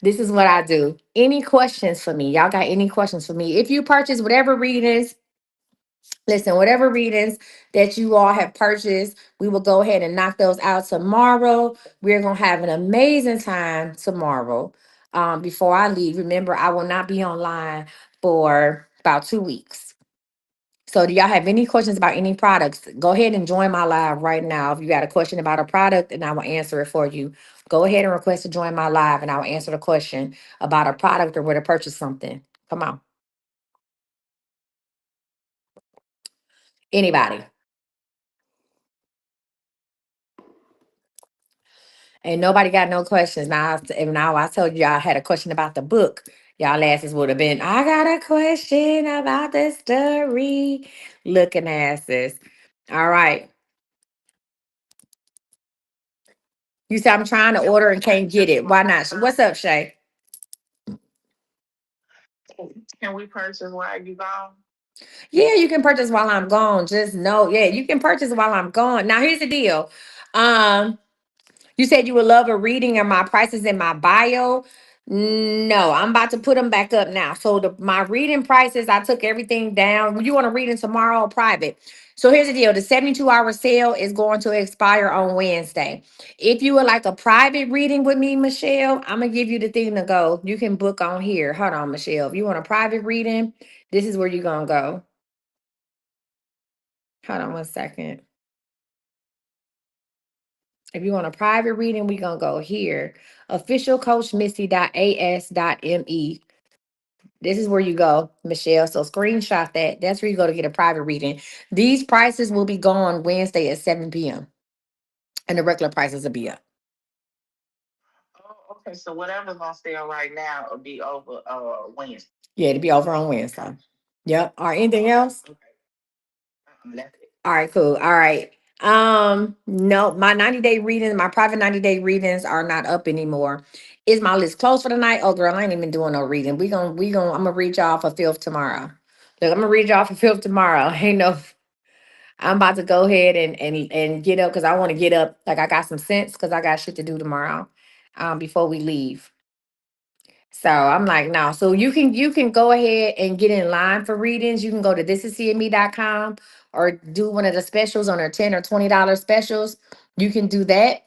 this is what I do. Any questions for me? Y'all got any questions for me? If you purchase whatever readings, listen, whatever readings that you all have purchased, we will go ahead and knock those out tomorrow. We're going to have an amazing time tomorrow. Before I leave, remember, I will not be online for about 2 weeks. So, do y'all have any questions about any products? Go ahead and join my live right now. If you got a question about a product, and I will answer it for you. Go ahead and request to join my live, and I will answer the question about a product or where to purchase something. Come on. Anybody? Ain't nobody got no questions. Now I told you I had a question about the book. Y'all asses would have been, I got a question about the story. Looking asses. All right. You said I'm trying to order and can't get it. Why not? What's up, Shay? Can we purchase while you gone? Yeah, you can purchase while I'm gone. Just know, yeah, you can purchase while I'm gone. Now here's the deal. Um, You said you would love a reading and my prices in my bio. No, I'm about to put them back up now. So my reading prices, I took everything down. You want to read in tomorrow or private? So here's the deal. The 72-hour sale is going to expire on Wednesday. If you would like a private reading with me, Michelle, I'm going to give you the thing to go. You can book on here. Hold on, Michelle. If you want a private reading, this is where you're going to go. Hold on one second. If you want a private reading, we're going to go here. Officialcoachmisty.as.me. This is where you go, Michelle. So screenshot that. That's where you go to get a private reading. These prices will be gone Wednesday at 7 p.m. And the regular prices will be up. Oh, okay. So whatever's on sale right now will be over Wednesday. Yeah, it'll be over on Wednesday. Yep. All right. Anything else? Okay. That's it. All right, cool. All right. No, my 90-day readings, my private 90-day readings are not up anymore. Is my list closed for the night? Oh girl, I ain't even doing no reading. I'm gonna read y'all for fifth tomorrow. Look, I'm gonna read y'all for fifth tomorrow. Ain't no, I'm about to go ahead and get up because I want to get up. Like I got some sense because I got shit to do tomorrow. Before we leave. So I'm like, no. So you can go ahead and get in line for readings. You can go to thisisseeingme.com or do one of the specials on their $10 or $20 specials. You can do that.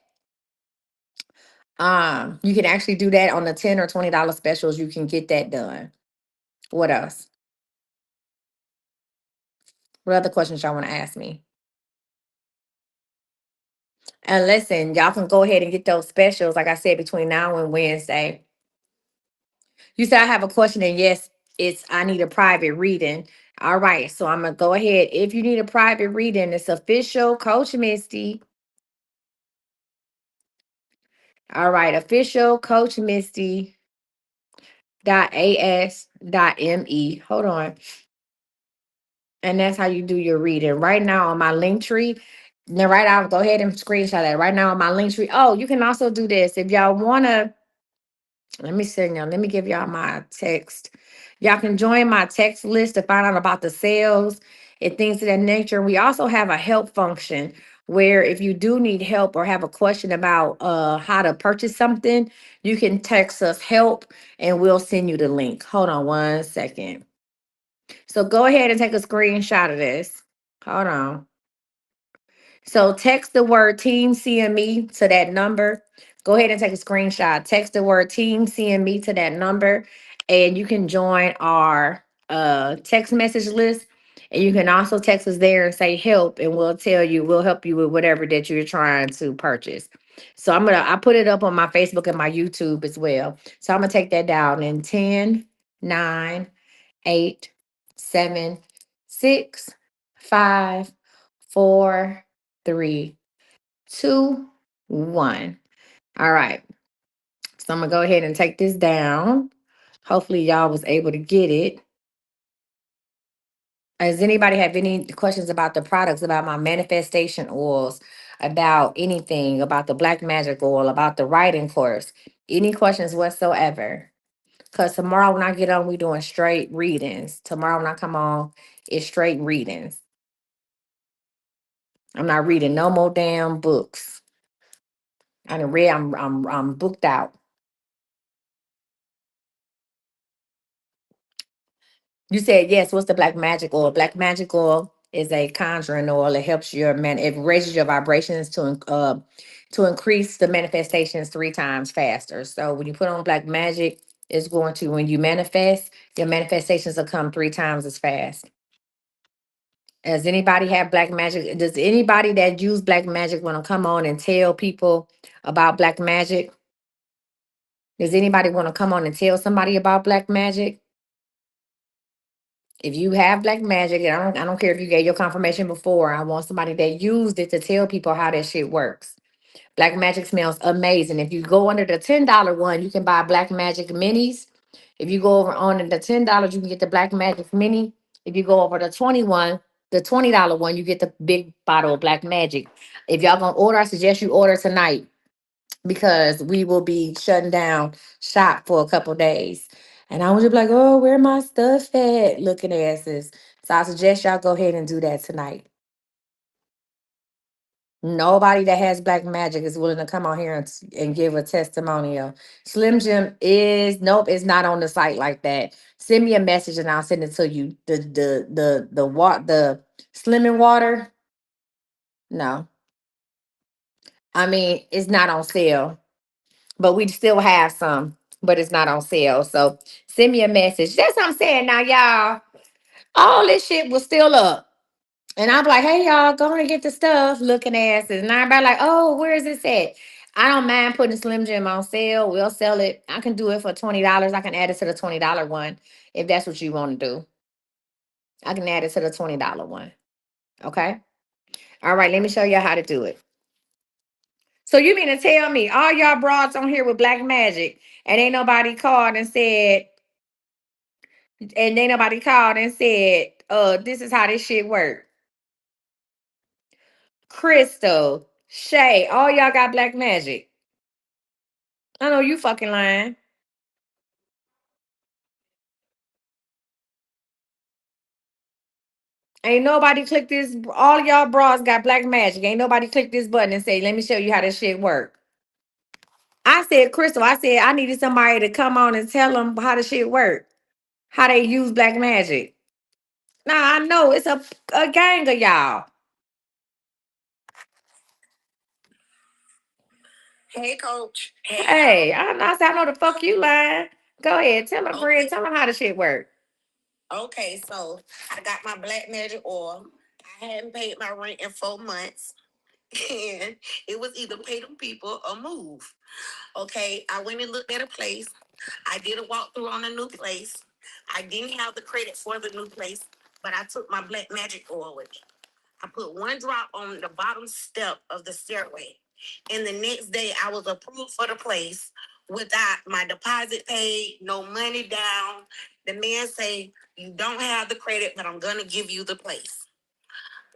You can actually do that on the $10 or $20 specials. You can get that done. What else? What other questions y'all want to ask me? And listen, y'all can go ahead and get those specials, like I said, between now and Wednesday. You said I have a question, and yes, it's I need a private reading. All right, so I'm gonna go ahead. If you need a private reading, it's official Coach Misty. All right, official Coach Misty .as.me. Hold on, and that's how you do your reading. Right now on my link tree. Now, right, I'll go ahead and screenshot that. Right now on my link tree. Oh, you can also do this if y'all wanna. Let me send y'all. Let me give y'all my text. Y'all can join my text list to find out about the sales and things of that nature. We also have a help function where if you do need help or have a question about how to purchase something, you can text us help and we'll send you the link. Hold on one second. So go ahead and take a screenshot of this. Hold on. So text the word Team CME to that number. Go ahead and take a screenshot. Text the word Team CME to that number, and you can join our text message list. And you can also text us there and say help, and we'll help you with whatever that you're trying to purchase. So I put it up on my Facebook and my YouTube as well. So I'm gonna take that down in 10, 9, 8, 7, 6, 5, 4, 3, 2, 1. All right. So I'm gonna go ahead and take this down. Hopefully y'all was able to get it. Does anybody have any questions about the products, about my manifestation oils, about anything, about the black magic oil, about the writing course? Any questions whatsoever? Because tomorrow when I get on, we doing straight readings. Tomorrow when I come on, it's straight readings. I'm not reading no more damn books. I done read. I'm booked out. You said yes. What's the black magic oil? Black magic oil is a conjuring oil. It helps your man. It raises your vibrations to increase the manifestations 3 times faster. So when you put on black magic, it's going to, when you manifest, your manifestations will come 3 times as fast. Does anybody have black magic? Does anybody that use black magic want to come on and tell people about black magic? Does anybody want to come on and tell somebody about black magic? If you have black magic, and I don't care if you gave your confirmation before, I want somebody that used it to tell people how that shit works. Black magic smells amazing. If you go under the $10 one, you can buy black magic minis. If you go over on the $10, you can get the black magic mini. If you go over the $20 one, you get the big bottle of black magic. If y'all gonna order, I suggest you order tonight because we will be shutting down shop for a couple days. And I was just like, oh, where my stuff at? Looking asses. So I suggest y'all go ahead and do that tonight. Nobody that has black magic is willing to come on here and give a testimonial. Slim Jim is nope, it's not on the site like that. Send me a message and I'll send it to you. The Slimming water. No, I mean it's not on sale, but we still have some, but it's not on sale. So send me a message. That's what I'm saying now, y'all. All this shit was still up. And I'm like, hey y'all, go and get the stuff, looking asses. And everybody like, oh, where is this at? I don't mind putting Slim Jim on sale. We'll sell it. I can do it for $20. I can add it to the $20 one if that's what you want to do. I can add it to the $20 one. Okay. All right, let me show you how to do it. So you mean to tell me all y'all broads on here with black magic and ain't nobody called and said, this is how this shit work. Crystal, Shay, all y'all got black magic. I know you fucking lying. Ain't nobody click this. All y'all bras got black magic. Ain't nobody click this button and say, let me show you how this shit work. I said, Crystal, I said, I needed somebody to come on and tell them how the shit work. How they use black magic. Nah, I know. It's a gang of y'all. Hey, Coach. Hey, I know the fuck you lying. Go ahead. Tell them, friend. Tell them how the shit work. Okay, so I got my black magic oil. I hadn't paid my rent in 4 months. And it was either pay them people or move. Okay, I went and looked at a place. I did a walkthrough on a new place. I didn't have the credit for the new place, but I took my black magic oil with me. I put 1 drop on the bottom step of the stairway. And the next day, I was approved for the place without my deposit paid, no money down. The man say, you don't have the credit, but I'm going to give you the place.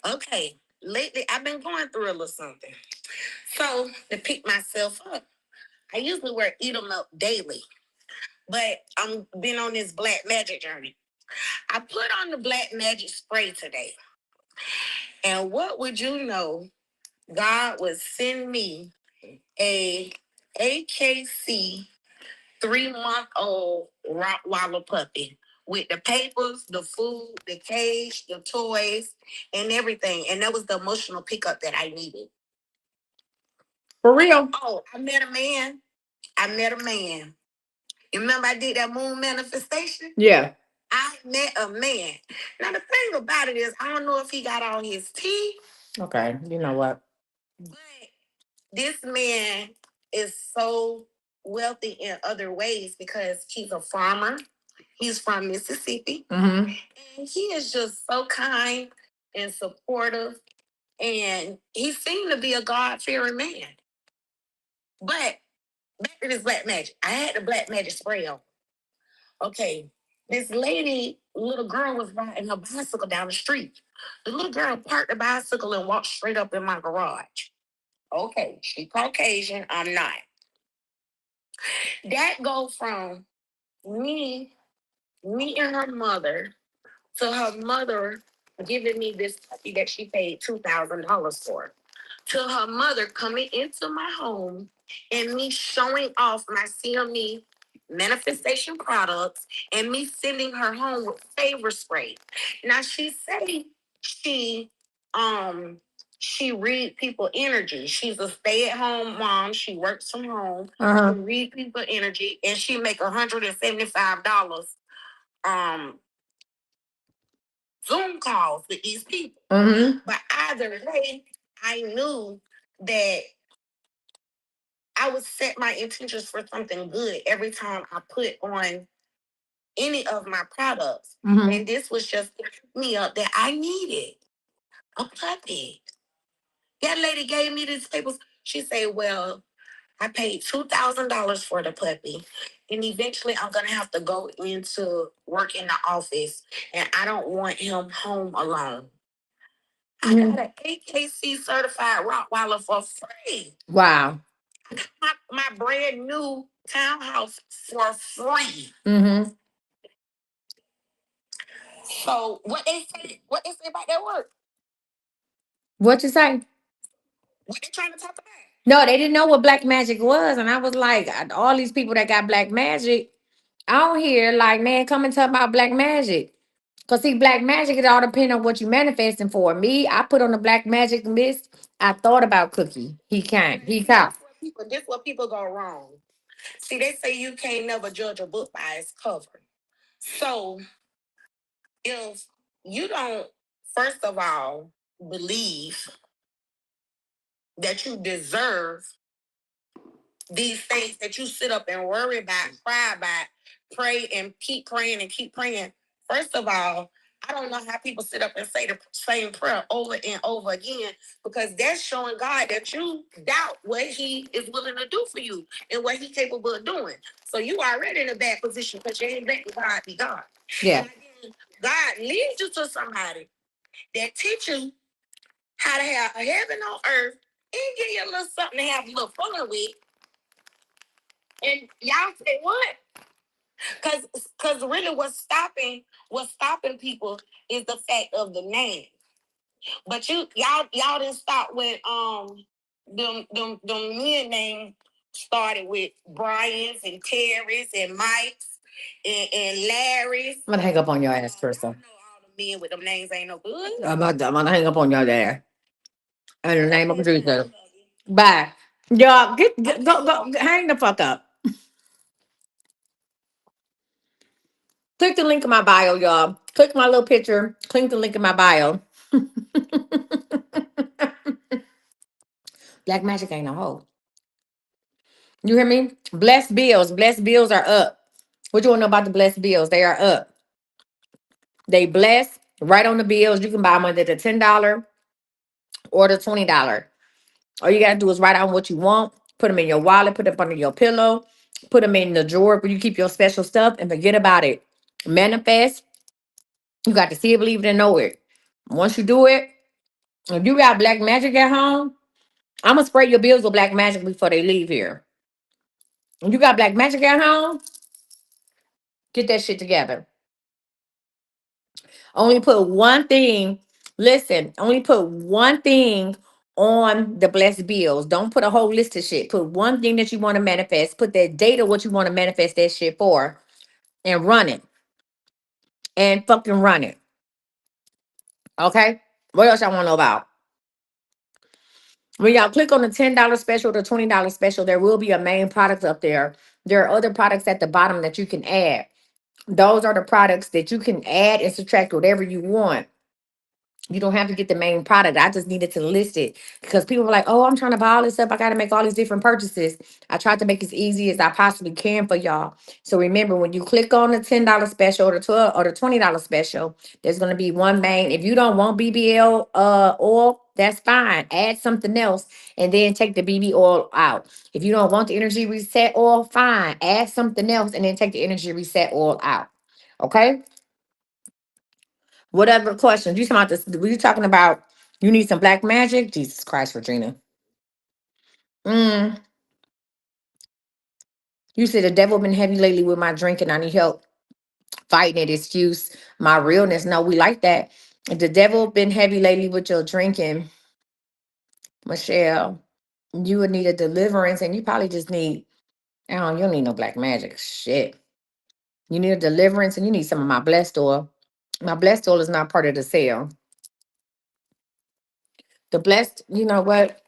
Okay, lately, I've been going through a little something. So, to pick myself up, I usually wear Eat 'em Up daily, but I'm been on this black magic journey. I put on the black magic spray today. And what would you know? God would send me a AKC 3-month-old Rottweiler puppy with the papers, the food, the cage, the toys, and everything. And that was the emotional pickup that I needed. For real? Oh, I met a man. I met a man. You remember I did that moon manifestation? Yeah. I met a man. Now the thing about it is, I don't know if he got all his teeth. Okay, you know what? But this man is so wealthy in other ways because he's a farmer. He's from Mississippi. Mm-hmm. And he is just so kind and supportive. And he seemed to be a God-fearing man. But back to this black magic. I had the black magic spray on. Okay. This lady, little girl, was riding her bicycle down the street. The little girl parked the bicycle and walked straight up in my garage. Okay, she Caucasian, I'm not. That go from me meeting her mother to her mother giving me this puppy that she paid $2,000 for, to her mother coming into my home and me showing off my CME manifestation products and me sending her home with favor spray. Now she say she um she read people energy. She's a stay-at-home mom. She works from home. She read people energy and she make $175 um Zoom calls with these people. Mm-hmm. But either way, I knew that I would set my intentions for something good every time I put on any of my products. Mm-hmm. And this was just me up that I needed a puppy. That lady gave me these papers. She said, well, I paid $2,000 for the puppy. And eventually I'm going to have to go into work in the office. And I don't want him home alone. I got an AKC certified Rottweiler for free. Wow. My brand new townhouse for free. Mm-hmm. So what they say about that work? What you say? What they trying to talk about? No, they didn't know what black magic was. And I was like, all these people that got black magic out here, like, man, come and talk about black magic. Cause see, black magic, it all depends on what you manifesting for. Me, I put on the black magic list. I thought about Cookie. He can't. He can't. This what people go wrong. See, they say you can't never judge a book by its cover. So if you don't, first of all, believe that you deserve these things that you sit up and worry about, cry about, pray and keep praying and keep praying. First of all, I don't know how people sit up and say the same prayer over and over again because that's showing God that you doubt what He is willing to do for you and what He's capable of doing. So you already in a bad position because you ain't letting God be God. Yeah. And again, God leads you to somebody that teach you how to have a heaven on earth and give you a little something to have a little fun with. And y'all say what? Cause really what's stopping people is the fact of the name. But y'all didn't stop when them men name started with Brian's and Terry's and Mike's and Larry's. I'm gonna hang up on your ass, person. I know all the men with them names ain't no good. I'm gonna hang up on your ass. And the name of Jesus. Bye. Y'all go hang the fuck up. Click the link in my bio, y'all. Click my little picture. Click the link in my bio. Black magic ain't a hoe. You hear me? Blessed bills. Blessed bills are up. What you want to know about the blessed bills? They are up. They blessed right on the bills. You can buy them under the $10 or the $20. All you got to do is write out what you want. Put them in your wallet. Put them under your pillow. Put them in the drawer where you keep your special stuff and forget about it. Manifest. You got to see it, believe it, and know it. Once you do it, if you got black magic at home, I'm going to spray your bills with black magic before they leave here. If you got black magic at home, get that shit together. Only put one thing. Listen, only put one thing on the blessed bills. Don't put a whole list of shit. Put one thing that you want to manifest. Put that date of what you want to manifest that shit for and run it. And fucking run it. Okay? What else y'all want to know about? When y'all click on the $10 special, the $20 special, there will be a main product up there. There are other products at the bottom that you can add. Those are the products that you can add and subtract whatever you want. You don't have to get the main product. I just needed to list it because people were like, oh, I'm trying to buy all this stuff. I got to make all these different purchases. I tried to make it as easy as I possibly can for y'all. So remember, when you click on the $10 special or the 12 or the $20 special, there's going to be one main. If you don't want BBL oil, that's fine. Add something else and then take the BB oil out. If you don't want the energy reset oil, fine. Add something else and then take the energy reset oil out. Okay? Whatever questions you talking about this? Were you talking about? You need some black magic? Jesus Christ, Regina. Mm, you said the devil been heavy lately with my drinking. I need help fighting it. Excuse my realness. No, we like that. The devil been heavy lately with your drinking, Michelle. You would need a deliverance, and you probably just need. I don't. You don't need no black magic. Shit. You need a deliverance, and you need some of my blessed oil. My blessed oil is not part of the sale. The blessed. You know what?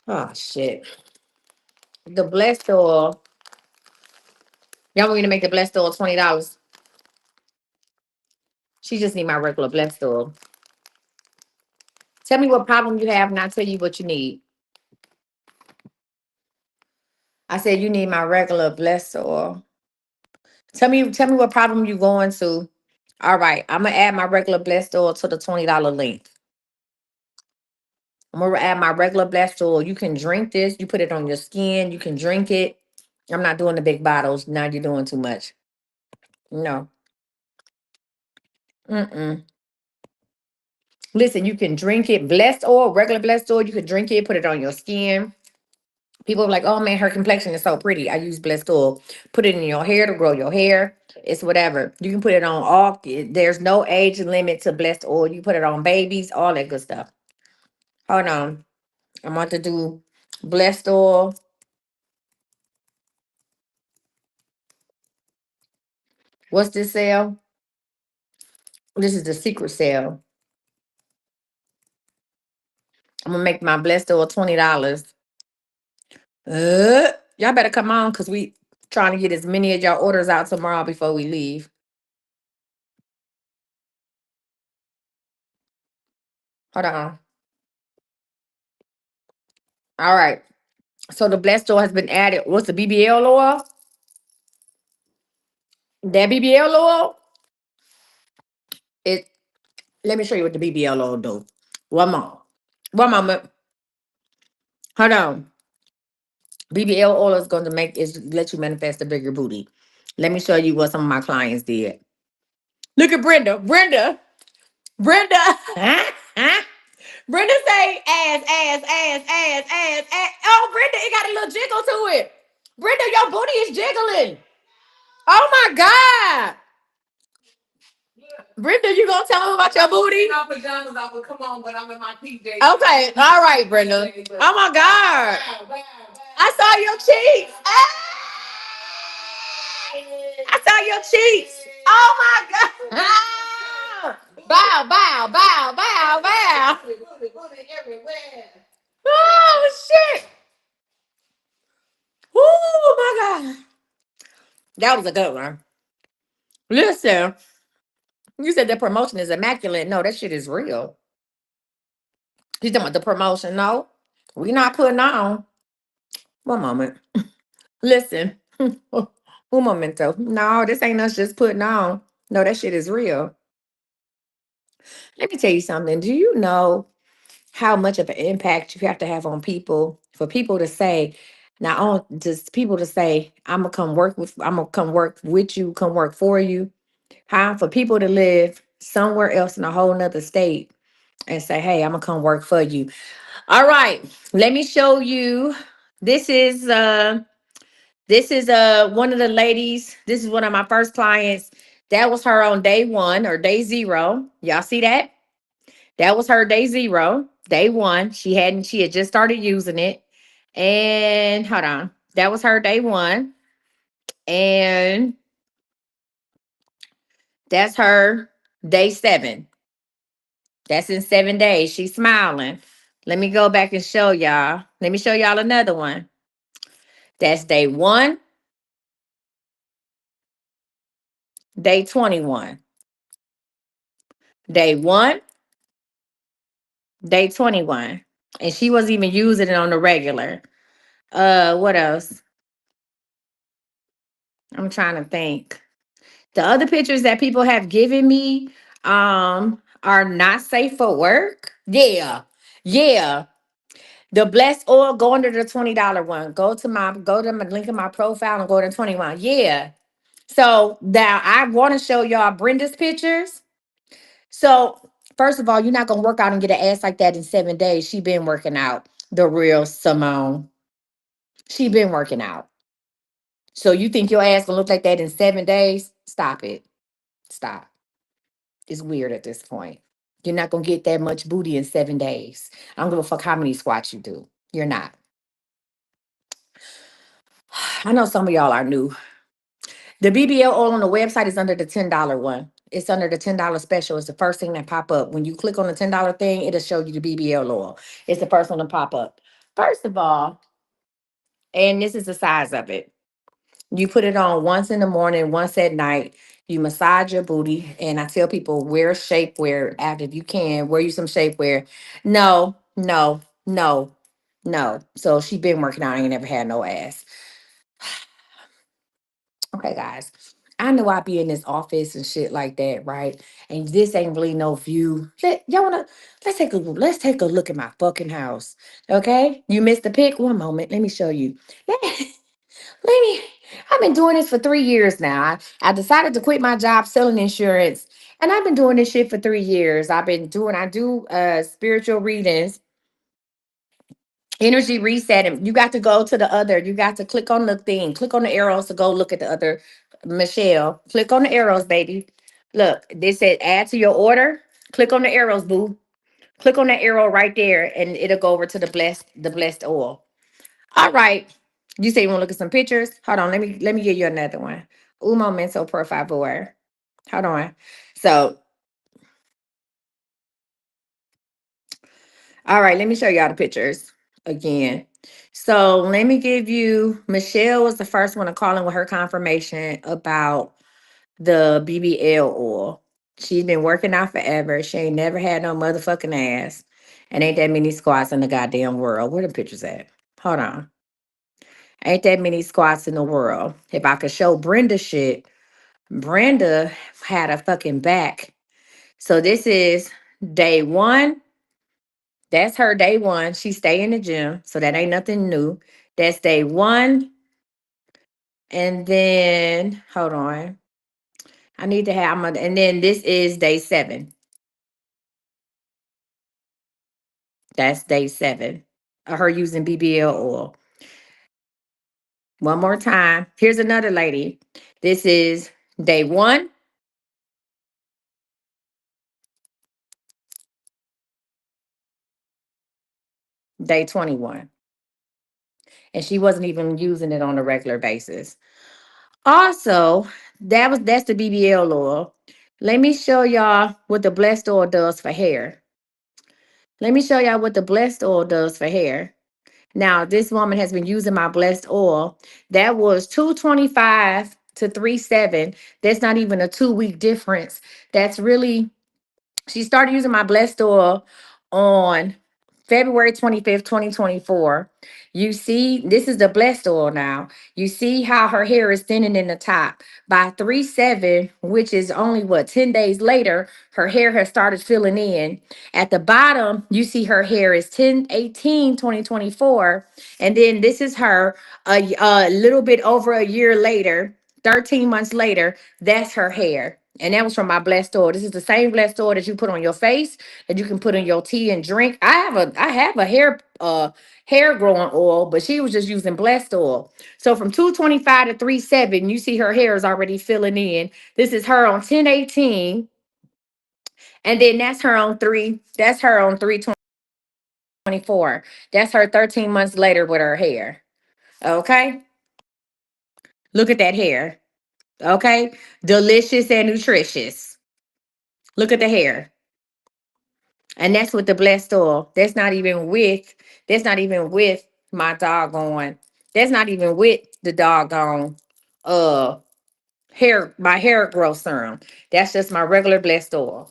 Oh shit. The blessed oil. Y'all want me to make the blessed oil $20? She just need my regular blessed oil. Tell me what problem you have, and I'll tell you what you need. I said you need my regular blessed oil. Tell me what problem you going to. All right, I'm gonna add my regular blessed oil to the $20 link. I'm gonna add my regular blessed oil. You can drink this. You put it on your skin. You can drink it. I'm not doing the big bottles. Now you're doing too much. No. Mm-mm. Listen, you can drink it. Blessed oil, regular blessed oil. You can drink it. Put it on your skin. People are like, oh man, her complexion is so pretty. I use blessed oil. Put it in your hair to grow your hair. It's whatever. You can put it on all. There's no age limit to blessed oil. You put it on babies, all that good stuff. Hold on. I'm about to do blessed oil. What's this sale? This is the secret sale. I'm gonna make my blessed oil $20. Y'all better come on because we trying to get as many of y'all orders out tomorrow before we leave. Hold on. All right. So the blessed oil has been added. What's the BBL oil? That BBL oil, it let me show you what the BBL oil do. One more. One moment. Hold on. BBL oil is going to make is let you manifest a bigger booty. Let me show you what some of my clients did. Look at Brenda. Brenda. Brenda say ass. Oh, Brenda, it got a little jiggle to it. Brenda, your booty is jiggling. Oh my God. Brenda, you gonna tell them about your booty? My pajamas, I would come on, but I'm in my PJs. Okay, all right, Brenda. Oh my God, I saw your cheeks. I saw your cheeks. Oh my God. Bow. Oh shit. Oh my God. That was a good one. Listen, you said the promotion is immaculate. No, that shit is real. You talking about the promotion? No, we not putting on. One moment. Listen. Un momento. No, this ain't us just putting on. No, that shit is real. Let me tell you something. Do you know how much of an impact you have to have on people for people to say, not on just people to say, I'm gonna come work with you, come work for you. How for people to live somewhere else in a whole nother state and say, hey, I'm gonna come work for you. All right, let me show you. This is one of the ladies. This is one of my first clients. That was her on day one or day zero. Y'all see that? That was her day zero. Day one. She had just started using it. And hold on. That was her day one. And that's her day seven. That's in 7 days. She's smiling. Let me go back and show y'all. Let me show y'all another one. That's day one. day 21, day 1, day 21. And she wasn't even using it on the regular. What else? I'm trying to think. The other pictures that people have given me are not safe for work. Yeah. Yeah. The blessed oil, go under the $20 one. Go to my link in my profile and go to 21. Yeah. So now I want to show y'all Brenda's pictures. So first of all, you're not gonna work out and get an ass like that in 7 days. She been working out. The real Simone. She been working out. So you think your ass gonna look like that in 7 days? Stop it. Stop. It's weird at this point. You're not gonna get that much booty in 7 days. I don't give a fuck how many squats you do. You're not. I know some of y'all are new. The BBL oil on the website is under the $10 one. It's under the $10 special. It's the first thing that pop up. When you click on the $10 thing, it'll show you the BBL oil. It's the first one to pop up. First of all, and this is the size of it. You put it on once in the morning, once at night. You massage your booty. And I tell people wear shapewear after if you can. Wear you some shapewear. No, no, no, no. So she been working out. I ain't never had no ass. Okay, guys. I know I be in this office and shit like that, right? And this ain't really no view. Y'all wanna let's take a look at my fucking house. Okay? You missed the pic. One moment. Let me show you. Let me I've been doing this for 3 years now. I decided to quit my job selling insurance. And I've been doing this shit for 3 years. I do spiritual readings, energy reset. And you got to go to the other, you got to click on the thing, click on the arrows to go look at the other. Michelle, click on the arrows, baby. Look, they said add to your order. Click on the arrows, boo. Click on that arrow right there, and it'll go over to the blessed oil. All right. You say you want to look at some pictures? Hold on. Let me give you another one. Un momento, por favor. Hold on. So, all right, let me show y'all the pictures again. So let me give you Michelle was the first one to call in with her confirmation about the BBL oil. She's been working out forever. She ain't never had no motherfucking ass. And ain't that many squats in the goddamn world. Where the pictures at? Hold on. Ain't that many squats in the world. If I could show Brenda shit, Brenda had a fucking back. So this is day 1. That's her day 1. She stay in the gym. So that ain't nothing new. That's day 1. And then hold on. I need to have my and then this is day 7. That's day 7 of her using BBL oil. One more time. Here's another lady. This is day 1, day 21. And she wasn't even using it on a regular basis. Also, that's the BBL oil. Let me show y'all what the blessed oil does for hair. Let me show y'all what the blessed oil does for hair. Now, this woman has been using my blessed oil. That was 225 to 37. That's not even a 2-week difference. That's really, she started using my blessed oil on February 25th, 2024. You see, this is the blessed oil now. You see how her hair is thinning in the top. By 3/7, which is only what 10 days later, her hair has started filling in. At the bottom, you see her hair is 10/18, 2024. And then this is her a little bit over a year later, 13 months later, that's her hair. And that was from my blessed oil. This is the same blessed oil that you put on your face, that you can put in your tea and drink. I have a hair growing oil, but she was just using blessed oil. So from 225 to 3/7, you see her hair is already filling in. This is her on 10/18. And then that's her on 3/24. That's her 13 months later with her hair. Okay. Look at that hair. Okay. Delicious and nutritious. Look at the hair. And that's with the blessed oil. That's not even with my doggone. That's not even with the doggone uh my hair growth serum. That's just my regular blessed oil.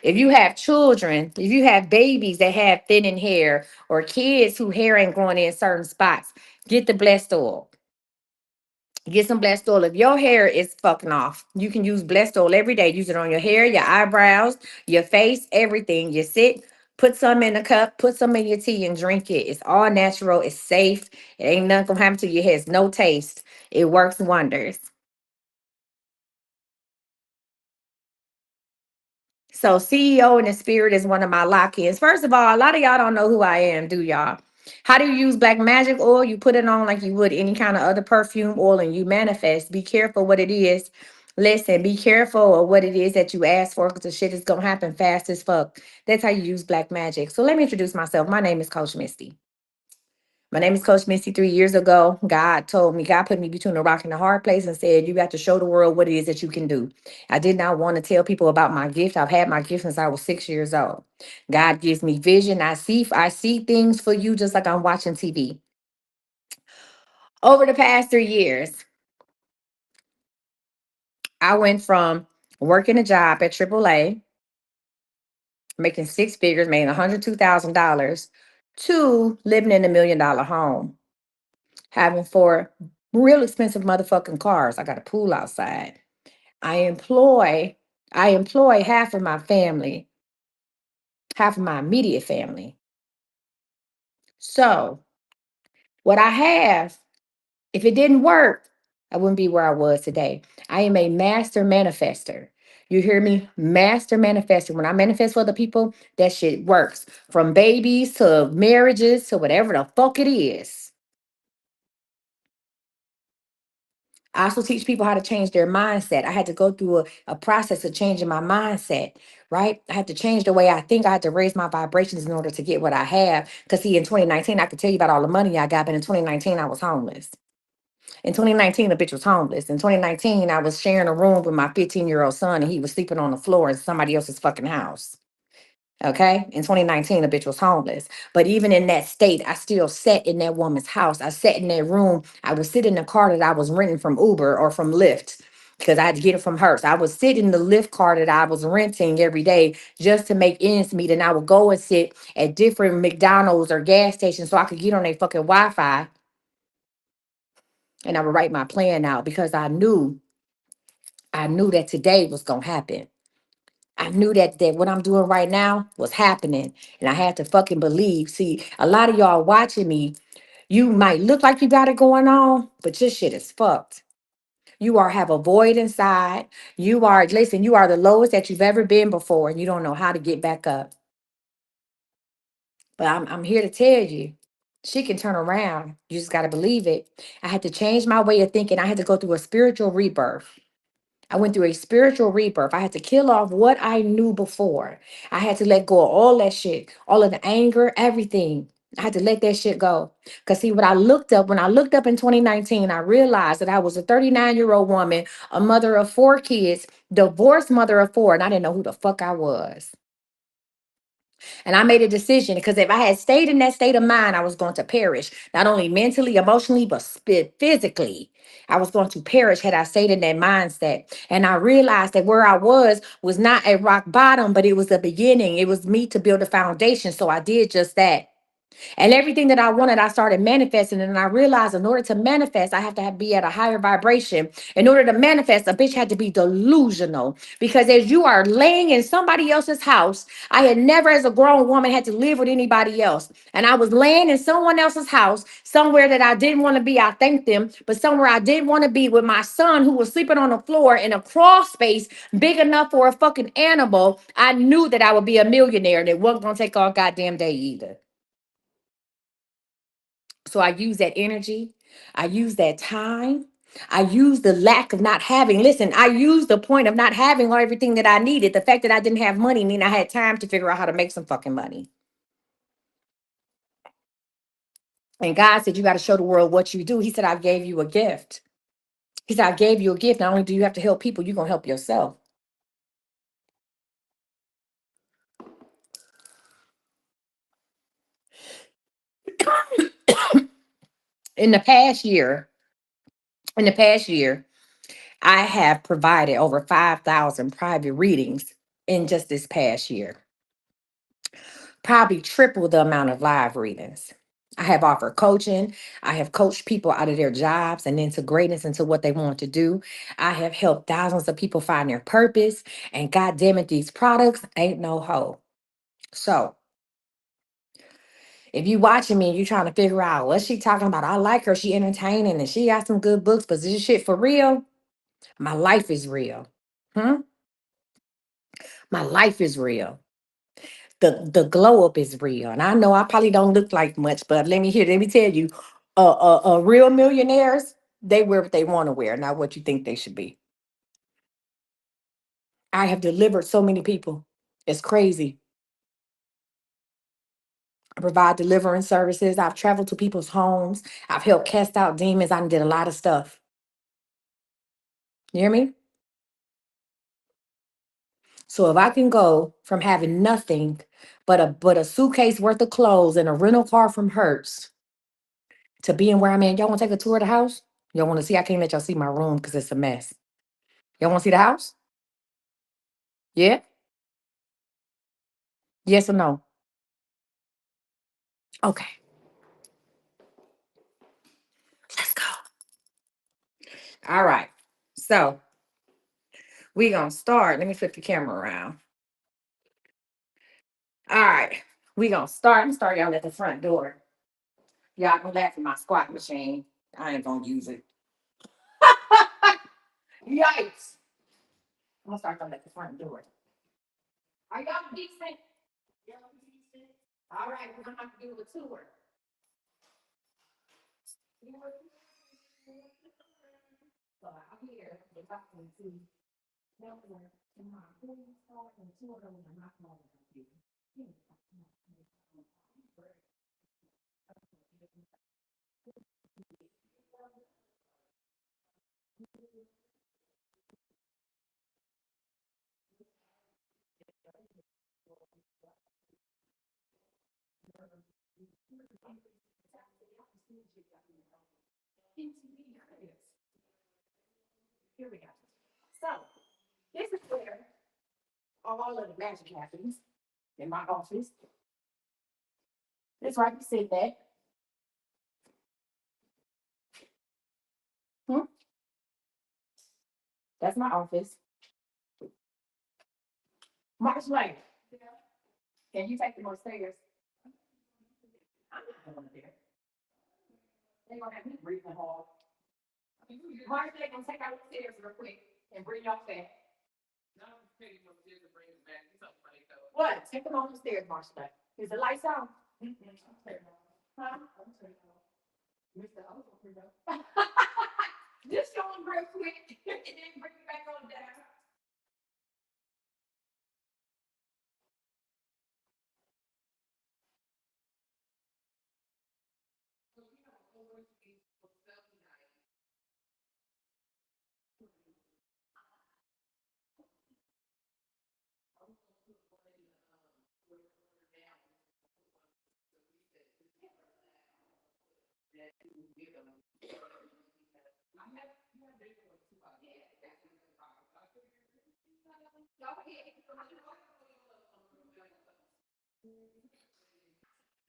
If you have children, if you have babies that have thinning hair or kids who hair ain't growing in certain spots, get the blessed oil. Get some blessed oil. If your hair is fucking off, you can use blessed oil every day. Use it on your hair, your eyebrows, your face, everything. You sit, put some in a cup, put some in your tea and drink it. It's all natural. It's safe. It ain't nothing gonna happen to your hair. It's no taste. It works wonders. So CEO in the spirit is one of my lock-ins. First of all, a lot of y'all don't know who I am, do y'all? How do you use black magic oil? You put it on like you would any kind of other perfume oil and you manifest. Be careful what it is. Listen, be careful of what it is that you ask for because the shit is gonna happen fast as fuck. That's how you use black magic. So let me introduce myself. My name is Coach Misty. My name is Coach Misty. 3 years ago, God told me, God put me between a rock and a hard place and said, you got to show the world what it is that you can do. I did not want to tell people about my gift. I've had my gift since I was 6 years old. God gives me vision. I see things for you just like I'm watching TV. Over the past 3 years, I went from working a job at AAA, making six figures, making $102,000, to living in $1 million home, having four real expensive motherfucking cars. I got a pool outside. I employ I employ half of my family, half of my immediate family. So what I have, if it didn't work, I wouldn't be where I was today. I am a master manifester. You hear me? Master manifester. When I manifest for the people, that shit works. From babies to marriages to whatever the fuck it is. I also teach people how to change their mindset. I had to go through a process of changing my mindset, right? I had to change the way I think. I had to raise my vibrations in order to get what I have. Because, see, in 2019, I could tell you about all the money I got, but in 2019, I was homeless. In 2019, the bitch was homeless. In 2019, I was sharing a room with my 15-year-old son, and he was sleeping on the floor in somebody else's fucking house. Okay. In 2019, the bitch was homeless. But even in that state, I still sat in that woman's house. I sat in that room. I would sit in the car that I was renting from Uber or from Lyft because I had to get it from her. So I would sit in the Lyft car that I was renting every day just to make ends meet. And I would go and sit at different McDonald's or gas stations so I could get on their fucking Wi-Fi. And I would write my plan out because I knew that today was gonna happen. I knew that what I'm doing right now was happening. And I had to fucking believe. See, a lot of y'all watching me, you might look like you got it going on, but your shit is fucked. You are have a void inside. Listen, you are the lowest that you've ever been before, and you don't know how to get back up. But I'm here to tell you, she can turn around. You just gotta believe it. I had to change my way of thinking. I had to go through a spiritual rebirth. I went through a spiritual rebirth. I had to kill off what I knew before. I had to let go of all that shit, all of the anger, everything. I had to let that shit go. Because, see, when I looked up in 2019, I realized that I was a 39-year-old woman, a mother of four kids, divorced mother of four, and I didn't know who the fuck I was. And I made a decision because if I had stayed in that state of mind, I was going to perish, not only mentally, emotionally, but physically. I was going to perish had I stayed in that mindset. And I realized that where I was not at rock bottom, but it was the beginning. It was me to build a foundation. So I did just that. And everything that I wanted, I started manifesting. And I realized in order to manifest, I have to be at a higher vibration. In order to manifest, a bitch had to be delusional. Because as you are laying in somebody else's house, I had never, as a grown woman, had to live with anybody else. And I was laying in someone else's house, somewhere that I didn't want to be. I thanked them, but somewhere I didn't want to be with my son who was sleeping on the floor in a crawl space big enough for a fucking animal. I knew that I would be a millionaire and it wasn't going to take all goddamn day either. So I use that energy. I use that time. I use the lack of not having. Listen, I use the point of not having everything that I needed. The fact that I didn't have money mean I had time to figure out how to make some fucking money. And God said, you got to show the world what you do. He said, I gave you a gift. He said, I gave you a gift. Not only do you have to help people, you're going to help yourself. In the past year, in the past year, I have provided over 5,000 private readings in just this past year, probably triple the amount of live readings. I have offered coaching. I have coached people out of their jobs and into greatness, into what they want to do. I have helped thousands of people find their purpose. And God damn it, these products ain't no hoe. So if you watching me and you trying to figure out what she talking about, I like her. She entertaining and she got some good books, but this shit for real? My life is real. Hmm? My life is real. The glow up is real. And I know I probably don't look like much, but let me tell you, real millionaires, they wear what they want to wear, not what you think they should be. I have delivered so many people. It's crazy. I provide deliverance services. I've traveled to people's homes. I've helped cast out demons. I did a lot of stuff. You hear me? So if I can go from having nothing but a suitcase worth of clothes and a rental car from Hertz to being where I'm at, y'all want to take a tour of the house? Y'all want to see? I can't let y'all see my room because it's a mess. Y'all want to see the house? Yeah? Yes or no? Okay, let's go. All right. So we gonna start. Let me flip the camera around. All right. We gonna start. I'm gonna start y'all at the front door. Y'all gonna laugh at my squat machine. I ain't gonna use it. Yikes. I'm gonna start y'all at the front door. Are y'all decent? Y'all decent? All right, we're gonna have to do a tour. So out here, we're talking to Nelson and my and two of them are not going to be. Here we go. So this is where all of the magic happens in my office. That's right, you said that. Hmm? That's my office. March Lane. Can you take them upstairs? I'm not going there. They're gonna have me breathing hard. March Lane gonna take out upstairs real quick and bring y'all back. What? Take them on the stairs, March Lane. Is the lights on? Huh? Mr. Just show them real quick and then bring it back on down.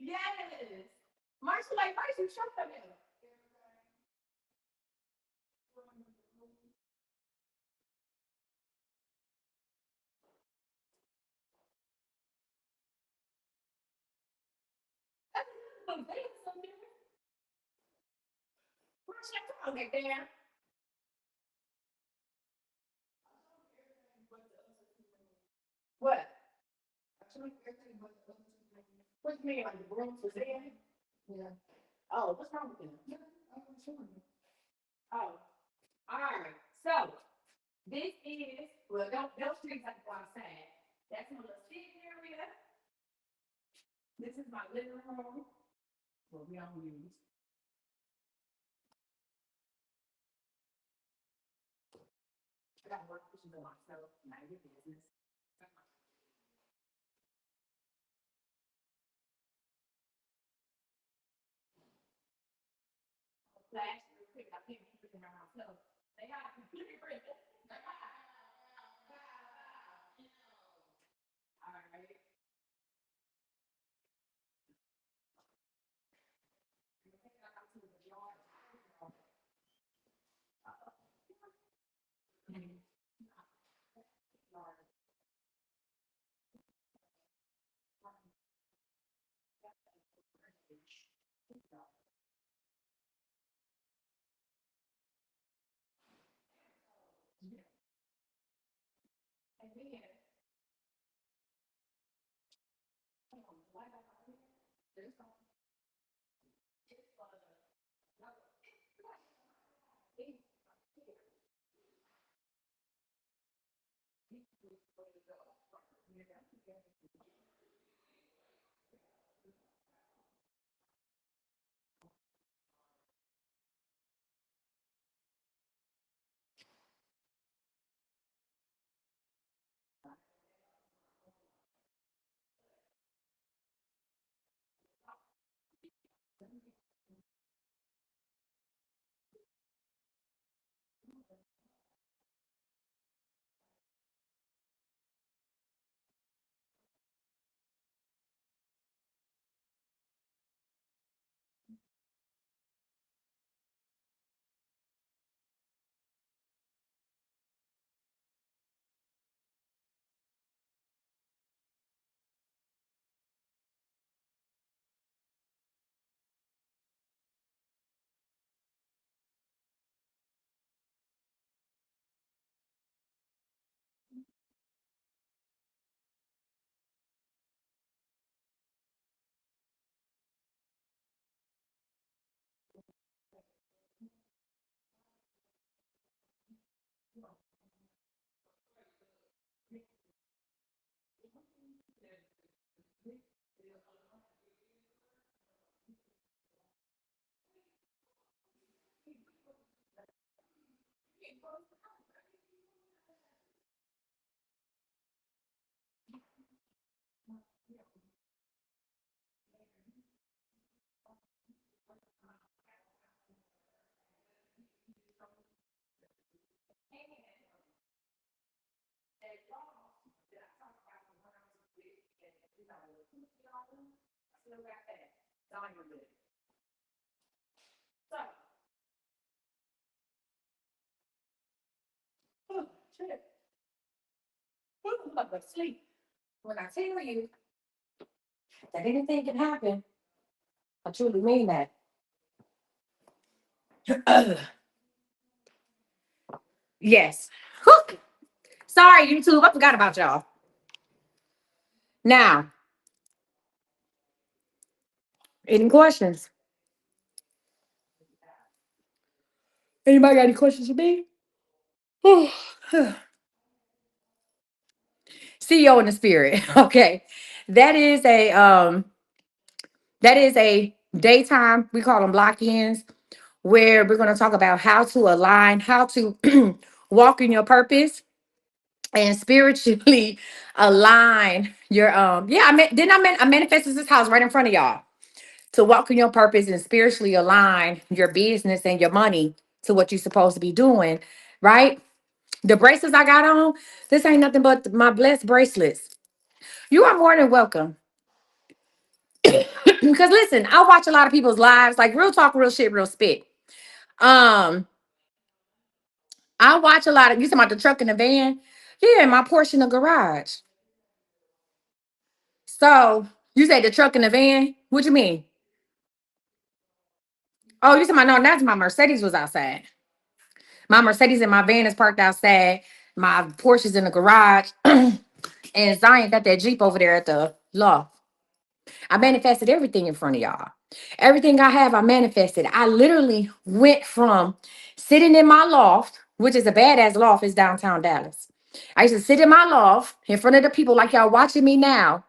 Yes. Marshall, like, first you show them. Marshall, come on, like, there. What? What do you mean, like the rooms was in? Yeah. Oh, what's wrong with them? Oh, all right. So this is, well, don't trees have to go outside. That's my little sitting area. This is my living room. Well, we don't use. I got work to do myself. Mind your business. Sleep. When I tell you that anything can happen, I truly mean that. Yes. Whew. Sorry, YouTube. I forgot about y'all. Now, any questions? Anybody got any questions for me? CEO in the spirit. Okay. That is a daytime, we call them lock-ins, where we're going to talk about how to align, how to walk in your purpose and spiritually align your yeah, I manifested this house right in front of y'all to walk in your purpose and spiritually align your business and your money to what you're supposed to be doing, right? The bracelets I got on, this ain't nothing but my blessed bracelets. You are more than welcome. Because listen, I watch a lot of people's lives, like real talk, real shit, real spit. Um, I watch a lot of you talking about the truck and the van. Yeah, my portion of garage. So you say the truck and the van? What you mean? Oh, you talking about no, that's my Mercedes was outside. My Mercedes and my van is parked outside. My Porsche's in the garage. And Zion got that Jeep over there at the loft. I manifested everything in front of y'all. Everything I have, I manifested. I literally went from sitting in my loft, which is a badass loft, is downtown Dallas. I used to sit in my loft in front of the people like y'all watching me now.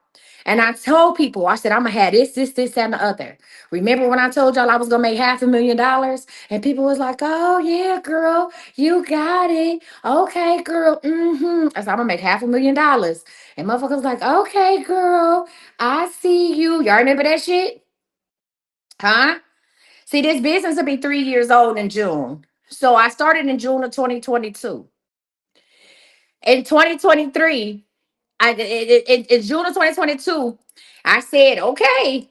And I told people, I said, I'm gonna have this, and the other. Remember when I told y'all I was gonna make $500,000? And people was like, oh yeah, girl, you got it. Okay, girl. I said, I'm gonna make $500,000. And motherfuckers was like, okay, girl, I see you. Y'all remember that shit? Huh? See, this business will be 3 years old in June. So I started in June of 2022. In 2023, in June of 2022, I said, okay.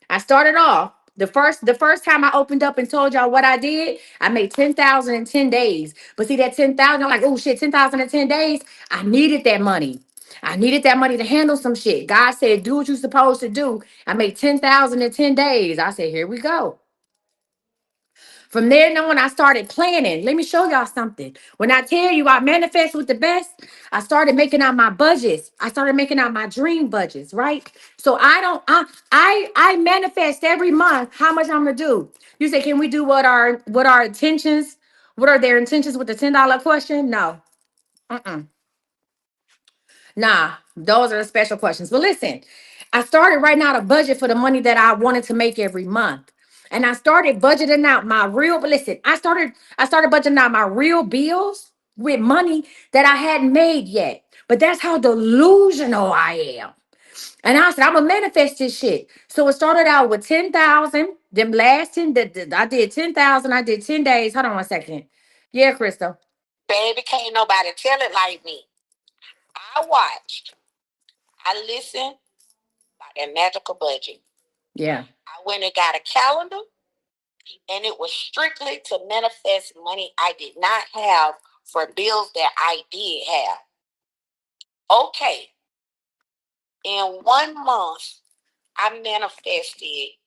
I started off. The first time I opened up and told y'all what I did, I made 10,000 in 10 days. But see that 10,000, I'm like, oh shit, 10,000 in 10 days. I needed that money. I needed that money to handle some shit. God said, do what you're supposed to do. I made 10,000 in 10 days. I said, here we go. From there on, I started planning. Let me show y'all something. When I tell you I manifest with the best, I started making out my budgets. I started making out my dream budgets, right? So I manifest every month how much I'm gonna do. You say, can we do what our intentions? What are their intentions with the $10 question? No. Mm-mm. Nah, those are the special questions. But listen, I started writing out a budget for the money that I wanted to make every month. And I started budgeting out my real, but listen, I started budgeting out my real bills with money that I hadn't made yet. But that's how delusional I am. And I said, I'm gonna manifest this shit. So it started out with 10,000. Them last 10, I did 10,000. I did 10 days. Hold on 1 second. Yeah, Crystal. Baby, can't nobody tell it like me. I watched, I listened by that magical budget. Yeah. I went and got a calendar, and it was strictly to manifest money I did not have for bills that I did have. Okay, in 1 month, I manifested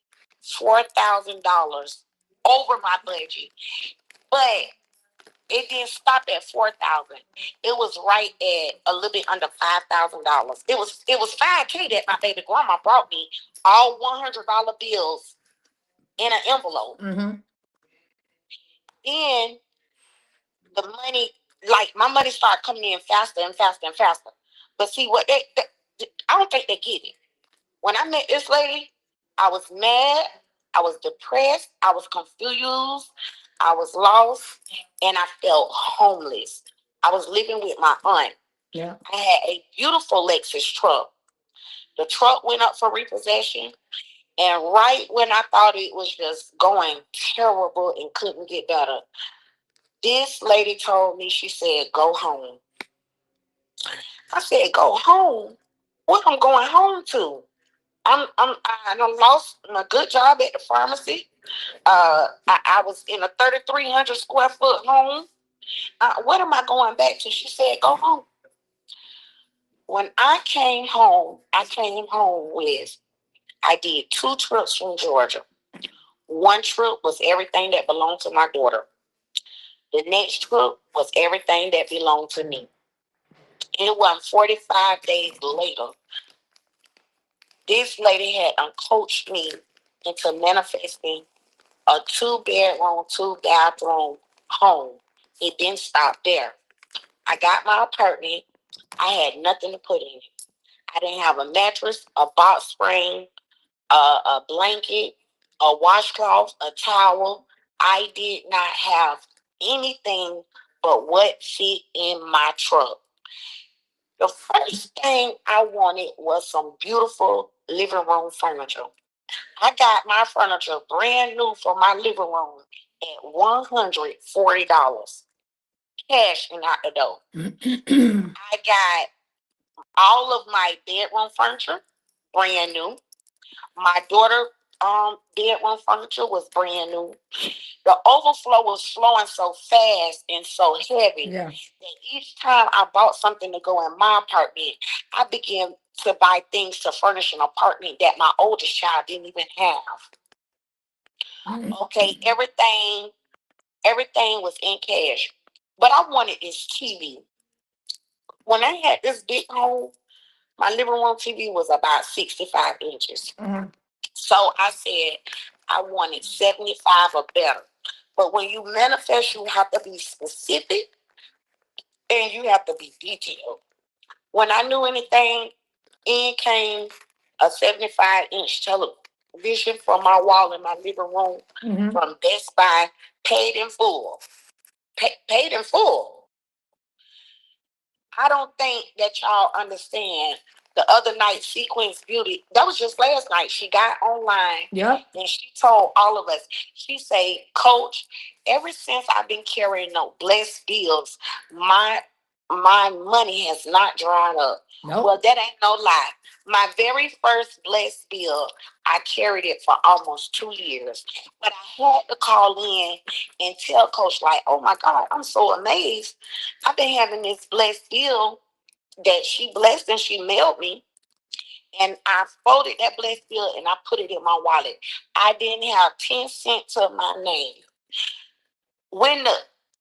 $4,000 over my budget, but it didn't stop at 4,000. It was right at a little bit under $5,000. It was 5K that my baby grandma brought me, all $100 bills in an envelope. Mm-hmm. Then the money, like my money started coming in faster and faster and faster. But see what I don't think they get it. When I met this lady, I was mad, I was depressed, I was confused, I was lost, and I felt homeless. I was living with my aunt. Yeah. I had a beautiful Lexus truck. The truck went up for repossession, and right when I thought it was just going terrible and couldn't get better, this lady told me, she said, go home. I said, go home? What I'm going home to? I done lost my good job at the pharmacy. I was in a 3,300 square foot home. What am I going back to? She said, go home. When I came home with, I did 2 trips from Georgia. One trip was everything that belonged to my daughter. The next trip was everything that belonged to me. It was 45 days later. This lady had coached me into manifesting a 2 bedroom, 2 bathroom home. It didn't stop there. I got my apartment. I had nothing to put in it. I didn't have a mattress, a box spring, a blanket, a washcloth, a towel. I did not have anything but what fit in my truck. The first thing I wanted was some beautiful living room furniture. I got my furniture brand new for my living room at $140 cash and out the door. I got all of my bedroom furniture brand new. My daughter bedroom furniture was brand new. The overflow was flowing so fast and so heavy, Yeah. that each time I bought something to go in my apartment, I began to buy things to furnish an apartment that my oldest child didn't even have. Okay, everything was in cash. But I wanted this TV. When I had this big home, my living room TV was about 65 inches. Mhm. So I said I wanted 75 or better. But when you manifest, you have to be specific and you have to be detailed. When I knew anything, in came a 75-inch television from my wall in my living room Mhm. from Best Buy, paid in full. Paid in full. I don't think that y'all understand The other night, Sequence Beauty, that was just last night. She got online. Yep. And she told all of us, she said, Coach, ever since I've been carrying no blessed bills, my money has not dried up. Nope. Well, that ain't no lie. My very first blessed bill, I carried it for almost 2 years. But I had to call in and tell Coach, like, oh my God, I'm so amazed. I've been having this blessed bill that she blessed and she mailed me. And I folded that blessed bill and I put it in my wallet. I didn't have 10 cents to my name. When the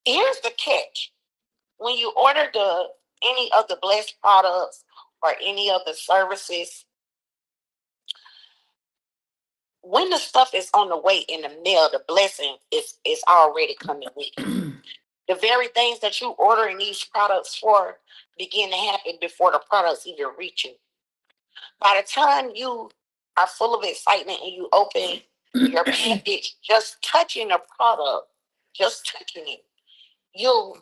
Here's the catch. When you order any of the blessed products or any of the services, when the stuff is on the way in the mail, the blessing is already coming with it. The very things that you ordering these products for begin to happen before the products even reach you. By the time you are full of excitement and you open your package, just touching the product, just touching it,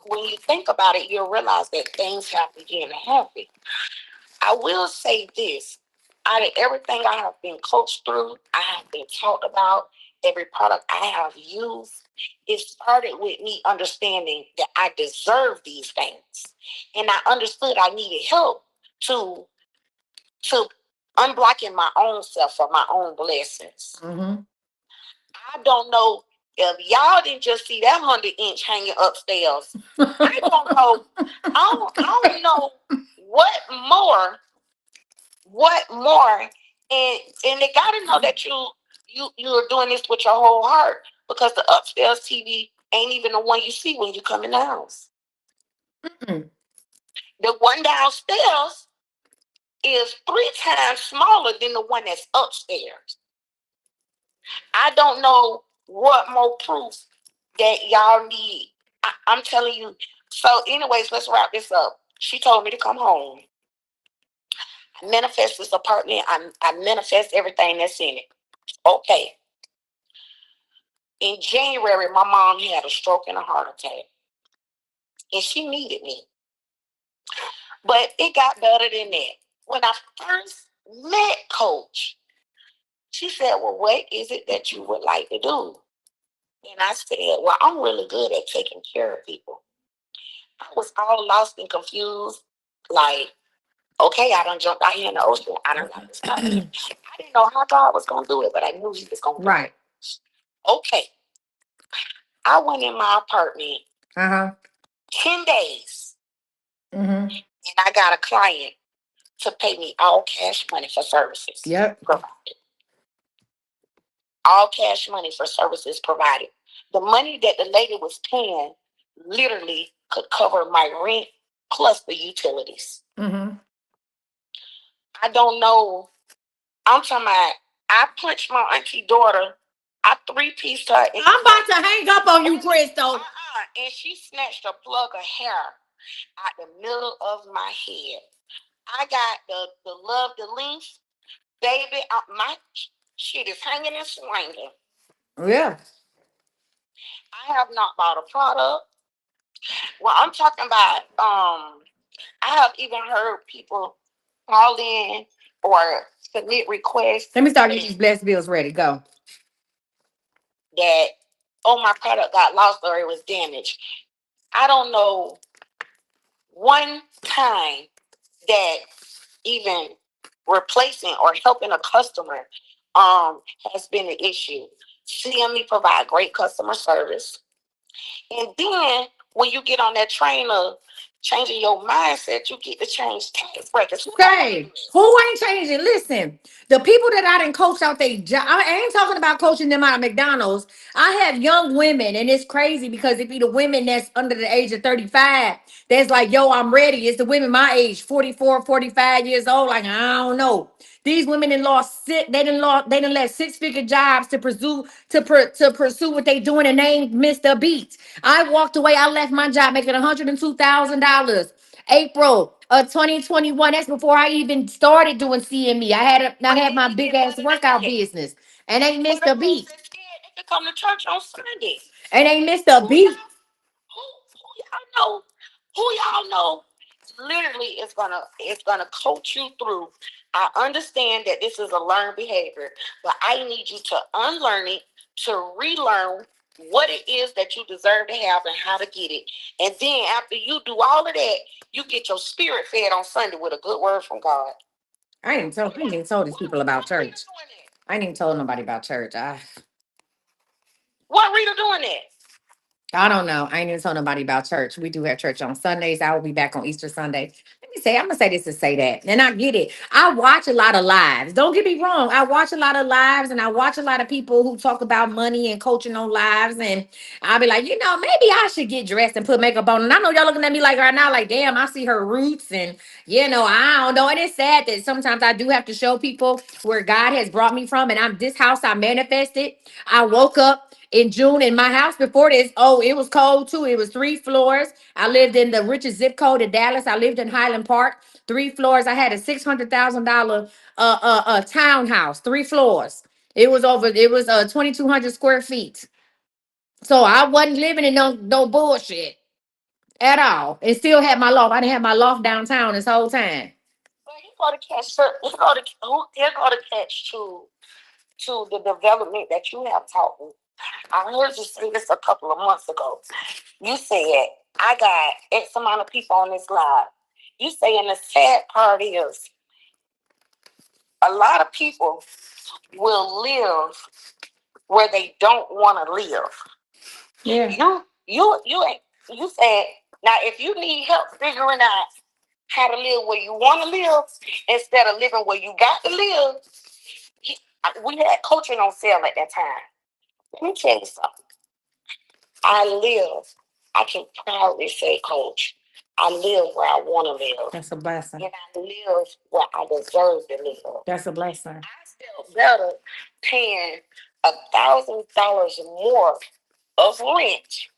when you think about it, you'll realize that things have begun to happen. I will say this. Out of everything I have been coached through, I have been taught about, every product I have used, it started with me understanding that I deserve these things. And I understood I needed help to to unblocking my own self for my own blessings. Mm-hmm. I don't know if y'all didn't just see that 100-inch hanging upstairs. I don't know. I don't know what more, and they got to know that you're doing this with your whole heart, because the upstairs TV ain't even the one you see when you come in the house. Mm-mm. The one downstairs is 3 times smaller than the one that's upstairs. I don't know what more proof that y'all need. I'm telling you. So, anyways, let's wrap this up. She told me to come home. I manifest this apartment. I manifest everything that's in it. Okay. In January, my mom had a stroke and a heart attack, and she needed me. But it got better than that. When I first met Coach, she said, well, what is it that you would like to do? And I said, well, I'm really good at taking care of people. I was all lost and confused. Like, okay, I done jumped out here in the ocean. I done got this company. I didn't know how God was going to do it, but I knew He was going to do it. Right. Okay. I went in my apartment Uh-huh. 10 days, Mm-hmm. and I got a client to pay me all cash money for services Yep. provided. All cash money for services provided. The money that the lady was paying literally could cover my rent plus the utilities. Mm-hmm. I don't know. I'm talking about, I punched my auntie daughter. I 3-pieced her. I'm about to hang up on you, Crystal. And she snatched a plug of hair out the middle of my head. I got the love, the length, baby. My shit is hanging and swinging. Yeah. I have not bought a product. Well, I'm talking about. I have even heard people call in or submit requests Let me start getting these blessed bills ready. Go. that, oh, my product got lost or it was damaged. I don't know one time that even replacing or helping a customer has been an issue. CME provide great customer service. And then when you get on that train of changing your mindset, you get to change tax brackets. Okay. Who ain't changing? Listen, the people that I didn't coach out they job, I ain't talking about coaching them out of McDonald's. I have young women, and it's crazy because it be the women that's under the age of 35 that's like, yo, I'm ready. It's the women my age, 44, 45 years old. Like, I don't know. These women done lost they done let 6-figure jobs to pursue what they doing, and they ain't missed a beat. I walked away, I left my job making $102,000. April of 2021. That's before I even started doing CME. I had my big ass workout business and ain't missed a beat. They could come to church on Sunday. And ain't missed a beat. Who y'all know? Who y'all know literally it's gonna coach you through. I understand that this is a learned behavior, but I need you to unlearn it, to relearn what it is that you deserve to have and how to get it. And then after you do all of that, you get your spirit fed on Sunday with a good word from God. I ain't even told these people about church. I ain't even told nobody about church. What Rita doing that? I don't know. I ain't even told nobody about church. We do have church on Sundays. I will be back on Easter Sunday. I'm gonna say this to say that. And I get it. I watch a lot of lives. Don't get me wrong. I watch a lot of lives and I watch a lot of people who talk about money and coaching on lives. And I'll be like, maybe I should get dressed and put makeup on. And I know y'all looking at me like right now, like, damn, I see her roots. And I don't know. And it's sad that sometimes I do have to show people where God has brought me from. And I'm this house I manifested. I woke up in June in my house before this. Oh, it was cold too. It was 3 floors. I lived in the richest zip code in Dallas. I lived in Highland Park, 3 floors. I had a $600,000 townhouse, 3 floors. It was 2,200 square feet. So I wasn't living in no bullshit at all. And still had my loft. I didn't have my loft downtown this whole time. Well, you got to catch. You got to catch to the development that you have taught me. I heard you say this a couple of months ago. You said, I got X amount of people on this live. You saying the sad part is a lot of people will live where they don't want to live. Yeah. You said, now if you need help figuring out how to live where you want to live instead of living where you got to live, we had coaching on sale at that time. Let me tell you something. I can proudly say, Coach, I live where I want to live. That's a blessing. And I live where I deserve to live. That's a blessing. I feel better paying $1,000 more of rent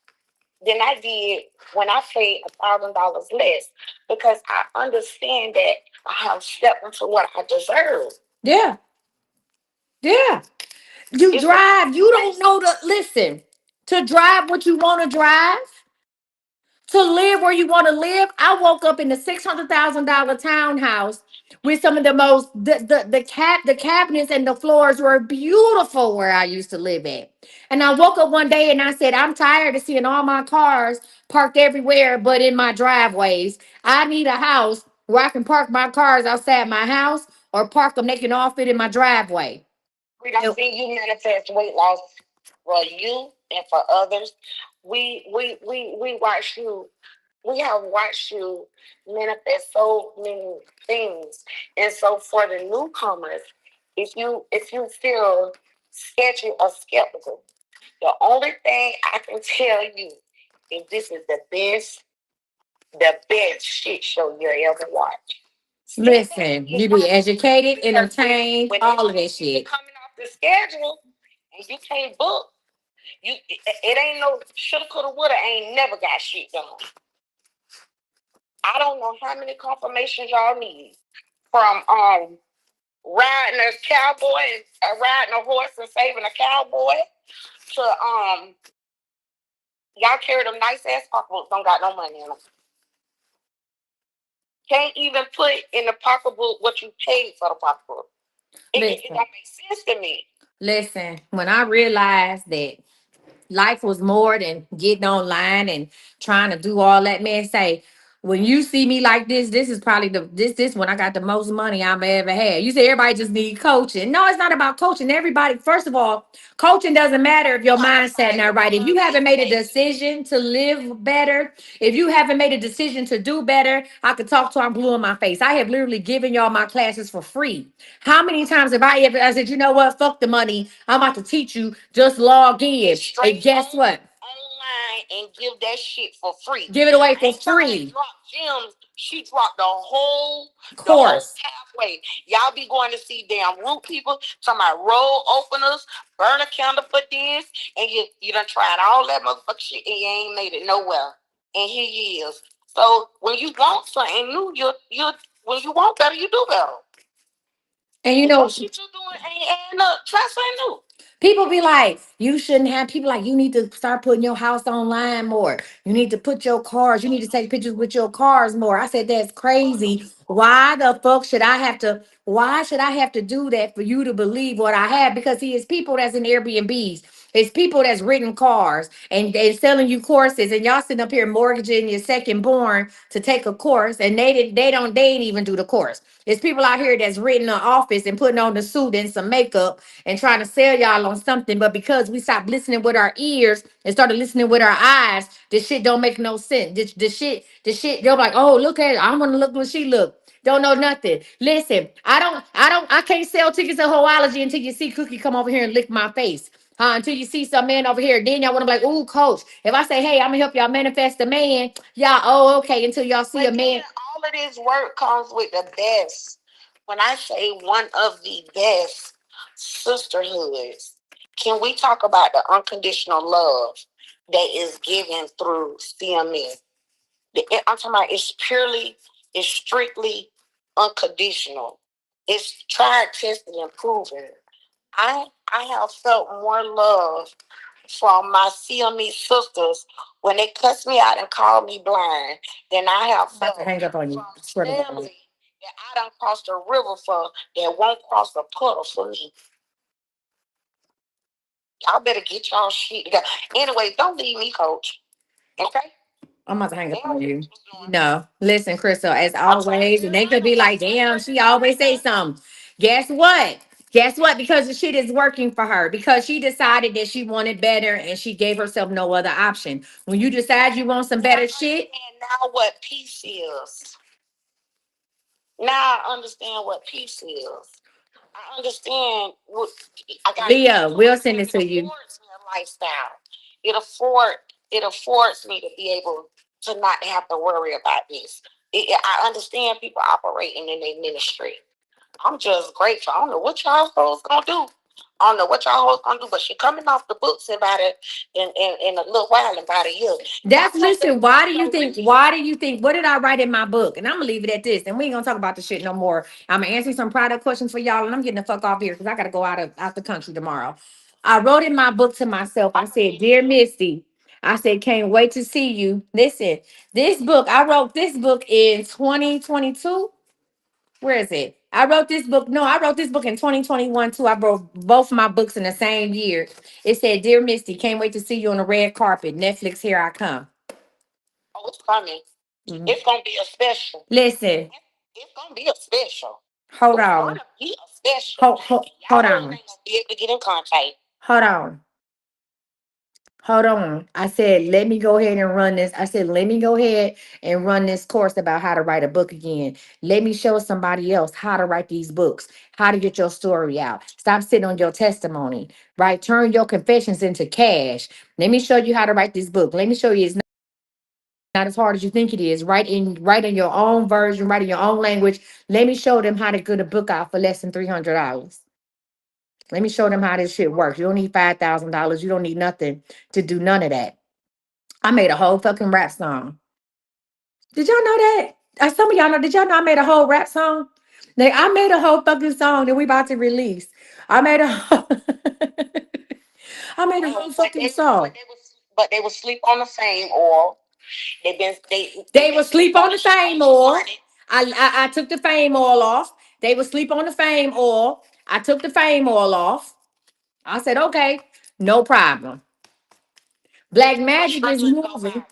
than I did when I paid $1,000 less because I understand that I have stepped into what I deserve. Yeah. Yeah. You drive, you don't know listen, to drive what you want to drive, to live where you want to live. I woke up in the $600,000 townhouse with some of the most the cabinets and the floors were beautiful where I used to live at. And I woke up one day and I said, I'm tired of seeing all my cars parked everywhere but in my driveways. I need a house where I can park my cars outside my house or park them, they can all fit in my driveway. We don't see you manifest weight loss for you and for others. We watch you. We have watched you manifest so many things, and so for the newcomers, if you feel sketchy or skeptical, the only thing I can tell you is this is the best shit show you ever watch. Listen, you be educated, entertained, all of that shit. Coming off the schedule, and you can't book. It ain't no shoulda, coulda, woulda. Ain't never got shit done. I don't know how many confirmations y'all need from riding a cowboy, riding a horse and saving a cowboy to y'all carry them nice ass pocketbooks, don't got no money in them. Can't even put in the pocketbook what you paid for the pocketbook. It don't make sense to me. Listen, when I realized that life was more than getting online and trying to do all that, man, say, when you see me like this is probably this when I got the most money I've ever had. You say everybody just need coaching. No, it's not about coaching. Everybody, first of all, coaching doesn't matter if your mindset not right. If you haven't made a decision to live better, if you haven't made a decision to do better, I could talk to I'm blue in my face. I have literally given y'all my classes for free. How many times have I said, you know what? Fuck the money. I'm about to teach you. Just log in. And guess what? Online and give that shit for free. Give it away for free. Drop gems. She dropped the whole pathway. Y'all be going to see damn root people, talking about road openers, burn a candle for this, and you done tried all that motherfucking shit and you ain't made it nowhere. And here you is. So when you want something new, you when you want better, you do better. And you know what you doing ain't adding up. Try something new. People be like, you shouldn't have people like you need to start putting your house online more. You need to put your cars, you need to take pictures with your cars more. I said, that's crazy. Why the fuck should I have to? Why should I have to do that for you to believe what I have? Because he is people that's in Airbnbs. It's people that's renting cars and selling you courses, and y'all sitting up here mortgaging your second born to take a course, and they ain't even do the course. It's people out here that's renting an office and putting on the suit and some makeup and trying to sell y'all on something, but because we stopped listening with our ears and started listening with our eyes, this shit don't make no sense. This shit, they're like, oh, look at it. I want to look what she look. Don't know nothing. Listen, I can't sell tickets to Hoology until you see Cookie come over here and lick my face. Until you see some man over here, then y'all want to be like, ooh, coach. If I say, hey, I'm gonna help y'all manifest a man, y'all, oh, okay, until y'all see But a man. then all of this work comes with the best. When I say one of the best sisterhoods, can we talk about the unconditional love that is given through CMS? I'm talking about it's strictly unconditional. It's tried, tested, and proven. I have felt more love from my CME sisters when they cuss me out and call me blind than I have I'm about to felt hang up on you. from Swear to God. family that I done crossed the river for that won't cross the puddle for me. Y'all better get y'all shit together. Anyway, don't leave me, coach. Okay? I'm about to hang up Damn on what you you. was doing. No, listen, Crystal, as I'm trying to always, get and they could be like, damn, she always say something. Guess what? Guess what? Because the shit is working for her. Because she decided that she wanted better and she gave herself no other option. When you decide you want some better shit, and now what peace is. Now I understand what peace is. I understand what I got to get Leah, to we'll it send because it it to you. affords me a lifestyle. It affords me to be able to not have to worry about this. I understand people operating in their ministry. I'm just grateful. I don't know what y'all hoes gonna do. I don't know what y'all hoes gonna do, but she coming off the books about it in a little while, in about a year. That's listen. Why do you think? What did I write in my book? And I'm gonna leave it at this. And we ain't gonna talk about the shit no more. I'm gonna answer some product questions for y'all, and I'm getting the fuck off here because I gotta go out the country tomorrow. I wrote in my book to myself. I said, "Dear Misty," I said, "Can't wait to see you." Listen, this book. I wrote this book in 2022. Where is it? I wrote this book. No, I wrote this book in 2021 too. I wrote both of my books in the same year. It said, "Dear Misty, can't wait to see you on the red carpet. Netflix, here I come." Oh, it's coming. Mhm. It's gonna be a special. Listen, It's gonna be a special. hold It's on. gonna be a special. Hold Y'all hoes on. ain't gonna be able to get in contact. Hold on. Hold on. I said, let me go ahead and run this. I said, let me go ahead and run this course about how to write a book again. Let me show somebody else how to write these books, how to get your story out. Stop sitting on your testimony, right? Turn your confessions into cash. Let me show you how to write this book. Let me show you it's not as hard as you think it is. Write in your own version, write in your own language. Let me show them how to get a book out for less than $300. Let me show them how this shit works. You don't need $5,000. You don't need nothing to do none of that. I made a whole fucking rap song. Did y'all know that? Some of y'all know. Did y'all know I made a whole rap song? Like I made a whole fucking song that we about to release. I made a I made a whole fucking song. But they will sleep on the same oil. They They been would sleep sleep on on the the fame oil. money. I took the fame oil off. They would sleep on the fame oil. I took the fame oil off. I said, okay, no problem. Black magic is moving.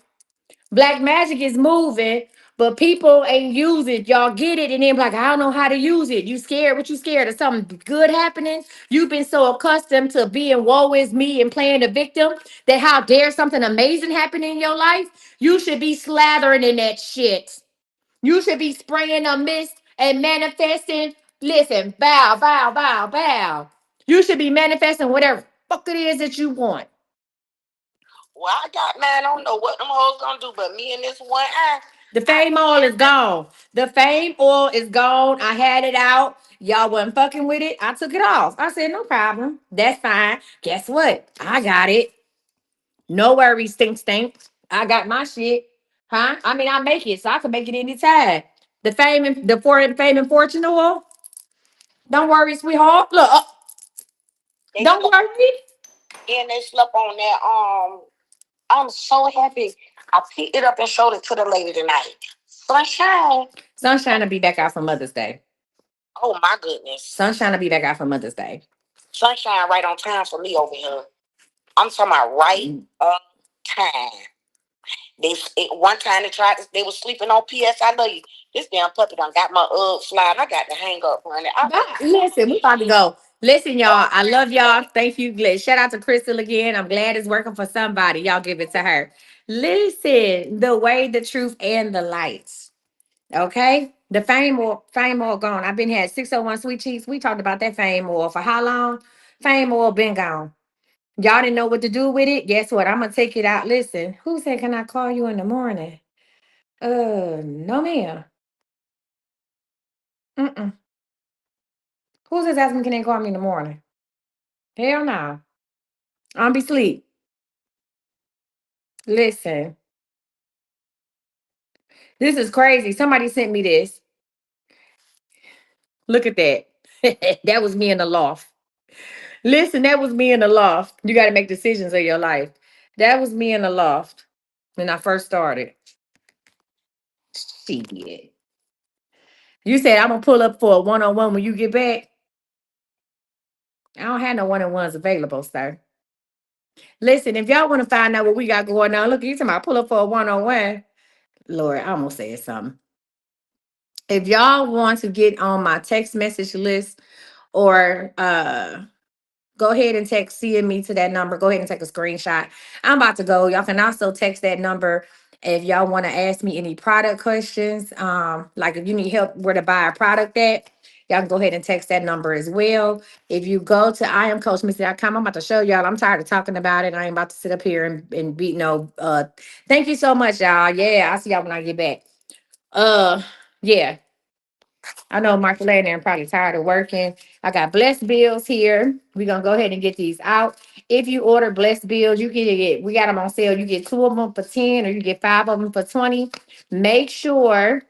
Black magic is moving, but people ain't use it. Y'all get it, and then be like, I don't know how to use it. You scared? What you scared of something good happening? You've been so accustomed to being woe is me and playing the victim that how dare something amazing happen in your life? You should be slathering in that shit. You should be spraying a mist and manifesting. Listen, bow, bow, bow, bow. You should be manifesting whatever fuck it is that you want. Well, I got mine. I don't know what them hoes gonna do, but me and this one eye. The fame oil is gone. The fame oil is gone. I had it out. Y'all wasn't fucking with it. I took it off. I said, no problem. That's fine. Guess what? I got it. No worries, stink. I got my shit. Huh? I mean, I make it, so I can make it anytime. The fame and fortune oil. Don't worry, sweetheart. Look, They Don't slept, worry. and they slept on that. I'm so happy. I picked it up and showed it to the lady tonight. Sunshine. Sunshine will be back out for Mother's Day. Oh my goodness. Sunshine will be back out for Mother's Day. Sunshine right on time for me over here. I'm talking about right on time. One time they was sleeping on PS. I love you. This damn puppy done got my slide. I got to hang up, honey. Bye. Listen, we about to go. Listen, y'all. I love y'all. Thank you. Shout out to Crystal again. I'm glad it's working for somebody. Y'all give it to her. Listen, the way, the truth, and the lights. Okay. The fame oil gone. I've been had 601 sweet cheeks. We talked about that fame oil for how long? Fame oil been gone. Y'all didn't know what to do with it. Guess what? I'm gonna take it out. Listen, who said can I call you in the morning? No, ma'am. Mm-mm. Who's just asking me can they call me in the morning? Hell no. I'll be sleep. Listen, this is crazy. Somebody sent me this. Look at that. That was me in the loft. Listen, that was me in the loft. You got to make decisions of your life. That was me in the loft when I first started. Shit. You said I'm gonna pull up for a one-on-one when you get back. I don't have no one-on-ones available, sir. Listen, if y'all want to find out what we got going on, look, you talking about pull up for a one-on-one. Lord, I almost said something. If y'all want to get on my text message list or go ahead and text seeing me to that number. Go ahead and take a screenshot. I'm about to go. Y'all can also text that number if y'all want to ask me any product questions. Like if you need help where to buy a product at, y'all can go ahead and text that number as well. If you go to iamcoachmissy.com, I'm about to show y'all. I'm tired of talking about it. I ain't about to sit up here and be no thank you so much, y'all. Yeah, I'll see y'all when I get back. Uh yeah. I know Mark Lane probably tired of working. I got blessed bills here. We're gonna go ahead and get these out. If you order blessed bills, you can get we got them on sale. You get two of them for 10 or you get five of them for 20. Make sure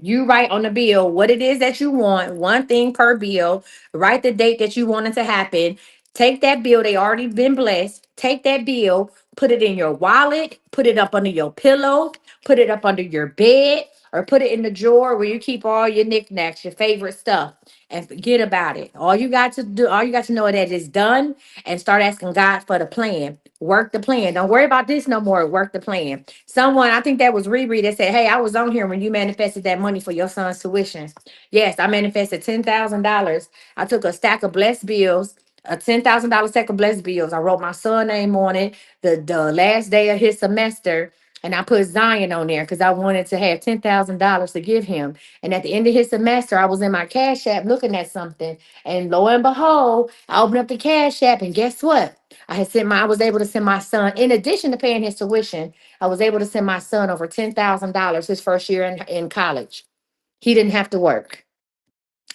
you write on the bill what it is that you want, one thing per bill. Write the date that you want it to happen. Take that bill, they already been blessed. Take that bill, put it in your wallet, put it up under your pillow, put it up under your bed, or put it in the drawer where you keep all your knickknacks, your favorite stuff, and forget about it. All you got to do, all you got to know that it's done and start asking God for the plan. Work the plan. Don't worry about this no more. Work the plan. Someone, I think that was Riri that said, hey, I was on here when you manifested that money for your son's tuition. Yes, I manifested $10,000. I took a stack of blessed bills, a $10,000 stack of blessed bills. I wrote my son name on it, the last day of his semester. And I put Zion on there because I wanted to have $10,000 to give him. And at the end of his semester, I was in my Cash App looking at something. And lo and behold, I opened up the Cash App. And guess what? I was able to send my son, in addition to paying his tuition, I was able to send my son over $10,000 his first year in college. He didn't have to work.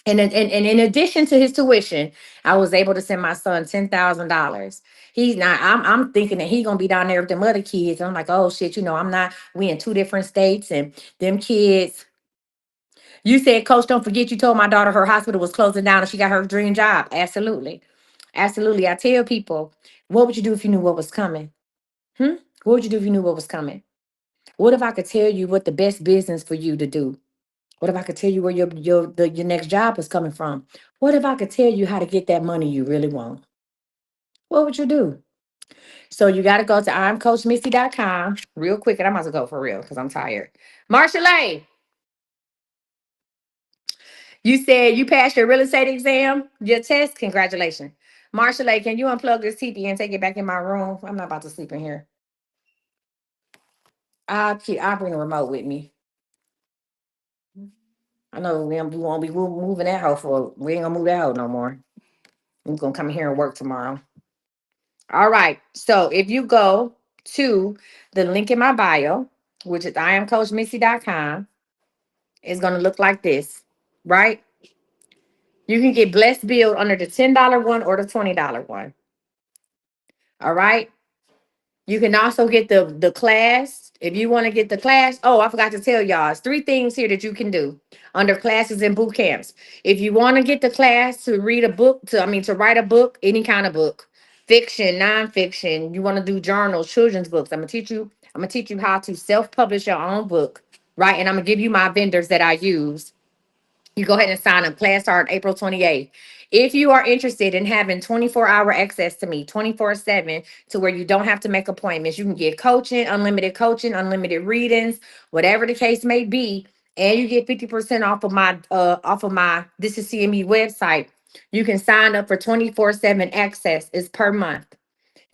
And in addition to his tuition, I was able to send my son $10,000. He's not. I'm thinking that he's gonna be down there with them other kids. I'm like, oh shit, I'm not. We in two different states, and them kids. You said, Coach, don't forget you told my daughter her hospital was closing down and she got her dream job. Absolutely, absolutely. I tell people, what would you do if you knew what was coming? Hmm? What would you do if you knew what was coming? What if I could tell you what the best business for you to do? What if I could tell you where your next job is coming from? What if I could tell you how to get that money you really want? What would you do? So you got to go to imcoachmissy.com real quick, and I'm about to go for real because I'm tired. Marshall A, you said you passed your real estate exam, your test. Congratulations. Marshall A, can you unplug this TV and take it back in my room? I'm not about to sleep in here. I'll bring the remote with me. I know we won't be moving that hoe we ain't gonna move that hoe no more. We're gonna come here and work tomorrow. All right. So if you go to the link in my bio, which is iamcoachmissy.com, it's gonna look like this, right? You can get blessed build under the $10 one or the $20 one. All right. You can also get the class. If you want to get the class, oh, I forgot to tell y'all, it's three things here that you can do under classes and boot camps. If you want to get the class to read a book, to write a book, any kind of book, fiction, nonfiction, you want to do journals, children's books. I'm gonna teach you how to self-publish your own book, right? And I'm gonna give you my vendors that I use. You go ahead and sign up. Class start April 28th. If you are interested in having 24-hour access to me, 24/7, to where you don't have to make appointments, you can get coaching, unlimited readings, whatever the case may be, and you get 50% off of my This Is CME website. You can sign up for 24/7 access. It's per month.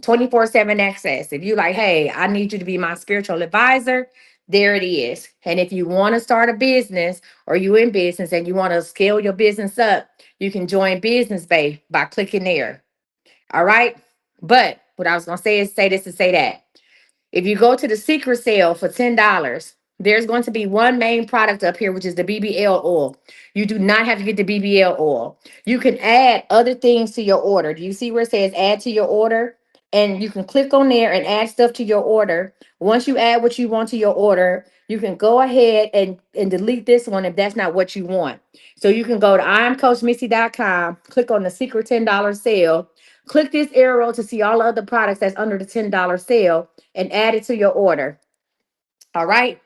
24/7 access. If you like, hey, I need you to be my spiritual advisor, there it is. And if you want to start a business or you in business and you want to scale your business up, you can join Business Bay by clicking there. All right. But what I was going to say is say this and say that. If you go to the secret sale for $10, there's going to be one main product up here, which is the BBL oil. You do not have to get the BBL oil. You can add other things to your order. Do you see where it says add to your order? And you can click on there and add stuff to your order. Once you add what you want to your order, you can go ahead and delete this one if that's not what you want. So you can go to imcoachmissy.com, click on the secret $10 sale, click this arrow to see all the other products that's under the $10 sale and add it to your order. All right.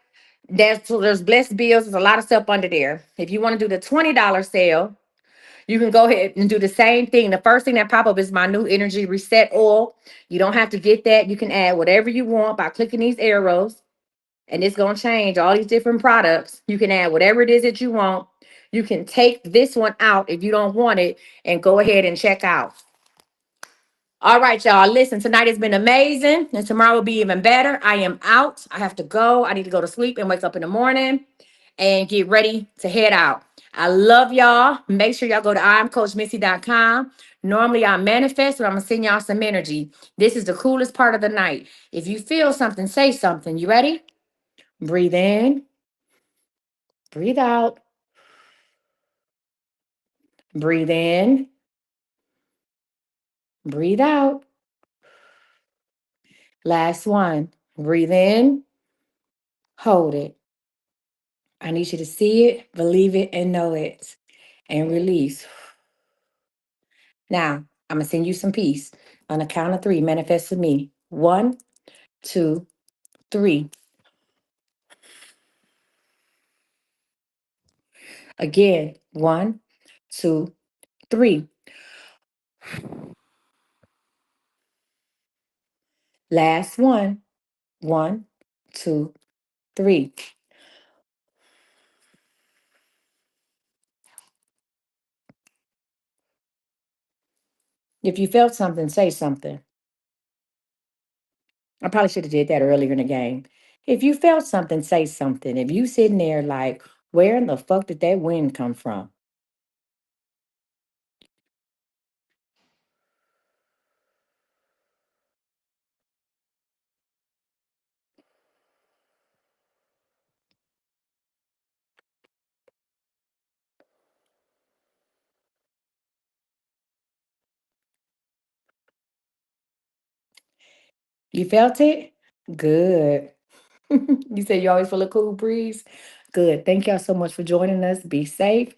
There's blessed bills. There's a lot of stuff under there. If you want to do the $20 sale, you can go ahead and do the same thing. The first thing that pop up is my new energy reset oil. You don't have to get that. You can add whatever you want by clicking these arrows, and it's going to change all these different products. You can add whatever it is that you want. You can take this one out if you don't want it and go ahead and check out. All right, y'all. Listen, tonight has been amazing, and tomorrow will be even better. I am out. I have to go. I need to go to sleep and wake up in the morning and get ready to head out. I love y'all. Make sure y'all go to imcoachmissy.com. Normally I manifest, but I'm gonna send y'all some energy. This is the coolest part of the night. If you feel something, say something. You ready? Breathe in, breathe out, breathe in, breathe out. Last one. Breathe in, hold it. I need you to see it, believe it, and know it. And release. Now, I'm going to send you some peace. On the count of three, manifest with me. One, two, three. Again, one, two, three. Last one. One, two, three. If you felt something, say something. I probably should have did that earlier in the game. If you felt something, say something. If you sitting there like, where in the fuck did that wind come from? You felt it? Good. You said you always feel a cool breeze? Good. Thank y'all so much for joining us. Be safe.